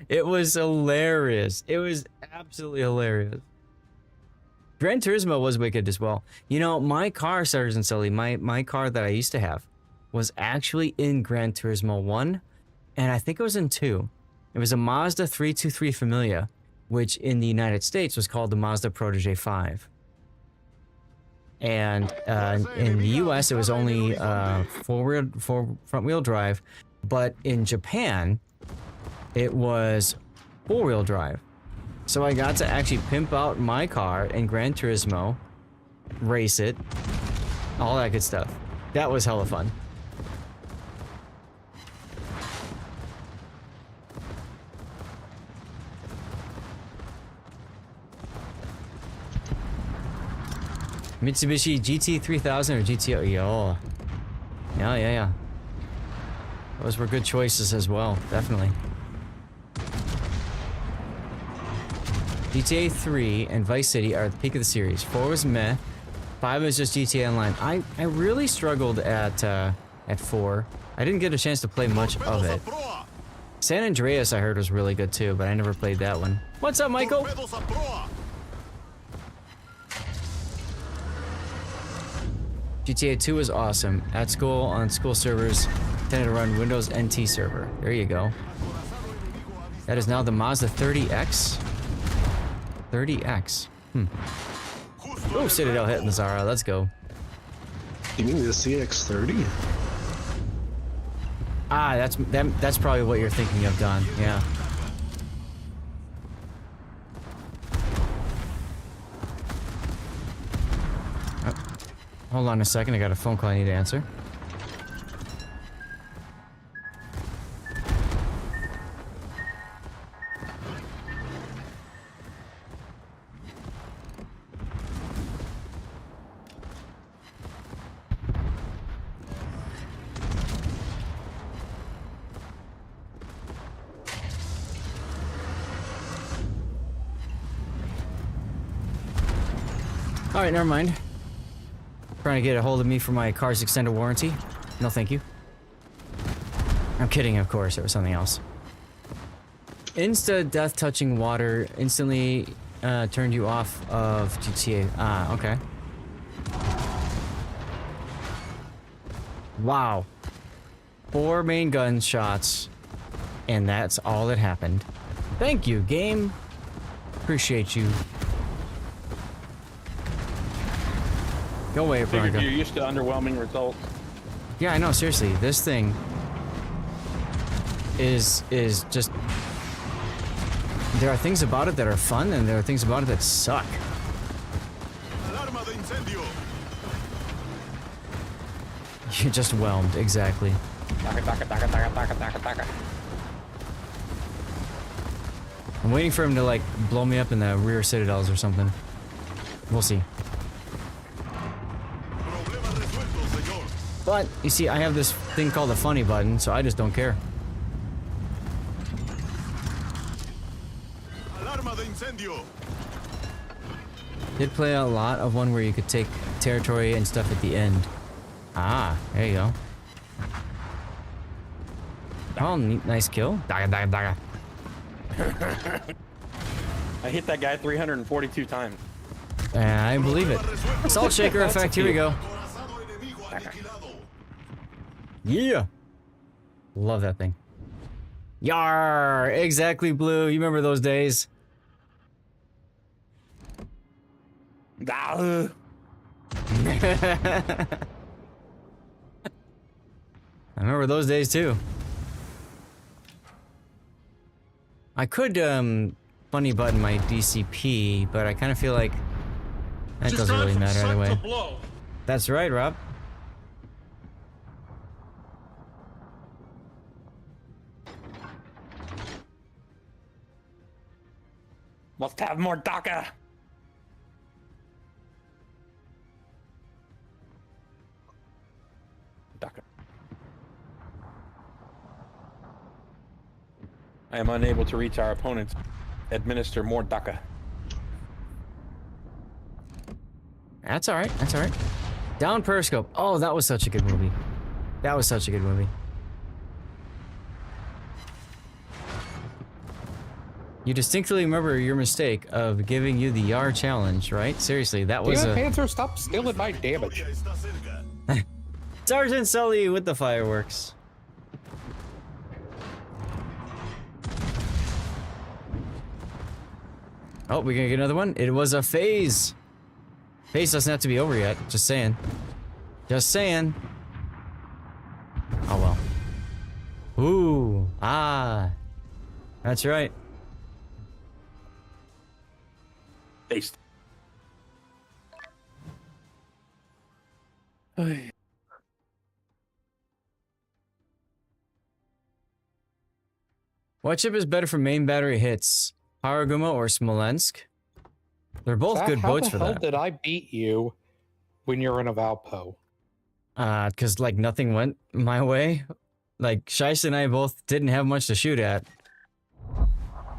It was hilarious. It was absolutely hilarious. Gran Turismo was wicked as well. You know, my car, Sergeant Sully, my car that I used to have was actually in Gran Turismo 1, and I think it was in 2. It was a Mazda 323 Familia, which in the United States was called the Mazda Protege 5. And in the US, it was only front-wheel drive, but in Japan, it was four-wheel drive. So I got to actually pimp out my car in Gran Turismo, race it, all that good stuff. That was hella fun. Mitsubishi GT3000 or GTO? Yo. Yeah. Those were good choices as well, definitely. GTA 3 and Vice City are at the peak of the series. 4 was meh. 5 was just GTA Online. I really struggled at 4. I didn't get a chance to play much of it. San Andreas I heard was really good too, but I never played that one. What's up, Michael? GTA 2 was awesome. At school, on school servers, tended to run Windows NT server. There you go. That is now the Mazda 30X. 30X. Oh, Citadel hitting the Zara. Let's go. You mean the CX-30? Ah, that's probably what you're thinking of, Don. Yeah. Hold on a second, I got a phone call I need to answer. Alright, never mind. Trying to get a hold of me for my car's extended warranty? No, thank you. I'm kidding, of course. It was something else. Insta death touching water instantly turned you off of GTA. Ah, okay. Wow. 4 main gunshots, and that's all that happened. Thank you, game. Appreciate you. Go away, Veronica. You're used to underwhelming results. Yeah, I know. Seriously, this thing is just. There are things about it that are fun, and there are things about it that suck. You're just whelmed, exactly. I'm waiting for him to like blow me up in the rear citadels or something. We'll see. But you see, I have this thing called a funny button, so I just don't care. Alarma de incendio. Did play a lot of one where you could take territory and stuff at the end. Ah, there you go. Oh, neat, nice kill. Daga, daga, daga. I hit that guy 342 times. I believe it. Salt shaker effect, here we go. Yeah. Love that thing. Yar! Exactly, Blue. You remember those days? I remember those days too. I could funny button my DCP, but I kind of feel like that doesn't really matter anyway. That's right, Rob. Must have more DACA. DACA. I am unable to reach our opponents. Administer more DACA. That's alright, that's alright. Down Periscope. Oh, that was such a good movie. That was such a good movie. You distinctly remember your mistake of giving you the Yar challenge, right? Seriously, that was Damn a... Panzer, stop stealing my damage. Sergeant Sully with the fireworks. Oh, we're gonna get another one? It was a phase. Phase doesn't have to be over yet. Just saying. Just saying. Oh well. Ooh. Ah. That's right. Based. What ship is better for main battery hits? Haraguma or Smolensk? They're both Zach, good boats for how the that. hell did I beat you when you're in a Valpo? Cause like nothing went my way. Like Shice and I both didn't have much to shoot at.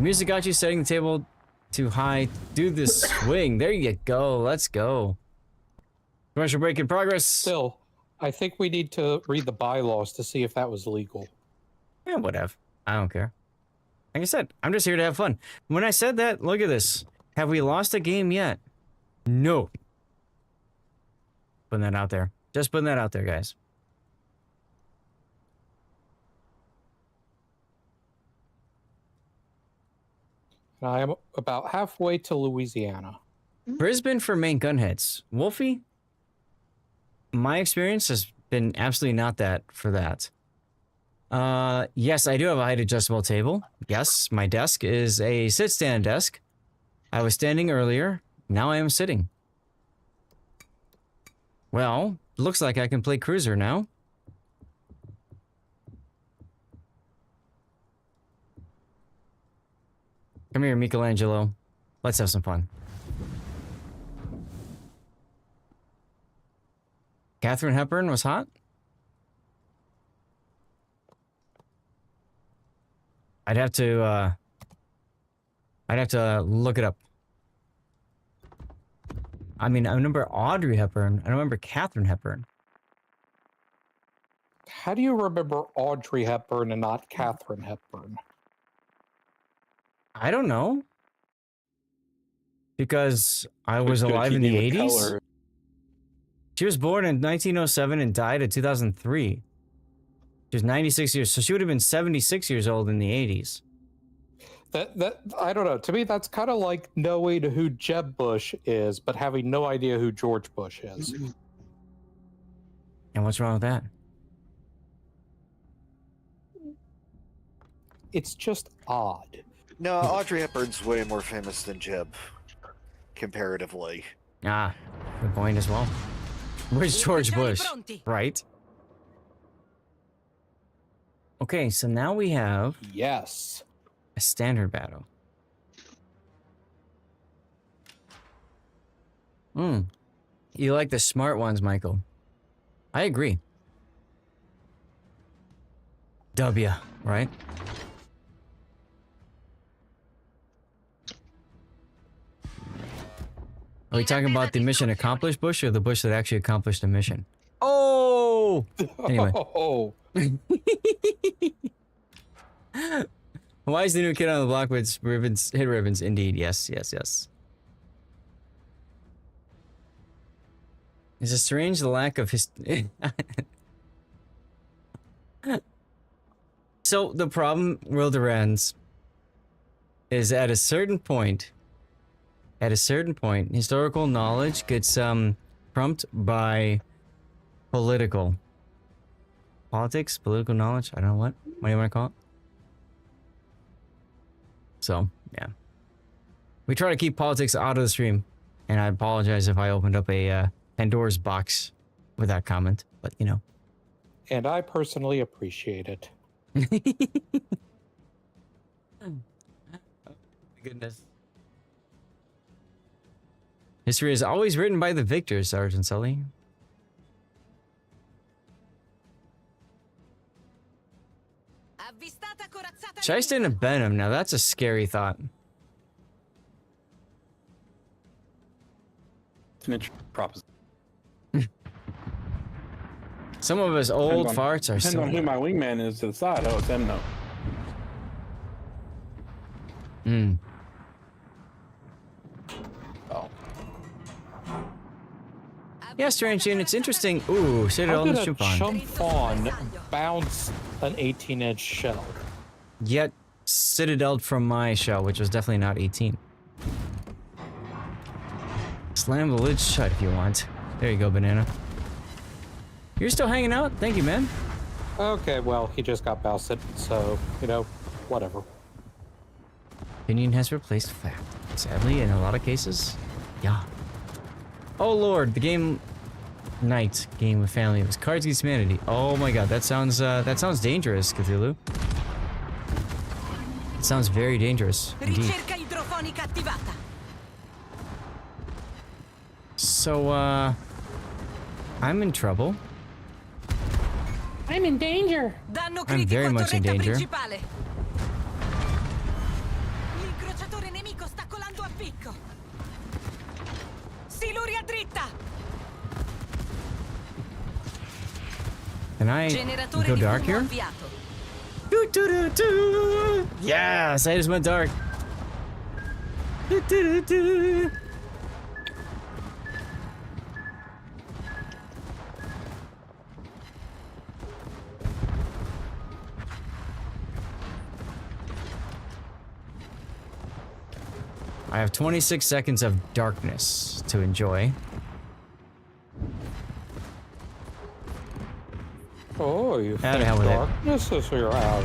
Music got you setting the table too high. Do the swing. There you go. Let's go. Commercial break in progress. Still, I think we need to read the bylaws to see if that was legal. Yeah, whatever. I don't care. Like I said, I'm just here to have fun. When I said that, look at this. Have we lost a game yet? No. Putting that out there. Just putting that out there, guys. I am about halfway to Louisiana. Brisbane for main gun hits. Wolfie, my experience has been absolutely not that for that. Yes, I do have a height adjustable table. Yes, my desk is a sit-stand desk. I was standing earlier. Now I am sitting. Well, looks like I can play cruiser now. Come here, Michelangelo. Let's have some fun. Katharine Hepburn was hot? I'd have to look it up. I mean, I remember Audrey Hepburn. I don't remember Katharine Hepburn. How do you remember Audrey Hepburn and not Katharine Hepburn? I don't know. Because I was alive in the 80s. She was born in 1907 and died in 2003. She was 96 years, so she would have been 76 years old in the 80s. That I don't know. To me, that's kind of like knowing who Jeb Bush is, but having no idea who George Bush is. And what's wrong with that? It's just odd. No, Audrey Hepburn's way more famous than Jeb, comparatively. Ah, good point as well. Where's George Bush? Right? Okay, so now we have yes a standard battle. You like the smart ones, Michael. I agree. W, right? Are we talking about the mission accomplished bush or the bush that actually accomplished the mission? Oh! Anyway. Oh. Why is the new kid on the block with ribbons, hit ribbons? Indeed, yes, yes, yes. It's a strange lack of his. So the problem, World Ends, is at a certain point, historical knowledge gets trumped by political knowledge. I don't know what do you want to call it. So yeah, we try to keep politics out of the stream, and I apologize if I opened up a Pandora's box with that comment, but you know. And I personally appreciate it. Goodness. History is always written by the victors, Sergeant Sully. Should I stay in a Benham? Now that's a scary thought. It's an interesting proposition. Some of us old farts are depends so... on who my wingman is to the side. Oh, it's them, no. Oh. Yeah, Strange, and it's interesting. Ooh, Citadel and Chump on. Chump fawn bounce an 18-inch shell. Yet, Citadel'd from my shell, which was definitely not 18. Slam the lid shut if you want. There you go, Banana. You're still hanging out? Thank you, man. Okay, well, he just got bousted, so, you know, whatever. Opinion has replaced fact. Sadly, in a lot of cases, yeah. Oh lord, the game night game with family. It was Cards Against Humanity. Oh my god, that sounds dangerous, Cthulhu. It sounds very dangerous indeed. So, I'm in trouble. I'm in danger. I'm very much in danger. L'incrociatore nemico sta colando a picco. Siluria dritta. Can I go dark here? Do, do, do, do. Yes, I just went dark. Do, do, do, do. I have 26 seconds of darkness to enjoy. Oh, you How the think hell with it? darkness is your ally?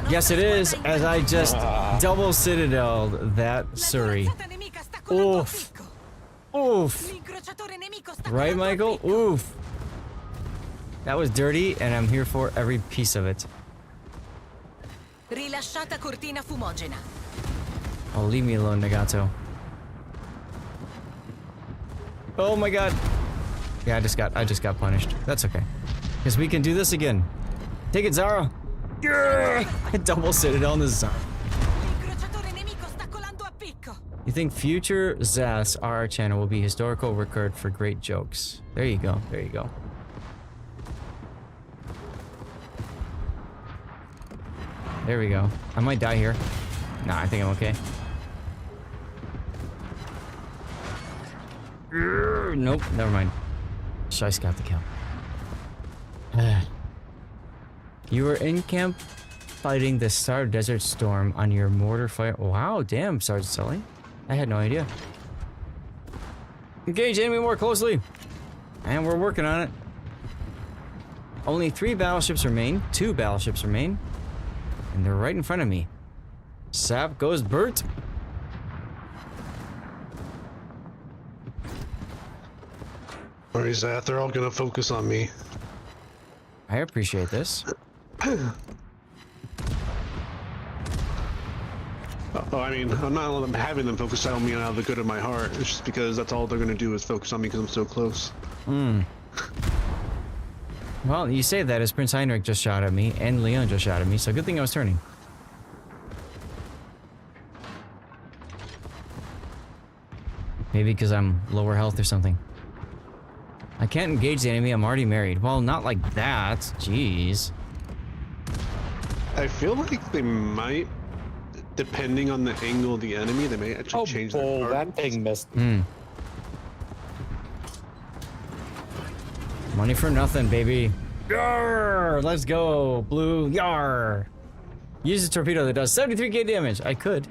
Yes, it is, as I just double citadeled that Surrey. Oof. Oof. Right, Michael? Oof. That was dirty, and I'm here for every piece of it. Rilasciata cortina fumogena. Oh, leave me alone, Nagato. Oh my god. Yeah, I just got punished. That's okay. Because we can do this again. Take it, Zara. Yeah! Double citadel on the Zara. You think future Zas RR channel will be historical record for great jokes? There you go. There you go. There we go. I might die here. Nah, I think I'm okay. Nope, never mind. Shice got the kill. You were in camp fighting the Star Desert Storm on your mortar fire. Wow, damn, Sergeant Sully. I had no idea. Engage enemy more closely. And we're working on it. Only 3 battleships remain. 2 battleships remain. And they're right in front of me. Sap goes Bert. Alright, Zath, they're all gonna focus on me. I appreciate this. Oh, I mean, I'm not having them focus on me out of the good of my heart. It's just because that's all they're going to do is focus on me because I'm so close. Hmm. Well, you say that as Prince Heinrich just shot at me, and Leon just shot at me, so good thing I was turning. Maybe because I'm lower health or something. I can't engage the enemy, I'm already married. Well, not like that. Jeez. I feel like they might, depending on the angle of the enemy, they may actually change their that targets. thing missed. Hmm. Money for nothing, baby. Yarr! Let's go, blue. Yarr! Use a torpedo that does 73k damage. I could.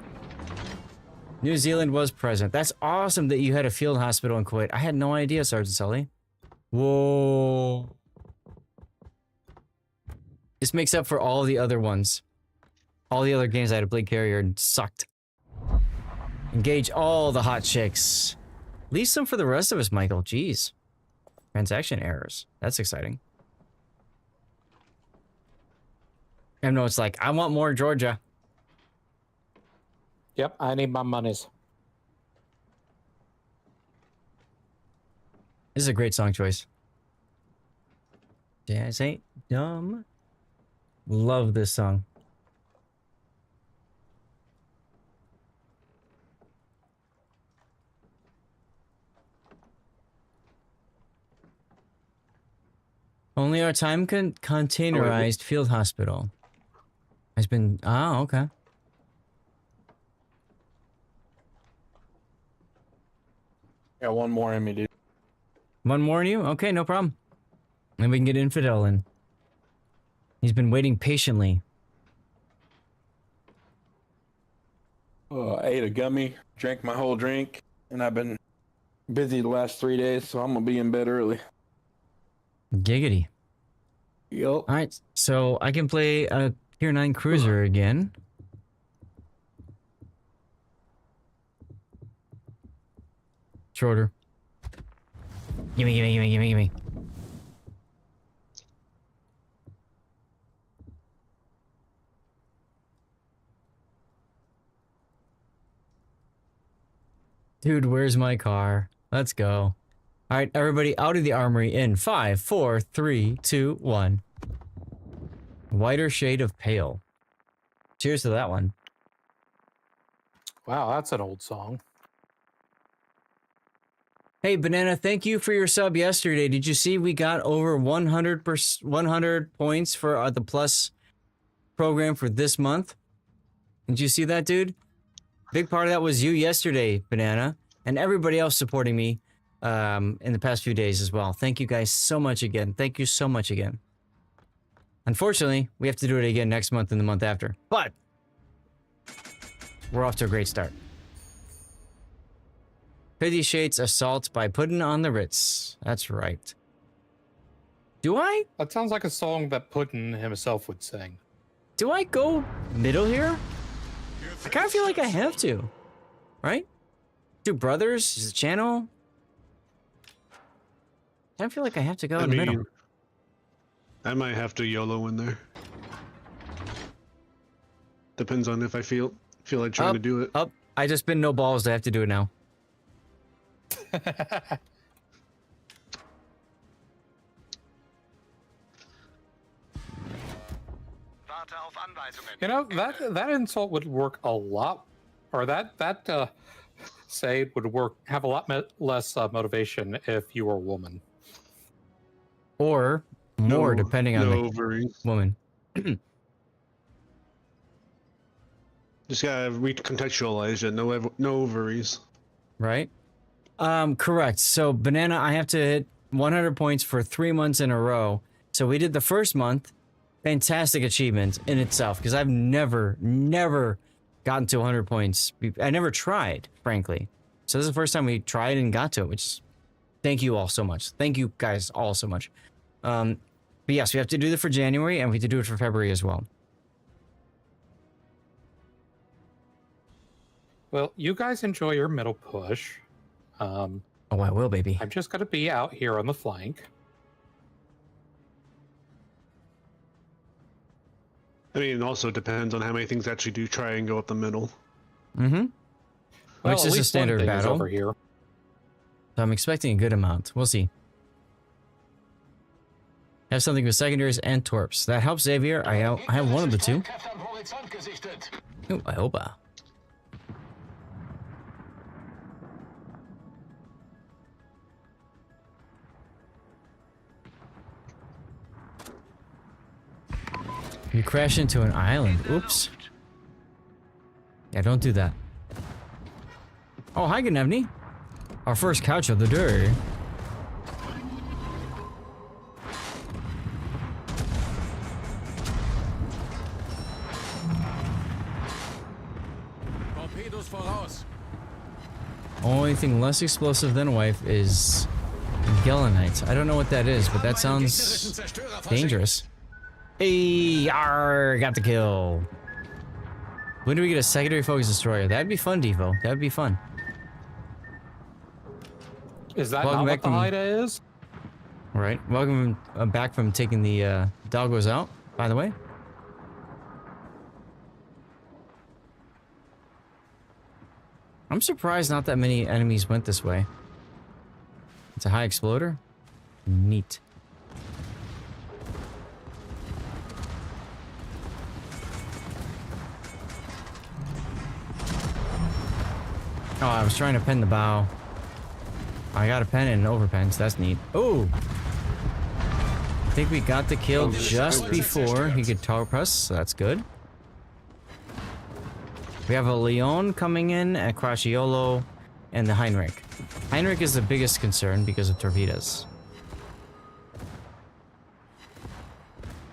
New Zealand was present. That's awesome that you had a field hospital in Kuwait. I had no idea, Sergeant Sully. Whoa. This makes up for all the other ones. All the other games I had a blade carrier and sucked. Engage all the hot chicks. Leave some for the rest of us, Michael. Jeez. Transaction errors. That's exciting. I know it's like, I want more Georgia. Yep, I need my monies. This is a great song choice. Jazz ain't dumb. Love this song. Only our time containerized field hospital has been. Oh, okay. Got one more in me, dude. One more in you? Okay, no problem. Then we can get Infidel in. He's been waiting patiently. I ate a gummy, drank my whole drink, and I've been busy the last 3 days, so I'm gonna be in bed early. Giggity. Yep. All right, so I can play a Tier 9 cruiser again. Shorter. Gimme, gimme, gimme, gimme, gimme. Dude, where's my car? Let's go. All right, everybody out of the armory in 5, 4, 3, 2, 1. Whiter shade of pale. Cheers to that one. Wow, that's an old song. Hey, Banana, thank you for your sub yesterday. Did you see we got over 100 points for the Plus program for this month? Did you see that, dude? Big part of that was you yesterday, Banana, and everybody else supporting me in the past few days as well. Thank you guys so much again. Thank you so much again. Unfortunately, we have to do it again next month and the month after, but we're off to a great start. 50 Shades Assault by Puddin' on the Ritz. That's right. Do I? That sounds like a song that Puddin himself would sing. Do I go middle here? I kind of feel like I have to. Right? Two brothers is the channel. I feel like I have to go in the middle. I might have to YOLO in there. Depends on if I feel like trying to do it. Up. I just been no balls. I have to do it now. You know, that insult would work a lot, or that say would work, have a lot less motivation if you were a woman. Or more, depending on the ovaries. Woman. Just gotta recontextualize it. No ovaries. Right? Correct. So, Banana, I have to hit 100 points for 3 months in a row. So we did the first month. Fantastic achievement in itself, because I've never gotten to 100 points. I never tried, frankly. So this is the first time we tried and got to it, which, thank you all so much. Thank you guys all so much. But yes, we have to do that for January, and we have to do it for February as well. Well, you guys enjoy your middle push. Oh, I will, baby. I'm just going to be out here on the flank. I mean, it also depends on how many things actually do try and go up the middle. Mm-hmm. Well, Which at is a least standard one thing is battle. over here. So I'm expecting a good amount. We'll see. Have something with secondaries and torps. That helps Xavier. I have one of the two. Ooh, I hope. You crash into an island. Oops. Yeah, don't do that. Oh, hi, Gnevny. Our first couch of the day. Torpedos voraus. Only thing less explosive than wife is Gelenites. I don't know what that is, but that sounds dangerous. Hey, yar, got the kill. When do we get a secondary focus destroyer? That'd be fun, Devo. That'd be fun. Is that Welcome not back what the from- Haida is? All right. Welcome back from taking the doggos out, by the way. I'm surprised not that many enemies went this way. It's a high exploder. Neat. Oh, I was trying to pin the bow. I got a pen and an overpen, so that's neat. Oh! I think we got the kill just before he could torp us, so that's good. We have a Leon coming in, a Crashiolo, and the Heinrich. Heinrich is the biggest concern because of torpedoes.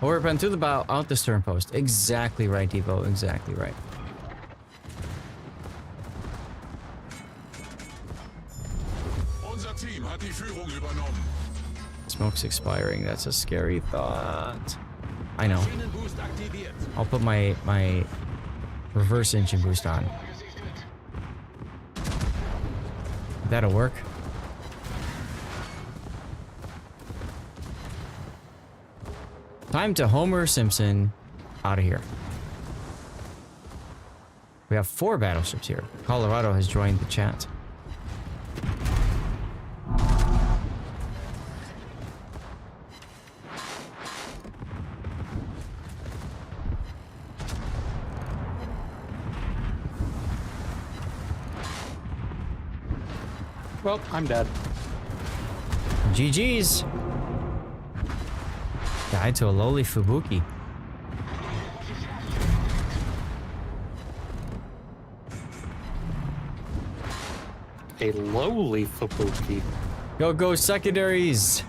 Overpen through the bow, out the stern post. Exactly right, Devo. Exactly right. Unser Team hat die Führung übernommen. Smoke's expiring. That's a scary thought. I know. I'll put my reverse engine boost on. That'll work. Time to Homer Simpson out of here. We have 4 battleships here. Colorado has joined the chat. Well, I'm dead. GG's. Died to a lowly Fubuki. A lowly Fubuki. Go secondaries.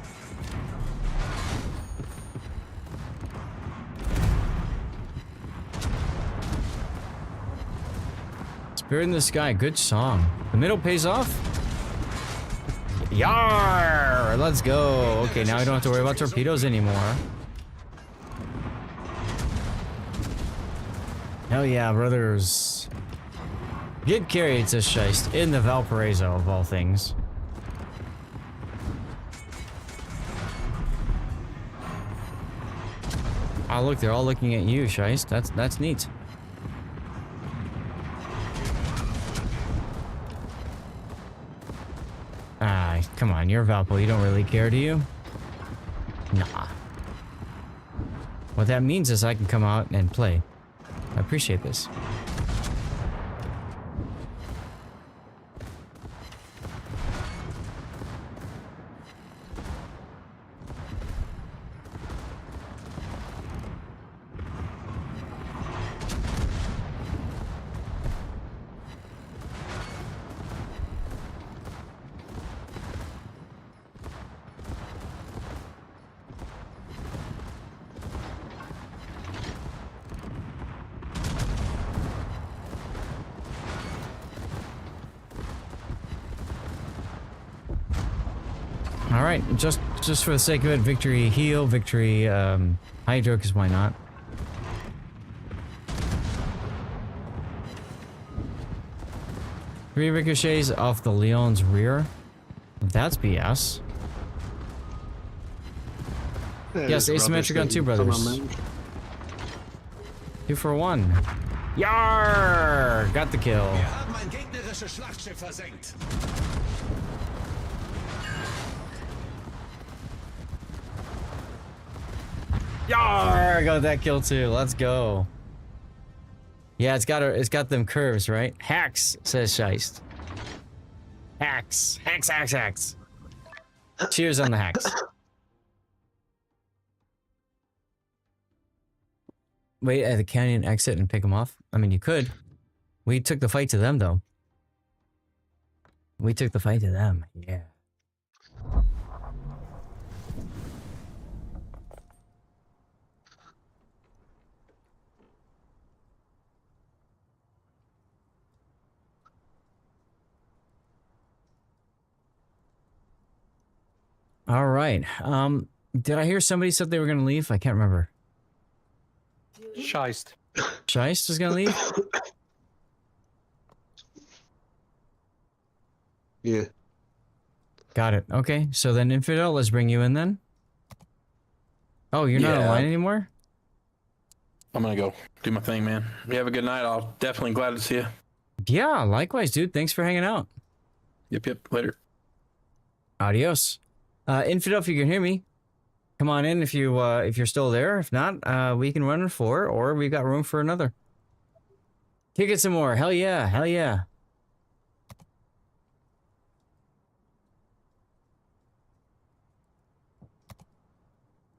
Spirit in the Sky, good song. The middle pays off. Yar! Let's go. Okay, now we don't have to worry about torpedoes anymore. Hell yeah, brothers. Get carried to Scheist in the Valparaiso of all things. Oh look, they're all looking at you, Scheist. That's neat. Ah, come on, you're Valpo. You don't really care, do you? Nah. What that means is I can come out and play. I appreciate this. All right, just for the sake of it, victory heal, victory hydro, because why not? Three ricochets off the Leon's rear. That's BS. That Yes, is asymmetric rubbish on that 2 you come on brothers. that. 2 for 1. Yar! Got the kill. Wir haben ein gegnerisches Schlachtschiff versenkt. Yar! Got that kill too. Let's go. Yeah, it's got them curves, right? Hacks, says Scheist. Hacks. Hacks, hacks, hacks. Cheers on the hacks. Wait at the canyon exit and pick them off? I mean, you could. We took the fight to them, though. We took the fight to them. Yeah. All right. Did I hear somebody said they were going to leave? I can't remember. Scheist. Scheist is going to leave? Yeah. Got it. Okay, so then Infidel, let's bring you in then. Oh, you're not online anymore? I'm gonna go do my thing, man. You have a good night. I'll definitely glad to see you. Yeah, likewise, dude. Thanks for hanging out. Yep. Later. Adios. Infidel, if you can hear me, come on in if you're still there. If not, we can run in 4, or we've got room for another. Kick it some more. Hell yeah. Hell yeah.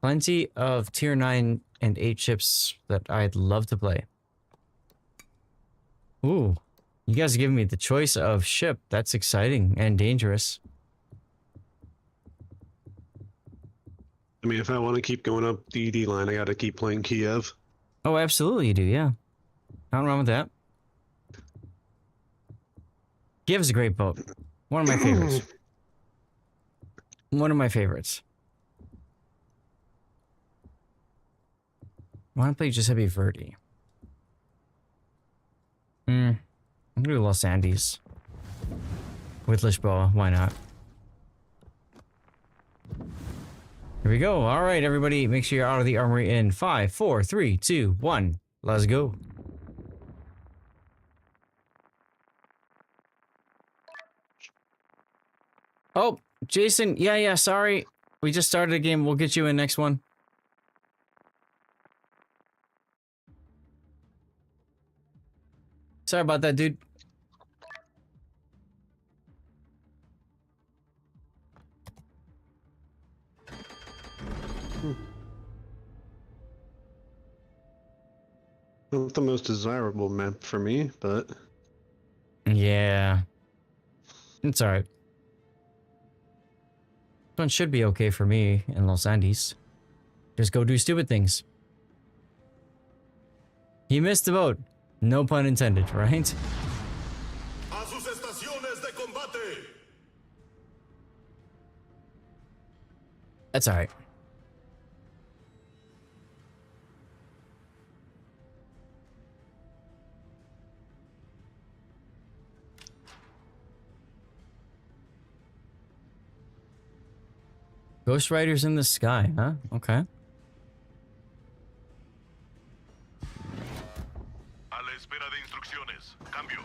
Plenty of tier 9 and 8 ships that I'd love to play. Ooh, you guys are giving me the choice of ship. That's exciting and dangerous. I mean, if I want to keep going up the ED line, I got to keep playing Kiev. Oh, absolutely you do, yeah. Nothing wrong with that. Kiev's a great boat. One of my favorites. One of my favorites. Why don't I play Giuseppe Verdi? I'm gonna do Los Andes. With Lisboa, why not? Here we go. All right, everybody, make sure you're out of the armory in 5, 4, 3, 2, 1. Let's go. Oh, Jason, yeah, sorry. We just started a game. We'll get you in next one. Sorry about that, dude. Not the most desirable map for me, but... Yeah. It's alright. This one should be okay for me in Los Andes. Just go do stupid things. He missed the boat. No pun intended, right? A sus estaciones de combate. That's alright. Ghost Riders in the sky, huh? Okay. A la espera de instrucciones. Cambio.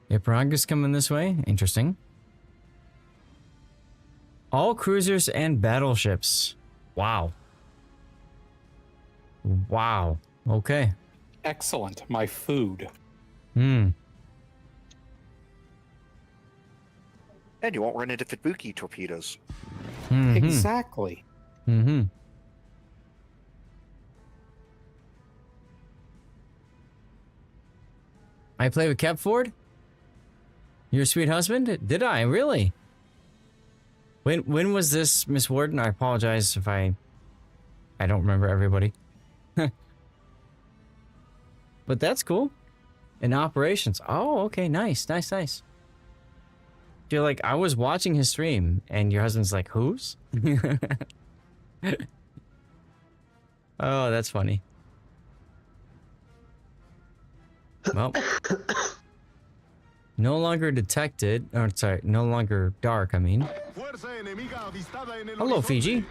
Yeah, Prague is coming this way. Interesting. All cruisers and battleships. Wow. Wow. Okay. Excellent. My food. Hmm. And you won't run into Futbuki torpedoes. Mm-hmm. Exactly. Mm-hmm. I play with Cap Ford? Your sweet husband? Did I? Really? When was this, Miss Warden? I apologize if I don't remember everybody. But that's cool. In operations. Oh, okay. Nice. Feel like I was watching his stream and your husband's like, whose? Oh, that's funny. Well. No longer detected. Oh, sorry. No longer dark, I mean. Hello, Fiji.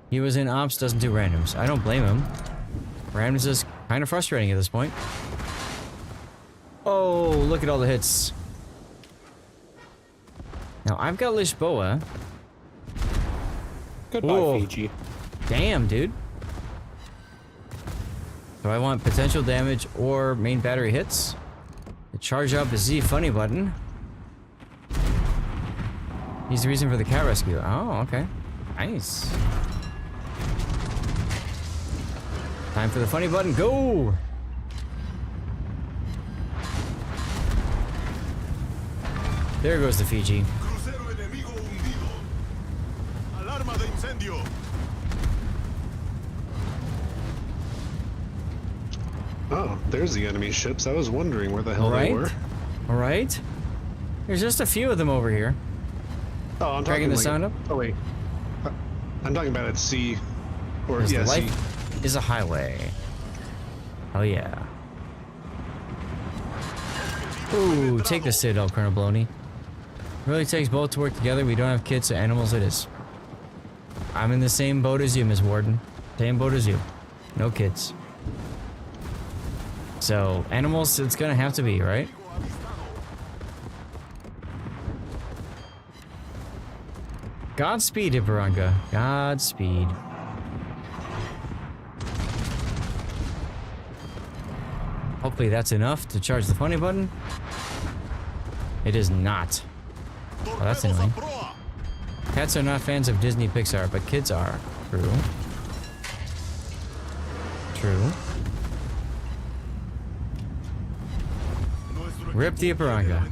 He was in ops, doesn't do randoms. I don't blame him. Randoms is kind of frustrating at this point. Oh, look at all the hits. Now, I've got Lisboa. Goodbye, Whoa. Fiji. Damn, dude. So I want potential damage or main battery hits. The charge up is Z funny button. He's the reason for the cat rescue. Oh, okay. Nice. Time for the funny button. Go! There goes the Fiji. Oh, there's the enemy ships. I was wondering where the hell they were. Alright. There's just a few of them over here. Oh, I'm Dragging talking the like, sound up? Oh, wait. I'm talking about at sea. Or, Because yeah, the sea. life is a highway. Oh, yeah. Ooh, take the Citadel, Colonel Bloney. Really takes both to work together. We don't have kids, so animals it is. I'm in the same boat as you, Ms. Warden. Same boat as you. No kids. So, animals, it's gonna have to be, right? Godspeed, Ibaranga. Godspeed. Hopefully that's enough to charge the funny button. It is not. Oh, that's annoying. Cats are not fans of Disney Pixar, but kids are. True. True. Rip the Ibaranga.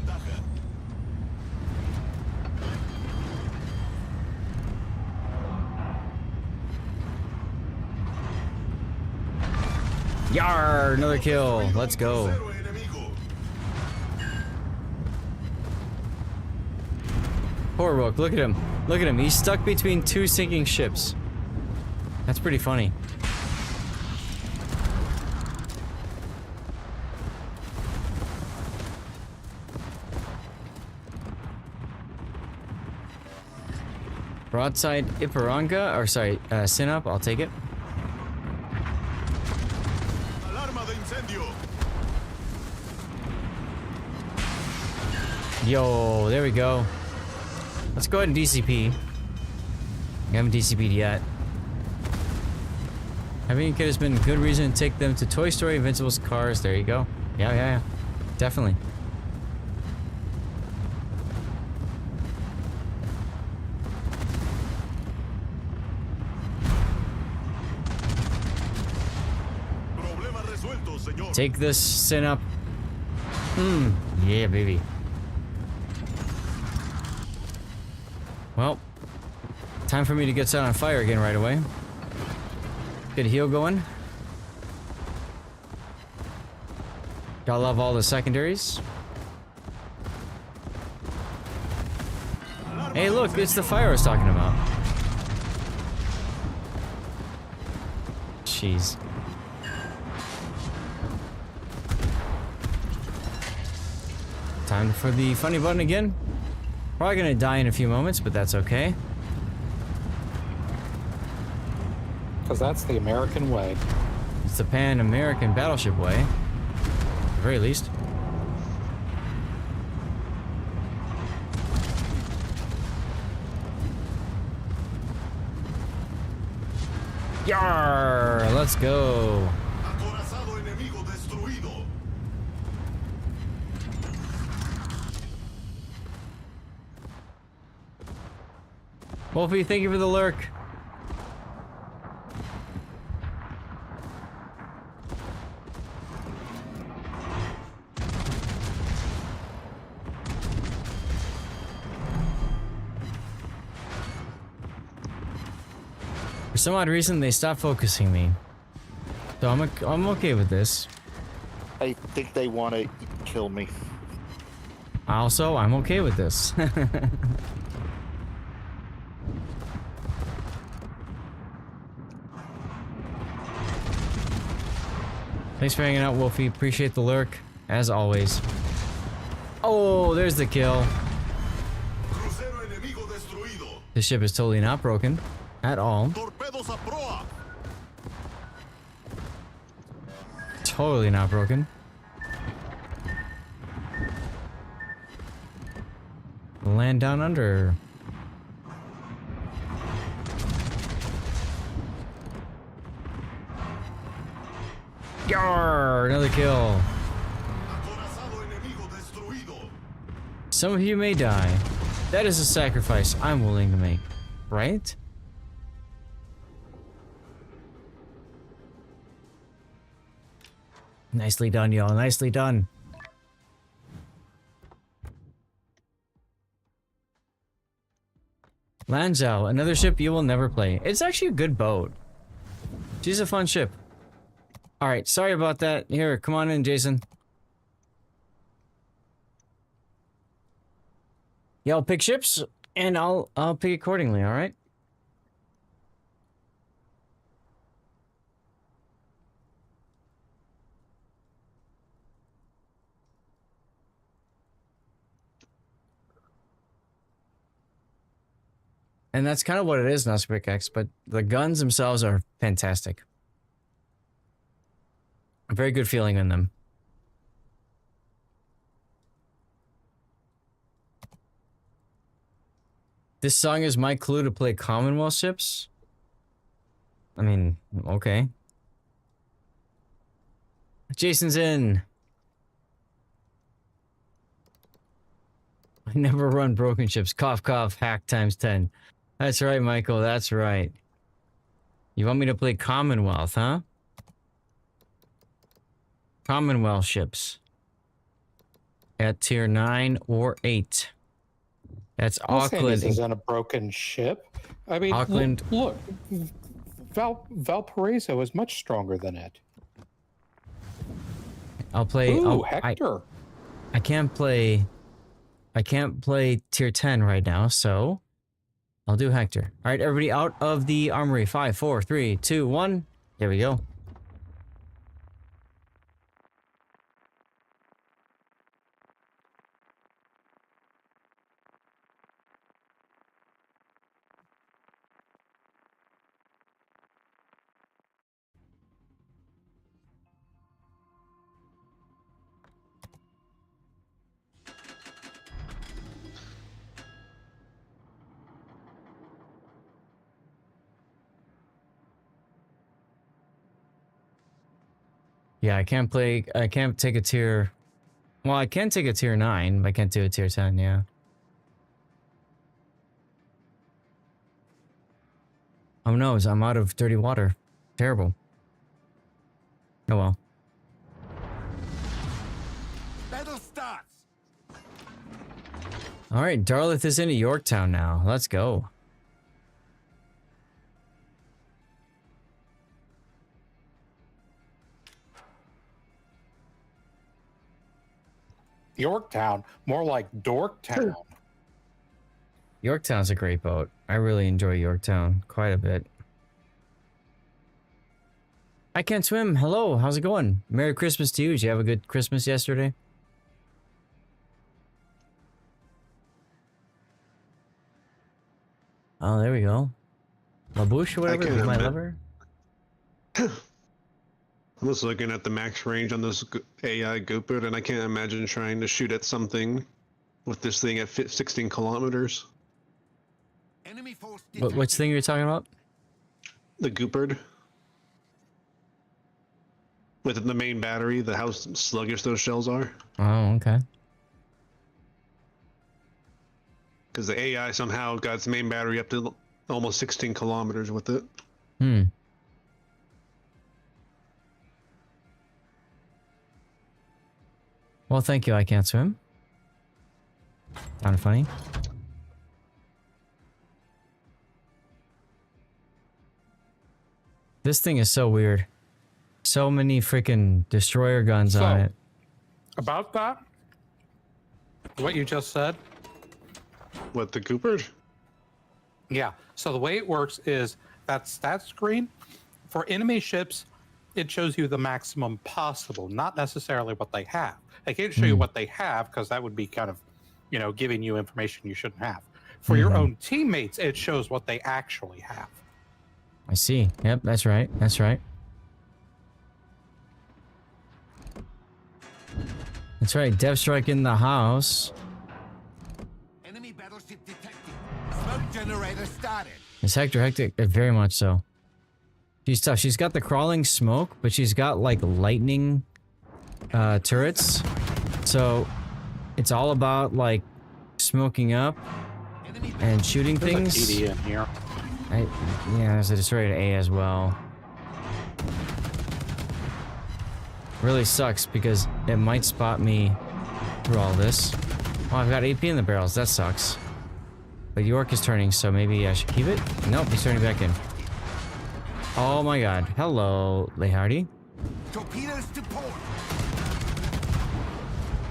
Yar! Another kill. Let's go. Poor Rook. Look at him. Look at him. He's stuck between two sinking ships. That's pretty funny. Broadside Iparanga, or sorry, Sinup, I'll take it. Yo, there we go. Let's go ahead and DCP. We haven't DCP'd yet. Having a kid has been a good reason to take them to Toy Story, Invincible's cars. There you go. Yeah. Definitely. Take this, Sinup. Yeah, baby. Well, time for me to get set on fire again right away. Get a heal going. Gotta love all the secondaries. Hey, look, it's the fire I was talking about. Jeez. Time for the funny button again. Probably gonna die in a few moments, but that's okay. Because that's the American way. It's the Pan-American battleship way. At the very least. Yar! Let's go. Wolfie, thank you for the lurk. For some odd reason, they stopped focusing me. So I'm okay with this. I think they want to kill me. Also, I'm okay with this. Thanks for hanging out, Wolfie. Appreciate the lurk, as always. Oh, there's the kill. This ship is totally not broken at all. Totally not broken. Land down under. Yarr! Another kill. Some of you may die. That is a sacrifice I'm willing to make, right? Nicely done, y'all. Nicely done. Lanzhou, another ship you will never play. It's actually a good boat. She's a fun ship. Alright, sorry about that. Here, come on in, Jason. Yeah, I'll pick ships, and I'll pick accordingly, alright? And that's kind of what it is, not X, but the guns themselves are fantastic. A very good feeling in them. This song is my clue to play Commonwealth ships? I mean, okay. Jason's in. I never run broken ships. Cough, cough, hack times 10. That's right, Michael. That's right. You want me to play Commonwealth, huh? Commonwealth ships. At tier 9 or 8. That's Auckland. This isn't a broken ship. I mean, Auckland. Look, Valparaiso is much stronger than it. I'll play. Ooh, Hector. I can't play. I can't play tier 10 right now, so I'll do Hector. All right, everybody out of the armory. 5, 4, 3, 2, 1. Here we go. Yeah, I can't take a tier... Well, I can take a tier 9, but I can't do a tier 10, yeah. Oh no, I'm out of dirty water. Terrible. Oh well. Battle starts. Alright, Darlith is into Yorktown now. Let's go. Yorktown, more like Dorktown. Yorktown's a great boat. I really enjoy Yorktown quite a bit. I can't swim. Hello, how's it going? Merry Christmas to you. Did you have a good Christmas yesterday? Oh, there we go. Labouche or whatever, was my lover. I'm just looking at the max range on this AI Goopert, and I can't imagine trying to shoot at something with this thing at 16 kilometers. Which thing are you talking about? The Goopert. With the main battery, how sluggish those shells are. Oh, okay. Because the AI somehow got its main battery up to almost 16 kilometers with it. Hmm. Well, thank you, I can't swim. Sound funny? This thing is so weird. So many freaking destroyer guns on it. About that, what you just said. What, the Goopert? Yeah. So the way it works is that stat screen for enemy ships it shows you the maximum possible, not necessarily what they have. I can't show you what they have because that would be kind of, giving you information you shouldn't have. For your own teammates, it shows what they actually have. I see. Yep, that's right. That's right. That's right. Dev Strike in the house. Enemy battleship detected. Smoke generator started. It's hectic, very much so. She's tough. She's got the crawling smoke, but she's got like lightning turrets. So it's all about like smoking up and shooting things. There's a TD in here. Yeah, there's a destroyer A as well. Really sucks because it might spot me through all this. Oh, I've got AP in the barrels. That sucks. But York is turning, so maybe I should keep it? Nope, he's turning back in. Oh my god. Hello, Lehardy. Torpedoes to port.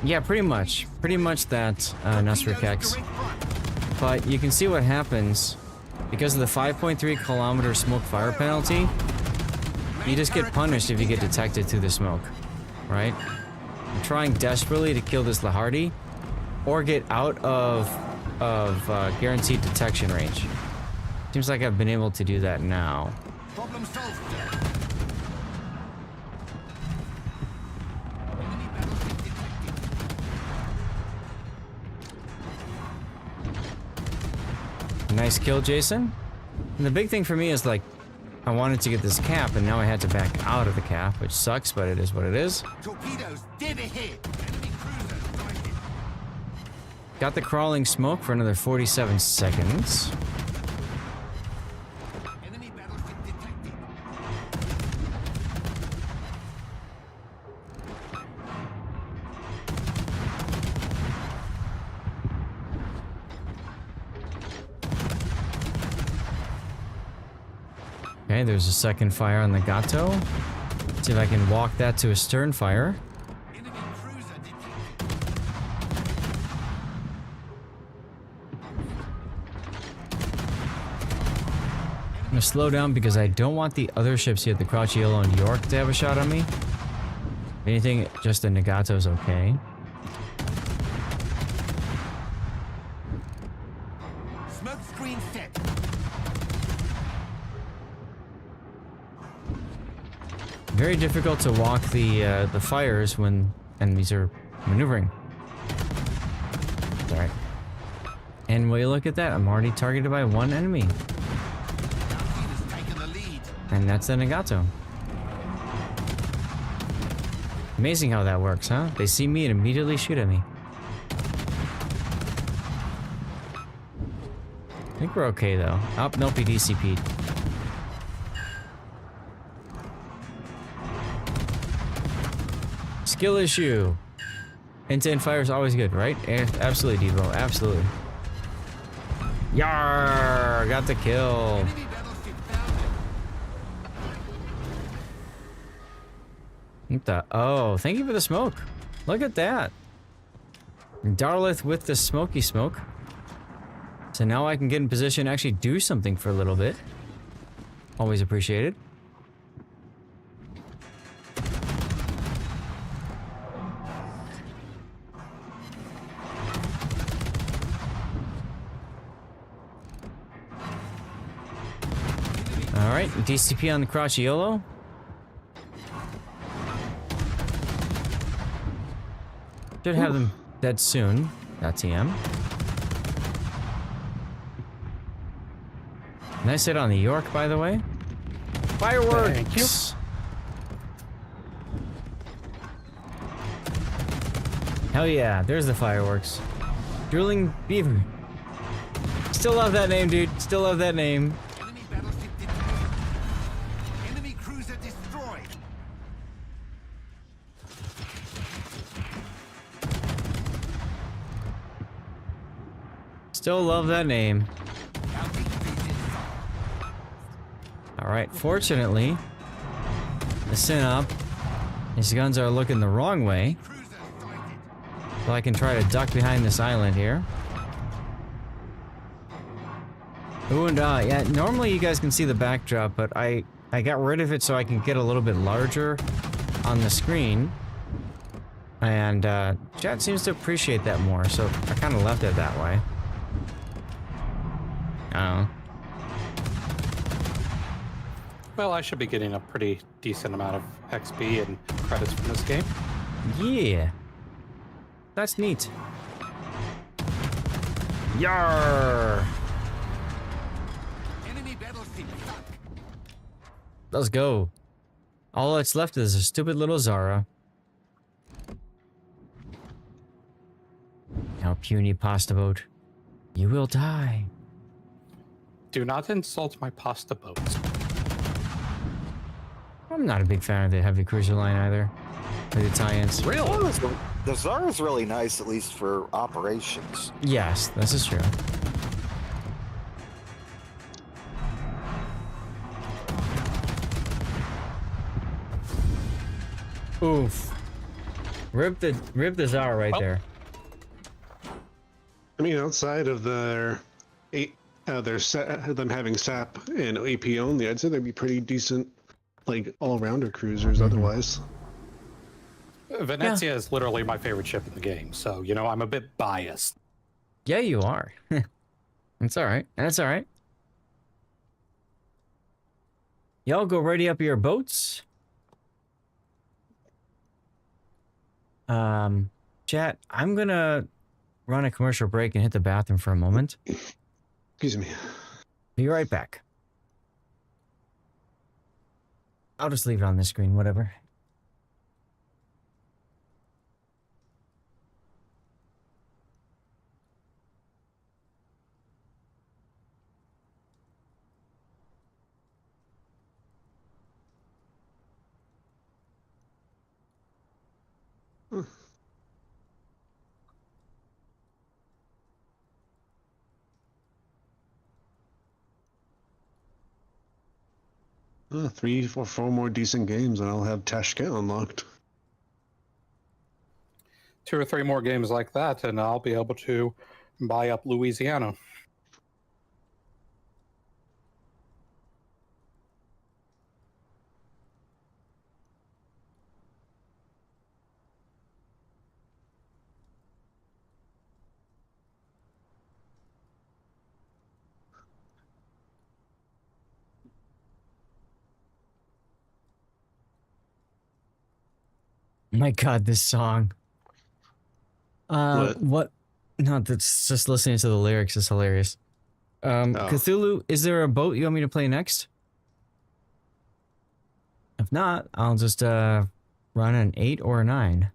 Yeah, pretty much. Pretty much that, Nasrikex. But you can see what happens. Because of the 5.3 kilometer smoke fire penalty, you just get punished if you get detected through the smoke. Right? I'm trying desperately to kill this Lehardy, or get out of guaranteed detection range. Seems like I've been able to do that now. Problem solved. Nice kill, Jason. And the big thing for me is like, I wanted to get this cap, and now I had to back out of the cap, which sucks, but it is what it is. Torpedoes dead ahead. Enemy cruiser sighted. Got the crawling smoke for another 47 seconds. Enemy battleship detected. Okay, there's a second fire on the Gato. See if I can walk that to a stern fire. Enemy cruiser detected. I'm gonna slow down because I don't want the other ships here, the Crouchy Yellow and York, to have a shot on me. If anything, just a Nagato's okay. Smoke screen set. Very difficult to walk the fires when enemies are maneuvering. Alright. And will you look at that? I'm already targeted by one enemy. And that's the Nagato. Amazing how that works, huh? They see me and immediately shoot at me. I think we're okay though. Oh, nope, he DCP'd. Skill issue. End-to-end fire is always good, right? Absolutely, Devo. Absolutely. Yarr! Got the kill. What the? Oh, thank you for the smoke. Look at that. Darlith with the smoky smoke. So now I can get in position to actually do something for a little bit. Always appreciated. Alright, DCP on the Crociolo. Should have them dead soon. That's TM. Nice hit on the York, by the way. Fireworks! Thank you. Hell yeah, there's the fireworks. Drooling Beaver. Still love that name, dude. Still love that name. Enemy battleship detected. Enemy cruiser destroyed. Still love that name. Alright, fortunately, the Synop, his guns are looking the wrong way. So I can try to duck behind this island here. Ooh, and yeah, normally you guys can see the backdrop, but I I got rid of it so I can get a little bit larger on the screen. And chat seems to appreciate that more, so I kind of left it that way. I don't know. Well, I should be getting a pretty decent amount of XP and credits from this game. Yeah. That's neat. Yarr! Enemy battleship stuck. Let's go. All that's left is a stupid little Zara. Now, puny pasta boat, you will die. Do not insult my pasta boats. I'm not a big fan of the heavy cruiser line either. Or the tie-ins. Really? The Zara's really nice, at least for operations. Yes, this is true. Oof. Rip the Zara right there. I mean, outside of them having SAP and AP only, I'd say they'd be pretty decent, like all-rounder cruisers. Otherwise, Venezia is literally my favorite ship in the game, so you know I'm a bit biased. Yeah, you are. It's all right. That's all right. Y'all go ready up your boats. Chat, I'm gonna run a commercial break and hit the bathroom for a moment. Excuse me. Be right back. I'll just leave it on the screen, whatever. Three or four more decent games, and I'll have Tashkent unlocked. 2 or 3 more games like that, and I'll be able to buy up Louisiana. My God, this song. What? No, that's just listening to the lyrics is hilarious. Cthulhu, is there a boat you want me to play next? If not, I'll just run an 8 or a 9.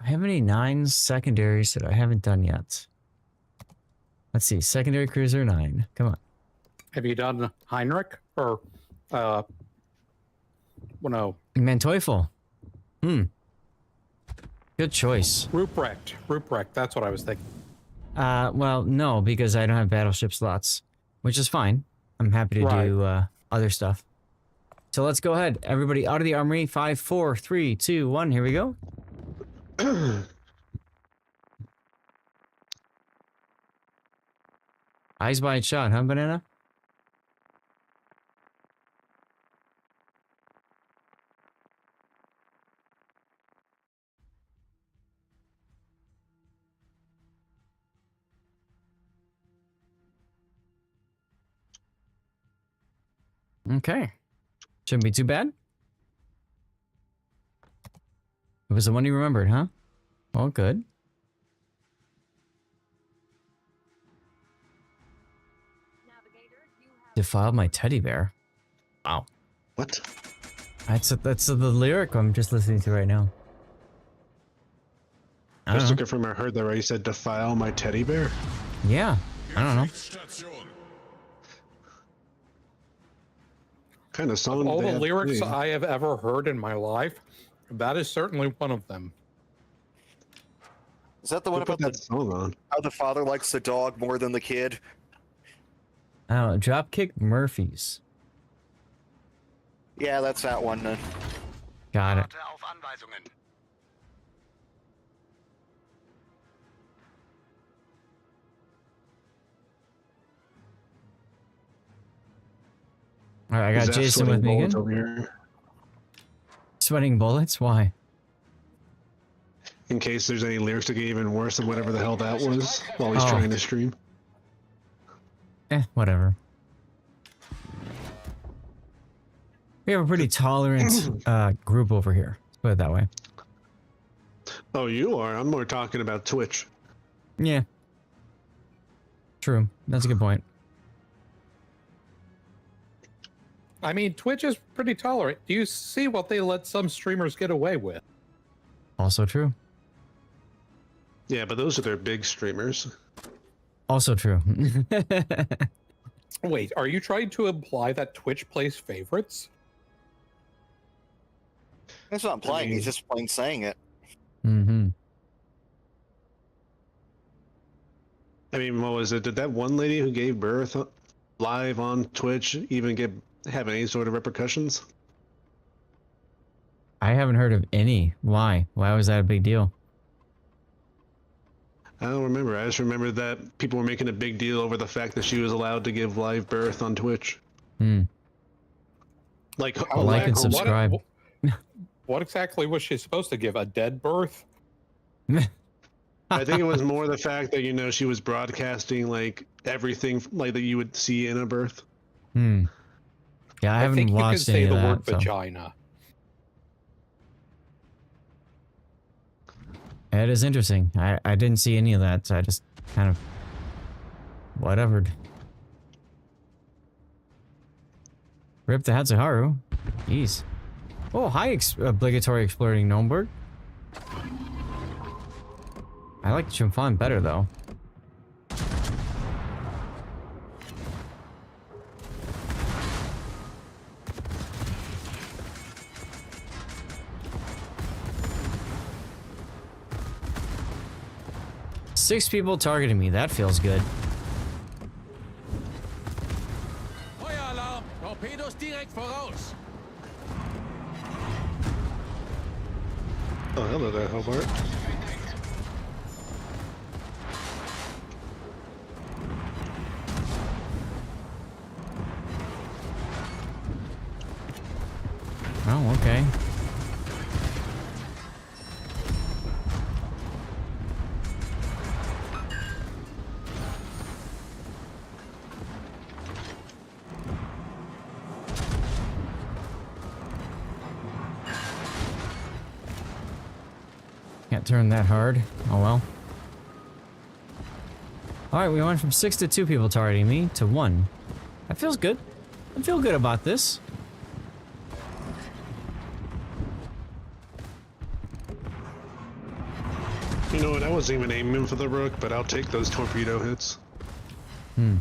I have any 9 secondaries that I haven't done yet. Let's see, secondary cruiser 9. Come on. Have you done Heinrich or well, no, Manteuffel. Good choice. Ruprecht, that's what I was thinking. Well, no, because I don't have battleship slots, which is fine. I'm happy to do other stuff. So let's go ahead. Everybody out of the armory. 5, 4, 3, 2, 1. Here we go. Eyes wide shut, huh, Banana? Okay. Shouldn't be too bad. It was the one you remembered, huh? Well, good. Defiled my teddy bear. Wow. What? That's the lyric I'm just listening to right now. I just took it from I heard that right. You said defile my teddy bear? Yeah. I don't know. Kind of song. All the lyrics I have ever heard in my life, that is certainly one of them. Is that the one about that song on? How the father likes the dog more than the kid? Oh, Dropkick Murphys. Yeah, that's that one. Got it. Anweisungen. All right, I got Zach's Jason with sweating me bullets again. over here. Sweating bullets? Why? In case there's any lyrics that get even worse than whatever the hell that was while he's Oh. trying to stream. Whatever. We have a pretty tolerant group over here. Let's put it that way. Oh, you are? I'm more talking about Twitch. Yeah. True. That's a good point. I mean, Twitch is pretty tolerant. Do you see what they let some streamers get away with? Also true. Yeah, but those are their big streamers. Also true. Wait, are you trying to imply that Twitch plays favorites? He's not playing, he's just plain saying it. Mm-hmm. I mean, what was it? Did that one lady who gave birth live on Twitch even have any sort of repercussions? I haven't heard of any. Why? Why was that a big deal? I don't remember. I just remember that people were making a big deal over the fact that she was allowed to give live birth on Twitch. Hmm. Like and subscribe. What exactly was she supposed to give? A dead birth? I think it was more the fact that, you know, she was broadcasting like everything like that you would see in a birth. Hmm. Yeah, I haven't think watched you can any say of the that. word So. vagina. It is interesting. I didn't see any of that, so I just kind of whatever. Rip the Hatsuharu. Jeez. Oh, hi, obligatory exploring Gnomeberg. I like Chimfan better though. Six people targeting me. That feels good. Feueralarm! Torpedos direkt voraus! Oh, hello there, Hobart. Oh, okay. Can't turn that hard. Oh well. Alright, we went from 6 to 2 people targeting me to 1. That feels good. I feel good about this. You know what? I wasn't even aiming for the rook, but I'll take those torpedo hits. Hmm.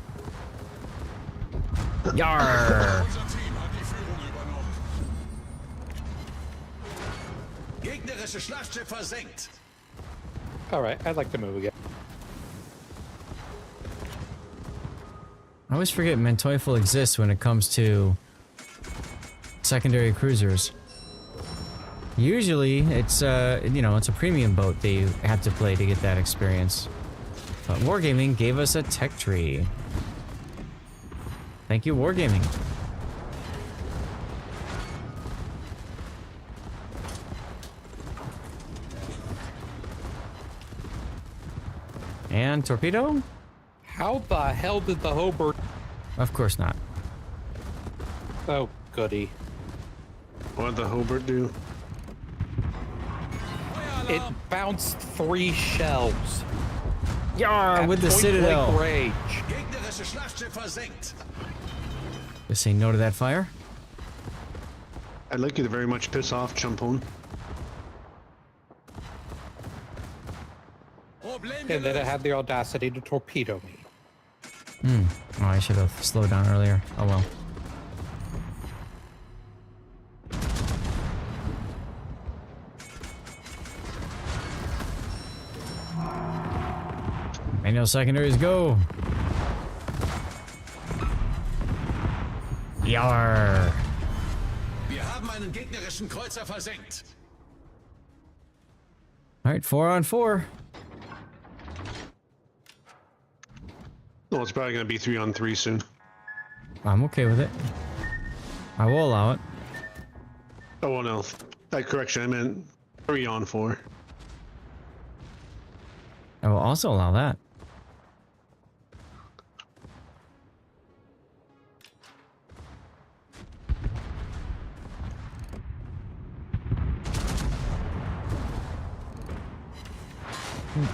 Yarr! Gegnerische Schlachtschiff versenkt. Alright, I'd like to move again. I always forget Manteufel exists when it comes to secondary cruisers. Usually, it's you know, it's a premium boat that you have to play to get that experience. But Wargaming gave us a tech tree. Thank you, Wargaming. And torpedo? How the hell did the Hobart... Of course not. Oh, goody. What did the Hobart do? It bounced 3 shells. Yar, with the Citadel. Rage. Gegnerische Schlachtschiff versenkt. Just say no to that fire. I'd like you to very much piss off, Chumpon. And then it had the audacity to torpedo me. Hmm. Oh, I should have slowed down earlier. Oh well. Manual secondaries go. Yar. Wir haben einen gegnerischen Kreuzer versenkt. All right, 4 on 4. Well, it's probably going to be 3 on 3 soon. I'm okay with it. I will allow it. Oh, well, no. Correction, I meant 3 on 4. I will also allow that.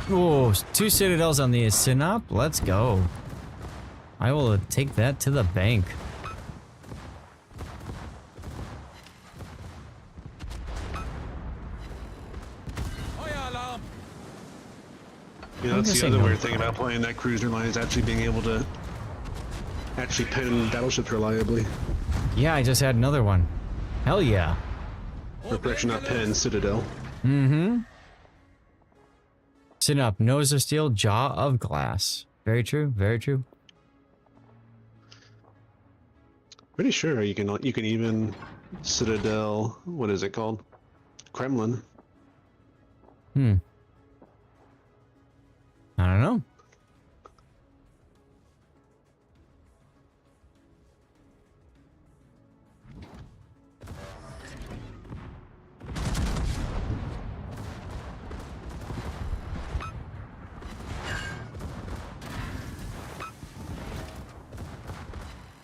Oh, 2 citadels on the Sinop. Let's go. I will take that to the bank. You know, that's the other weird thing about playing that cruiser line is actually being able to actually pin battleships reliably. Yeah, I just had another one. Hell yeah. Or correction, not pin, Citadel. Mm-hmm. Sinop, nose of steel, jaw of glass. Very true, very true. Pretty sure you can even Citadel, what is it called? Kremlin. Hmm. I don't know.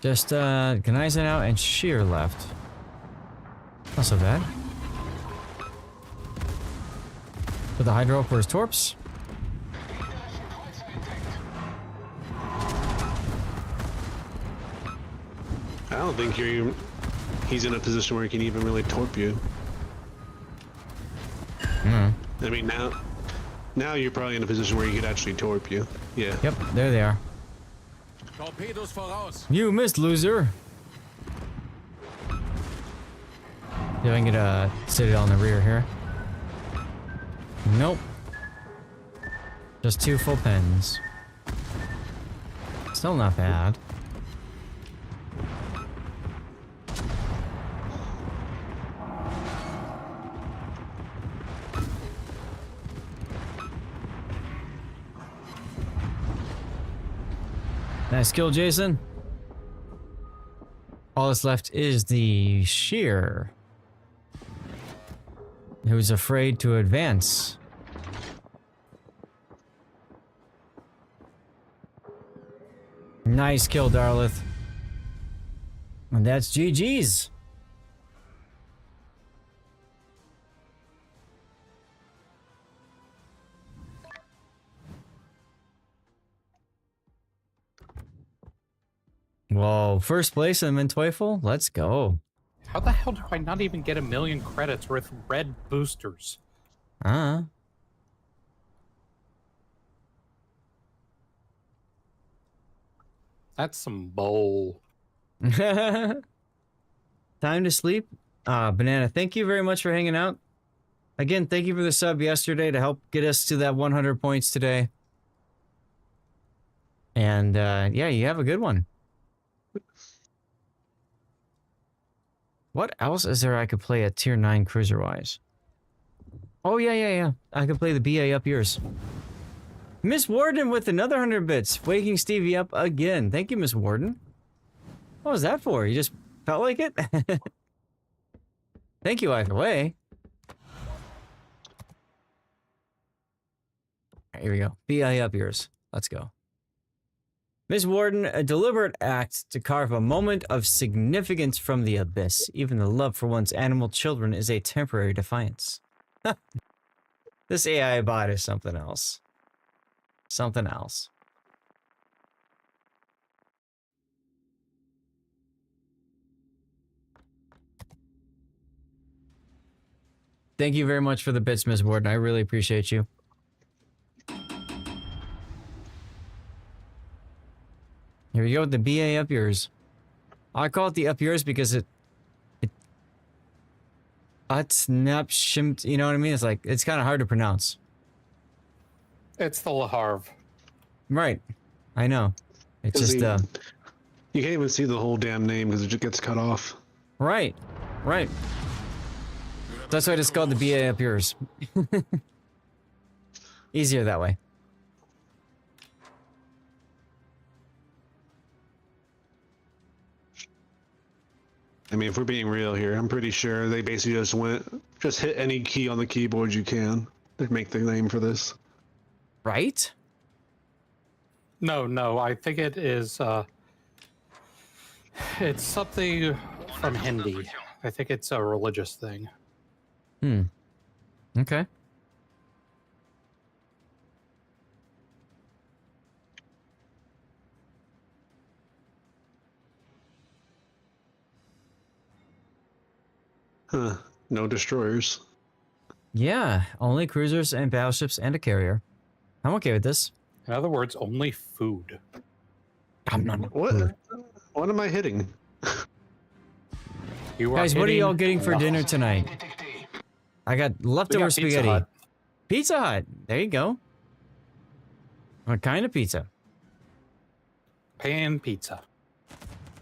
Just Gneisenau out and Sheer left. Not so bad. With the Hydro for his torps. I don't think he's in a position where he can even really torp you. Mm. I mean, now you're probably in a position where he could actually torp you. Yeah. Yep, there they are. Torpedos voraus. You missed, loser. See if I can get a Citadel in the rear here. Nope. Just 2 full pens. Still not bad. Nice kill, Jason. All that's left is the Sheer, who's afraid to advance. Nice kill, Darlith. And that's GG's. Whoa, first place in Mintweifel? Let's go. How the hell do I not even get 1,000,000 credits with red boosters? That's some bull. Time to sleep. Banana, thank you very much for hanging out. Again, thank you for the sub yesterday to help get us to that 100 points today. And yeah, you have a good one. What else is there I could play at tier 9 cruiser-wise? Oh, yeah. I could play the BA up yours. Miss Warden with another 100 bits. Waking Stevie up again. Thank you, Miss Warden. What was that for? You just felt like it? Thank you either way. Right, here we go. BA up yours. Let's go. Miss Warden, a deliberate act to carve a moment of significance from the abyss. Even the love for one's animal children is a temporary defiance. This AI bot is something else. Something else. Thank you very much for the bits, Miss Warden. I really appreciate you. Here we go with the BA up yours. I call it the up yours because it Utsnapshimt, you know what I mean? It's like, it's kind of hard to pronounce. It's the Le Havre. Right. I know. It's just, you can't even see the whole damn name because it just gets cut off. Right. Right. That's why it's called the BA up yours. Easier that way. I mean, if we're being real here, I'm pretty sure they basically just hit any key on the keyboard you can to make the name for this. Right? No, I think it is, it's something from Hindi. I think it's a religious thing. Okay. Huh. No destroyers. Yeah, only cruisers and battleships and a carrier. I'm okay with this. In other words, only food. I'm not. What am I hitting? Guys, what are y'all getting for dinner tonight? I got leftover spaghetti. Pizza Hut. There you go. What kind of pizza? Pan pizza.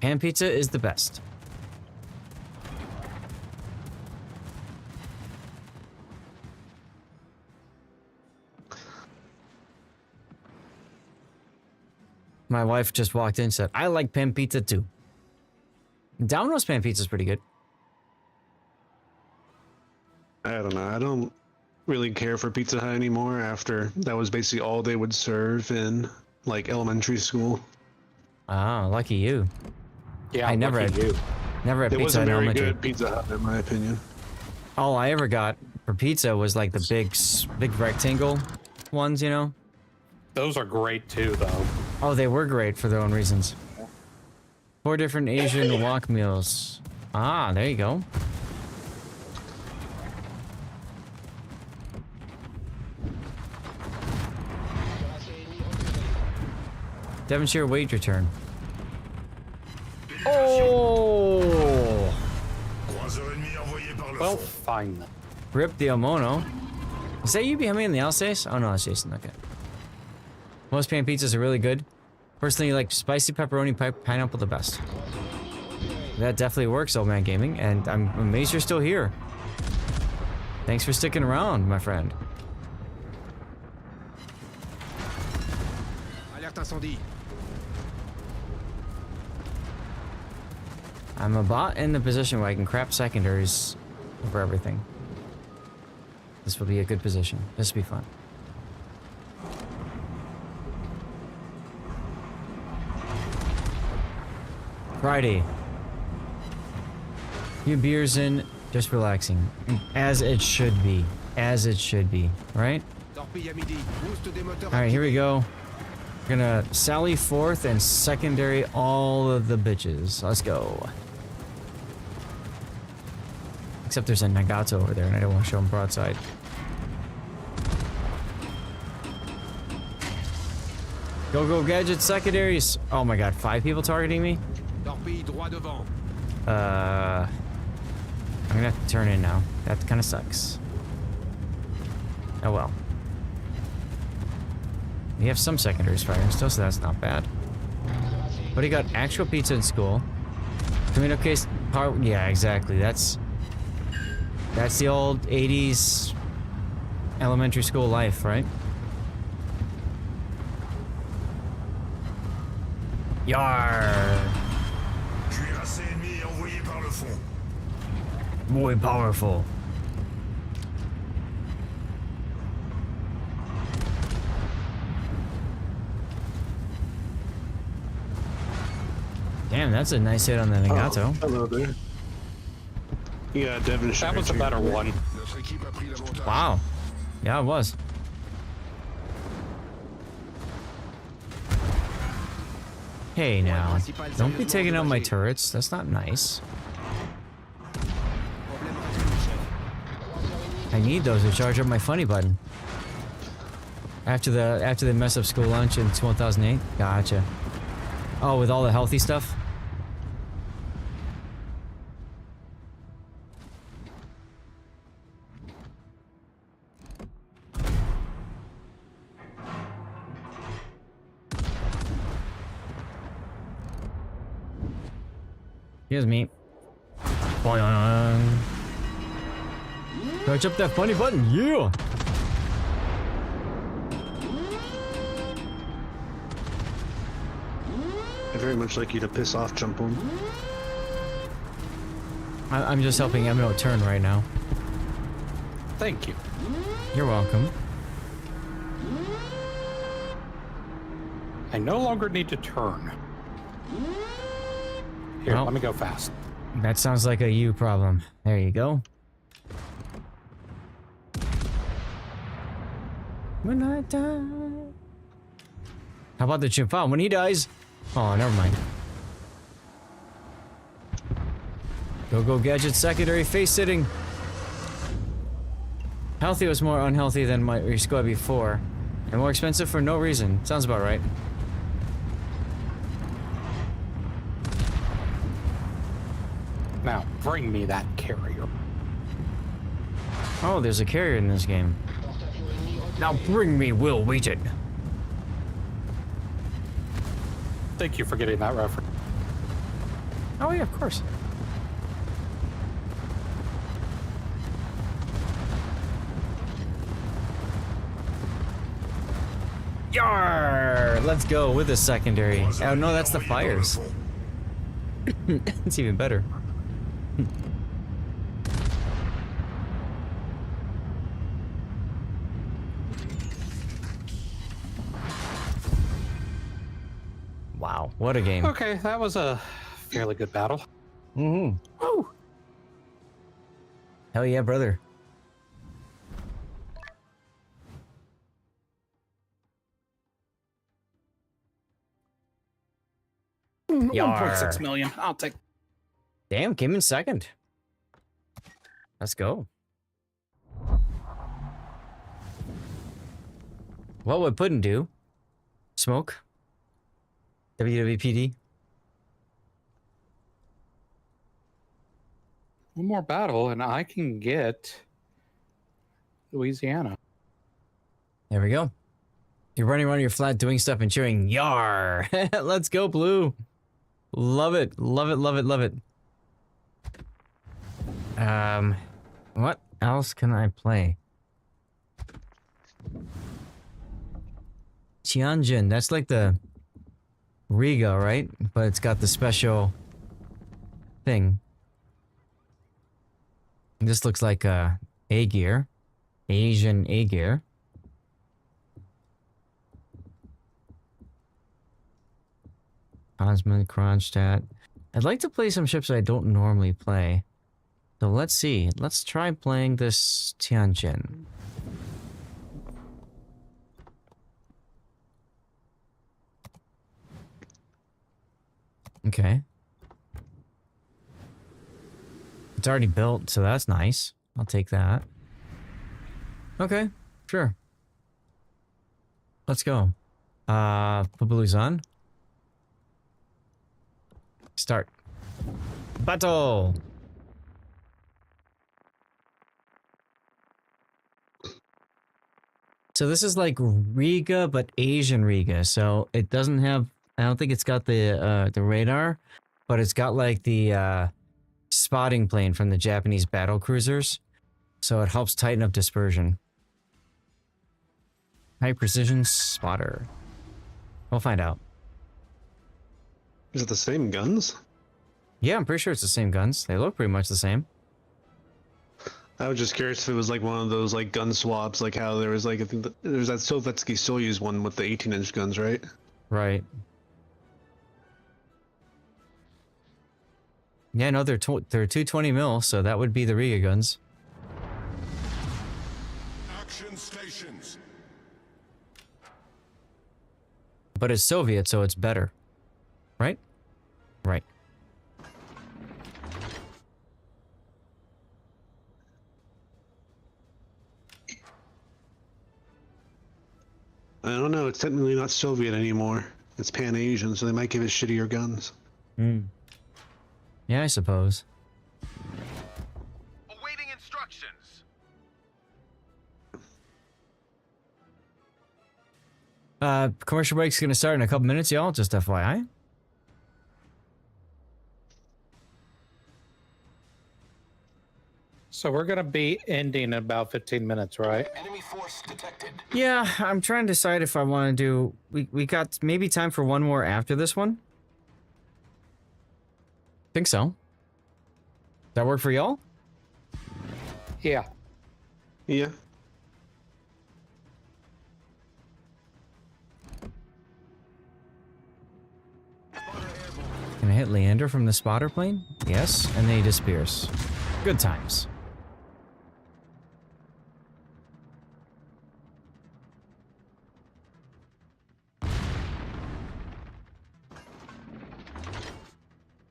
Pan pizza is the best. My wife just walked in and said, I like pan pizza too. Domino's pan pizza is pretty good. I don't know. I don't really care for Pizza Hut anymore after that was basically all they would serve in like elementary school. Ah, lucky you. Yeah, I never had Pizza Hut in wasn't very elementary. good Pizza Hut in my opinion. All I ever got for pizza was like the big rectangle ones, you know? Those are great too, though. Oh, they were great for their own reasons. 4 different Asian wok meals. Ah, there you go. Devonshire wage return. Oh! Well, fine then. Rip the Omono. Is that you behind me in the Alsace? Oh no, that's Jason. Okay. Most pan pizzas are really good. Personally, like spicy pepperoni pineapple the best. That definitely works, Old Man Gaming, and I'm amazed you're still here. Thanks for sticking around, my friend. Alerte incendie. I'm about in the position where I can crap secondaries over everything. This will be a good position. This will be fun. Friday. Few beers in, just relaxing. As it should be. As it should be, right? Alright, here we go. We're gonna sally forth and secondary all of the bitches. Let's go. Except there's a Nagato over there and I don't want to show him broadside. Go gadget secondaries. Oh my god, 5 people targeting me? I'm gonna have to turn in now. That kind of sucks. Oh well. We have some secondaries firing still, so that's not bad. But he got actual pizza in school. Tomato case power. Yeah, exactly. That's the old 80s elementary school life, right? Yar. Muy powerful. Damn, that's a nice hit on the Nagato. Oh, hello there. Yeah, Devonshire. That was a better one. Wow. Yeah, it was. Hey now, don't be taking out my turrets. That's not nice. I need those to charge up my funny button. After they mess up school lunch in 2008. Gotcha. Oh, with all the healthy stuff? Here's me. Boing. Charge up that funny button, yeah! I very much like you to piss off, jump on. I'm just helping Emno turn right now. Thank you. You're welcome. I no longer need to turn. Here, Well, let me go fast. That sounds like a you problem. There you go. When I die. How about the Chimpa? When he dies? Oh, never mind. Go gadget secondary face sitting. Healthy was more unhealthy than my squad before. And more expensive for no reason. Sounds about right. Now, bring me that carrier. Oh, there's a carrier in this game. Now bring me Will Wheaton. Thank you for getting that reference. Oh yeah, of course. Yar! Let's go with the secondary. Oh no, that's the fires. It's even better. Wow, what a game. Okay, that was a fairly good battle. Mm-hmm. Woo! Hell yeah, brother. Yar. 1.6 million. I'll take. Damn, came in second. Let's go. What would Puddin do? Smoke? WWPD? One more battle, and I can get Louisiana. There we go. You're running around your flat doing stuff and cheering, yar! Let's go, Blue! Love it, love it, love it, love it. What else can I play? Tianjin, that's like the Riga, right? But it's got the special thing. This looks like a gear, Asian A gear. Osman, Kronstadt. I'd like to play some ships I don't normally play. So let's see. Let's try playing this Tianjin. Okay. It's already built, so that's nice. I'll take that. Okay, sure. Let's go. Put blues on. Start. Battle! So this is like Riga, but Asian Riga. So it doesn't have, I don't think it's got the radar, but it's got like the spotting plane from the Japanese battle cruisers. So it helps tighten up dispersion. High precision spotter. We'll find out. Is it the same guns? Yeah, I'm pretty sure it's the same guns. They look pretty much the same. I was just curious if it was like one of those like gun swaps, like how there was like, I think there's that Sovietsky Soyuz one with the 18-inch guns, right? Right. Yeah, no, they're 220 mil, so that would be the Riga guns. Action stations. But it's Soviet, so it's better. Right? Right. I don't know, it's technically not Soviet anymore. It's Pan-Asian, so they might give it shittier guns. Hmm. Yeah, I suppose. Awaiting instructions. Commercial break's gonna start in a couple minutes, y'all, just FYI. So we're gonna be ending in about 15 minutes, right? Enemy force detected. Yeah, I'm trying to decide if I want to do... We got maybe time for one more after this one? Think so. that work for y'all? Yeah. Yeah. Can I hit Leander from the spotter plane? Yes, and then he disappears. Good times.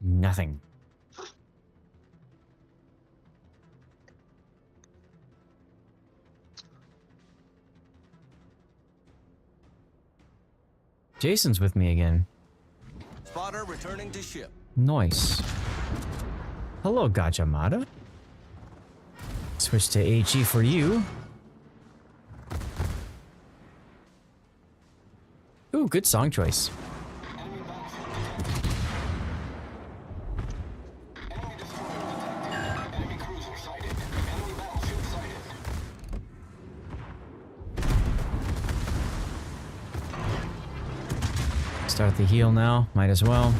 Nothing. Jason's with me again. Spotter returning to ship. Nice. Hello, Gajamada. Switch to HE for you. Ooh, good song choice. Start the heal now, might as well.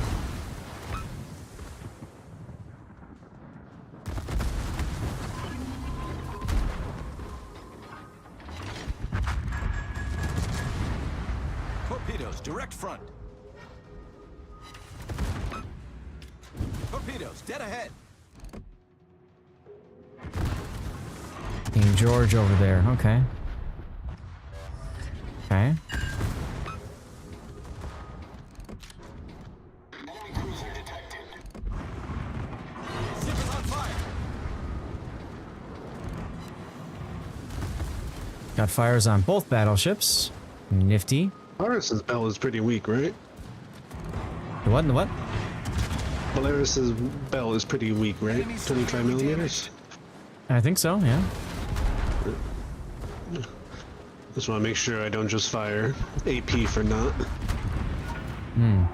Torpedoes, direct front. Torpedoes, dead ahead. King George over there, okay. Okay. Got fires on both battleships. Nifty. Polaris's bell is pretty weak, right? The what? The what? Polaris's bell is pretty weak, right? 25 millimeters? I think so, yeah. Just want to make sure I don't just fire AP for not. Hmm.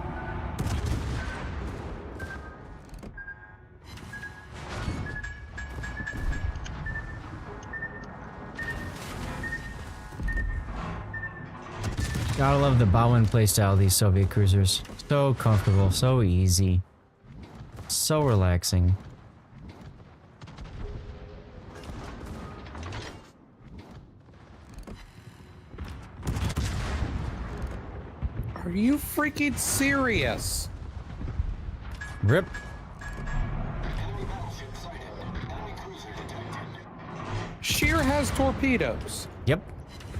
Gotta love the Bowen playstyle of these Soviet cruisers. So comfortable, so easy. So relaxing. Are you freaking serious? Rip. Shear has torpedoes. Yep.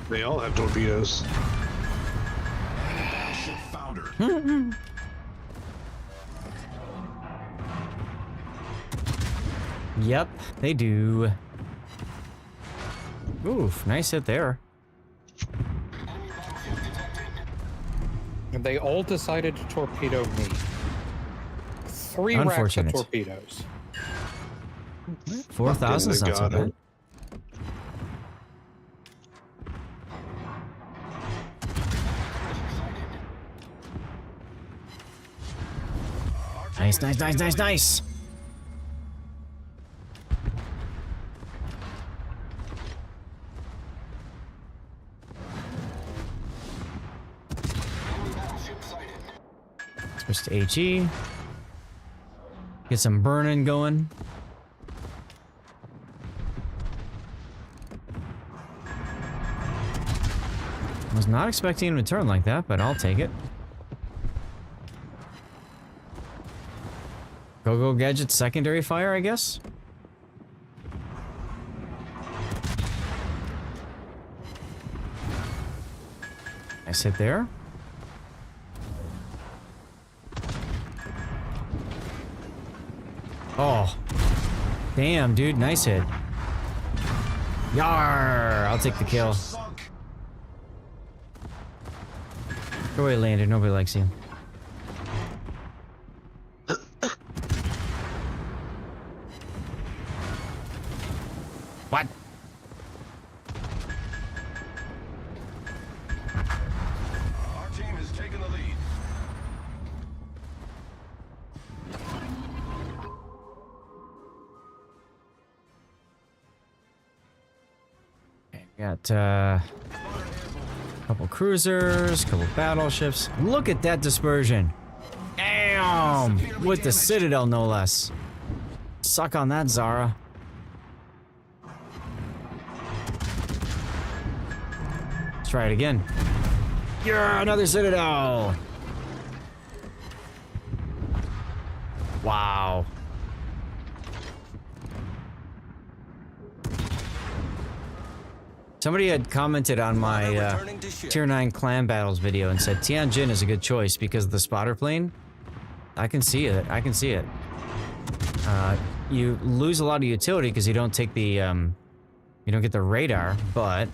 They all have torpedoes. Ship founder. Yep, they do. Oof, nice hit there. And they all decided to torpedo me. 3 racks of Unfortunate. torpedoes. 4,000 is not so bad. Nice, nice, nice, nice, nice. Switch to HE. Get some burning going. Was not expecting him to turn like that, but I'll take it. Go Gadget secondary fire, I guess? Nice hit there. Oh. Damn, dude. Nice hit. Yar! I'll take the kill. Go away, Lander. Nobody likes you. What? Our team has taken the lead. Got a couple cruisers, couple battleships. Look at that dispersion. Damn! With the Citadel, no less. Suck on that, Zara. Let's try it again. Yeah, another Citadel. Wow. Somebody had commented on my Tier 9 clan battles video and said Tianjin is a good choice because of the spotter plane. I can see it. I can see it. You lose a lot of utility because you don't take the, you don't get the radar, but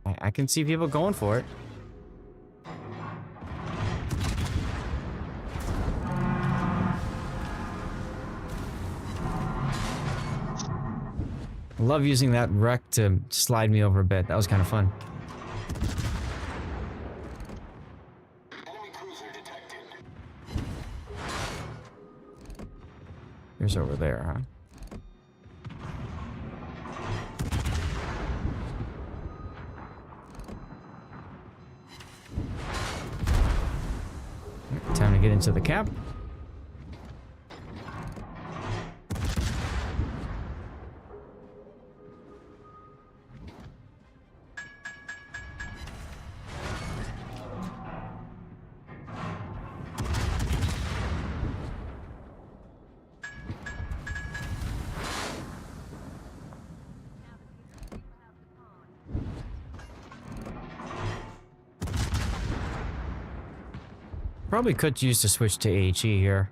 I can see people going for it. Love using that wreck to slide me over a bit. That was kind of fun. Here's over there, huh? Time to get into the cap. Probably could use to switch to AHE here.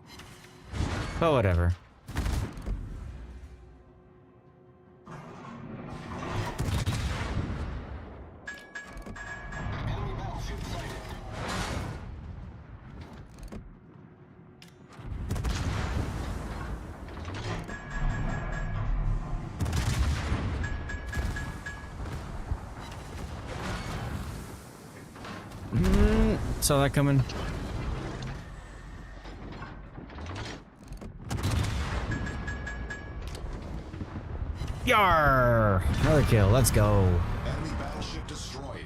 But whatever. Saw that coming. Yarr! Another kill, let's go. Enemy battleship destroyed.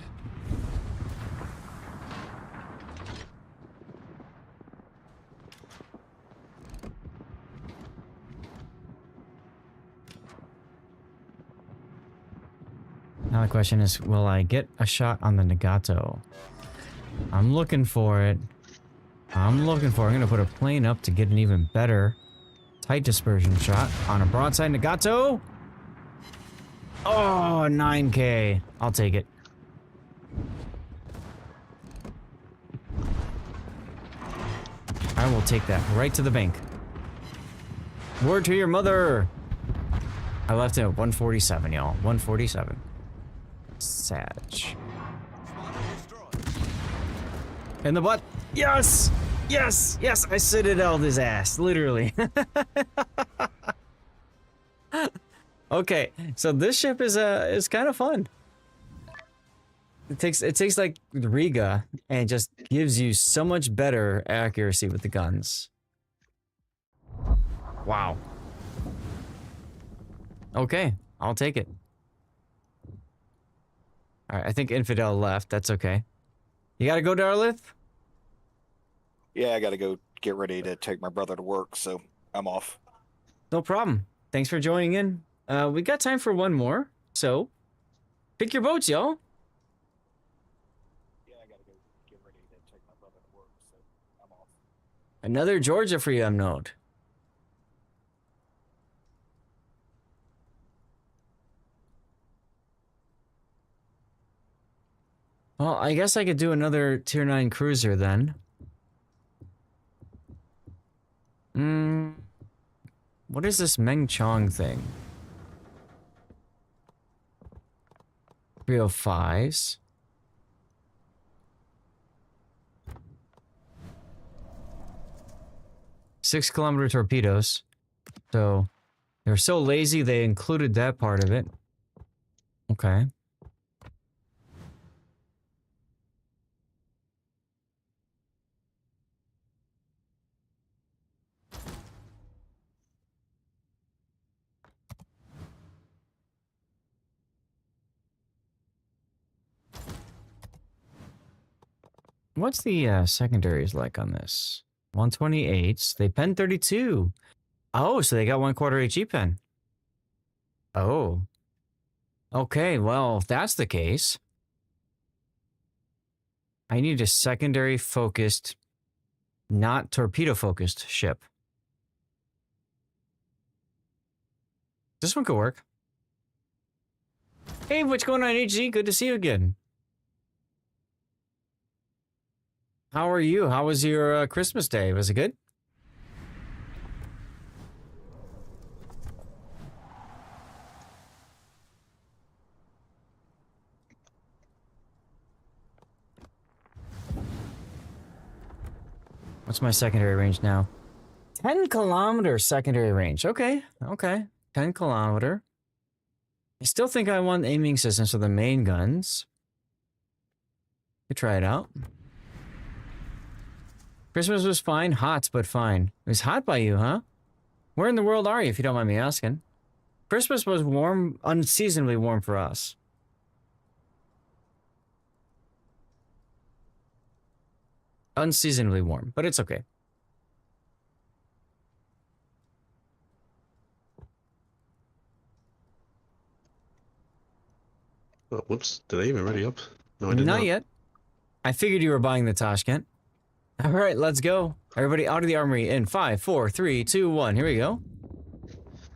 Now the question is, will I get a shot on the Nagato? I'm looking for it. I'm gonna put a plane up to get an even better tight dispersion shot on a broadside Nagato. Oh, 9K. I'll take it. I will take that right to the bank. Word to your mother. I left it at 147, y'all. 147. Sag. In the butt. Yes! Yes! Yes! I citadeled his ass. Literally. Okay, so this ship is kind of fun. It takes like Riga and just gives you so much better accuracy with the guns. Wow. Okay, I'll take it. All right, I think Infidel left. That's okay. You gotta go, Darlith? Yeah, I gotta go get ready to take my brother to work, so I'm off. No problem. Thanks for joining in. We got time for one more, so pick your boats, y'all. Yeah, I gotta go get ready to take my brother to work, so I'm off. Another Georgia for you, note. Well, I guess I could do another Tier 9 cruiser then. What is this Meng Chong thing? 305s. Six-kilometer torpedoes. So, they're so lazy they included that part of it. Okay. What's the secondaries like on this? 128s. They pen 32. Oh, so they got 1/4 HE pen. Oh. Okay, well, if that's the case, I need a secondary focused, not torpedo focused ship. This one could work. Hey, what's going on, HG? Good to see you again. How are you? How was your Christmas day? Was it good? What's my secondary range now? 10 kilometer secondary range. Okay, okay. 10 kilometer. I still think I want aiming systems for the main guns. Could try it out. Christmas was fine. Hot, but fine. It was hot by you, huh? Where in the world are you, if you don't mind me asking? Christmas was warm, unseasonably warm for us. Unseasonably warm, but it's okay. Oh, whoops. Did I even ready up? No, I did not. Not yet. I figured you were buying the Tashkent. All right, let's go. Everybody out of the armory in 5, 4, 3, 2, 1. Here we go.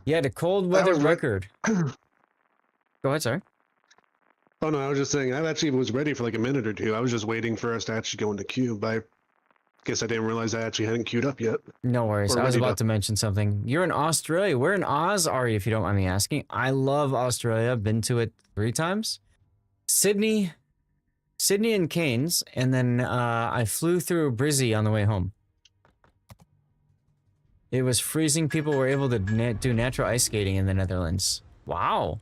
You had a cold weather record. Go ahead, sorry. Oh, no, I was just saying, I actually was ready for like a minute or two. I was just waiting for us to actually go into queue, but I guess I didn't realize I actually hadn't queued up yet. No worries. I was about to mention something. You're in Australia. Where in Oz are you, if you don't mind me asking? I love Australia. Been to it 3 times. Sydney and Cairns, and then I flew through Brizzy on the way home. It was freezing. People were able to do natural ice skating in the Netherlands. Wow.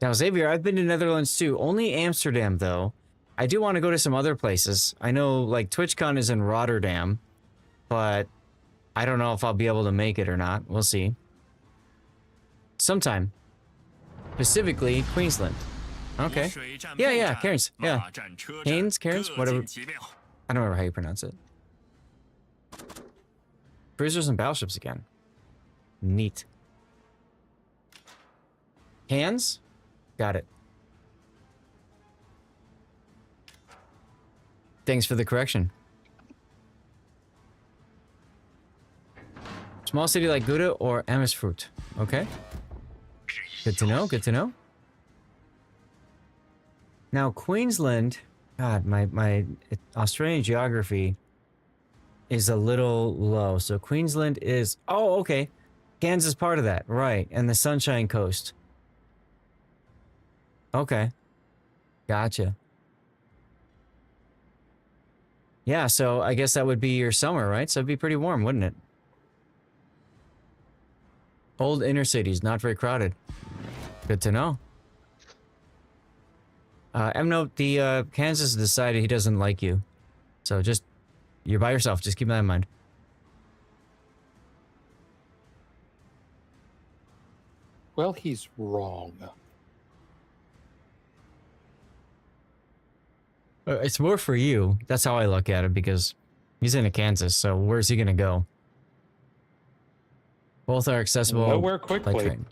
Now, Xavier, I've been to Netherlands too. Only Amsterdam, though. I do want to go to some other places. I know, like, TwitchCon is in Rotterdam, but I don't know if I'll be able to make it or not. We'll see. Sometime. Specifically, Queensland. Okay. Yeah, Cairns. Yeah. Cairns, whatever. I don't remember how you pronounce it. Cruisers and battleships again. Neat. Hands? Got it. Thanks for the correction. Small city like Gouda or Amersfoort. Okay. Good to know, good to know. Now, Queensland, God, my Australian geography is a little low. So Queensland is, oh, okay. Cairns is part of that, right. And the Sunshine Coast. Okay. Gotcha. Yeah, so I guess that would be your summer, right? So it'd be pretty warm, wouldn't it? Old inner cities, not very crowded. Good to know. M-Note, the Kansas decided he doesn't like you. So just, you're by yourself. Just keep that in mind. Well, he's wrong. It's more for you. That's how I look at it, because he's in Kansas, so where's he gonna go? Both are accessible. Nowhere quickly. By train.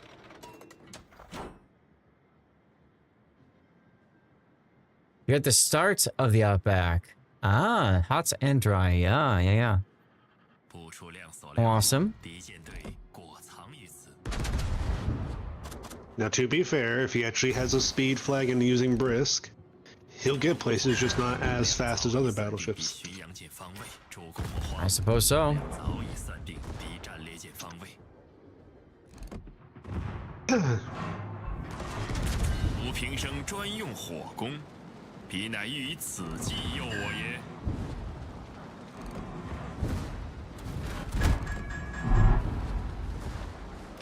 You're at the start of the Outback. Ah, hot and dry. Yeah. Awesome. Now, to be fair, if he actually has a speed flag and using brisk, he'll get places, just not as fast as other battleships. I suppose so. 吴平生专用火攻，彼乃欲以此计诱我也。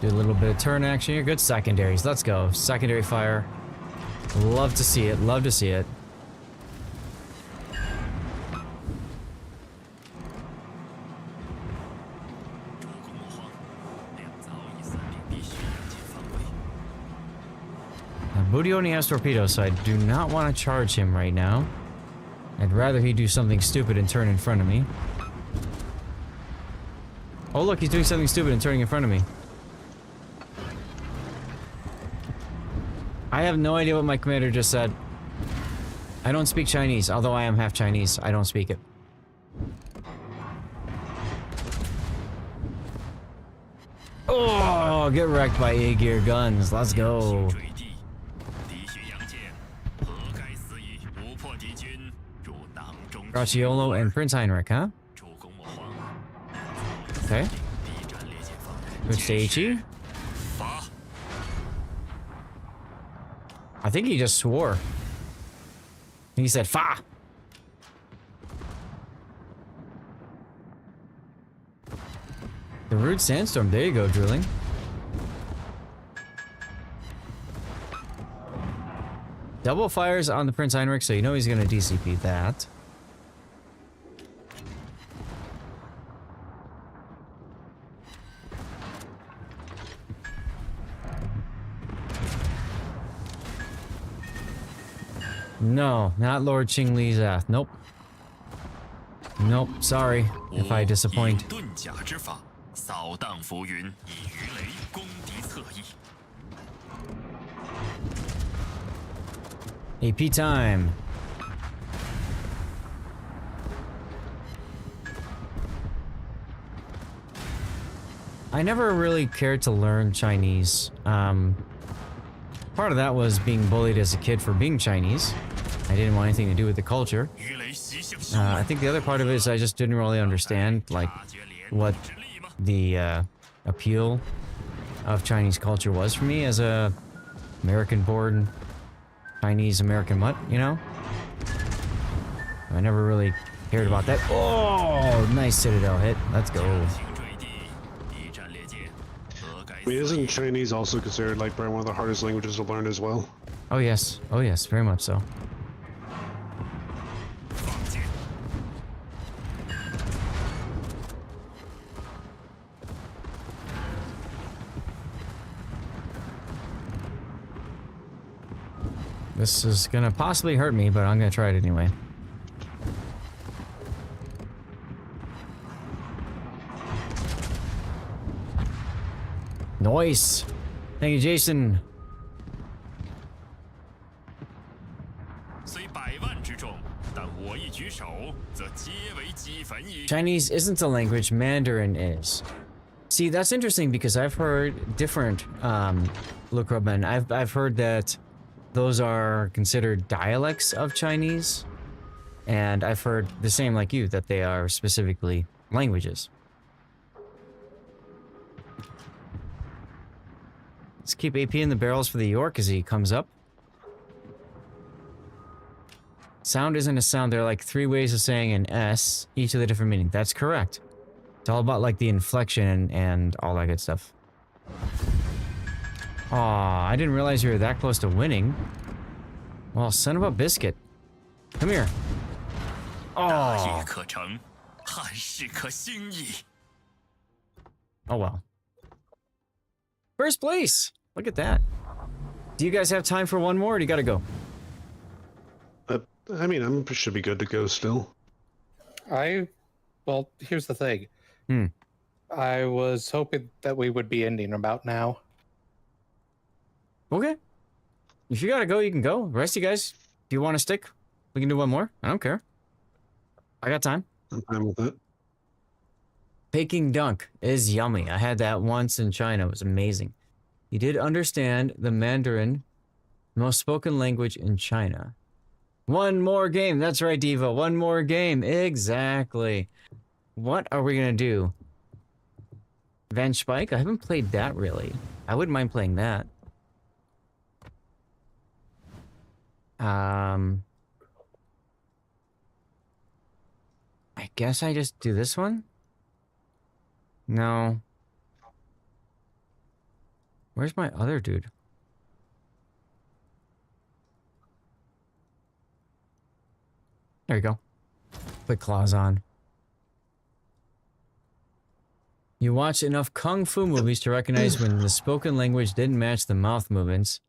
Do a little bit of turn action here. Good secondaries. Let's go. Secondary fire. Love to see it. Love to see it. Now, Booty only has torpedoes, so I do not want to charge him right now. I'd rather he do something stupid and turn in front of me. Oh, look, he's doing something stupid and turning in front of me. I have no idea what my commander just said. I don't speak Chinese, although I am half Chinese. I don't speak it. Oh, get wrecked by A-gear guns. Let's go. Graciolo and Prince Heinrich, huh? Okay. Good Seiichi. I think he just swore. He said, Fa! The Rude Sandstorm. There you go, drilling. Double fires on the Prince Heinrich, so you know he's going to DCP that. No, not Lord Qing Li's Ath. Nope. Nope, sorry if I disappoint. AP time. I never really cared to learn Chinese. Part of that was being bullied as a kid for being Chinese. I didn't want anything to do with the culture. I think the other part of it is I just didn't really understand, like, what the appeal of Chinese culture was for me as a American-born Chinese American mutt, you know? I never really cared about that. Oh, nice Citadel hit. Let's go. I mean, isn't Chinese also considered like probably one of the hardest languages to learn as well? Oh yes, very much so. This is gonna possibly hurt me, but I'm gonna try it anyway. Nice. Thank you, Jason. Chinese isn't a language, Mandarin is. See, that's interesting because I've heard different Lucroben. I've heard that those are considered dialects of Chinese, and I've heard the same like you, that they are specifically languages. Let's keep AP in the barrels for the York as he comes up. Sound isn't a sound. There are like 3 ways of saying an S, each with a different meaning. That's correct. It's all about like the inflection and all that good stuff. Aw, I didn't realize you were that close to winning. Well, son of a biscuit. Come here. Oh. Oh well. First place! Look at that. Do you guys have time for one more, or do you gotta go? I mean, I should be good to go still. Well, here's the thing. I was hoping that we would be ending about now. Okay. If you gotta go, you can go. The rest of you guys, do you want to stick? We can do one more. I don't care. I got time. I'm fine with that. Peking duck is yummy. I had that once in China. It was amazing. You did understand the Mandarin, most spoken language in China. One more game. That's right, Diva. One more game. Exactly. What are we going to do? Van Spike? I haven't played that really. I wouldn't mind playing that. I guess I just do this one? No. Where's my other dude? There you go. Put claws on. You watch enough kung fu movies to recognize when the spoken language didn't match the mouth movements.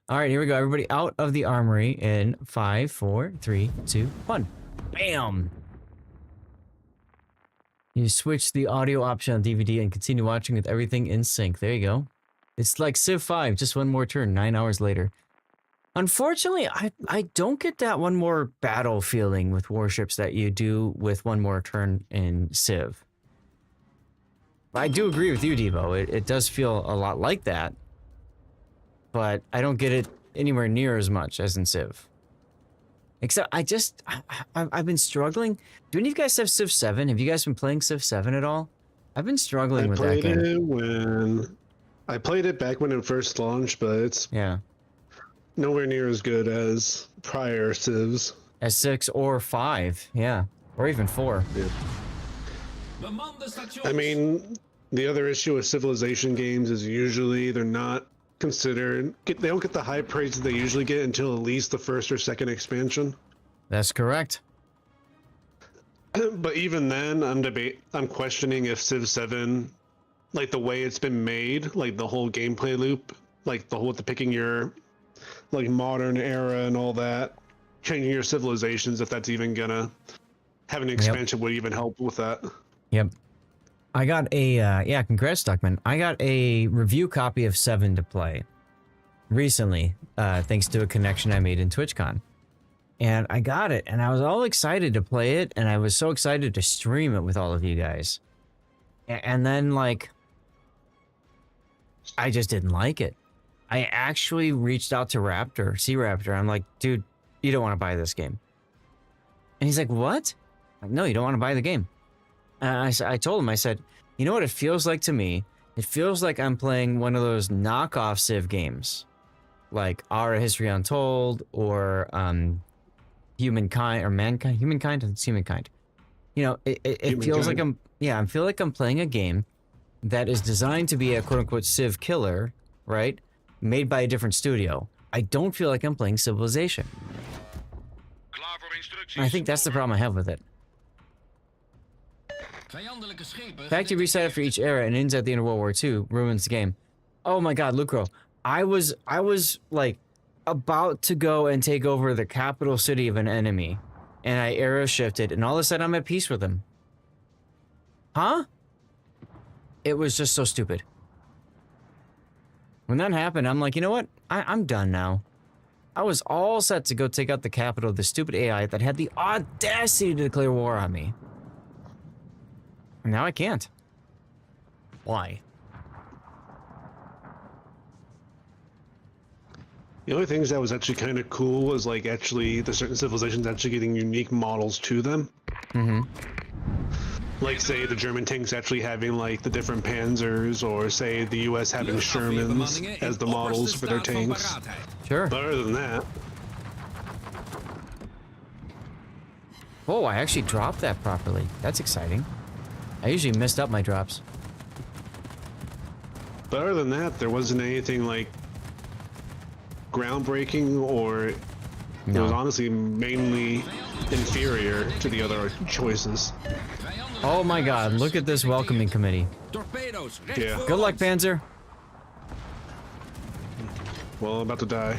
All right, here we go. Everybody out of the armory in 5, 4, 3, 2, 1. Bam! You switch the audio option on DVD and continue watching with everything in sync. There you go. It's like Civ 5, just one more turn, 9 hours later. Unfortunately, I don't get that one more battle feeling with Warships that you do with one more turn in Civ. I do agree with you, Devo. It does feel a lot like that. But I don't get it anywhere near as much as in Civ. Except I've been struggling. Do any of you guys have Civ 7? Have you guys been playing Civ 7 at all? I've been struggling with that game. I played it back when it first launched, but it's nowhere near as good as prior Civs. As 6 or 5, yeah. Or even 4. Yeah. I mean, the other issue with Civilization games is usually they're not considered, they don't get the high praise that they usually get until at least the first or second expansion. That's correct. But even then, I'm questioning if Civ 7, like the way it's been made, like the whole gameplay loop, like the whole picking your like modern era and all that, changing your civilizations, if that's even gonna have an expansion would even help with that. Yep. I got a, yeah, congrats, Duckman. I got a review copy of 7 to play recently, thanks to a connection I made in TwitchCon. And I got it, and I was all excited to play it, and I was so excited to stream it with all of you guys. And then, like, I just didn't like it. I actually reached out to Raptor, C-Raptor. I'm like, dude, you don't want to buy this game. And he's like, what? I'm like, no, you don't want to buy the game. And I told him, I said, you know what it feels like to me? It feels like I'm playing one of those knockoff Civ games. Like Our History Untold or Humankind or Mankind. Humankind? It's Humankind. You know, it feels like I feel like I'm playing a game that is designed to be a quote-unquote Civ killer, right? Made by a different studio. I don't feel like I'm playing Civilization. And I think that's the problem I have with it. The fact you reset after each era and ends at the end of World War II ruins the game. Oh my god, Lucro. I was like about to go and take over the capital city of an enemy, and I era shifted, and all of a sudden I'm at peace with him. Huh? It was just so stupid. When that happened, I'm like, you know what? I'm done now. I was all set to go take out the capital of the stupid AI that had the audacity to declare war on me. And now I can't. Why? The only things that was actually kind of cool was like actually the certain civilizations actually getting unique models to them. Mm-hmm. Like say the German tanks actually having like the different Panzers, or say the US having Shermans as the models for their tanks. Sure. But other than that. Oh, I actually dropped that properly. That's exciting. I usually messed up my drops. But other than that, there wasn't anything like groundbreaking, or it was honestly mainly inferior to the other choices. Oh my god, look at this welcoming committee. Yeah. Good luck, Panzer. Well, I'm about to die.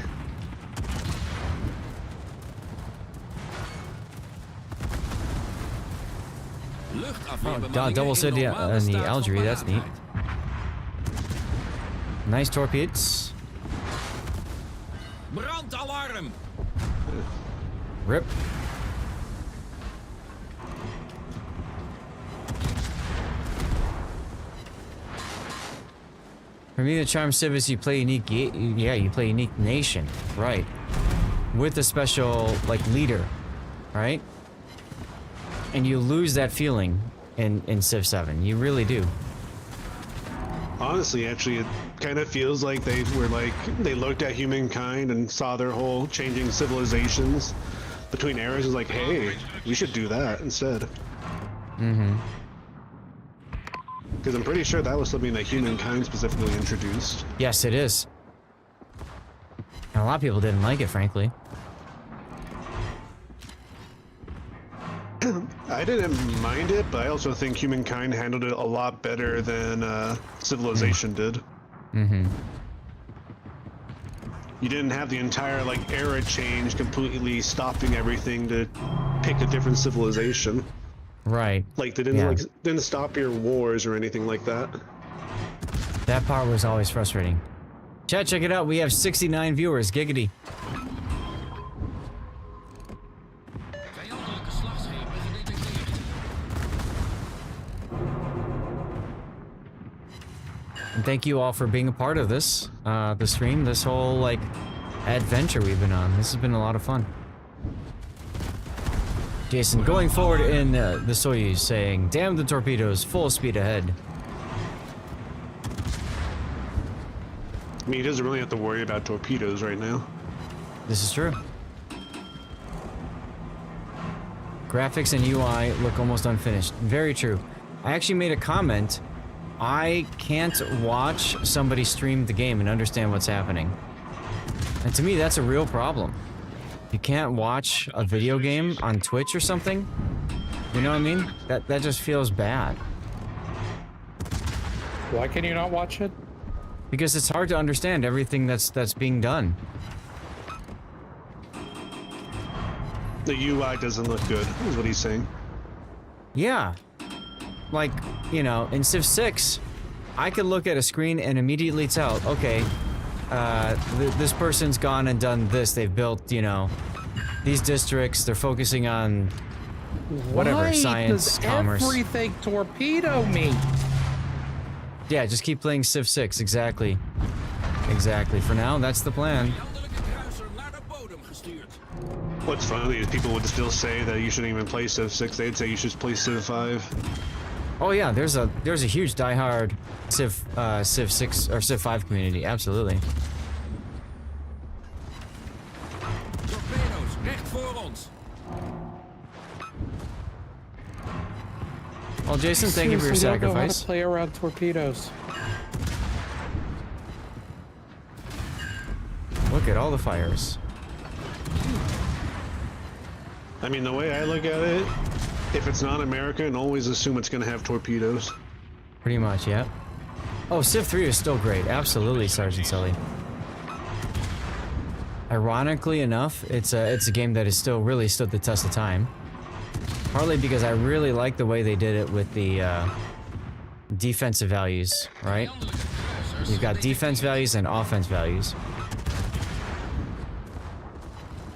Oh, double city in the Algeria, that's neat. Nice torpedoes. Brandalarm! Rip. For me, the charm Civ is you play unique. Yeah, you play unique nation, right? With a special like leader, right? And you lose that feeling in Civ 7. You really do. Honestly, actually, it kind of feels like they were like, they looked at humankind and saw their whole changing civilizations between eras. Is like, hey, we should do that instead. Mm-hmm. Because I'm pretty sure that was something that humankind specifically introduced. Yes, it is. And a lot of people didn't like it, frankly. I didn't mind it, but I also think humankind handled it a lot better than Civilization did. Mm-hmm. You didn't have the entire like era change, completely stopping everything to pick a different civilization. Right. Like they didn't stop your wars or anything like that. That part was always frustrating. Chat, check it out. We have 69 viewers. Giggity. And thank you all for being a part of this, the stream, this whole, like, adventure we've been on. This has been a lot of fun. Jason, going forward in the Soyuz, saying, damn the torpedoes, full speed ahead. I mean, he doesn't really have to worry about torpedoes right now. This is true. Graphics and UI look almost unfinished. Very true. I actually made a comment. I can't watch somebody stream the game and understand what's happening. And to me, that's a real problem. You can't watch a video game on Twitch or something. You know what I mean? That just feels bad. Why can you not watch it? Because it's hard to understand everything that's being done. The UI doesn't look good, is what he's saying. Yeah. Like, you know, in Civ 6, I could look at a screen and immediately tell, okay, this person's gone and done this. They've built, you know, these districts. They're focusing on whatever, Why science, does commerce. everything torpedo me? Yeah, just keep playing Civ 6. Exactly. Exactly. For now, that's the plan. What's funny is people would still say that you shouldn't even play Civ 6. They'd say you should play Civ 5. Oh yeah, there's a huge diehard Civ 6 or Civ 5 community. Absolutely. Well, Jason, thank you for your Seriously, don't know how sacrifice. to play around torpedoes. Look at all the fires. I mean, the way I look at it, if it's not American, always assume it's going to have torpedoes. Pretty much, yeah. Oh, Civ 3 is still great. Absolutely, Sergeant Sully. Ironically enough, it's a game that has still really stood the test of time. Partly because I really like the way they did it with the defensive values, right? You've got defense values and offense values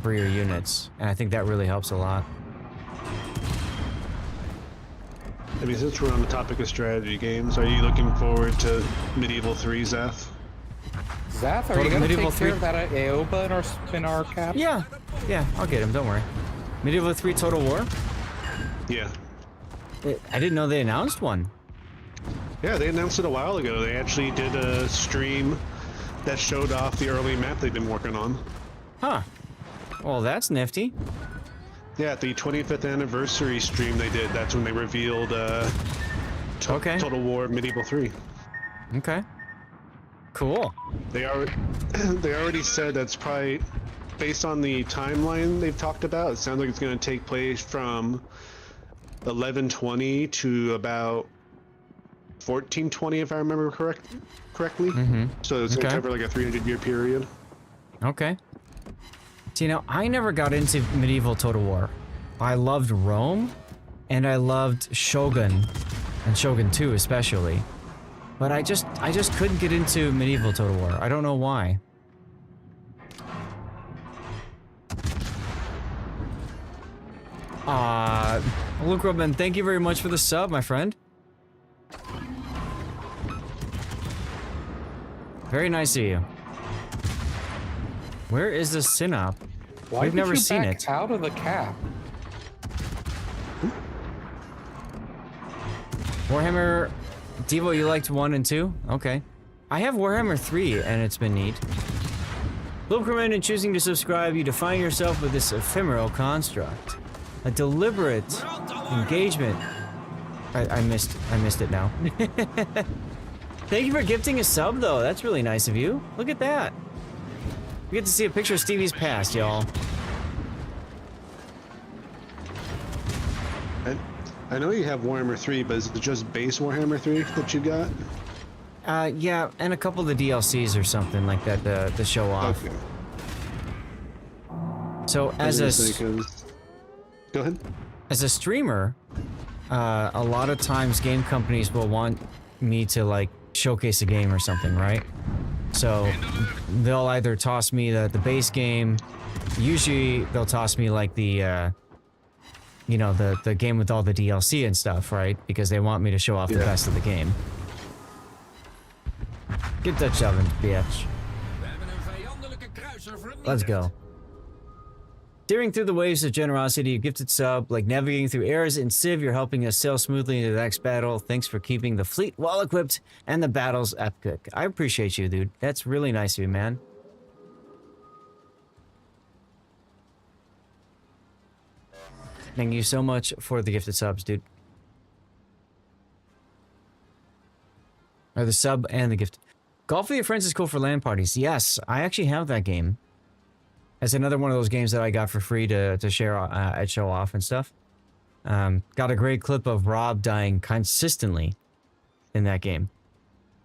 for your units, and I think that really helps a lot. I mean, since we're on the topic of strategy games, are you looking forward to Medieval 3, Zeth? Zath, are you going to take care of that Aoba in our cap? Yeah, I'll get him, don't worry. Medieval 3 Total War? Yeah. I didn't know they announced one. Yeah, they announced it a while ago. They actually did a stream that showed off the early map they've been working on. Huh. Well, that's nifty. Yeah, at the 25th anniversary stream they did, that's when they revealed Total War Medieval 3. Okay. Cool. They already said that's probably, based on the timeline they've talked about, it sounds like it's going to take place from 1120 to about 1420, if I remember correctly. So it's going to cover like a 300-year period. Okay. See, now, I never got into Medieval Total War. I loved Rome, and I loved Shogun, and Shogun 2 especially. But I just couldn't get into Medieval Total War. I don't know why. Luke Robin, thank you very much for the sub, my friend. Very nice of you. Where is the Synop? Why We've never did you seen back it. out of the cap? Warhammer... Devo, you liked 1 and 2? Okay. I have Warhammer 3, and it's been neat. Wilkerman, in choosing to subscribe, you define yourself with this ephemeral construct. A deliberate engagement. I missed it now. Thank you for gifting a sub, though. That's really nice of you. Look at that. We get to see a picture of Stevie's past, y'all. I know you have Warhammer 3, but is it just base Warhammer 3 that you got? Yeah, and a couple of the DLCs or something like that to show off. Okay. So as a Go ahead. As a streamer, a lot of times game companies will want me to like showcase a game or something, right? So they'll either toss me the base game. Usually they'll toss me like the you know, the game with all the DLC and stuff, right? Because they want me to show off the best of the game. Get Dutch oven, bitch. Let's go. Steering through the waves of generosity, a gifted sub, like navigating through eras in Civ, you're helping us sail smoothly into the next battle. Thanks for keeping the fleet well equipped and the battles epic. I appreciate you, dude. That's really nice of you, man. Thank you so much for the gifted subs, dude. Or the sub and the gift. Golf with your friends is cool for LAN parties. Yes, I actually have that game. It's another one of those games that I got for free to share at show off and stuff. Got a great clip of Rob dying consistently in that game.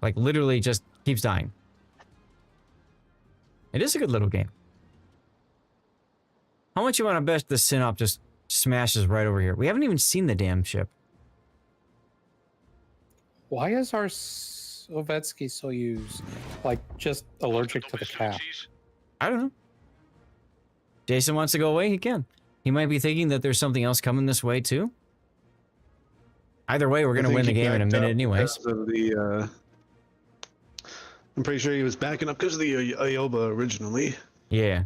Like literally just keeps dying. It is a good little game. How much you want to bet the Synop just smashes right over here? We haven't even seen the damn ship. Why is our Sovietsky Soyuz like just allergic to the cap? I don't know. Jason wants to go away, he can. He might be thinking that there's something else coming this way too. Either way, we're going to win the game in a minute anyways. I'm pretty sure he was backing up because of the Ioba originally. Yeah.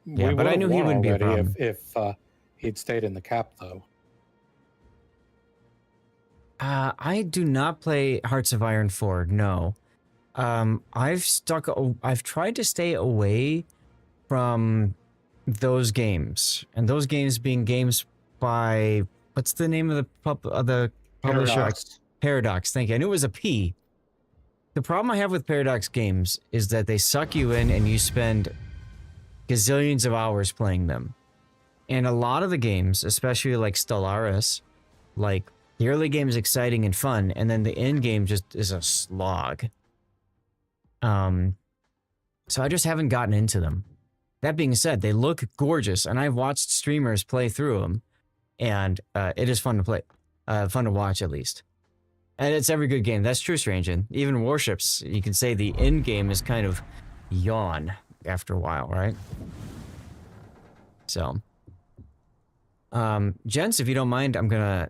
Yeah, but I knew he wouldn't be a problem. If he'd stayed in the cap, though. I do not play Hearts of Iron 4, no. I've tried to stay away from those games, and those games being games by what's the name of the publisher? Paradox. Thank you. I knew it was a P. The problem I have with Paradox games is that they suck you in and you spend gazillions of hours playing them. And a lot of the games, especially like Stellaris, like the early game is exciting and fun, and then the end game just is a slog. So I just haven't gotten into them. That being said, they look gorgeous, and I've watched streamers play through them, and it is fun to play, fun to watch at least. And it's every good game. That's true, Strangen. Even Warships, you can say the end game is kind of yawn after a while, right? So, gents, if you don't mind, I'm gonna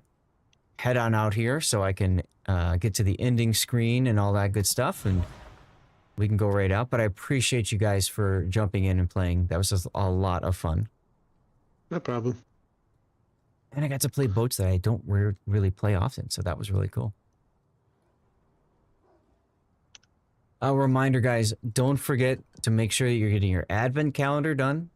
head on out here so I can get to the ending screen and all that good stuff, and we can go right out. But I appreciate you guys for jumping in and playing. That was just a lot of fun. No problem. And I got to play boats that I don't really play often, so that was really cool. A reminder, guys, don't forget to make sure that you're getting your advent calendar done.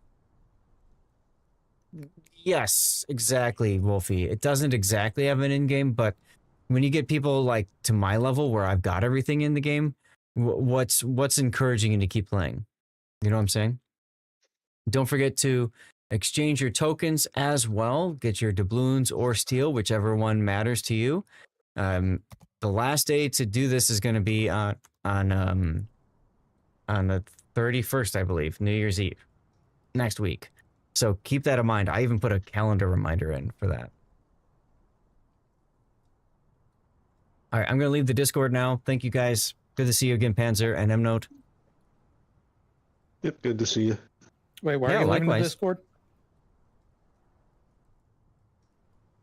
Yes, exactly, Wolfie. It doesn't exactly have an in-game, but when you get people like to my level where I've got everything in the game, what's encouraging you to keep playing? You know what I'm saying? Don't forget to exchange your tokens as well. Get your doubloons or steel, whichever one matters to you. The last day to do this is going to be on the 31st, I believe, New Year's Eve, next week. So keep that in mind. I even put a calendar reminder in for that. All right, I'm going to leave the Discord now. Thank you, guys. Good to see you again, Panzer and M-Note. Yep, good to see you. Wait, why are you leaving the Discord?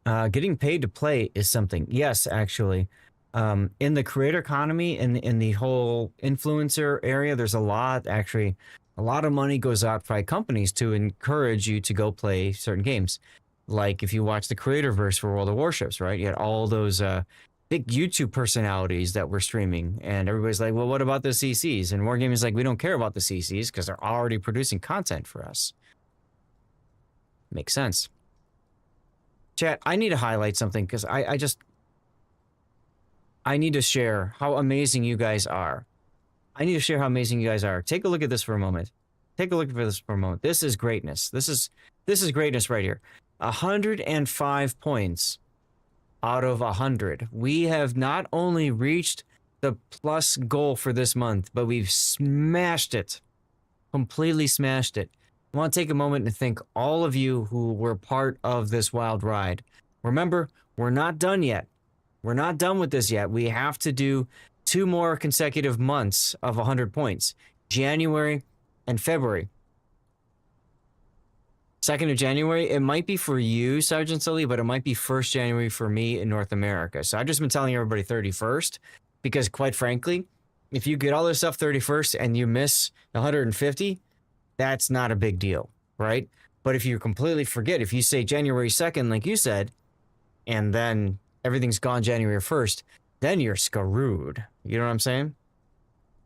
Getting paid to play is something. Yes, actually. In the creator economy, in the whole influencer area, there's a lot of money goes out by companies to encourage you to go play certain games. Like if you watch the Creatorverse for World of Warships, right? You had all those big YouTube personalities that were streaming, and everybody's like, well, what about the CCs? And Wargaming is like, we don't care about the CCs because they're already producing content for us. Makes sense. Chat, I need to highlight something because I need to share how amazing you guys are. I need to share how amazing you guys are. Take a look at this for a moment. Take a look at this for a moment. This is greatness. This is greatness right here. 105 points out of 100. We have not only reached the plus goal for this month, but we've smashed it. Completely smashed it. I want to take a moment to thank all of you who were part of this wild ride. Remember, we're not done yet. We're not done with this yet. We have to do 2 more consecutive months of 100 points. January and February. 2nd of January, it might be for you, Sergeant Sully, but it might be 1st January for me in North America. So I've just been telling everybody 31st because, quite frankly, if you get all this stuff 31st and you miss 150, that's not a big deal, right? But if you completely forget, if you say January 2nd, like you said, and then everything's gone January 1st, then you're screwed. You know what I'm saying?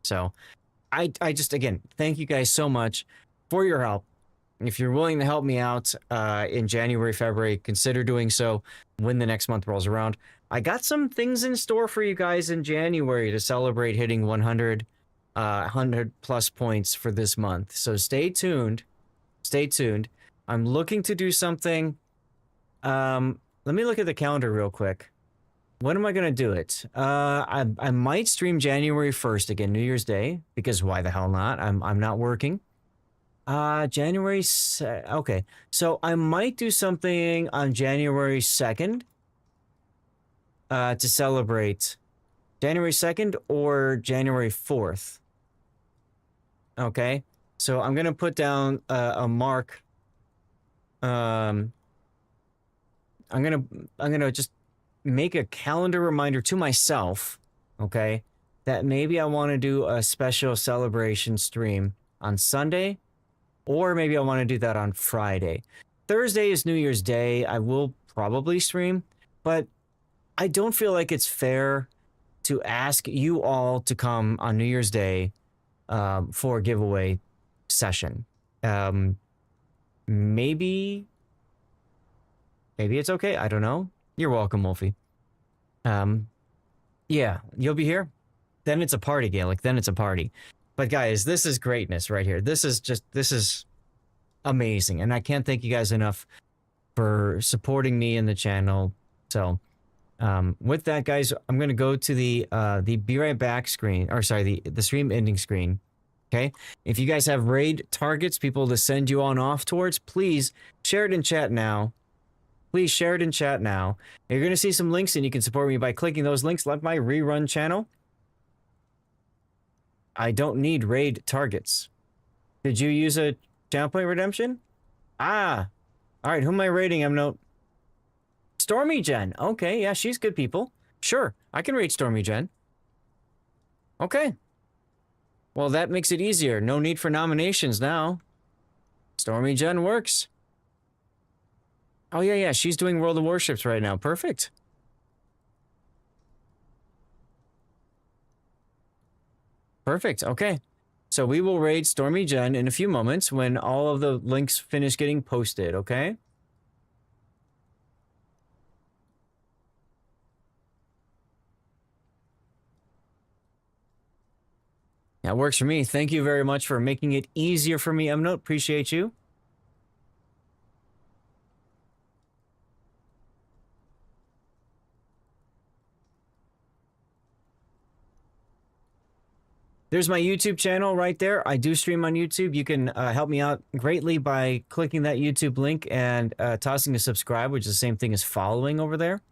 So I just, again, thank you guys so much for your help. If you're willing to help me out in January, February, consider doing so when the next month rolls around. I got some things in store for you guys in January to celebrate hitting 100 plus points for this month. So stay tuned. Stay tuned. I'm looking to do something. Let me look at the calendar real quick. When am I going to do it? I might stream January 1st again, New Year's Day, because why the hell not? I'm not working. Okay. So I might do something on January 2nd to celebrate January 2nd or January 4th. Okay. So I'm going to put down a mark. I'm going to just make a calendar reminder to myself, okay, that maybe I want to do a special celebration stream on Sunday. Or maybe I want to do that on Friday. Thursday is New Year's Day. I will probably stream, but I don't feel like it's fair to ask you all to come on New Year's Day for a giveaway session. Maybe it's okay. I don't know. You're welcome, Wolfie. Yeah, you'll be here. Then it's a party, Gaelic. Then it's a party. But guys, this is greatness right here. This is amazing. And I can't thank you guys enough for supporting me in the channel. So with that, guys, I'm going to go to the be right back screen, or sorry, the stream ending screen. Okay. If you guys have raid targets, people to send you on off towards, please share it in chat now. Please share it in chat now. You're going to see some links and you can support me by clicking those links like my rerun channel. I don't need raid targets. Did you use a channel point redemption? Ah. All right, who am I raiding? I'm no... Stormy Jen. Okay, yeah, she's good people. Sure, I can raid Stormy Jen. Okay. Well, that makes it easier. No need for nominations now. Stormy Jen works. Oh, yeah, she's doing World of Warships right now. Perfect. Perfect. Okay. So we will raid Stormy Jen in a few moments when all of the links finish getting posted, okay? That works for me. Thank you very much for making it easier for me, Emnote. Appreciate you. There's my YouTube channel right there. I do stream on YouTube. You can help me out greatly by clicking that YouTube link and tossing a subscribe, which is the same thing as following over there.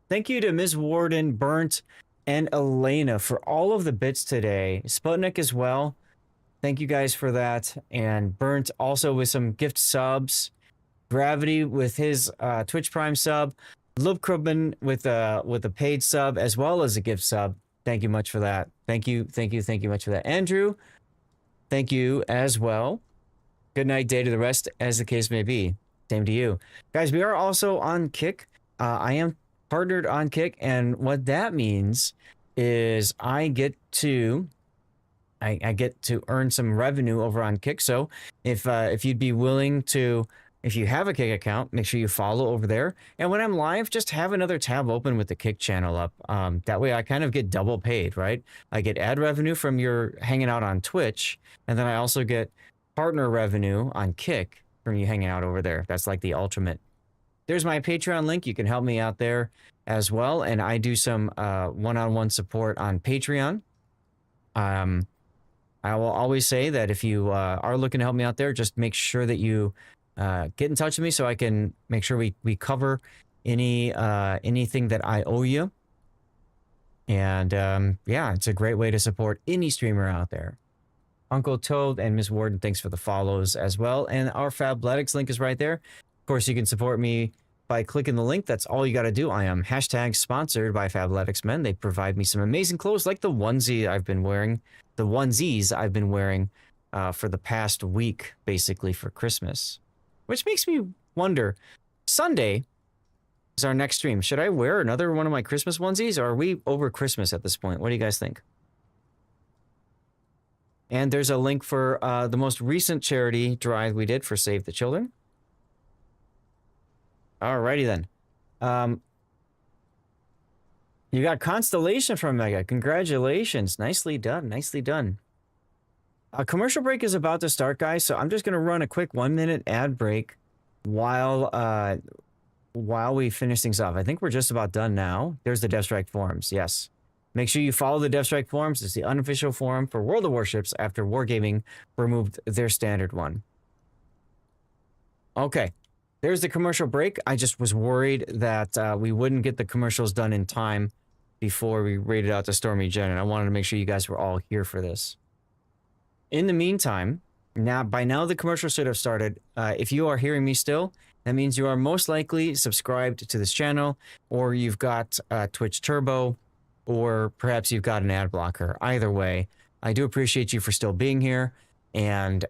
Thank you to Ms. Warden, Burnt, and Elena for all of the bits today. Sputnik as well. Thank you guys for that. And Burnt also with some gift subs. Gravity with his Twitch Prime sub. Lub Krubman with a paid sub as well as a gift sub. Thank you much for that. Thank you much for that. Andrew, thank you as well. Good night, day to the rest, as the case may be. Same to you. Guys, we are also on Kick. I am partnered on Kick, and what that means is I get to earn some revenue over on Kick. So if you'd be willing to, if you have a Kick account, make sure you follow over there. And when I'm live, just have another tab open with the Kick channel up. That way I kind of get double paid, right? I get ad revenue from your hanging out on Twitch, and then I also get partner revenue on Kick from you hanging out over there. That's like the ultimate. There's my Patreon link. You can help me out there as well. And I do some one-on-one support on Patreon. I will always say that if you are looking to help me out there, just make sure that you get in touch with me so I can make sure we cover anything that I owe you. And yeah, it's a great way to support any streamer out there. Uncle Toad and Miss Warden, thanks for the follows as well. And our Fabletics link is right there. Of course, you can support me by clicking the link. That's all you got to do. I am #sponsored by Fabletics Men. They provide me some amazing clothes like the onesie I've been wearing, the onesies I've been wearing for the past week, basically for Christmas. Which makes me wonder, Sunday is our next stream. Should I wear another one of my Christmas onesies, or are we over Christmas at this point? What do you guys think? And there's a link for the most recent charity drive we did for Save the Children. Alrighty then. You got Constellation from Mega. Congratulations. Nicely done. Nicely done. A commercial break is about to start, guys, so I'm just going to run a quick 1-minute ad break while we finish things off. I think we're just about done now. There's the Deathstrike forums. Yes. Make sure you follow the Deathstrike forums. It's the unofficial forum for World of Warships after Wargaming removed their standard one. Okay. There's the commercial break. I just was worried that we wouldn't get the commercials done in time before we raided out to Stormy Jen, and I wanted to make sure you guys were all here for this. In the meantime, by now the commercial should have started. If you are hearing me still, that means you are most likely subscribed to this channel, or you've got Twitch Turbo, or perhaps you've got an ad blocker. Either way, I do appreciate you for still being here. And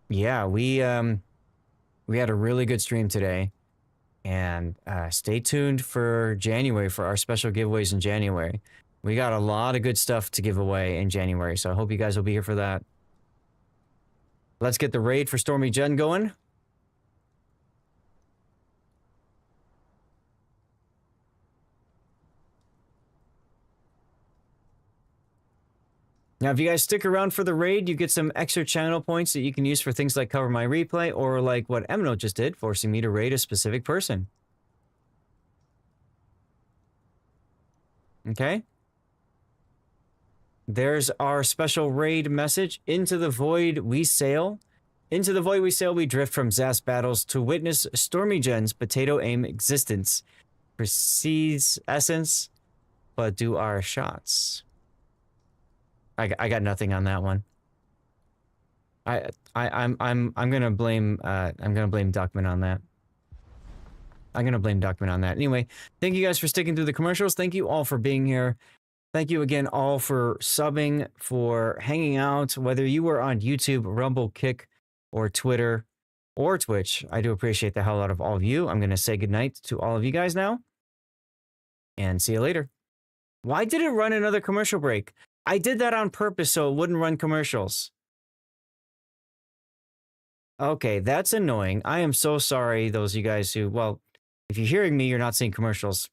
yeah, we had a really good stream today. And stay tuned for January, for our special giveaways in January. We got a lot of good stuff to give away in January, so I hope you guys will be here for that. Let's get the raid for Stormy Jen going. Now, if you guys stick around for the raid, you get some extra channel points that you can use for things like Cover My Replay, or like what Emino just did, forcing me to raid a specific person. Okay? There's our special raid message. Into the void we sail. Into the void we sail, we drift from Zast battles to witness Stormy Jen's potato aim existence. Precedes essence, but do our shots. I got nothing on that one. I'm gonna blame Duckman on that. I'm gonna blame Duckman on that. Anyway, thank you guys for sticking through the commercials. Thank you all for being here. Thank you again all for subbing, for hanging out, whether you were on YouTube, Rumble, Kick, or Twitter, or Twitch. I do appreciate the hell out of all of you. I'm gonna say goodnight to all of you guys now, and see you later. Why did it run another commercial break? I did that on purpose so it wouldn't run commercials. Okay, that's annoying. I am so sorry, those of you guys who, well, if you're hearing me, you're not seeing commercials.